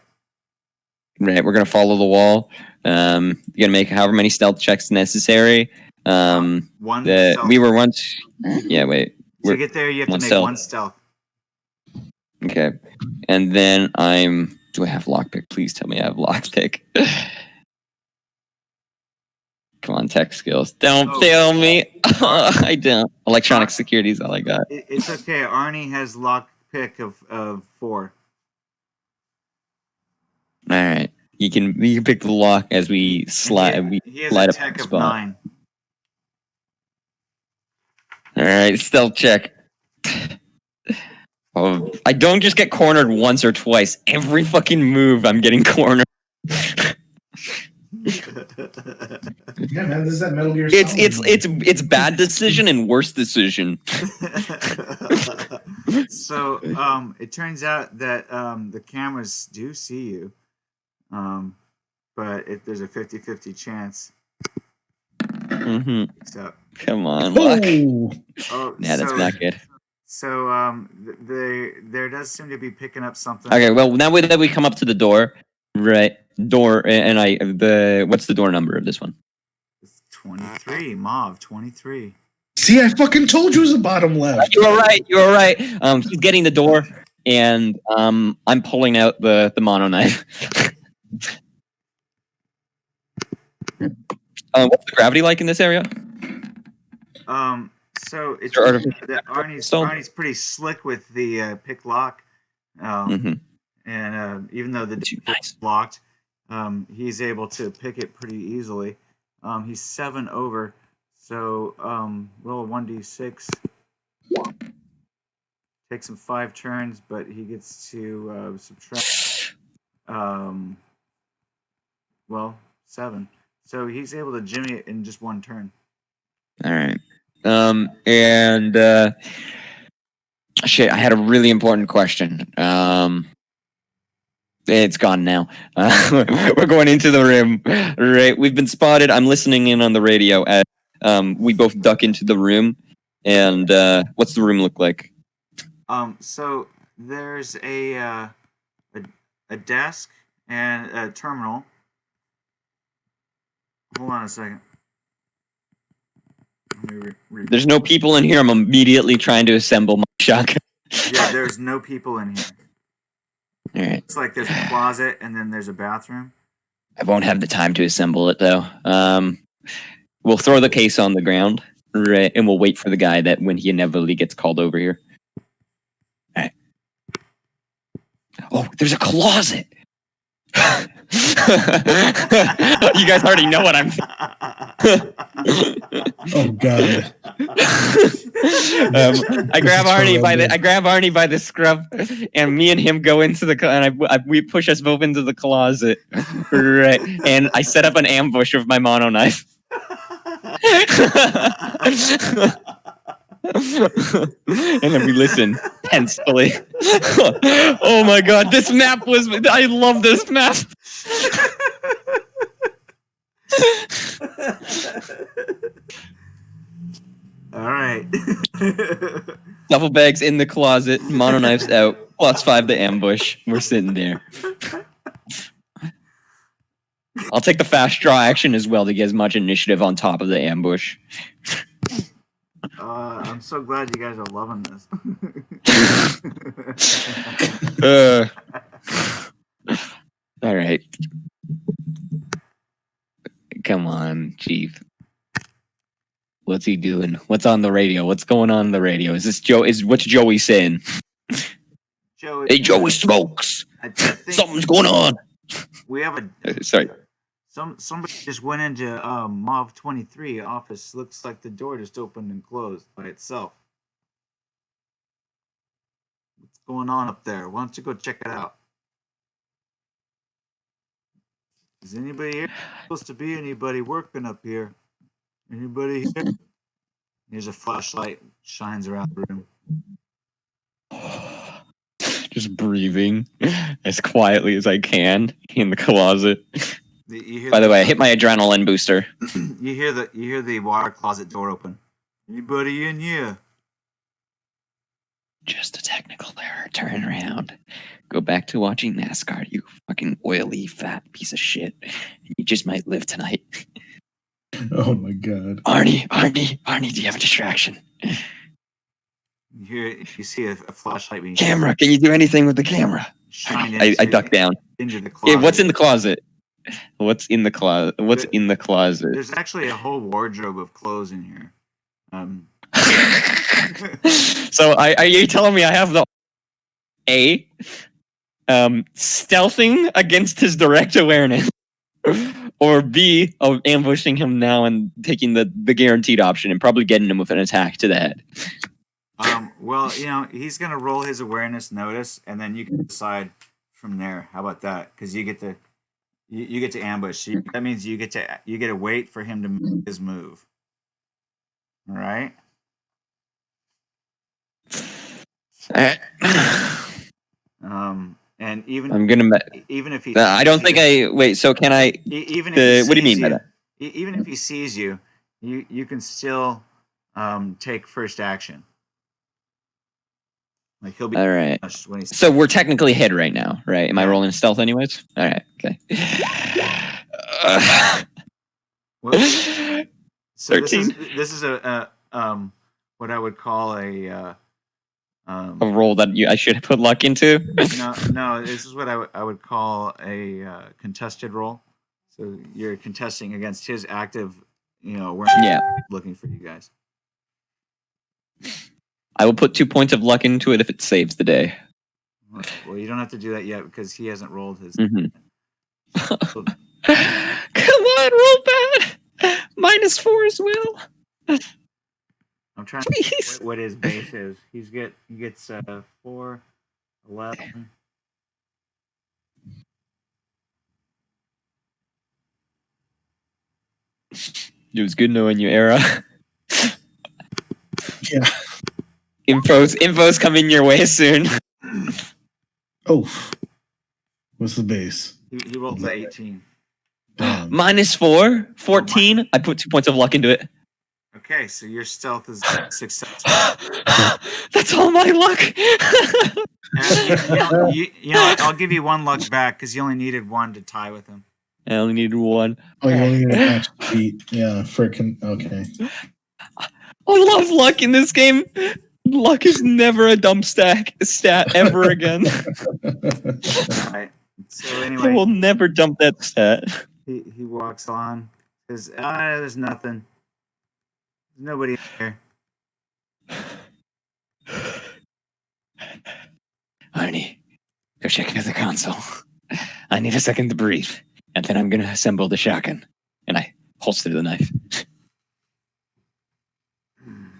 Right, we're gonna follow the wall. You're gonna make however many stealth checks necessary. One. We were once. Yeah, wait. To get there, you have to make stealth. one stealth. Okay, and then do I have lockpick? Please tell me I have lockpick. Come on, tech skills. Don't fail me. I don't. Electronic security is all I got. It's okay. Arnie has lockpick of 4. All right, you can pick the lock as we slide. He has slide a up tech the of spot. 9. All right, stealth check. Oh, I don't just get cornered once or twice. Every fucking move, I'm getting cornered. Yeah, man, this is that Metal Gear. It's bad decision and worse decision. So it turns out that the cameras do see you, but there's a 50-50 chance. Mm-hmm. So Come on, luck. oh, Yeah, that's not good. So there does seem to be picking up something. Okay, well now that we come up to the door, right? What's the door number of this one? It's 23, Mauve, 23. See, I fucking told you it was the bottom left. You were right. He's getting the door, and I'm pulling out the mono knife. What's the gravity like in this area? So it's Sure. that Arnie's pretty slick with the pick lock, and even though the door is locked, he's able to pick it pretty easily. He's 7 over, so roll a 1d6. Takes him 5 turns, but he gets to subtract 7. So he's able to jimmy it in just 1 turn. All right. Shit, I had a really important question. It's gone now. We're going into the room. Right. We've been spotted. I'm listening in on the radio as we both duck into the room. And what's the room look like? So there's a desk and a terminal. Hold on a second. There's no people in here. I'm immediately trying to assemble my shotgun. Yeah, there's no people in here. All right. It's like there's a closet and then there's a bathroom. I won't have the time to assemble it though. We'll throw the case on the ground, right, and we'll wait for the guy that when he inevitably gets called over here. All right. Oh, there's a closet. You guys already know what I'm. Oh god! I grab Arnie by the scruff, and me and him go into we push us both into the closet, right? And I set up an ambush with my mono knife. And then we listen tensely. Oh my god, this map I love this map. All right. Duffel bags in the closet, mono knives out, +5 to ambush. We're sitting there. I'll take the fast draw action as well to get as much initiative on top of the ambush. I'm so glad you guys are loving this. All right. Come on, Chief. What's he doing? What's on the radio? What's going on the radio? Is this Joe? What's Joey saying? Joey, Hey, Joey Smokes. I think Something's going on. we have Sorry. Somebody just went into Mauve 23 office. Looks like the door just opened and closed by itself. What's going on up there? Why don't you go check it out? Is anybody here? Supposed to be anybody working up here? Anybody here? There's a flashlight shines around the room. Just breathing as quietly as I can in the closet. By the way, I hit my adrenaline booster. You hear the water closet door open. Anybody in here? Just a technical error. Turn around. Go back to watching NASCAR, you fucking oily, fat piece of shit. You just might live tonight. Oh my god. Arnie, do you have a distraction? You see a flashlight being Camera, can you do anything with the camera? I duck down. Into the closet. Yeah, what's in the closet? What's in the closet? What's in the closet? There's actually a whole wardrobe of clothes in here. So are you telling me I have the stealthing against his direct awareness, or B, of ambushing him now and taking the guaranteed option and probably getting him with an attack to the head? Well, he's gonna roll his awareness notice, and then you can decide from there. How about that? Because you get to ambush. That means you get to wait for him to make his move. All right. And even if he, I don't think I wait. So can I? Even if what do you mean by that? Even if he sees you, you can still take first action. Like he'll be all right. When he's so we're technically hid right now, right? Am I rolling stealth anyways? All right. Okay. So 13. This is a what I would call a roll that I should put luck into. No. This is what I would call a contested roll. So you're contesting against his active, looking for you guys. I will put 2 points of luck into it if it saves the day. Well, you don't have to do that yet because he hasn't rolled his. Mm-hmm. Come on, roll bad. -4 as well. I'm trying to think what his base is. He gets 4, 11. It was good knowing you, Era. Yeah. Info's coming your way soon. Oh. What's the base? He rolled the 18. -4, 14. I put 2 points of luck into it. Okay, so your stealth is successful. That's all my luck. I'll give you 1 luck back because you only needed 1 to tie with him. I only needed 1. Oh, you only need a match beat. Yeah, frickin' okay. I love luck in this game. Luck is never a dumb stat ever again. Right. So anyway, I will never dump that stat. He walks on. Says, "There's nothing. There's nobody in here." Arnie, go check into the console. I need a second to breathe, and then I'm gonna assemble the shotgun. And I holster the knife.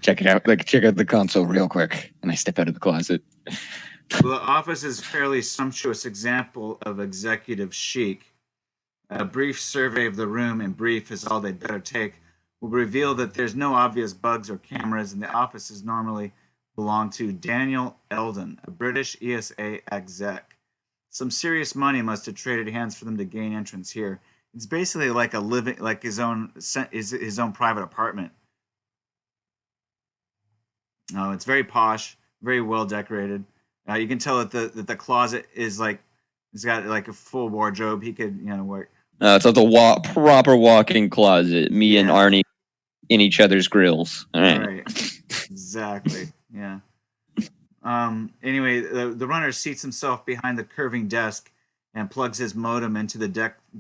Check it out. Check out the console real quick, and I step out of the closet. Well, the office is a fairly sumptuous example of executive chic. A brief survey of the room, and brief is all they'd better take, will reveal that there's no obvious bugs or cameras, and the offices normally belong to Daniel Eldon, a British ESA exec. Some serious money must have traded hands for them to gain entrance here. It's basically like his own private apartment. It's very posh, very well decorated. You can tell that the closet is it's got like a full wardrobe. He could work. It's like a proper walk-in closet. Me and Arnie in each other's grills. All right. Exactly. Yeah. Anyway, the runner seats himself behind the curving desk and plugs his modem into the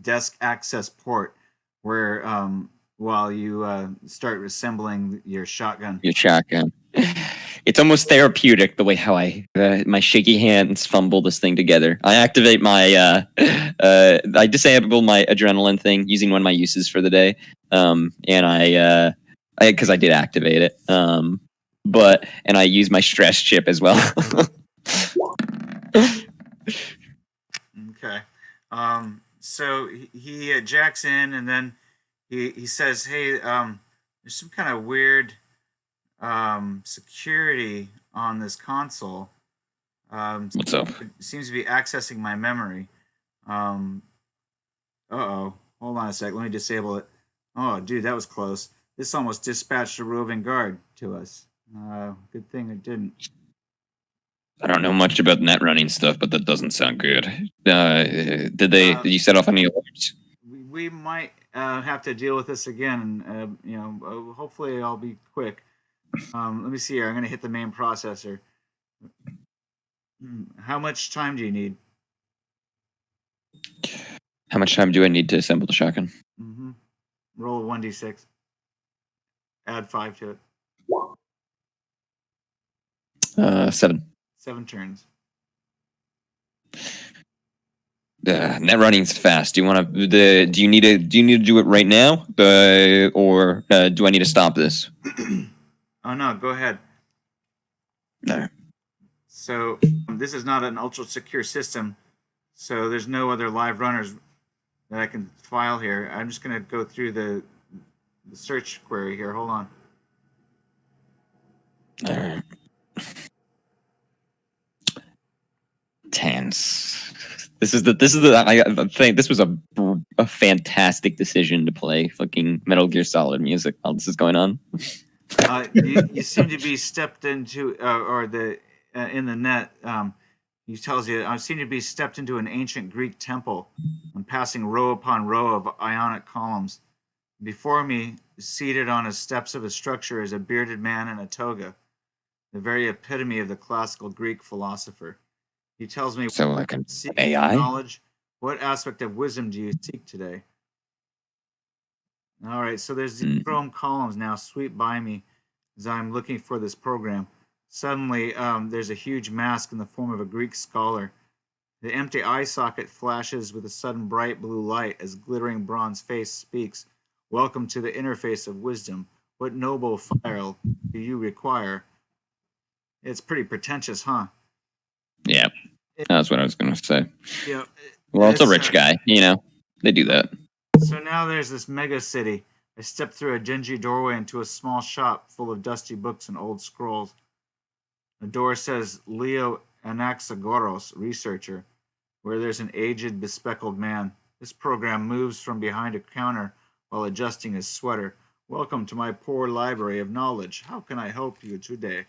desk access port, where while you start assembling your shotgun. Your shotgun. It's almost therapeutic the way how my shaky hands fumble this thing together. I activate my I disable my adrenaline thing using one of my uses for the day, and I because I did activate it, and I use my stress chip as well. Okay. So he jacks in, and then he says, "Hey, there's some kind of weird security on this console. What's up? It seems to be accessing my memory. Hold on a sec. Let me disable it. Oh, dude, that was close. This almost dispatched a roving guard to us. Good thing it didn't." I don't know much about net running stuff, but that doesn't sound good. Did you set off any alerts? We might have to deal with this again, and hopefully I'll be quick. Let me see here. I'm going to hit the main processor. How much time do you need? How much time do I need to assemble the shotgun? Mm-hmm. Roll a 1d6. Add 5 to it. 7. 7 turns. Net running's fast. Do you want to? Do you need to do it right now, or do I need to stop this? Oh no, go ahead. No. So this is not an ultra secure system, so there's no other live runners that I can file here. I'm just gonna go through the search query here. Hold on. All right. Tense. This was a fantastic decision to play fucking Metal Gear Solid music while this is going on. You seem to be stepped into, in the net. He tells you, I seem to be stepped into an ancient Greek temple. I'm passing row upon row of ionic columns. Before me, seated on the steps of a structure, is a bearded man in a toga, the very epitome of the classical Greek philosopher. He tells me, so like an seeking AI knowledge. What aspect of wisdom do you seek today? All right, so there's these chrome columns now sweep by me as I'm looking for this program. Suddenly, there's a huge mask in the form of a Greek scholar. The empty eye socket flashes with a sudden bright blue light as glittering bronze face speaks. Welcome to the interface of wisdom. What noble file do you require? It's pretty pretentious, huh? Yeah, that's what I was going to say. Yeah. Well, it's a rich guy, they do that. So now there's this mega city. I step through a dingy doorway into a small shop full of dusty books and old scrolls. The door says Leo Anaxagoras, researcher, where there's an aged, bespectacled man. This program moves from behind a counter while adjusting his sweater. Welcome to my poor library of knowledge. How can I help you today?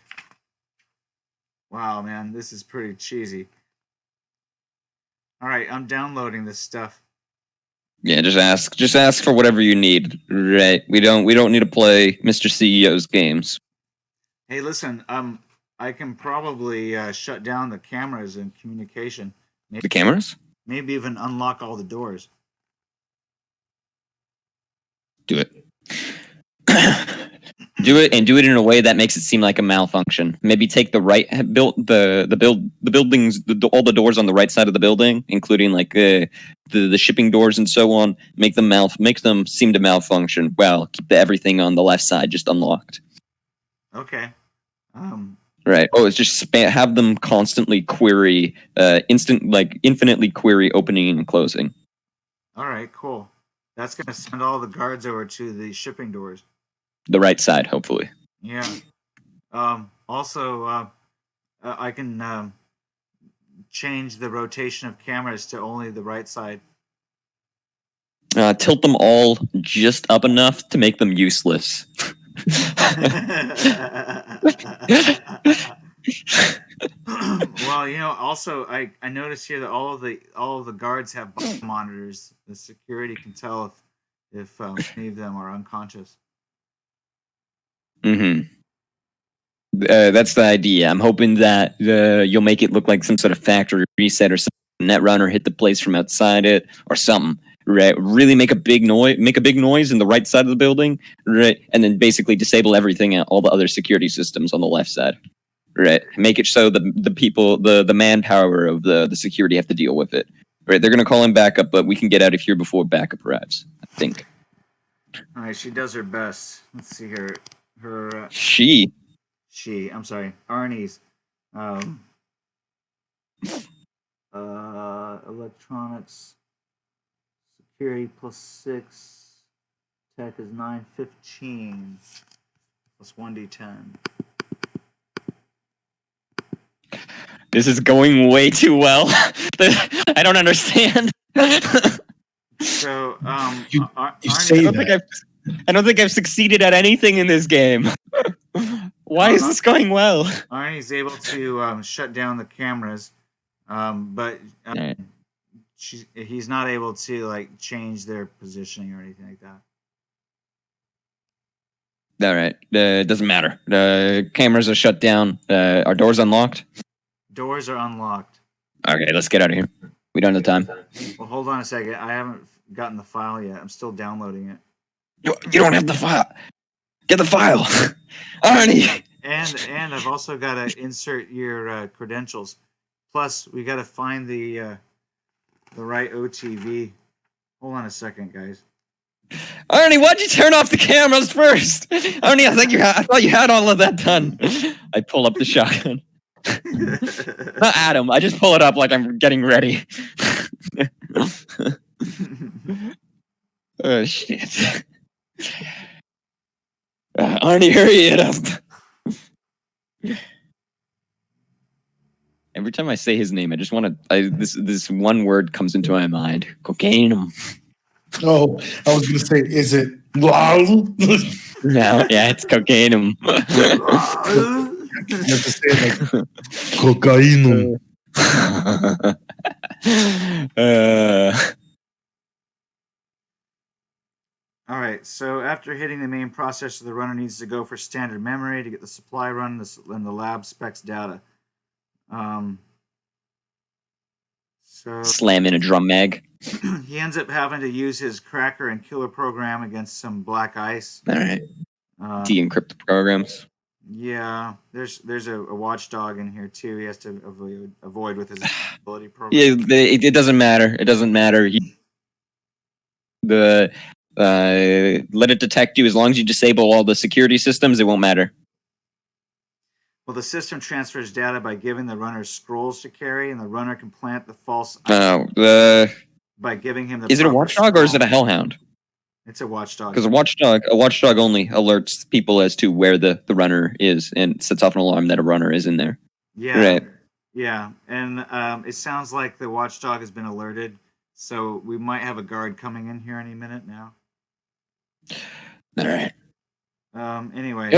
Wow, man, this is pretty cheesy. All right, I'm downloading this stuff. Yeah, just ask for whatever you need. Right? We don't need to play Mr. CEO's games. Hey, listen, I can probably shut down the cameras and communication. The cameras? Maybe even unlock all the doors. Do it. Do it in a way that makes it seem like a malfunction. Maybe take the right buildings, all the doors on the right side of the building, including like the shipping doors and so on. Make them seem to malfunction. Well, keep everything on the left side just unlocked. Okay. Right. Oh, it's just have them constantly query, infinitely query opening and closing. All right. Cool. That's gonna send all the guards over to the shipping doors. The right side, hopefully. Yeah. Also, I can change the rotation of cameras to only the right side. Tilt them all just up enough to make them useless. Well, also I noticed here that all of the guards have body monitors. The security can tell if any of them are unconscious. Mm-hmm. That's the idea. I'm hoping that you'll make it look like some sort of factory reset or something. Netrunner hit the place from outside it or something. Right? Really make a big noise in the right side of the building, right? And then basically disable everything, all the other security systems on the left side. Right. Make it so the people, the manpower of the security have to deal with it. Right. They're gonna call in backup, but we can get out of here before backup arrives. I think. All right, she does her best. Let's see here. Her She. I'm sorry, Arnie's electronics security +6, tech is 915 plus 1d10. This is going way too well. I don't understand. So You Arnie, say that. I don't think I've succeeded at anything in this game. Why is this going well? Arnie's able to shut down the cameras, but Right. he's not able to like change their positioning or anything like that. All right. It doesn't matter. The cameras are shut down. Our doors unlocked. Doors are unlocked. Okay, let's get out of here. We don't have time. Well, hold on a second. I haven't gotten the file yet. I'm still downloading it. You don't have the file. Get the file, Arnie. And I've also got to insert your credentials. Plus, we got to find the right OTV. Hold on a second, guys. Arnie, why'd you turn off the cameras first? Arnie, I thought you had all of that done. I pull up the shotgun. Not Adam. I just pull it up like I'm getting ready. Oh shit. Arnie, hurry it up. Every time I say his name, I just want to. This one word comes into my mind: cocaine. Oh, I was gonna say, is it wow? No, yeah, it's cocaine. You have to say it like cocaine. All right, so after hitting the main processor, the runner needs to go for standard memory to get the supply run and the lab specs data. So Slam in a drum mag. he ends up having to use his cracker and killer program against some black ice. All right. Uh, De-encrypt the programs. Yeah, there's a watchdog in here too. He has to avoid with his ability program. Yeah, it doesn't matter. It doesn't matter. Let it detect you as long as you disable all the security systems. It won't matter. Well, the system transfers data by giving the runner scrolls to carry, and the runner can plant the false by giving him the. Is it a proper watchdog or is it a scroll. hellhound? It's a watchdog. Because a watchdog only alerts people as to where the runner is and sets off an alarm that a runner is in there. Yeah. Right. Yeah, and it sounds like the watchdog has been alerted, so we might have a guard coming in here any minute now. All right. Anyway.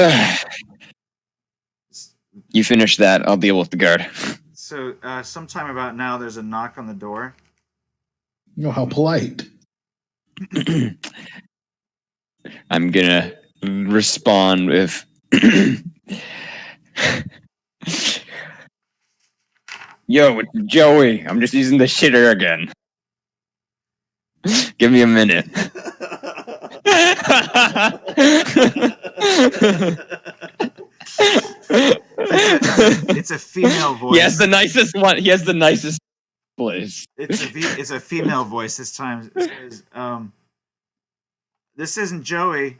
You finish that. I'll deal with the guard. So sometime about now, there's a knock on the door. You know how polite. I'm gonna respond with Yo, it's Joey. I'm just using the shitter again. Give me a minute. It's a female voice. He has the nicest one. He has the nicest voice. It's a female voice this time. It says, this isn't Joey.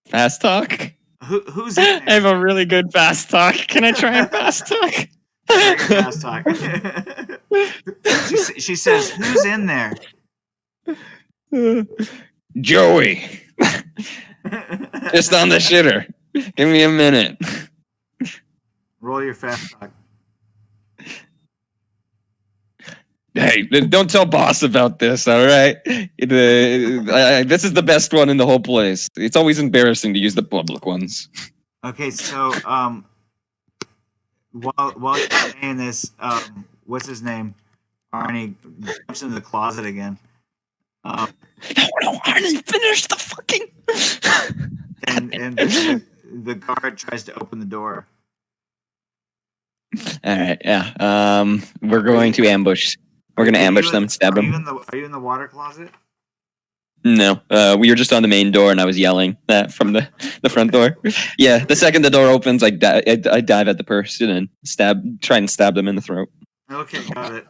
Fast talk? Who's in there? I have a really good fast talk. Can I try a fast talk? Fast talk. she says, "Who's in there?" Joey. Just on the shitter. Give me a minute. Roll your fast talk. Hey, don't tell boss about this, all right? This is the best one in the whole place. It's always embarrassing to use the public ones. Okay, so while you're saying this, what's his name? Arnie jumps into the closet again. No, Arnie, finish the fucking. and the guard tries to open the door. All right, yeah. We're going to ambush. We're going to ambush them, stab them. Are you in the water closet? No, we were just on the main door, and I was yelling that from the front door. Yeah, the second the door opens, I dive at the person and try and stab them in the throat. Okay, got it.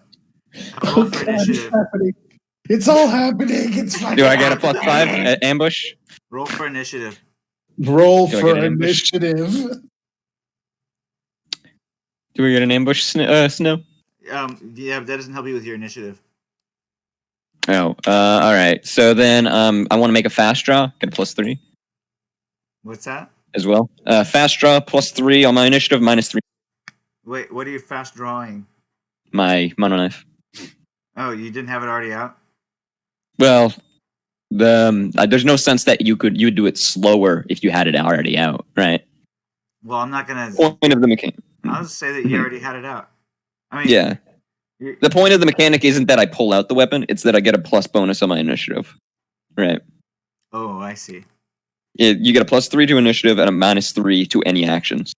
Roll for initiative. happening. It's all happening. It's fucking Do I get a happening. +5 at ambush? Roll for initiative. Roll Do I for get an ambush? initiative. Do we get an ambush, Snow? Yeah, but that doesn't help you with your initiative. Oh, all right. So then, I want to make a fast draw. Get a +3 What's that? as well. Fast draw +3 on my initiative, -3. Wait, what are you fast drawing? My mono knife. Oh, you didn't have it already out? Well, there's no sense that you would do it slower if you had it already out, right? Well, I'm not gonna. Point of the mechanic. I'll just say that you already had it out. I mean, Yeah. The point of the mechanic isn't that I pull out the weapon; it's that I get a plus bonus on my initiative, right? Oh, I see. You get a +3 to initiative and a -3 to any actions.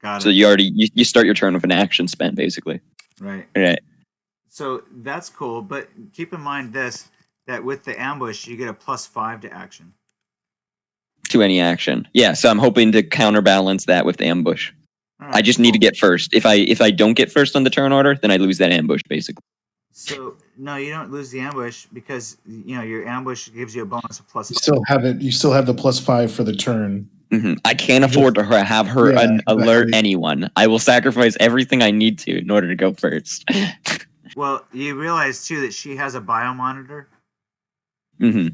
Got So it. you start your turn with an action spent, basically. Right. Right. So that's cool, but keep in mind that with the ambush, you get a +5 to action. To any action. Yeah. So I'm hoping to counterbalance that with the ambush. All right, I just need to cool. get first. If I don't get first on the turn order, then I lose that ambush, basically. So no, you don't lose the ambush because your ambush gives you a bonus of +5. You still have it. You still have the +5 for the turn. I can't afford to have her Yeah, alert exactly. anyone. I will sacrifice everything I need to in order to go first. Well, you realize too that she has a biomonitor. hmm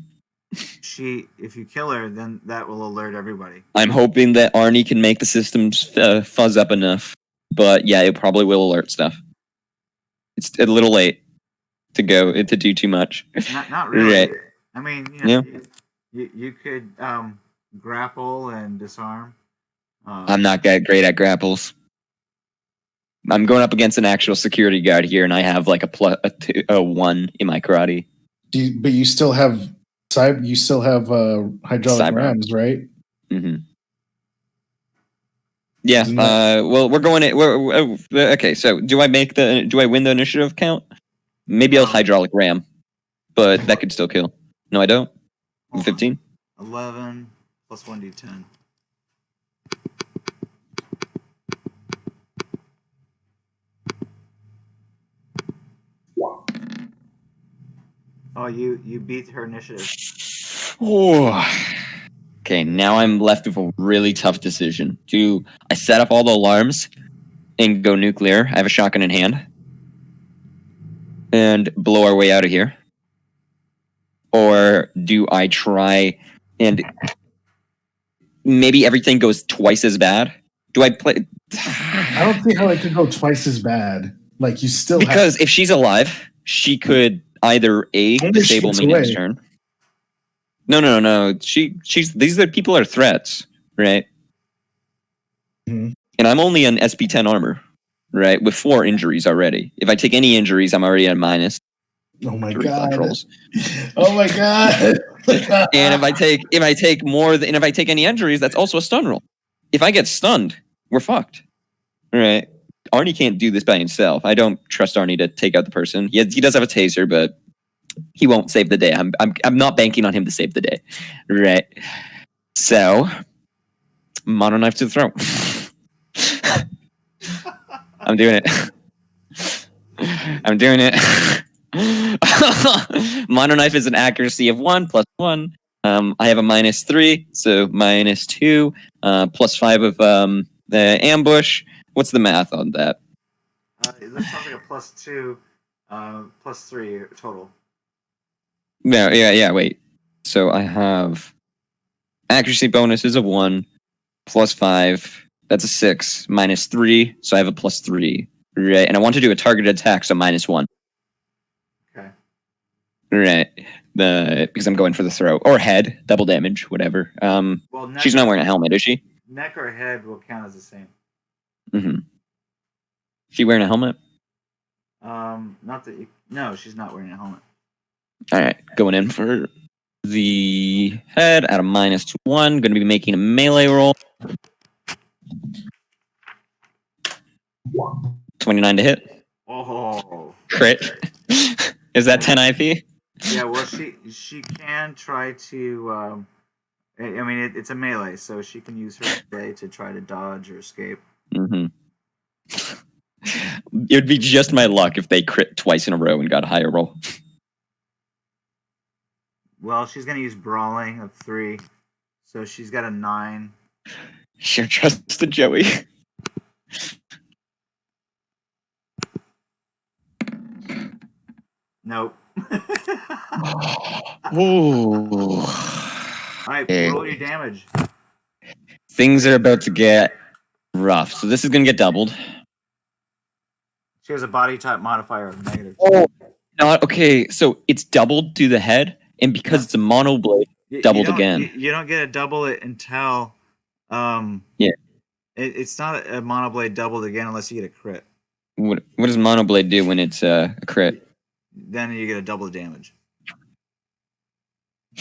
If you kill her, then that will alert everybody. I'm hoping that Arnie can make the systems fuzz up enough. But yeah, it probably will alert stuff. It's a little late to do too much. Not really. Right. I mean, Yeah. you could grapple and disarm. I'm not that great at grapples. I'm going up against an actual security guard here, and I have like a 1 in my karate. But you still have hydraulic Cyber. rams, right? hmm Yeah. Isn't that- Well, we're going. Okay. So, do I win the initiative count? Maybe I'll hydraulic ram, but that could still kill. No, I don't. Hold on. 15. 11 plus 1d10. Oh, you beat her initiative. Oh. Okay, now I'm left with a really tough decision. Do I set up all the alarms and go nuclear? I have a shotgun in hand. And blow our way out of here. Or do I try and maybe everything goes twice as bad? Do I play? I don't see how it could go twice as bad. Like you still Because if she's alive, she could either Only disable shoots me next away. turn. No. These are people are threats, right? Mhm. And I'm only on SP10 armor, right? With 4 injuries already. If I take any injuries, I'm already at minus. Oh my 3 god! flex rolls. Oh my god! And if I take any injuries, that's also a stun roll. If I get stunned, we're fucked. All right. Arnie can't do this by himself. I don't trust Arnie to take out the person. He does have a taser, but he won't save the day. I'm not banking on him to save the day. Right. So, mono knife to the throat. I'm doing it. I'm doing it. Mono knife is an accuracy of 1 plus 1. I have a -3, so -2, +5 of the ambush. What's the math on that? That sounds like a +2, +3 total. No, yeah, wait. So I have accuracy bonuses of 1, +5. That's a 6, -3. So I have a +3. Right. And I want to do a targeted attack, so -1. Okay. Right. Because I'm going for the throat. Or head. Double damage, whatever. Well, neck, She's not wearing a helmet, is she? neck or head will count as the same. Mm-hmm. She wearing a helmet? Not that no, she's not wearing a helmet. Alright. Going in for the head at a -1. Gonna be making a melee roll. 29 to hit. Oh, Crit. Is that 10 IP? Yeah, well, she can try to. I mean, it's a melee, so she can use her melee to try to dodge or escape. Mm-hmm. It would be just my luck if they crit twice in a row and got a higher roll. Well, she's gonna use brawling of 3, so she's got a 9. Sure, trust the Joey. Nope. Ooh. Alright, Okay. roll your damage. Things are about to get rough. So this is gonna get doubled. She has a body type modifier of -2. Oh, not okay. So it's doubled to the head, and because it's a mono blade, doubled you don't- again. You don't get to double it until Yeah. It's not a monoblade doubled again unless you get a crit. What does mono blade do when it's a crit? Then you get a double the damage.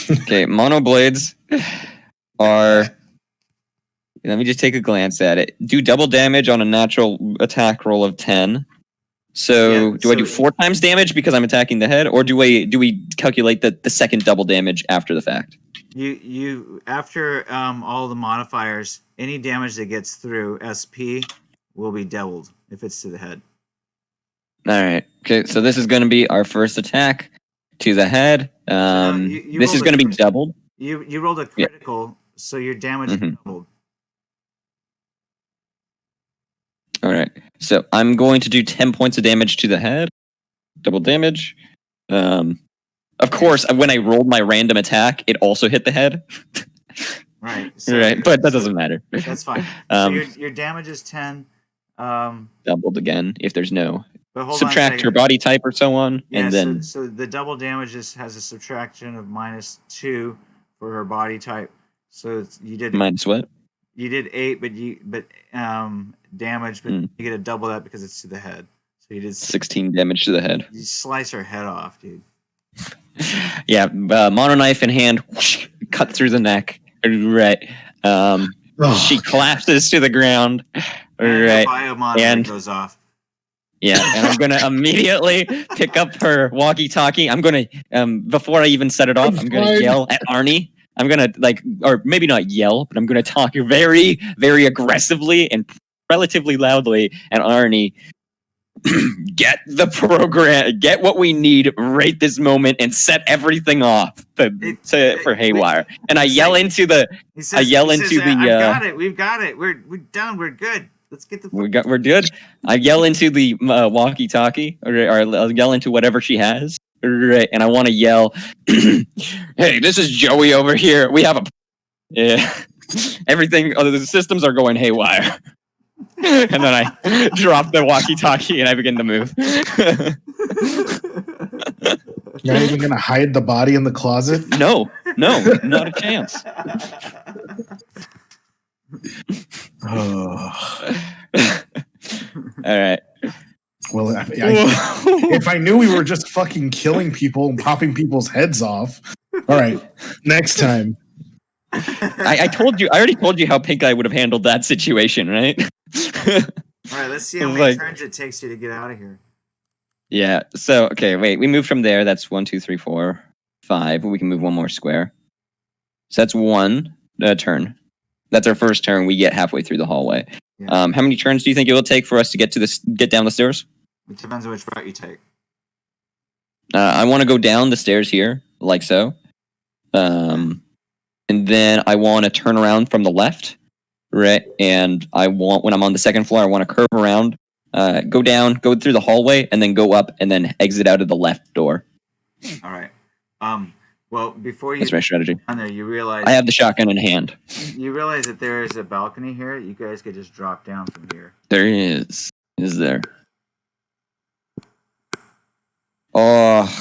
Okay, mono blades are. Let me just take a glance at it. Do double damage on a natural attack roll of 10. So Yeah, do I do 4 times damage because I'm attacking the head, or do we calculate the second double damage after the fact? You after all the modifiers, any damage that gets through SP will be doubled if it's to the head. All right. Okay, so this is going to be our first attack to the head. You This is rolled going to a- be doubled. You rolled a critical, so your damage is Mhm. doubled. All right. So I'm going to do 10 points of damage to the head. Double damage. Of course, when I rolled my random attack, it also hit the head. Right. So, Right, but that doesn't matter. That's fine. So Um, your damage is 10. doubled again if there's no But hold on a subtract second. her body type or so on, Yeah, and then so the double damage has a subtraction of -2 for her body type. So you did minus what? 8, but damage, but Mm. you get to double that because it's to the head. So you did 16 damage to the head. you slice her head off, dude. Yeah, mono knife in hand, whoosh, cut through the neck. Right. She collapses to the ground. And Right. the biomonitor And- goes off. Yeah, and I'm gonna immediately pick up her walkie-talkie. I'm gonna, before I even set it off, I'm gonna Fine. yell at Arnie. I'm gonna or maybe not yell, but I'm gonna talk very, very aggressively and relatively loudly at Arnie. Get the program, get what we need right this moment, and set everything off for haywire. And I yell into the. He says, yell he into says, the, I've got it. We've got it. We're done. We're good. Let's get the. We're good. I yell into the walkie-talkie, or I'll yell into whatever she has. Right, and I want to yell, "Hey, this is Joey over here. We have a yeah. Everything. The systems are going haywire." And then I drop the walkie-talkie and I begin to move. You're not even gonna hide the body in the closet? No, not a chance. Oh. All right. Well, if I knew we were just fucking killing people and popping people's heads off. All right, next time. I told you. I already told you how Pink Eye would have handled that situation, right? All right, let's see how many Like- turns it takes you to get out of here. Yeah. So okay, wait. We move from there. That's 1, 2, 3, 4, 5. We can move one more square. So that's one turn. That's our first turn. We get halfway through the hallway. Yeah. How many turns do you think it will take for us to get down the stairs? It depends on which route you take. I want to go down the stairs here, like so. And then I want to turn around from the left, right? And I want, when I'm on the second floor, I want to curve around, go down, go through the hallway, and then go up, and then exit out of the left door. All right. Well, before you That's my strategy. get down there, you realize I have the shotgun in hand. that there is a balcony here. You guys could just drop down from here. There is. Is there? Oh.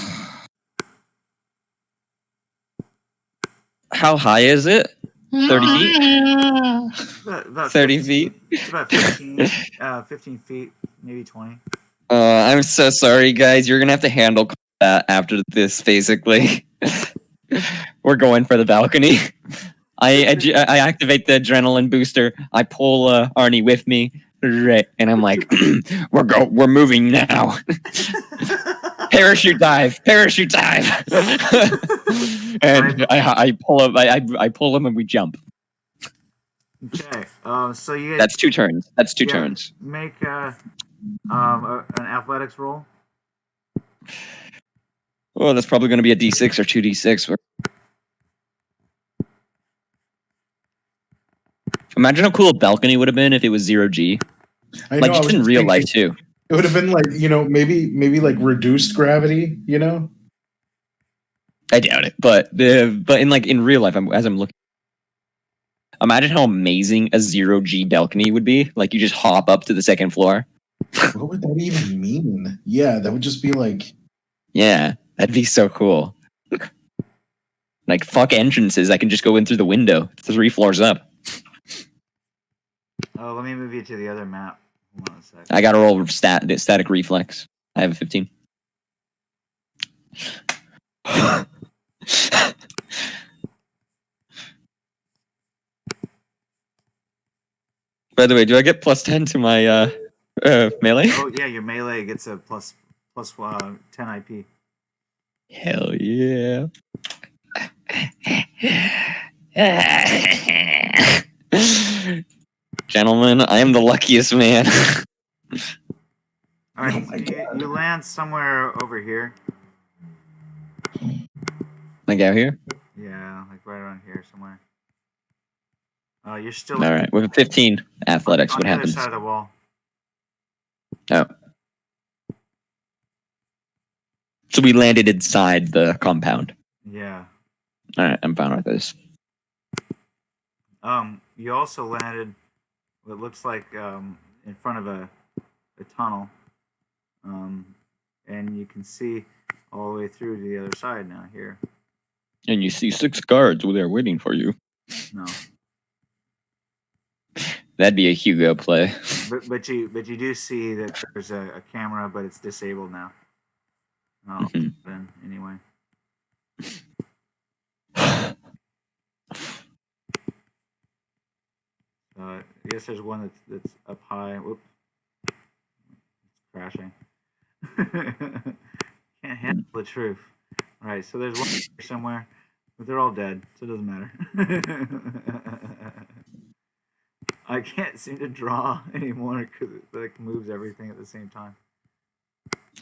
How high is it? 30 feet? About 30 feet? It's about 15, 15 feet, maybe 20. I'm so sorry, guys. You're going to have to handle that after this, basically. We're going for the balcony. I activate the adrenaline booster. I pull Arnie with me, right? And I'm like, we're moving now. Parachute dive. Parachute dive. And I pull him. I pull him and we jump. Okay. So you guys That's 2 turns. That's 2 turns. make an athletics roll. Oh, that's probably going to be a D6 or 2D6. Imagine how cool a balcony would have been if it was 0G. I Like know, I just was in just real thinking, life too. It would have been like, maybe like reduced gravity, I doubt it, but in real life, as I'm looking, imagine how amazing a 0G balcony would be. Like you just hop up to the 2nd floor. What would that even mean? Yeah, that would just be like, Yeah, that'd be so cool. Like fuck entrances, I can just go in through the window, 3 floors up. Oh, let me move you to the other map. Hold on a sec. I gotta roll static reflex. I have a 15. By the way, do I get +10 to my melee? Oh yeah, your melee gets a plus 10 IP. Hell yeah. Gentlemen, I am the luckiest man. All right, Oh my so you land somewhere over here. Like out here? Yeah, like right around here somewhere. You're still Alright, with a 15 athletics, on what the happens? other side of the wall. Oh. So we landed inside the compound. Yeah. Alright, I'm fine with this. You also landed what looks like in front of a tunnel. And you can see all the way through to the other side now here. And you see 6 guards there waiting for you. No. That'd be a Hugo play. But you do see that there's a camera, but it's disabled now. Oh, then anyway. I guess there's one that's up high. Whoop. It's crashing. Can't handle the truth. All right, so there's one somewhere, but they're all dead, so it doesn't matter. I can't seem to draw anymore because it like moves everything at the same time.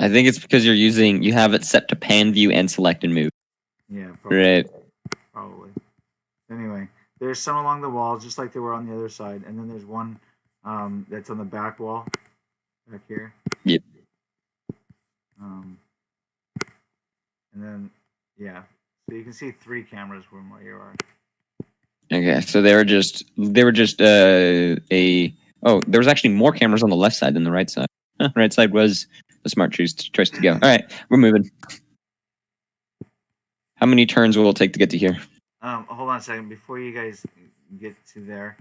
I think it's because you have it set to pan view and select and move. Yeah, probably. Right. Probably. Anyway, there's some along the wall, just like they were on the other side, and then there's one that's on the back wall, back here. Yep. And then, yeah, so you can see 3 cameras from where you are. Okay, so there were just there was actually more cameras on the left side than the right side. Right side was the smart choice to go. All right, we're moving. How many turns will it take to get to here? Hold on a second. Before you guys get to there,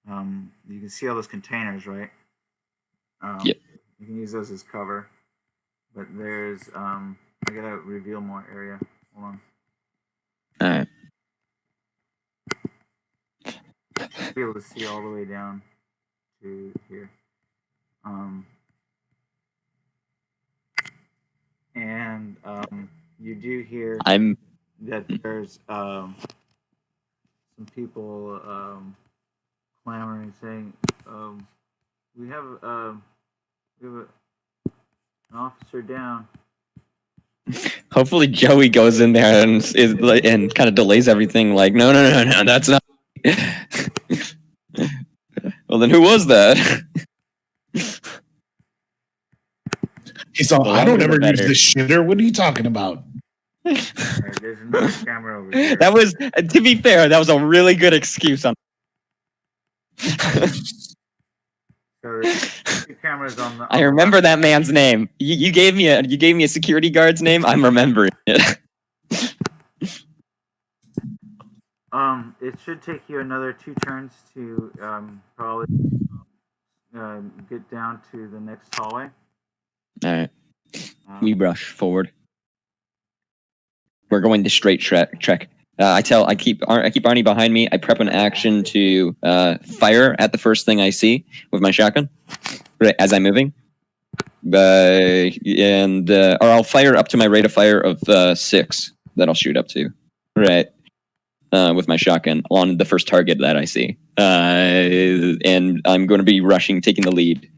you can see all those containers, right? Yep. You can use those as cover. But there's, I gotta reveal more area. Hold on. All right. Be able to see all the way down to here. And you do hear that there's some people clamoring, saying, "We have an officer down." Hopefully Joey goes in there and kind of delays everything. Like, no, that's not. Well, then who was that? he's all, I don't ever use this shitter. What are you talking about? Right, there's another camera over here. That was, to be fair, that was a really good excuse. So there's 2 cameras on the. I remember that man's name. You gave me a security guard's name. I'm remembering it. It should take you another 2 turns to probably get down to the next hallway. All right, we rush forward. We're going to straight trek. I keep Arnie behind me. I prep an action to fire at the first thing I see with my shotgun as I'm moving. or I'll fire up to my rate of fire of 6 that I'll shoot up to. Right. With my shotgun on the first target that I see. And I'm going to be rushing, taking the lead.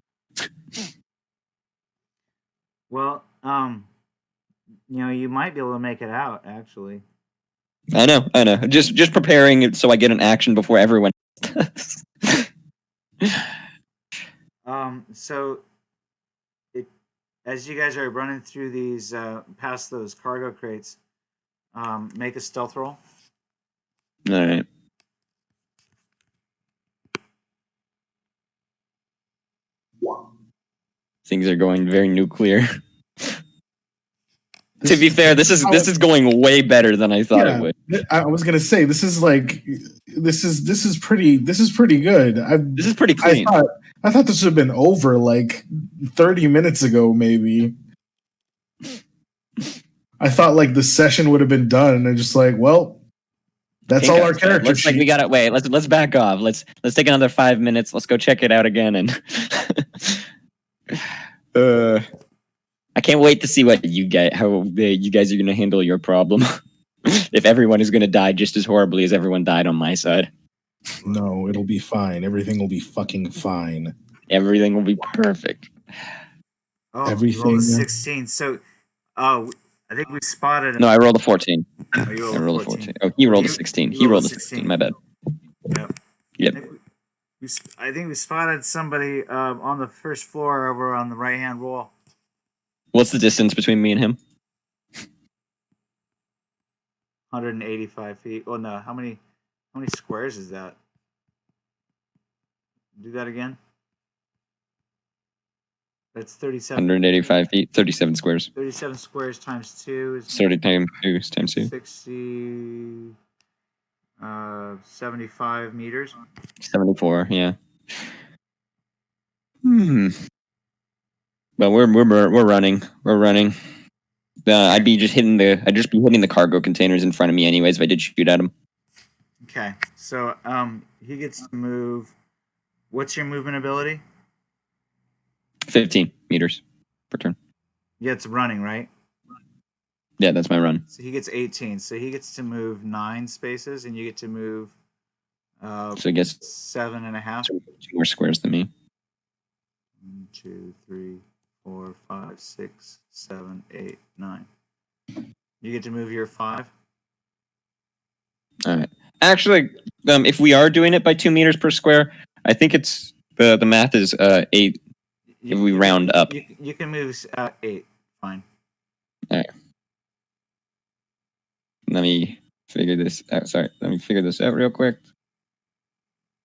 Well, you might be able to make it out, actually. I know. Just preparing it so I get an action before everyone does. So as you guys are running through these, past those cargo crates, make a stealth roll. All right. Things are going very nuclear. To be fair, this is going way better than I thought it would. I was gonna say this is pretty good. This is pretty clean. I thought this would have been over like 30 minutes ago, maybe. I thought like the session would have been done, and I'm just like, well, that's all our characters. Looks like we got it. Wait, let's back off. Let's take another 5 minutes. Let's go check it out again, and I can't wait to see what you get. How you guys are going to handle your problem. If everyone is going to die just as horribly as everyone died on my side. No, it'll be fine. Everything will be fucking fine. Everything will be perfect. Oh, Everything. You rolled a 16. So, I think we spotted. No, I rolled a 14. Oh, you rolled I rolled a 14. Oh, he rolled a 16. He rolled a 16. My bad. Yep. I think we spotted somebody on the first floor over on the right-hand wall. What's the distance between me and him? 185 feet. Oh no, how many squares is that? Do that again. That's 37. 185 feet, 37 squares. 37 squares times 2 is 30 times 2 times 2. 60. 75 meters. 74, yeah. But we're running. We're running. I'd just be hitting the cargo containers in front of me anyways if I did shoot at him. Okay, so he gets to move. What's your movement ability? 15 meters per turn. Yeah, it's running, right? Yeah, that's my run. So he gets 18. So he gets to move 9 spaces, and you get to move. So I guess 7.5. 2 more squares than me. 1, 2, 3, 4, 5, 6, 7, 8, 9. You get to move your 5. All right. Actually, if we are doing it by 2 meters per square, I think it's the math is 8. If we round up, you can move 8. Fine. All right. Let me figure this out. Sorry, let me figure this out real quick.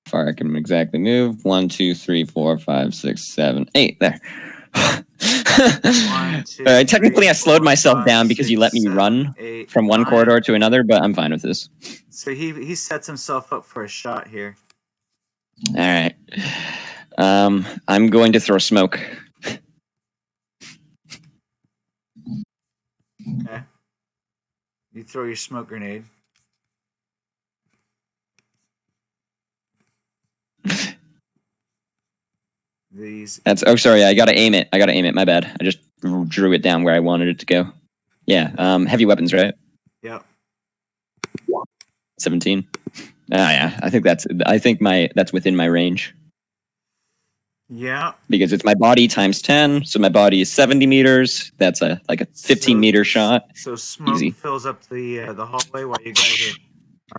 How far I can exactly move? 1, 2, 3, 4, 5, 6, 7, 8. There. 1, 2, technically, 3, I slowed 4, myself 5, down because 6, you let me 7, run 8, from one 9. corridor to another, but I'm fine with this. So he sets himself up for a shot here. All right. I'm going to throw smoke. Okay. You throw your smoke grenade. Sorry, I gotta aim it. My bad. I just drew it down where I wanted it to go. Yeah, heavy weapons, right? Yep. 17. Yeah, I think that's within my range. Yeah. Because it's my body times 10, so my body is 70 meters. That's a 15-meter shot. So smoke Easy. fills up the hallway while you guys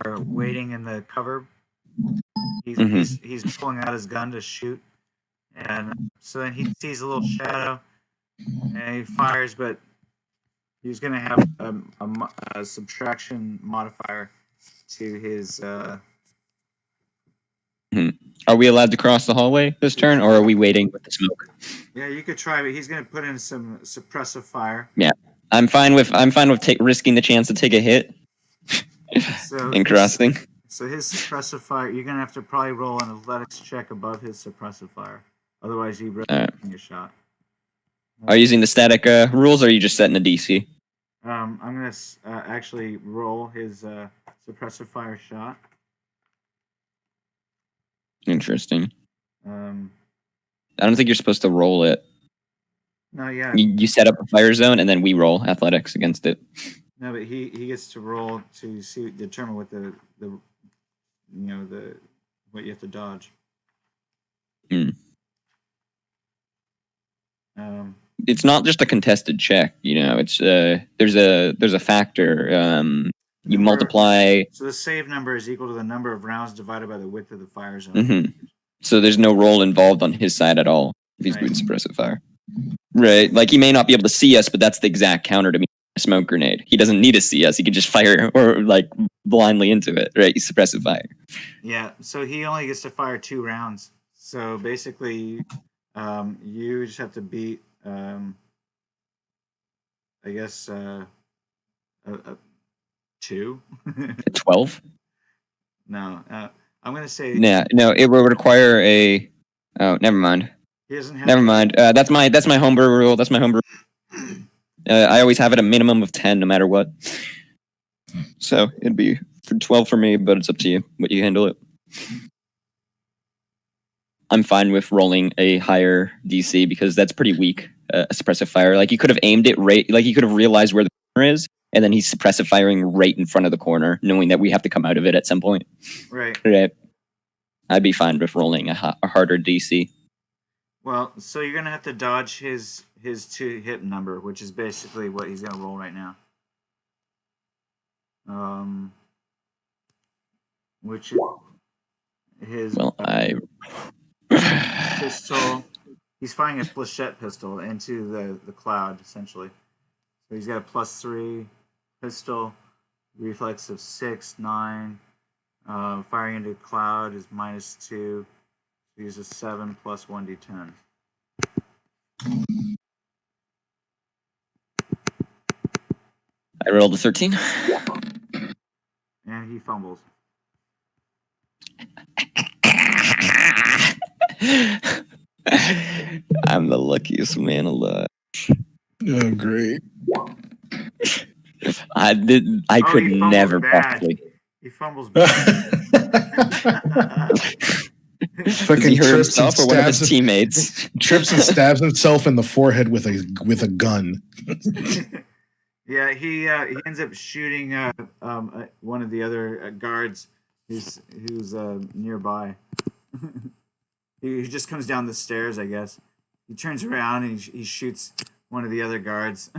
are waiting in the cover. He's pulling out his gun to shoot, and so then he sees a little shadow, and he fires, but he's going to have a subtraction modifier to his. Are we allowed to cross the hallway this turn, or are we waiting with the smoke? Yeah, you could try, but he's going to put in some suppressive fire. Yeah, I'm fine with risking the chance to take a hit in crossing. So his suppressive fire, you're going to have to probably roll an athletics check above his suppressive fire. Otherwise, you risk taking a shot. Are you using the static rules, or are you just setting a DC? I'm going to actually roll his suppressive fire shot. Interesting. I don't think you're supposed to roll it. No, yeah. You set up a fire zone, and then we roll athletics against it. No, but he gets to roll to determine what the what you have to dodge. Mm. Um, It's not just a contested check. It's there's a factor. You multiply. So the save number is equal to the number of rounds divided by the width of the fire zone. Mm-hmm. So there's no roll involved on his side at all if he's doing suppressive fire. Right. Like he may not be able to see us, but that's the exact counter to me. A smoke grenade. He doesn't need to see us. He can just fire or like blindly into it. Right. He's suppressive fire. Yeah. So he only gets to fire 2 rounds. So basically, you just have to beat, I guess, 2. 12. No. I'm gonna say. Yeah. No. It will require a. Oh, never mind. He doesn't have. Never mind. That's my homebrew rule. That's my homebrew. I always have it a minimum of 10, no matter what. So it'd be 12 for me, but it's up to you what you handle it. I'm fine with rolling a higher DC because that's pretty weak. A suppressive fire, like you could have aimed it right, like you could have realized where the corner is, and then he's suppressive firing right in front of the corner, knowing that we have to come out of it at some point. Right. I'd be fine with rolling a harder DC. Well, so you're gonna have to dodge his 2 hit number, which is basically what he's gonna roll right now. Which is his pistol. He's firing a flechette pistol into the cloud, essentially. So he's got a +3 pistol, reflex of 6, 9. Firing into cloud is -2. He uses 7 plus 1d10. I rolled a 13. And he fumbles. I'm the luckiest man alive. Oh, great. I could he never bad. possibly. He fumbles bad. Fucking He hurt trips and himself or one of his stabs teammates. trips and stabs himself in the forehead with a gun. Yeah, he ends up shooting one of the other guards who's nearby. He just comes down the stairs, I guess. He turns around and he shoots one of the other guards.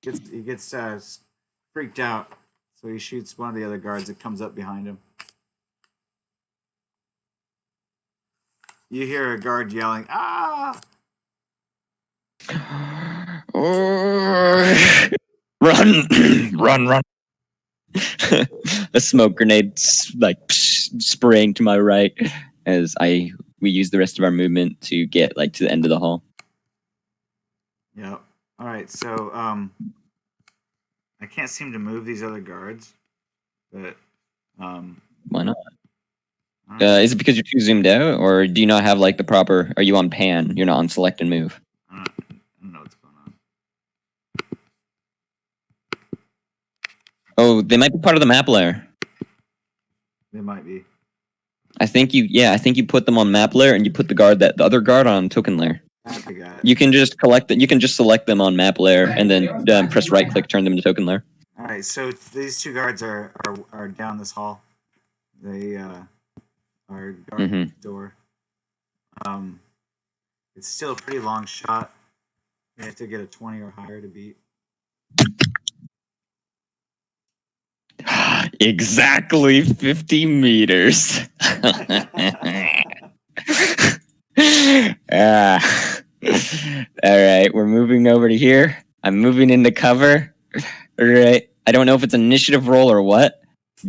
He gets freaked out, so he shoots one of the other guards that comes up behind him. You hear a guard yelling, "Ah!" Run, run. A smoke grenade spraying to my right as we use the rest of our movement to get to the end of the hall. Yeah. All right. So I can't seem to move these other guards, but Why not? Is it because you're too zoomed out, or do you not have the proper? Are you on pan? You're not on select and move. I don't know what's going on. Oh, they might be part of the map layer. They might be. I think you put them on map layer, and you put the other guard on token layer. I got it. You can just you can just select them on map layer, and then press right click, turn them to token layer. All right. So these 2 guards are down this hall. They are guarding the door. It's still a pretty long shot. You have to get a 20 or higher to beat. Exactly 50 meters. All right, we're moving over to here. I'm moving into cover. All right. I don't know if it's an initiative roll or what,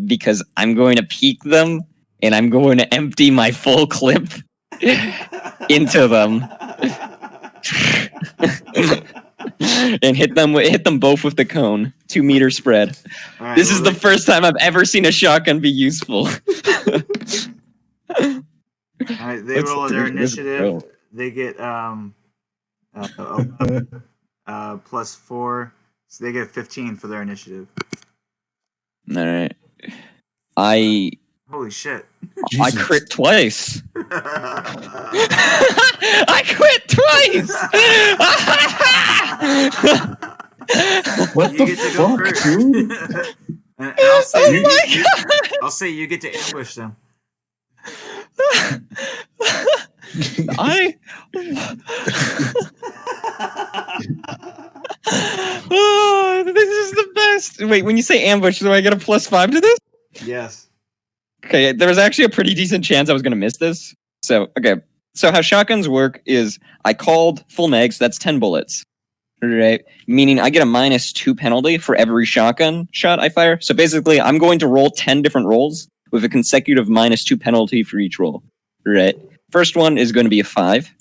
because I'm going to peek them and I'm going to empty my full clip into them. And hit them both with the cone. 2 meter spread. Right, this is the first time I've ever seen a shotgun be useful. All right, they roll their initiative. They get +4, so they get 15 for their initiative. All right. Holy shit! I Jesus. crit twice. I quit twice. What You the get to go fuck, first. dude? And I'll say Oh my God. I'll say you get to ambush them. I. Oh, this is the best. Wait, when you say ambush, do I get a +5 to this? Yes. Okay, there was actually a pretty decent chance I was going to miss this. So, okay. So, how shotguns work is I called full mags, that's 10 bullets. Right? Meaning I get a -2 penalty for every shotgun shot I fire. So, basically, I'm going to roll 10 different rolls with a consecutive -2 penalty for each roll. Right? First one is going to be a 5.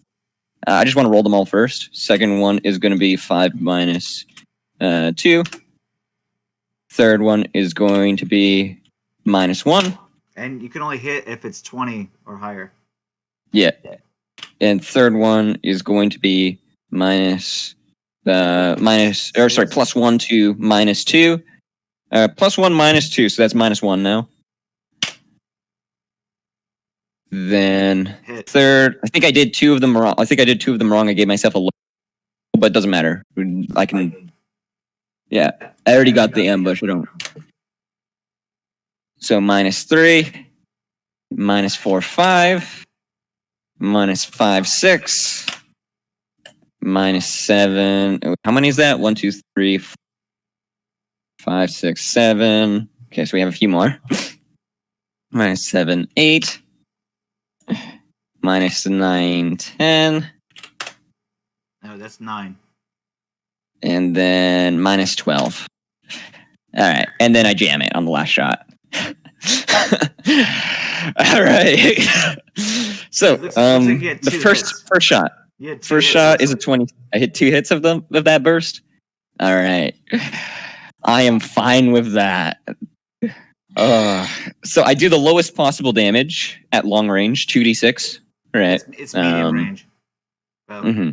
I just want to roll them all first. Second one is going to be 5 -2. Third one is going to be -1. And you can only hit if it's 20 or higher. Yeah. And third one is going to be +1 to -2. +1 -2, so that's -1 now. Then Hit. third, I think I did 2 of them wrong. I gave myself a low, but it doesn't matter. I can. Yeah, I already got the ambush. I don't. So -3, -4, 5, -5, 6, -7. How many is that? 1, 2, 3, 4, 5, 6, 7. Okay, so we have a few more. -7, 8. -9, 10. No, that's 9. And then -12. All right, and then I jam it on the last shot. All right. So, Looks like you had the two first hits. shot. You had 2 First hits. shot is a 20. I hit 2 hits of that burst. All right. I am fine with that. So I do the lowest possible damage at long range, 2d6. Right. It's medium range. Well, Mm-hmm.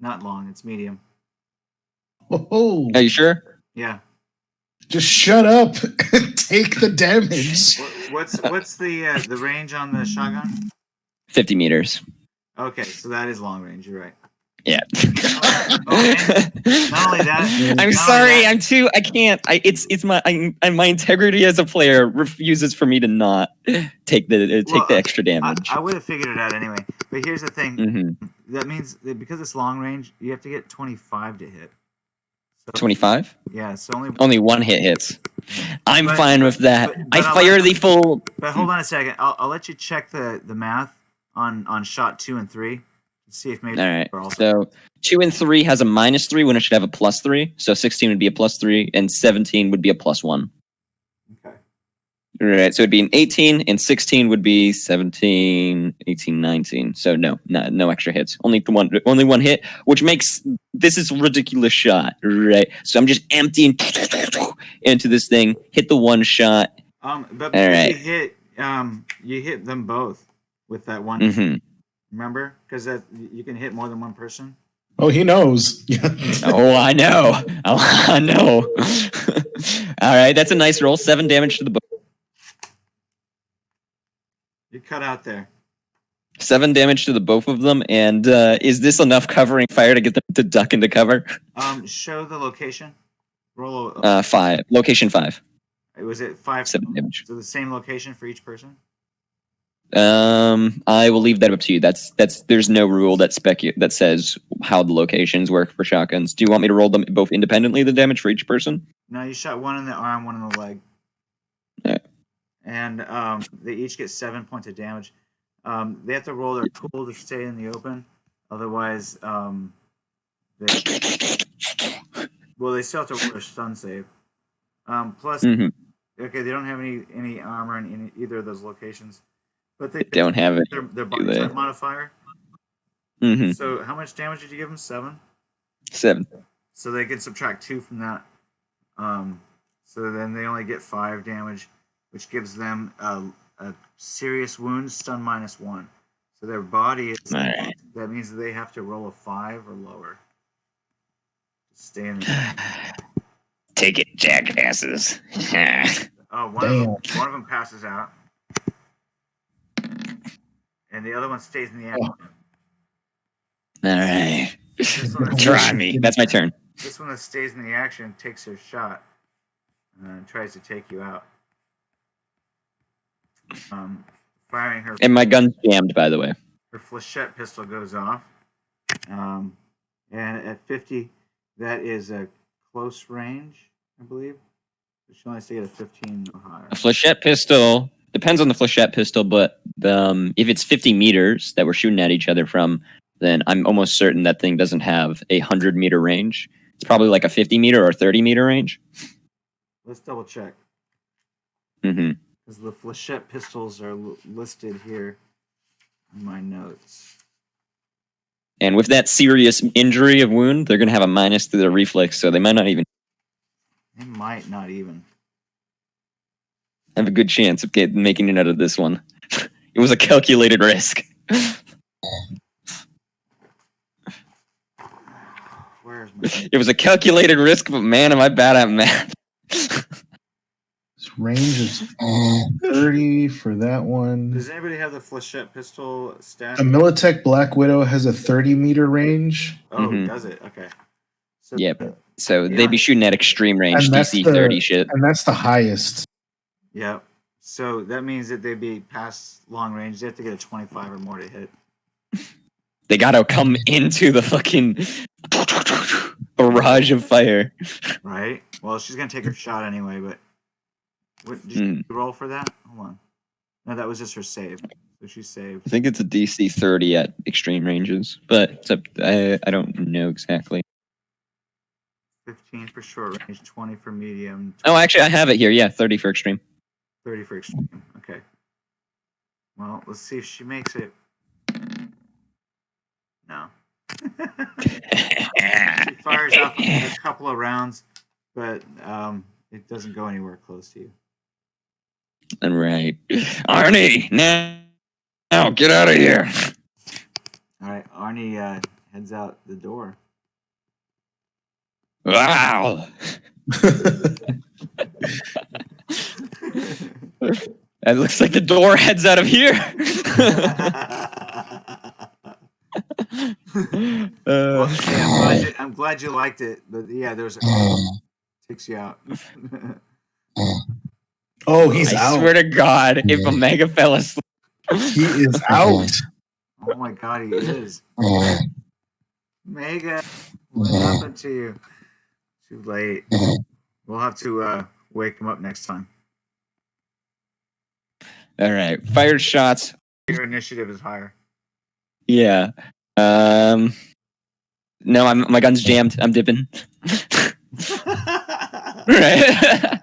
not long. It's medium. Oh, Are you sure? Yeah. just shut up and take the damage. What's the range on the shotgun? 50 meters. Okay, so that is long range. You're right. Yeah. Not only that. I'm sorry. I'm too. I can't. It's my integrity as a player refuses for me to not take the extra damage. I would have figured it out anyway. But here's the thing. Mm-hmm. That means that because it's long range, you have to get 25 to hit. So, 25. Yeah. So Only 1 hit hits. I'm But- fine with that. but I fire the full. But hold on a second. I'll let you check the math on shot 2 and 3. See if maybe. All right. we're also- So 2 and 3 has a -3 when it should have a +3. So 16 would be a +3, and 17 would be a +1. Okay. Right. So it'd be an 18, and 16 would be 17, 18, 19. So no extra hits. Only one hit, which makes this is a ridiculous shot. Right. So I'm just emptying into this thing. Hit the one shot. But All right. you hit them both with that one. Mm-hmm. Remember, because you can hit more than one person. Oh, he knows. Oh, I know. I know. All right, that's a nice roll. 7 damage to the bow. You cut out there. 7 damage to the both of them. And is this enough covering fire to get them to duck into cover? Show the location. Roll. 5. Location 5. Was it 5? 7 damage. So the same location for each person. I will leave that up to you. That's there's no rule that says how the locations work for shotguns. Do you want me to roll them both independently, the damage for each person? No, you shot one in the arm, one in the leg. Yeah. And they each get 7 points of damage. They have to roll their cool to stay in the open. Otherwise, they still have to roll a stun save. Plus, Mm-hmm. okay, they don't have any armor in either of those locations. But they Don't have it. Their body type modifier. Mm-hmm. So how much damage did you give them? 7? 7. So they can subtract 2 from that. So then they only get 5 damage, which gives them a serious wound, stun -1. So their body is. Right. That means that they have to roll a 5 or lower to stay in the. Take it, jackasses. Oh, one of them passes out. and the other one stays in the action. All right. This one, Try me. That's my turn. this one that stays in the action takes her shot and tries to take you out. Firing her. And my gun's jammed, by the way. Her flechette pistol goes off. And at 50, that is a close range, I believe. She only has to get a 15 or higher. A flechette pistol depends on the flechette pistol, but if it's 50 meters that we're shooting at each other from, then I'm almost certain that thing doesn't have a 100-meter range. It's probably like a 50-meter or 30-meter range. Let's double check. Mm-hmm. Because the flechette pistols are listed here in my notes. And with that serious injury of wound, they're going to have a minus to their reflex, so they might not even They might not even. have a good chance of making it out of this one. It was a calculated risk. Where's my... It was a calculated risk, but man, am I bad at math. This range is 30 for that one. Does anybody have the flechette pistol stat? The Militech Black Widow has a 30-meter range. Oh, Mhm. does it? Okay. So Yep. So they'd be shooting at extreme range, And that's DC the- 30 shit. And that's the highest. Yeah. So that means that they'd be past long range. They have to get a 25 or more to hit. They gotta come into the fucking barrage of fire. Right? Well, she's going to take her shot anyway, but... What, did you roll for that? Hold on. No, that was just her save. So she saved. I think it's a DC 30 at extreme ranges, but it's I don't know exactly. 15 for short range, 20 for medium, Oh, actually, I have it here. Yeah, 30 for extreme. 30 for extreme. Okay. Well, let's see if she makes it. No. She fires off a couple of rounds, but it doesn't go anywhere close to you. All right, Arnie, now get out of here. All right, Arnie heads out the door. Wow. It looks like the door heads out of here. Well, yeah, I'm glad you liked it, but yeah, there's takes you out. Oh, he's I out. swear to God, if Omega fell asleep. He is out. Oh my God, he is. Mega, what happened to you? Too late. We'll have to wake him up next time. All right, fired shots. Your initiative is higher. Yeah. No, my gun's jammed. I'm dipping. Right.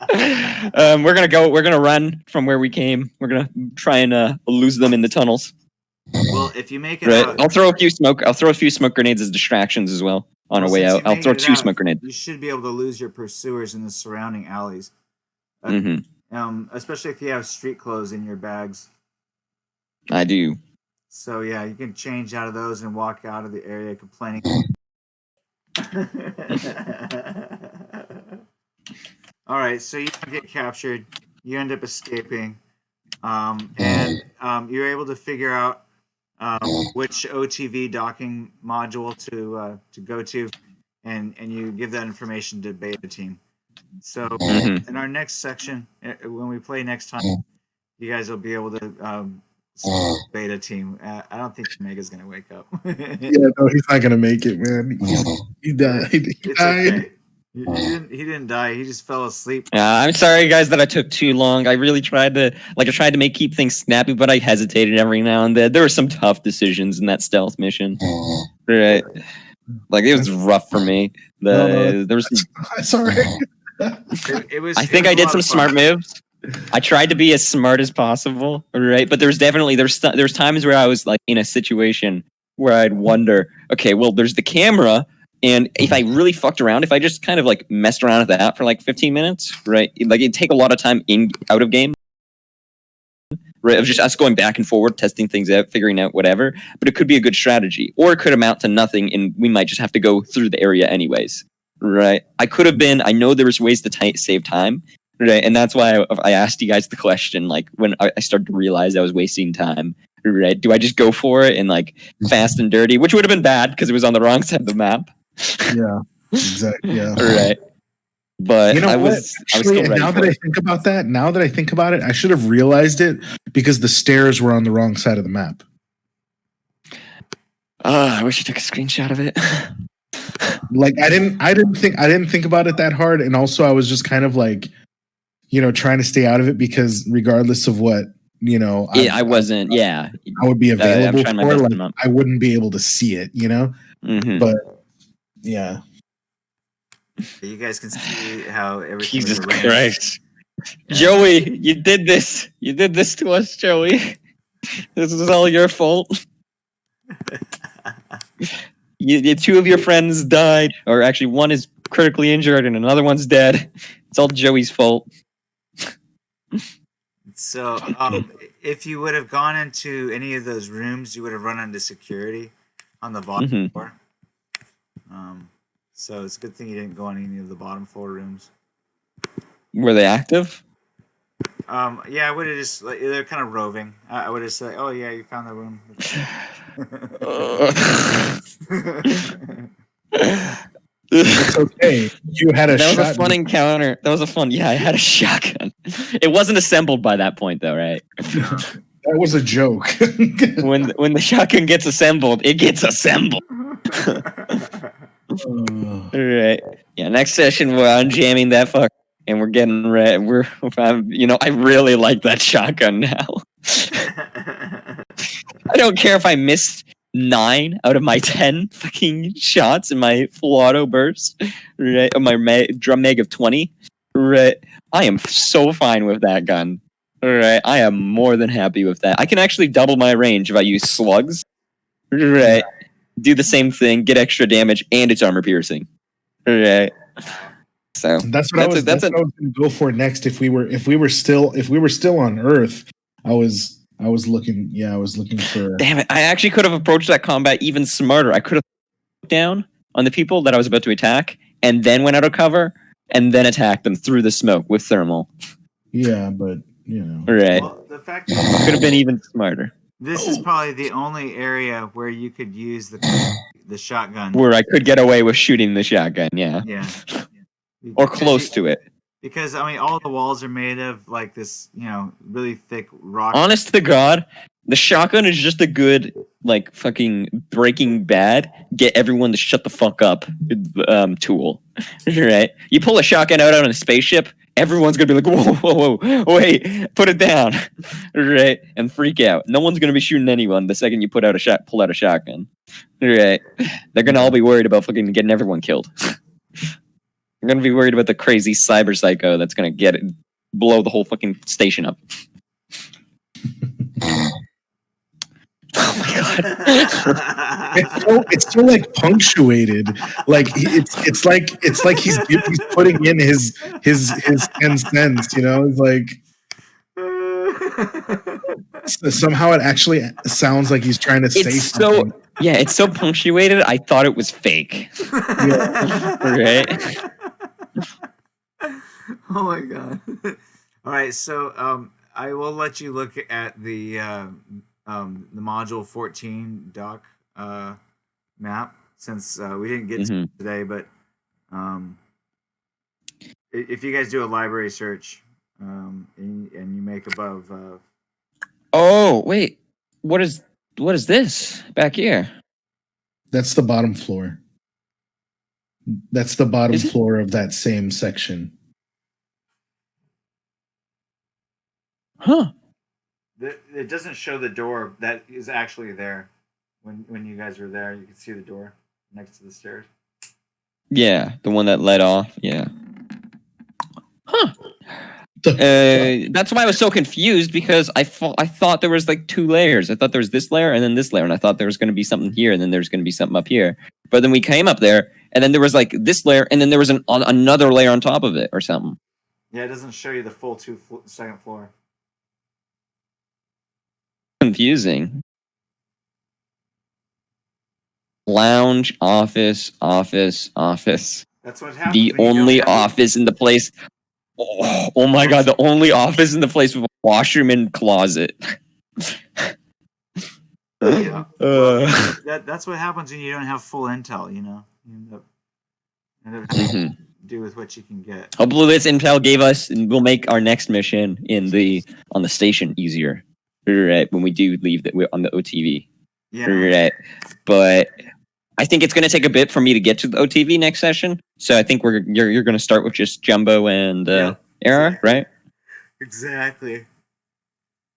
We're gonna run from where we came. We're gonna try and lose them in the tunnels. Well, if you make it Right. out, I'll throw a few smoke grenades as distractions as well on our way since out. you I'll made throw it 2 out, smoke grenades. you should be able to lose your pursuers in the surrounding alleys. Mm-hmm. Especially if you have street clothes in your bags. I do. So yeah, you can change out of those and walk out of the area complaining. All right, so you don't get captured. You end up escaping, and you're able to figure out which OTV docking module to go to, and you give that information to Beta Team. So in our next section, when we play next time, you guys will be able to Beta Team. I don't think Mega's gonna wake up. Yeah, no, he's not gonna make it, man. He died. He It's died. okay. He didn't die. He just fell asleep. I'm sorry, guys, that I took too long. I really tried to keep things snappy, but I hesitated every now and then. There were some tough decisions in that stealth mission. Right. Like, it was rough for me. There was It's all right. It was. I think I did some smart moves. I tried to be as smart as possible, right? But there's times where I was like in a situation where I'd wonder, okay, well, there's the camera, and if I really fucked around, if I just kind of like messed around with that for like 15 minutes, right? Like, it'd take a lot of time out of game, right? Of just us going back and forward, testing things out, figuring out whatever. But it could be a good strategy, or it could amount to nothing, and we might just have to go through the area anyways, right? I know there was ways to save time. Right, and that's why I asked you guys the question, like, when I started to realize I was wasting time. Right? Do I just go for it and like fast and dirty, which would have been bad because it was on the wrong side of the map. Yeah, exactly. Yeah. Right. But You know I what? was Actually, still ready now for that I it. think about that, I should have realized it because the stairs were on the wrong side of the map. I wish I took a screenshot of it. Like I didn't think about it that hard, and also I was just kind of like, trying to stay out of it because regardless of what I wasn't. Yeah, I would be I'm available trying my for, best like to not. I wouldn't be able to see it, Mhm. But yeah, You guys can see how everything Jesus was arranged. Christ, Yeah. Joey, you did this. You did this to us, Joey. This is all your fault. Two of your friends died, or actually, one is critically injured and another one's dead. It's all Joey's fault. So, if you would have gone into any of those rooms, you would have run into security on the bottom Mhm. floor. So it's a good thing you didn't go on any of the bottom floor rooms. Were they active? Yeah, I would have just they're kind of roving. I would have said, "Oh yeah, you found the room." it's okay. You had a That was a shot. fun encounter. That was a fun. Yeah, I had a shotgun. It wasn't assembled by that point, though, right? That was a joke. When the shotgun gets assembled, it gets assembled. All right. Yeah. Next session, we're unjamming that fuck, and we're getting ready. I really like that shotgun now. I don't care if I missed 9 out of my 10 fucking shots in my full auto burst, right? My drum mag of 20, right? I am so fine with that gun. Right, I am more than happy with that. I can actually double my range if I use slugs. Right, do the same thing, get extra damage, and it's armor piercing. Right. So that's what I was going to go for next. If we were still on Earth, I was looking. Yeah, I was looking for. Damn it! I actually could have approached that combat even smarter. I could have looked down on the people that I was about to attack, and then went out of cover, and then attacked them through the smoke with thermal. Yeah, but right. Well, the fact could have been even smarter. This is probably the only area where you could use the shotgun. Where I could get away with shooting the shotgun. Yeah. Yeah. Or close to it. Because I mean, all the walls are made of like this, really thick rock. Honest to God, the shotgun is just a good, like, fucking Breaking Bad, get everyone to shut the fuck up tool. Right? You pull a shotgun out on a spaceship, everyone's gonna be like, whoa, wait, put it down. Right? And freak out. No one's gonna be shooting anyone the second you pull out a shotgun. Right? They're gonna all be worried about fucking getting everyone killed. They're gonna be worried about the crazy cyber psycho that's gonna blow the whole fucking station up. Oh my god! it's so like punctuated. Like it's like he's putting in his 10 cents. It's like somehow it actually sounds like he's trying to say something. Yeah, it's so punctuated. I thought it was fake. Yeah. Right. Oh my god! All right, so I will let you look at the module 14 doc map since we didn't get to it today, but if you guys do a library search and you make above. Oh wait, what is this back here? That's the bottom floor. That's the bottom floor of that same section. Huh. It doesn't show the door that is actually there. When you guys were there, you could see the door next to the stairs. Yeah, the one that led off. Yeah. Huh. That's why I was so confused because I thought there was like 2 layers. I thought there was this layer and then this layer, and I thought there was going to be something here and then there's going to be something up here. But then we came up there, and then there was like this layer, and then there was another layer on top of it or something. Yeah, it doesn't show you the full second floor. Confusing. Lounge, office. That's what happens. The only office in the place. Oh my god, the only office in the place with a washroom and closet. Yeah. Well, that's what happens when you don't have full intel. You end up having Mhm. to do with what you can get. Hopefully, this intel gave us and will make our next mission on the station easier. Right when we do leave on the OTV. Yeah. Right, but I think it's going to take a bit for me to get to the OTV next session. So I think you're going to start with just Jumbo and Yep, Era, exactly. right? Exactly.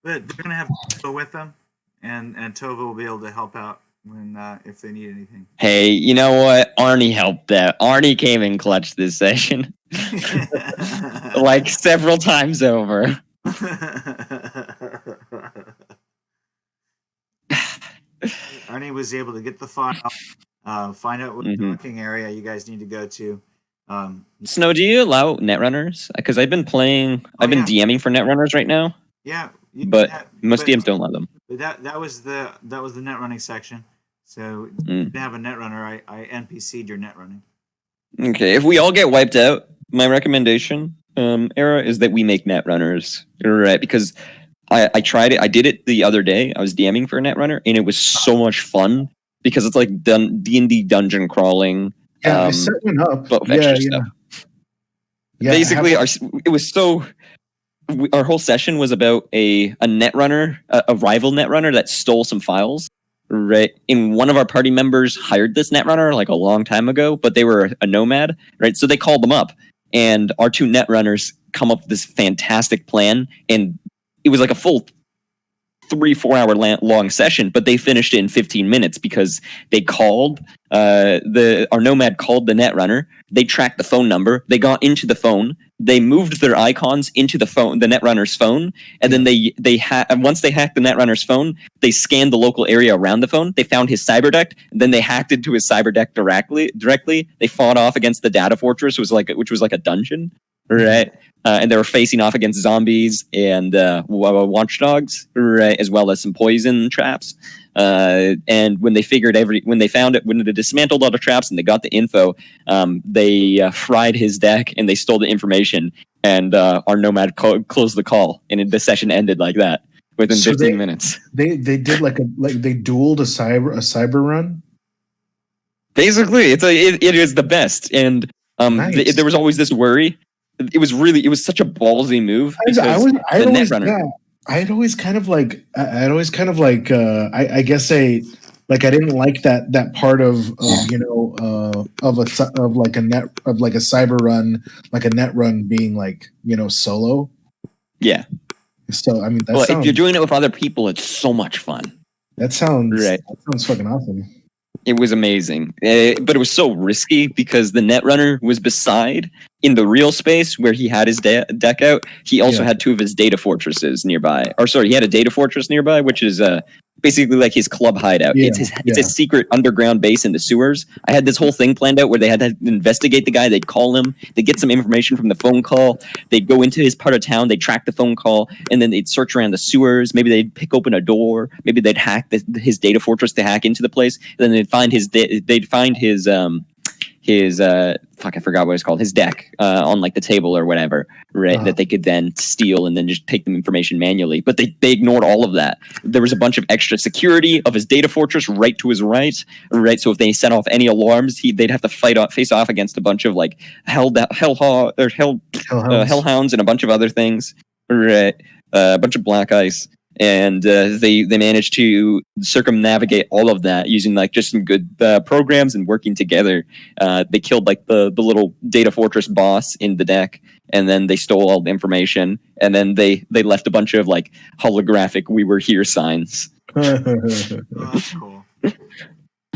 But they're gonna have Tova with them, and Tova will be able to help out when if they need anything. Hey, you know what? Arnie helped that. Arnie came in clutch this session, like several times over. Arnie was able to get the file, find out what docking area you guys need to go to. Snow, do you allow netrunners? Because I've been playing, I've been DMing for netrunners right now. Yeah, but most DMs don't allow them. But that was the net running section. So you have a netrunner. I NPC'd your net running. Okay, if we all get wiped out, my recommendation, Era, is that we make netrunners, right? Because I tried it. I did it the other day. I was DMing for a netrunner, and it was so much fun because it's like D&D dungeon crawling. Yeah, I set one up. But extra stuff. Yeah, basically, it was so. Our whole session was about a netrunner, a rival netrunner that stole some files. Right, and one of our party members hired this netrunner like a long time ago, but they were a nomad, right? So they called them up, and our two netrunners come up with this fantastic plan, and it was like a full 3-4 hour long session, but they finished it in 15 minutes because they called our nomad called the netrunner. They tracked the phone number. They got into the phone. They moved their icons into the netrunner's phone, and then once they hacked the netrunner's phone, they scanned the local area around the phone. They found his cyberdeck, and then they hacked into his cyberdeck directly. They fought off against the data fortress, which was like a dungeon, right? And they were facing off against zombies and watchdogs, right, as well as some poison traps. And when they dismantled all the traps and they got the info, they fried his deck and they stole the information. And our nomad closed the call, and the session ended like that within 15 minutes. They did they dueled a cyber run. Basically, it is the best, and nice. There was always this worry. It was such a ballsy move because I'd always kind of like I guess I didn't like that part of a cyber run, like a net run being like, solo. Yeah. So I mean, if you're doing it with other people, it's so much fun. That sounds fucking awesome. It was amazing, but it was so risky because the netrunner was beside in the real space where he had his deck out. He also had two of his data fortresses nearby. He had a data fortress nearby, which is basically like his club hideout. Yeah, it's a secret underground base in the sewers. I had this whole thing planned out where they had to investigate the guy. They'd call him. They'd get some information from the phone call. They'd go into his part of town. They'd track the phone call, and then they'd search around the sewers. Maybe they'd pick open a door. Maybe they'd hack his data fortress to hack into the place. And then they'd find his I forgot what it's called, his deck on like the table or whatever, right? That they could then steal and then just take the information manually. But they ignored all of that. There was a bunch of extra security of his data fortress right to his right? So if they set off any alarms, they'd have to face off against a bunch of like hellhounds and a bunch of other things, right? A bunch of black ice. And they managed to circumnavigate all of that using like just some good programs and working together. They killed like the little data fortress boss in the deck, and then they stole all the information, and then they left a bunch of like holographic "we were here" signs. Oh, that's cool.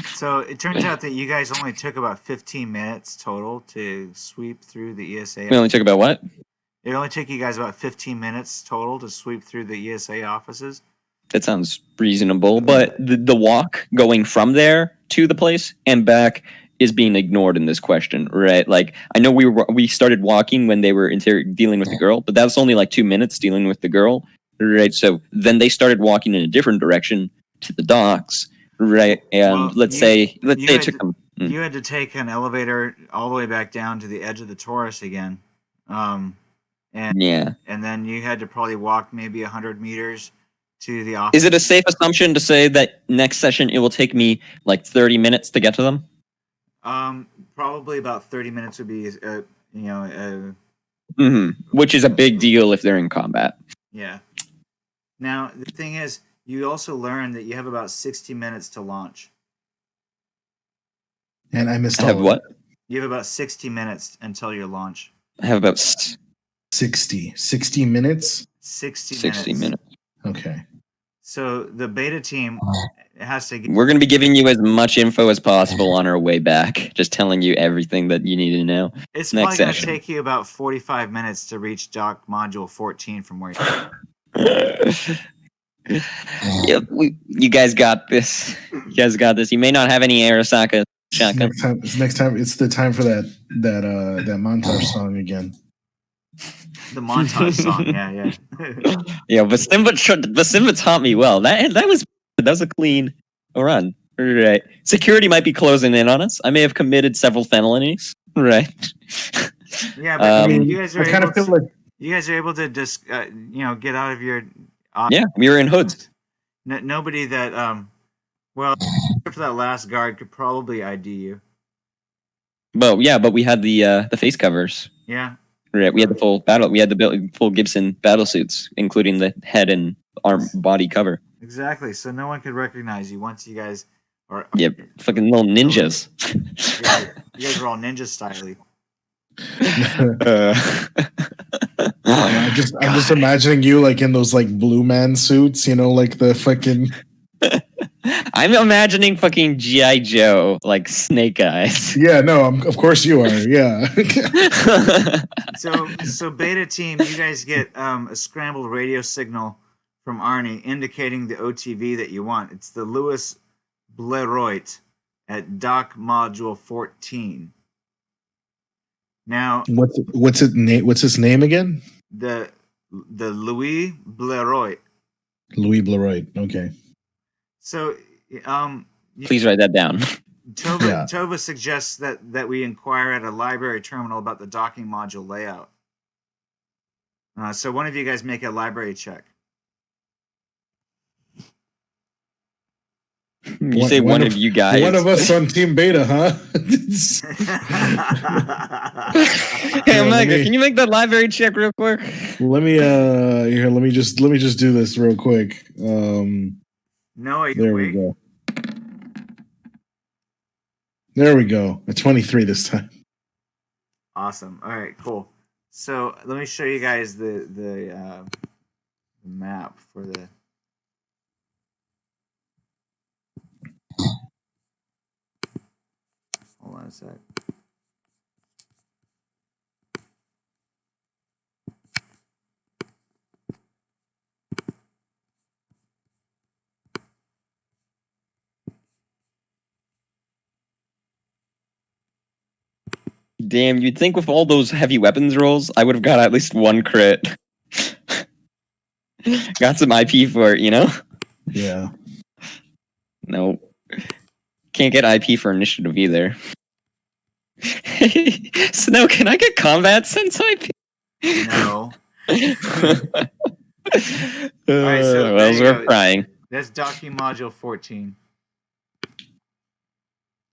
So it turns out that you guys only took about 15 minutes total to sweep through the ESA. We only took about what? It only took you guys about 15 minutes total to sweep through the ESA offices. That sounds reasonable, but the walk going from there to the place and back is being ignored in this question, right? Like, I know we started walking when they were dealing with the girl, but that was only like 2 minutes dealing with the girl, right? So then they started walking in a different direction to the docks, right? And let's say it took them. You had to take an elevator all the way back down to the edge of the Taurus again. And then you had to probably walk maybe 100 meters to the office. Is it a safe assumption to say that next session it will take me like 30 minutes to get to them? Probably about 30 minutes would be, Which is a big deal if they're in combat. yeah. Now, the thing is, you also learn that you have about 60 minutes to launch. And I missed I have all of what? it. You have about 60 minutes until your launch. I have about 60 minutes. 60 minutes. Okay. So the beta team has to get. We're going to be giving you as much info as possible on our way back. Just telling you everything that you need to know. It's next probably going to session. take you about 45 minutes to reach dock module 14 from where Yeah, you guys got this. You guys got this. You may not have any Arasaka shotgun. Next time. It's the time for that montage song again. the montage song. Yeah. Yeah, but Simba taught me well. That was a clean run. Right. Security might be closing in on us. I may have committed several felonies. Right. Yeah, but you guys are I kind of feel like you guys are able to just get out of your. Yeah, we were in hoods. Nobody that except for that last guard could probably ID you. Well, yeah, but we had the face covers. Yeah. Right, we had the full battle. We had the full Gibson battle suits, including the head and arm body cover. Exactly. So no one could recognize you once you guys are. Yep, fucking little ninjas. You guys are all ninja styly. I'm just imagining you like in those like blue man suits, like the fucking. I'm imagining fucking G.I. Joe, like Snake Eyes. Yeah, no, of course you are. Yeah. So beta team, you guys get a scrambled radio signal from Arnie indicating the OTV that you want. It's the Louis Blériot at dock module 14. Now, what's his name again? The Louis Blériot. Louis Blériot. Okay. So, Please write that down. Tova suggests that we inquire at a library terminal about the docking module layout. So one of you guys make a library check. You say one of you guys. One of us on Team Beta, huh? Hey, Omega, can you make that library check real quick? Let me just do this real quick. No, there we go. There we go. A 23 this time. Awesome. All right, cool. So let me show you guys the map for the. Hold on a sec. Damn, you'd think with all those heavy weapons rolls, I would have got at least one crit. Got some IP for it, Yeah. Nope. Can't get IP for initiative either. Snow, can I get combat sense IP? No. Alright, so well, there you we're go. trying. That's docking module 14.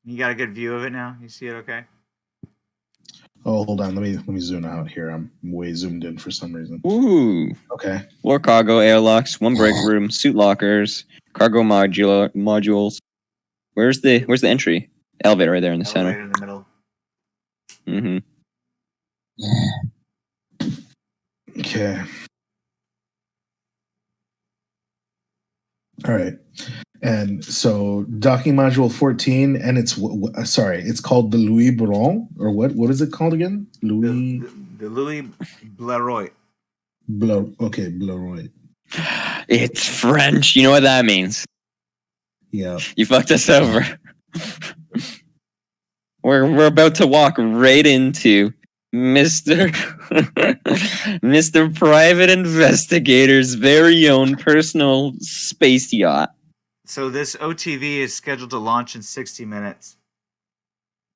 You got a good view of it now? You see it okay? Oh, hold on. Let me zoom out here. I'm way zoomed in for some reason. Ooh. Okay. Floor cargo, airlocks, one break room, suit lockers, cargo modules. Where's the entry? Elevator right there in the Elevator center. in the middle. Okay. All right. And so docking module 14, and it's called the Louis Bron, or what is it called again? Louis The Louis Blériot. Blériot. It's French. You know what that means? Yeah. You fucked us over. We're about to walk right into Mr. Mr. Private Investigator's very own personal space yacht. So this OTV is scheduled to launch in 60 minutes.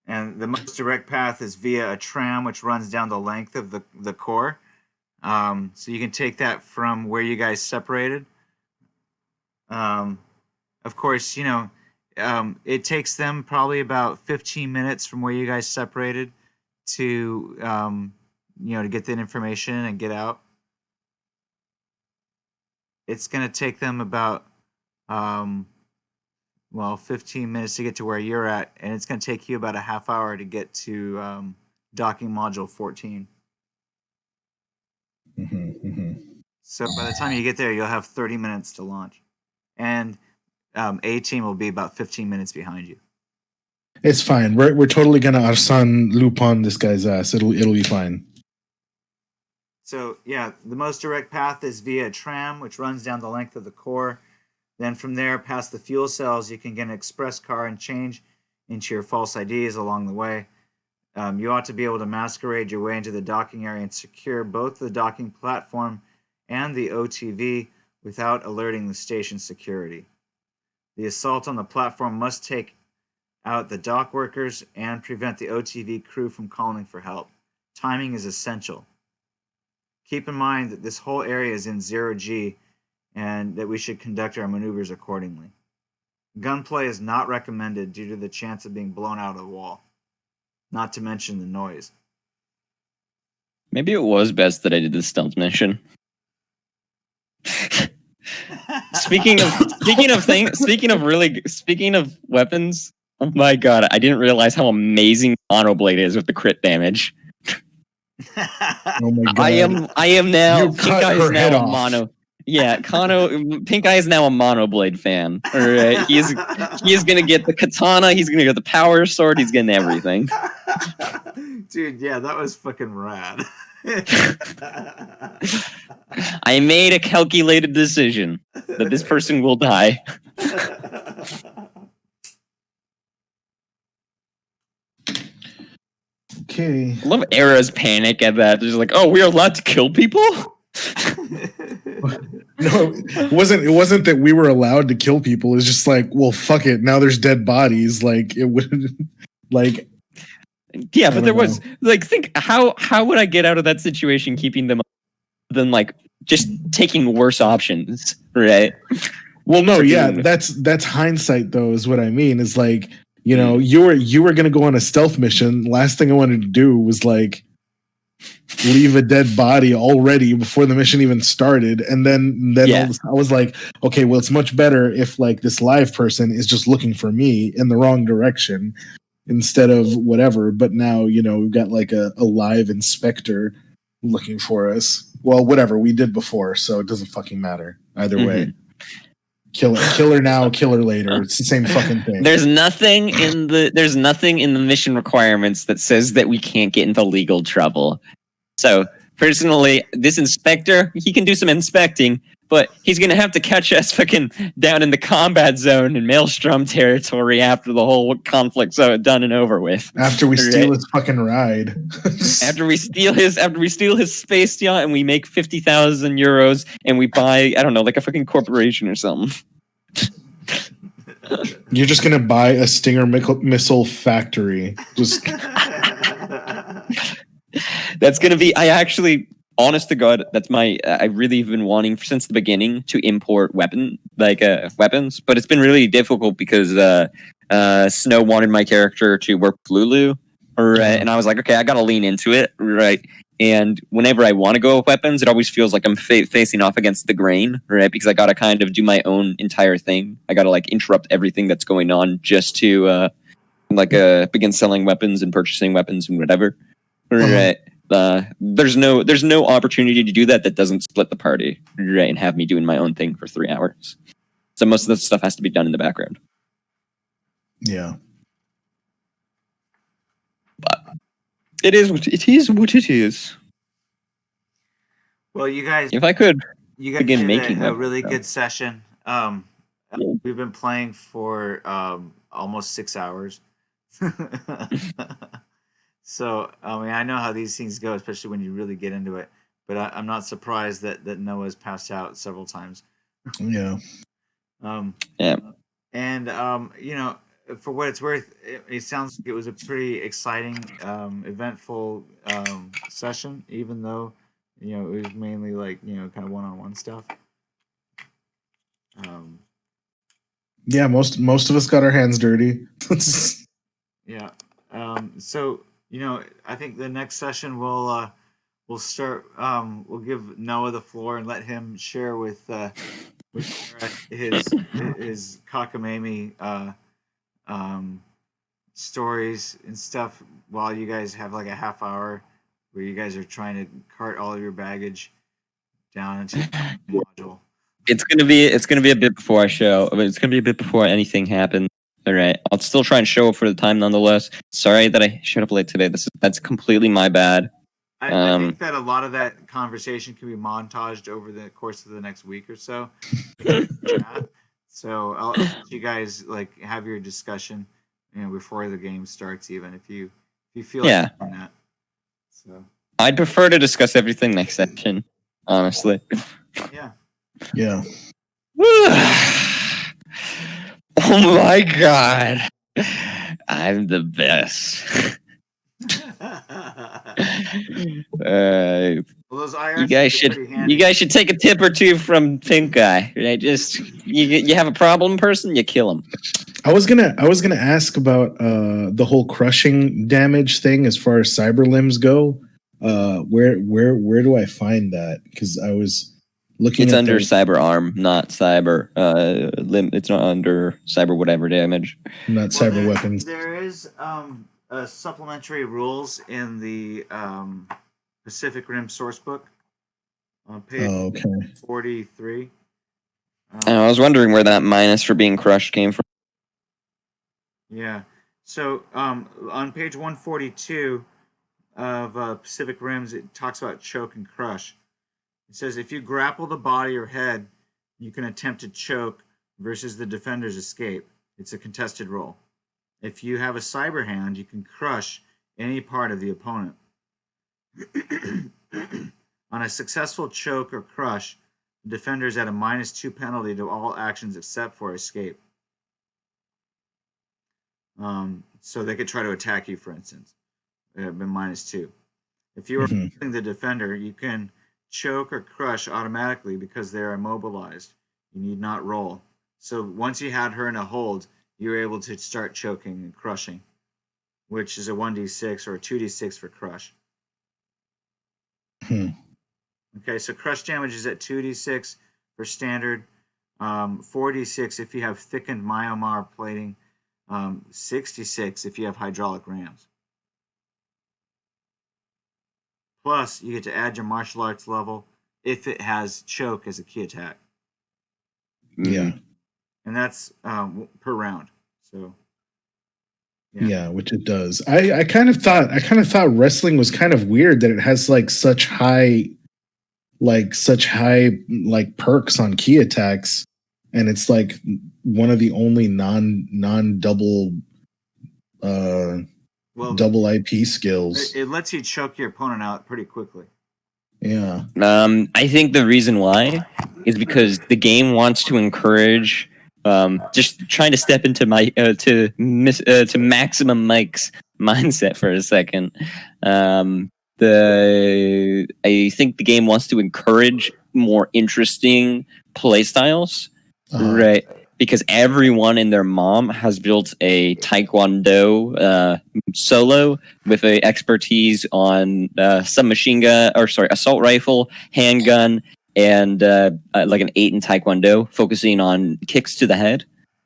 And the most direct path is via a tram which runs down the length of the core. So you can take that from where you guys separated. Of course, it takes them probably about 15 minutes from where you guys separated to to get that information and get out. It's going to take them about 15 minutes to get to where you're at, and it's going to take you about a half hour to get to docking module 14. So by the time you get there, you'll have 30 minutes to launch, and A team will be about 15 minutes behind you. It's fine. We're totally gonna Arsène Lupin this guy's ass. It'll be fine. So yeah, the most direct path is via a tram, which runs down the length of the core. Then from there, past the fuel cells, you can get an express car and change into your false IDs along the way. You ought to be able to masquerade your way into the docking area and secure both the docking platform and the OTV without alerting the station security. The assault on the platform must take out the dock workers and prevent the OTV crew from calling for help. Timing is essential. Keep in mind that this whole area is in 0G and that we should conduct our maneuvers accordingly. Gunplay is not recommended due to the chance of being blown out of the wall, not to mention the noise. Maybe it was best that I did this stealth mission. Speaking of weapons, oh my god, I didn't realize how amazing Monoblade is with the crit damage. Oh my god! I am now. You Pink cut Eye her is head now a off. mono. Yeah, Pink Eye is now a Monoblade fan. All right, he is gonna get the katana. He's gonna get the power sword. He's getting everything. Dude, yeah, that was fucking rad. I made a calculated decision that this person will die. Okay. I love Era's panic at that. Just like, oh, we're allowed to kill people? No, it wasn't that we were allowed to kill people. It's just like, well, fuck it. Now there's dead bodies. Like it would, like. Yeah, but there was like, think how would I get out of that situation keeping them than like just taking worse options, right? Well, no, yeah, that's hindsight though. Is what I mean. Is like, you were gonna go on a stealth mission. Last thing I wanted to do was like leave a dead body already before the mission even started, and then I was like, okay, well, it's much better if like this live person is just looking for me in the wrong direction instead of whatever. But now we've got like a live inspector looking for us. Well, whatever we did before, so it doesn't fucking matter either way. Killer now, killer later. It's the same fucking thing. There's nothing in the mission requirements that says that we can't get into legal trouble. So personally, this inspector, he can do some inspecting, but he's gonna have to catch us fucking down in the combat zone in Maelstrom territory after the whole conflict's done and over with. After we steal his fucking ride. After we steal his space yacht and we make 50,000 euros and we buy, I don't know, like a fucking corporation or something. You're just gonna buy a Stinger missile factory. Just that's gonna be. I actually, honest to God, that's I really have been wanting since the beginning to import weapons, but it's been really difficult because Snow wanted my character to work with Lulu, right? And I was like, okay, I gotta lean into it, right? And whenever I want to go with weapons, it always feels like I'm facing off against the grain, right? Because I gotta kind of do my own entire thing. I gotta like interrupt everything that's going on just to begin selling weapons and purchasing weapons and whatever, right? There's no opportunity to do that doesn't split the party, right? And have me doing my own thing for 3 hours. So most of the stuff has to be done in the background. Yeah. But it is what it is. Well, you guys, if I could begin making a really good session. We've been playing for almost 6 hours. So, I mean, I know how these things go, especially when you really get into it. But I'm not surprised that Noah's passed out several times. Yeah. And for what it's worth, it sounds like it was a pretty exciting, eventful session, even though it was mainly like kind of one-on-one stuff. Yeah, most of us got our hands dirty. Yeah. So I think the next session we'll start. We'll give Noah the floor and let him share with Sarah his cockamamie stories and stuff while you guys have like a half hour where you guys are trying to cart all of your baggage down into the module. It's gonna be a bit before I show. I mean, it's gonna be a bit before anything happens. All right, I'll still try and show up for the time nonetheless. Sorry that I showed up late today. That's completely my bad. I think that a lot of that conversation can be montaged over the course of the next week or so. So I'll let you guys like have your discussion, before the game starts, even if you feel like doing that. So I'd prefer to discuss everything next session, honestly. yeah. Yeah. Oh my god, I'm the best. Well, those You guys should take a tip or two from Pink Guy. Right? Just you have a problem person, you kill him. I was gonna ask about the whole crushing damage thing as far as cyber limbs go. Where do I find that? Because I was looking. It's at under cyber arm, not cyber limb. It's not under cyber whatever damage. Not cyber weapons. There is supplementary rules in the Pacific Rim sourcebook on page 43. I was wondering where that minus for being crushed came from. Yeah. So on page 142 of Pacific Rims, it talks about choke and crush. It says if you grapple the body or head, you can attempt to choke versus the defender's escape. It's a contested roll. If you have a cyber hand, you can crush any part of the opponent. On a successful choke or crush, the defender is at a -2 penalty to all actions except for escape. So they could try to attack you, for instance. It would have been -2. If you are holding the defender, you can choke or crush automatically because they are immobilized. You need not roll. So once you had her in a hold, you were able to start choking and crushing, which is a 1d6 or a 2d6 for crush. Okay, so crush damage is at 2d6 for standard, 4d6 if you have thickened myomar plating, 66 if you have hydraulic rams. Plus, you get to add your martial arts level if it has choke as a key attack. Yeah. And that's per round. So yeah, which it does. I kind of thought wrestling was kind of weird that it has such high perks on key attacks, and it's like one of the only non double double IP skills. It lets you choke your opponent out pretty quickly. Yeah. I think the reason why is because the game wants to encourage just trying to step into my to Maximum Mike's mindset for a second. I think the game wants to encourage more interesting play styles, right? Because everyone and their mom has built a Taekwondo solo with a expertise on assault rifle, handgun, and like an 8 in Taekwondo, focusing on kicks to the head,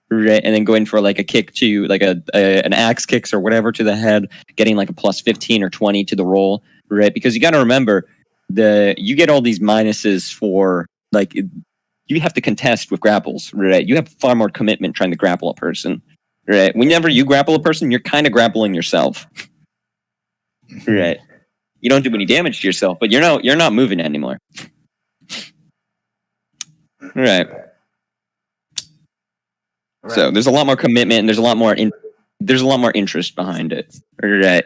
right? And then going for like a kick to like an axe kicks or whatever to the head, getting like a plus 15 or 20 to the roll, right? Because you got to remember you get all these minuses for like. You have to contest with grapples, right? You have far more commitment trying to grapple a person, right? Whenever you grapple a person, you're kind of grappling yourself, right? You don't do any damage to yourself, but you're not moving anymore, right? So there's a lot more commitment, and there's a lot more interest behind it, right?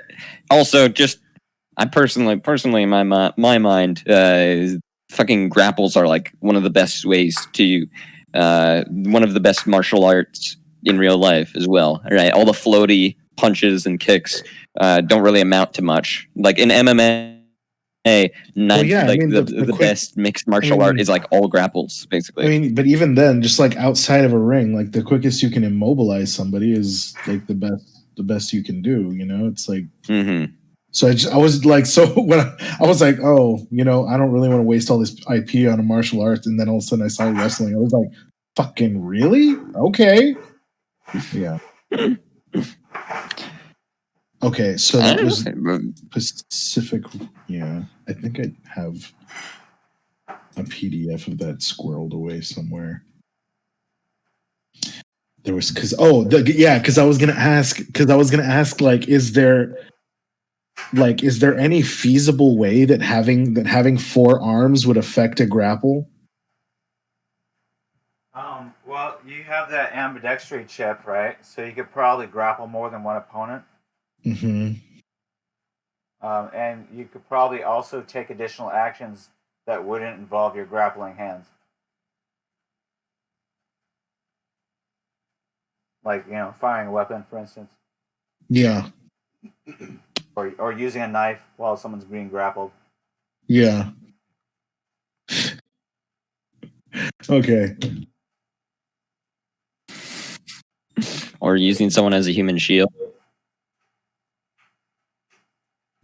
Also, just I personally in my mind. Fucking grapples are like one of the best ways to one of the best martial arts in real life as well, right? All the floaty punches and kicks don't really amount to much. Like in MMA, Hey, the the quick- best mixed martial art is like all grapples, basically. I mean, but even then, just like outside of a ring, like the quickest you can immobilize somebody is like the best you can do. You know, it's like. Mm-hmm. So I was like, when I was like, oh, you know, I don't really want to waste all this IP on a martial arts, and then all of a sudden I saw wrestling. I was like, fucking really? Okay, yeah. Okay, so that was Pacific. Yeah, I think I have a PDF of that squirreled away somewhere. There was because I was gonna ask like, is there any feasible way that having 4 arms would affect a grapple? Well, you have that ambidextrous chip, right? So you could probably grapple more than one opponent. Mm-hmm. And you could probably also take additional actions that wouldn't involve your grappling hands. Like, you know, firing a weapon, for instance. Yeah. Or using a knife while someone's being grappled. Yeah. Okay. Or using someone as a human shield.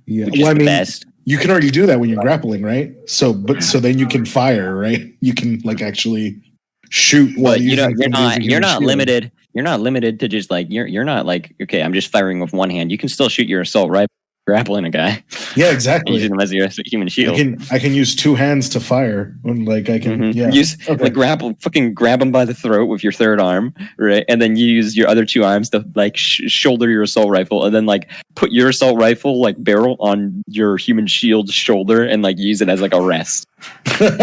Yeah. Which is the best. You can already do that when you're grappling, right? So then you can fire, right? You can like actually shoot. But you're not limited. You're not limited to just like you're not like, okay, I'm just firing with one hand. You can still shoot your assault rifle grappling a guy. Yeah, exactly. Using them as your human shield. I can use 2 hands to fire. Like I can like grab him by the throat with your third arm, right? And then you use your other 2 arms to like shoulder your assault rifle, and then like put your assault rifle like barrel on your human shield shoulder, and like use it as like a rest. Yeah,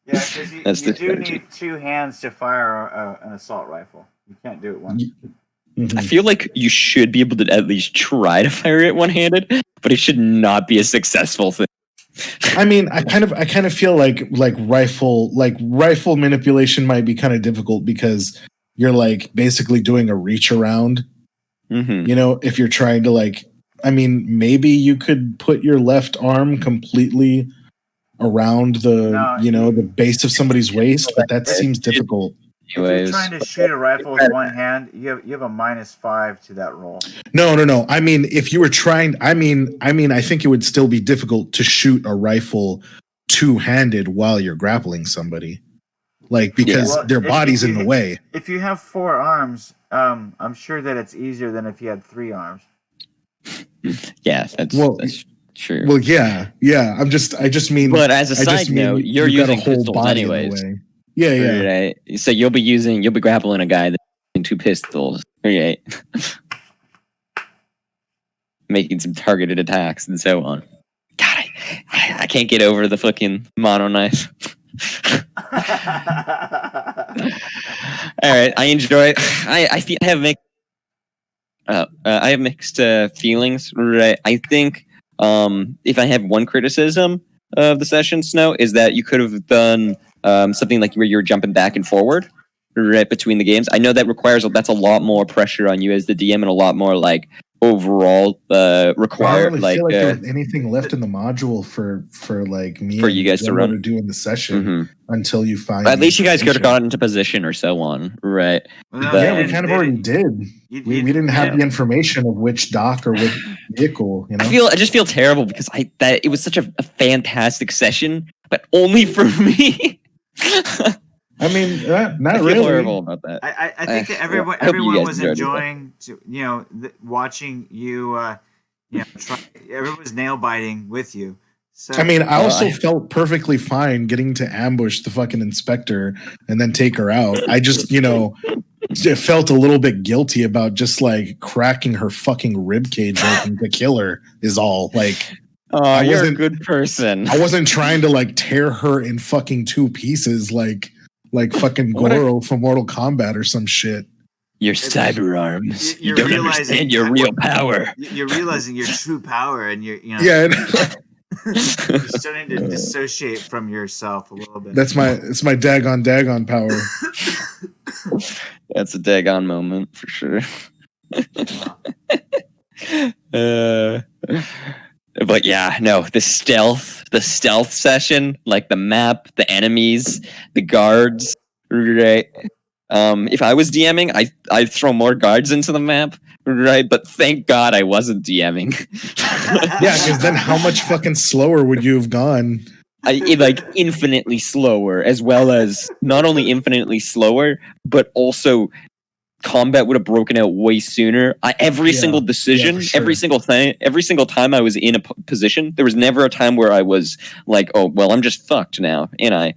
because you do need 2 hands to fire an assault rifle. You can't do it once. I feel like you should be able to at least try to fire it one-handed, but it should not be a successful thing. I mean, I kind of feel like rifle manipulation might be kind of difficult because you're like basically doing a reach around. Mm-hmm. You know, if you're trying to like, I mean, maybe you could put your left arm completely around the base of somebody's waist, but that seems difficult. If you're trying to shoot a rifle with one hand, you have a -5 to that roll. No. I mean, if you were trying, I think it would still be difficult to shoot a rifle 2-handed while you're grappling somebody, like because their body's in the way. If you have 4 arms, I'm sure that it's easier than if you had 3 arms. Yeah, that's true. Well, yeah. I just mean. But as a side note, you're using pistols anyways. Yeah. Right. So you'll be grappling a guy that's using 2 pistols. Right. Making some targeted attacks and so on. God, I can't get over the fucking mono knife. All right, I enjoy it. I have mixed feelings. Right. I think if I have one criticism of the session, Snow, is that you could have done something like where you're jumping back and forward right between the games. I know that's a lot more pressure on you as the DM and a lot more like overall required. I feel like there was anything left in the module for like me for you guys to run to do in the session until you find. But at least you guys could have gotten into position or so on, right? Well, yeah, we kind of already did. We didn't have the information of which dock or which vehicle. You know, I just feel terrible because it was such a fantastic session, but only for me. I mean, not I feel really. horrible about that. I think that everyone was enjoying watching you. Everyone was nail biting with you. So, I mean, I also felt perfectly fine getting to ambush the fucking inspector and then take her out. I just, it felt a little bit guilty about just like cracking her fucking rib cage open to kill her. Is all like. Oh, you're a good person. I wasn't trying to like tear her in fucking 2 pieces like fucking Goro from Mortal Kombat or some shit. Your cyber arms. You don't understand your real power. You're realizing your true power, and you're yeah. You're starting to dissociate from yourself a little bit. It's my dagon power. That's a dagon moment for sure. But yeah, no, the stealth session, like the map, the enemies, the guards, right? If I was DMing, I'd throw more guards into the map, right? But thank God I wasn't DMing. Yeah, because then how much fucking slower would you have gone? Like infinitely slower, as well as not only infinitely slower, but also combat would have broken out way sooner. Every single decision, for sure. every single thing, every single time I was in a position, there was never a time where I was like, "Oh, well, I'm just fucked now." And I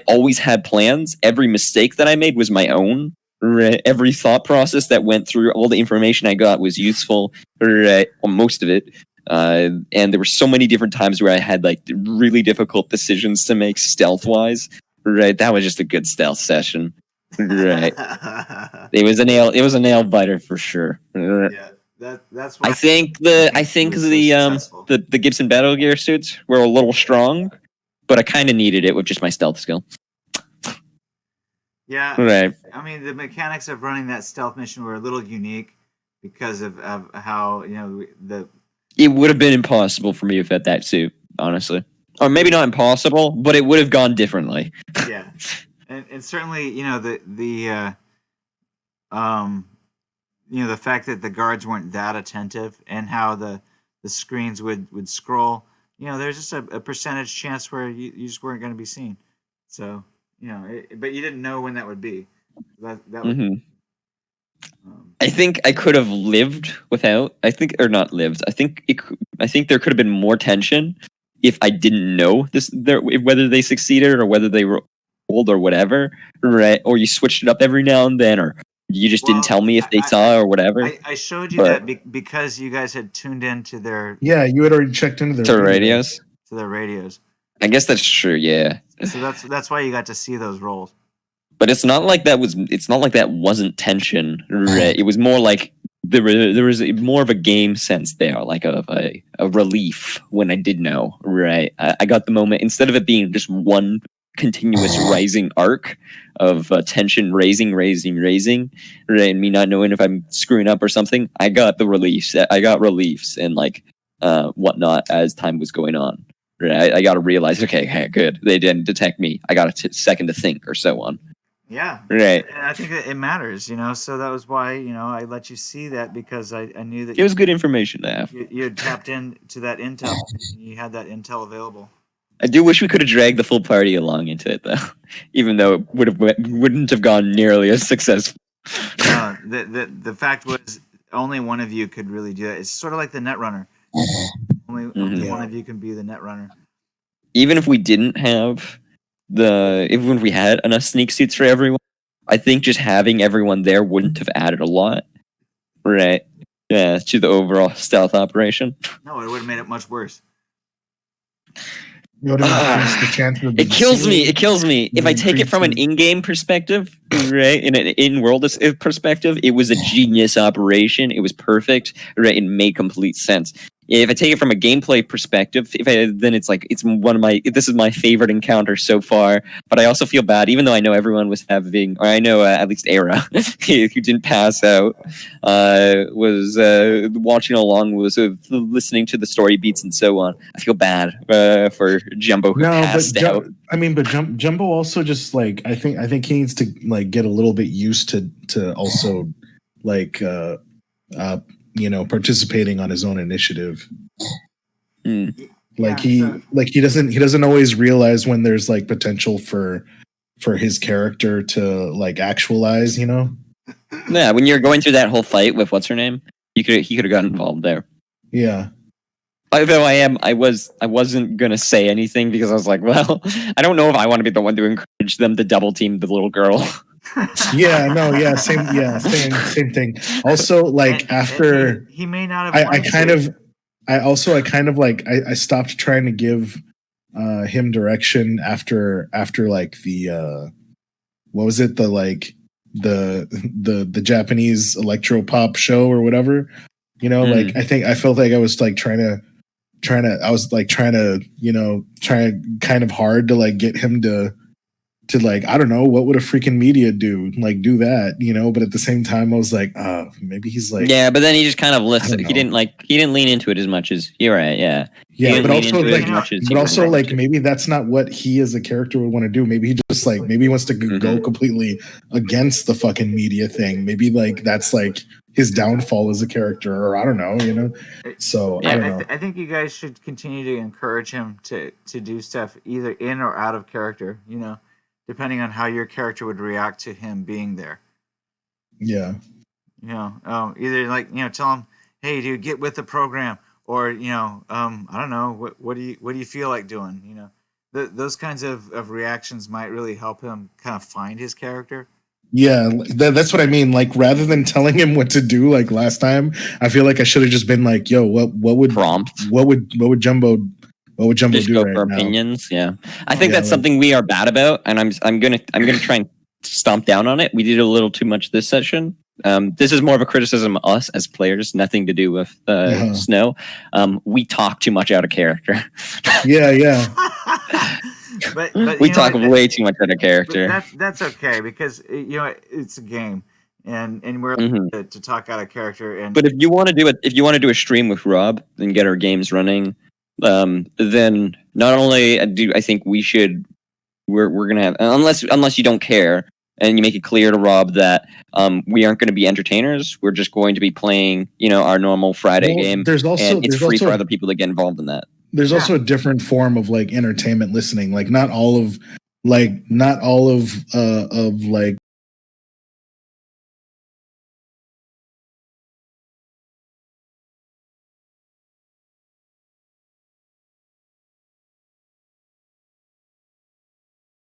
always had plans. Every mistake that I made was my own. Every thought process that went through, all the information I got was useful. Well, most of it. And there were so many different times where I had like really difficult decisions to make stealth wise. Right, that was just a good stealth session. Right, it was a nail biter for sure. Yeah, that's why I think the Gibson Battle Gear suits were a little strong, but I kind of needed it with just my stealth skill. Yeah, Right. I mean, the mechanics of running that stealth mission were a little unique because of how It would have been impossible for me without that suit, honestly, or maybe not impossible, but it would have gone differently. Yeah, and certainly the fact that the guards weren't that attentive and how the screens would scroll. There's just a percentage chance where you just weren't going to be seen. So but you didn't know when that would be. That would. Mm-hmm. I think I could have lived without. I think there could have been more tension if I didn't know whether they succeeded or whether they were old or whatever, right? Or you switched it up every now and then, or you just didn't tell me if they saw or whatever. I showed you that because you guys had tuned into their. Yeah, you had already checked into their radios. To their radios. I guess that's true. Yeah. So that's why you got to see those rolls. But it's not like that wasn't tension, right? It was more like there was more of a game sense there, like a relief when I did know, right? I got the moment, instead of it being just one continuous rising arc of tension raising, right? And me not knowing if I'm screwing up or something, I got reliefs and like whatnot as time was going on. Right? I got to realize, okay, good, they didn't detect me. I got a second to think, or so on. Yeah, right. And I think it matters, So that was why I let you see that, because I knew that it was good information to have. You had tapped into that intel. And you had that intel available. I do wish we could have dragged the full party along into it, though, even though it wouldn't have gone nearly as successful. No, the fact was only one of you could really do it. It's sort of like the Netrunner. Only one of you can be the Netrunner. Even if we didn't have even if we had enough sneak suits for everyone, I think just having everyone there wouldn't have added a lot, right? Yeah, to the overall stealth operation. No, it would have made it much worse. It kills me. If I take it from an in-game perspective, right, in an in-world perspective, it was a genius operation. It was perfect, right, and made complete sense. If I take it from a gameplay perspective, then it's like this is my favorite encounter so far. But I also feel bad, even though I know everyone was having, or I know at least Era, who didn't pass out, was watching along, was listening to the story beats and so on. I feel bad for Jumbo who passed out. But Jumbo also just like I think he needs to like get a little bit used to also like participating on his own initiative. Like he doesn't always realize when there's like potential for his character to like actualize, Yeah, when you're going through that whole fight with what's her name, he could have gotten involved there. Yeah. Although I wasn't gonna say anything because I was like, well, I don't know if I want to be the one to encourage them to double team the little girl. Same thing. Also, like after he may not have. I stopped trying to give him direction after like the what was it, the Japanese electro pop show or whatever, like I felt like I was like trying kind of hard to like get him to to like, I don't know, what would a freaking media do? Like do that, you know? But at the same time, I was like, maybe he's like, yeah, but then he just kind of listened. know. He didn't lean into it as much as you're right. Yeah, He yeah, didn't but lean also into it like, as much as he but also wanted like to. maybe that's not what he as a character would want to do. Maybe he just like maybe he wants to go completely against the fucking media thing. Maybe like that's like his downfall as a character, or I don't know, you know. So I don't know. I think you guys should continue to encourage him to do stuff either in or out of character, you know, depending on how your character would react to him being there. Yeah. You know, either like, you know, tell him, hey, dude, get with the program, or you know, I don't know, what do you feel like doing? You know, those kinds of reactions might really help him kind of find his character. Yeah, that's what I mean. Like, rather than telling him what to do, like last time, I feel like I should have just been like, "Yo, what would Prompt. What would Jumbo Just do go right for now?" opinions. Yeah, I think Yeah, that's something we are bad about, and I'm gonna try and stomp down on it. We did a little too much this session. This is more of a criticism of us as players, nothing to do with Snow. We talk too much out of character. Yeah. but We you know talk what, way too much out of character. that's okay, because you know it's a game, and we're to talk out of character. And But if you want to do a stream with Rob and get our games running, then not only do I think we're gonna have, unless you don't care and you make it clear to Rob that we aren't going to be entertainers, we're just going to be playing, you know, our normal Friday game. There's also and it's free for other people to get involved in that. There's also a different form of like entertainment listening. Like not all of like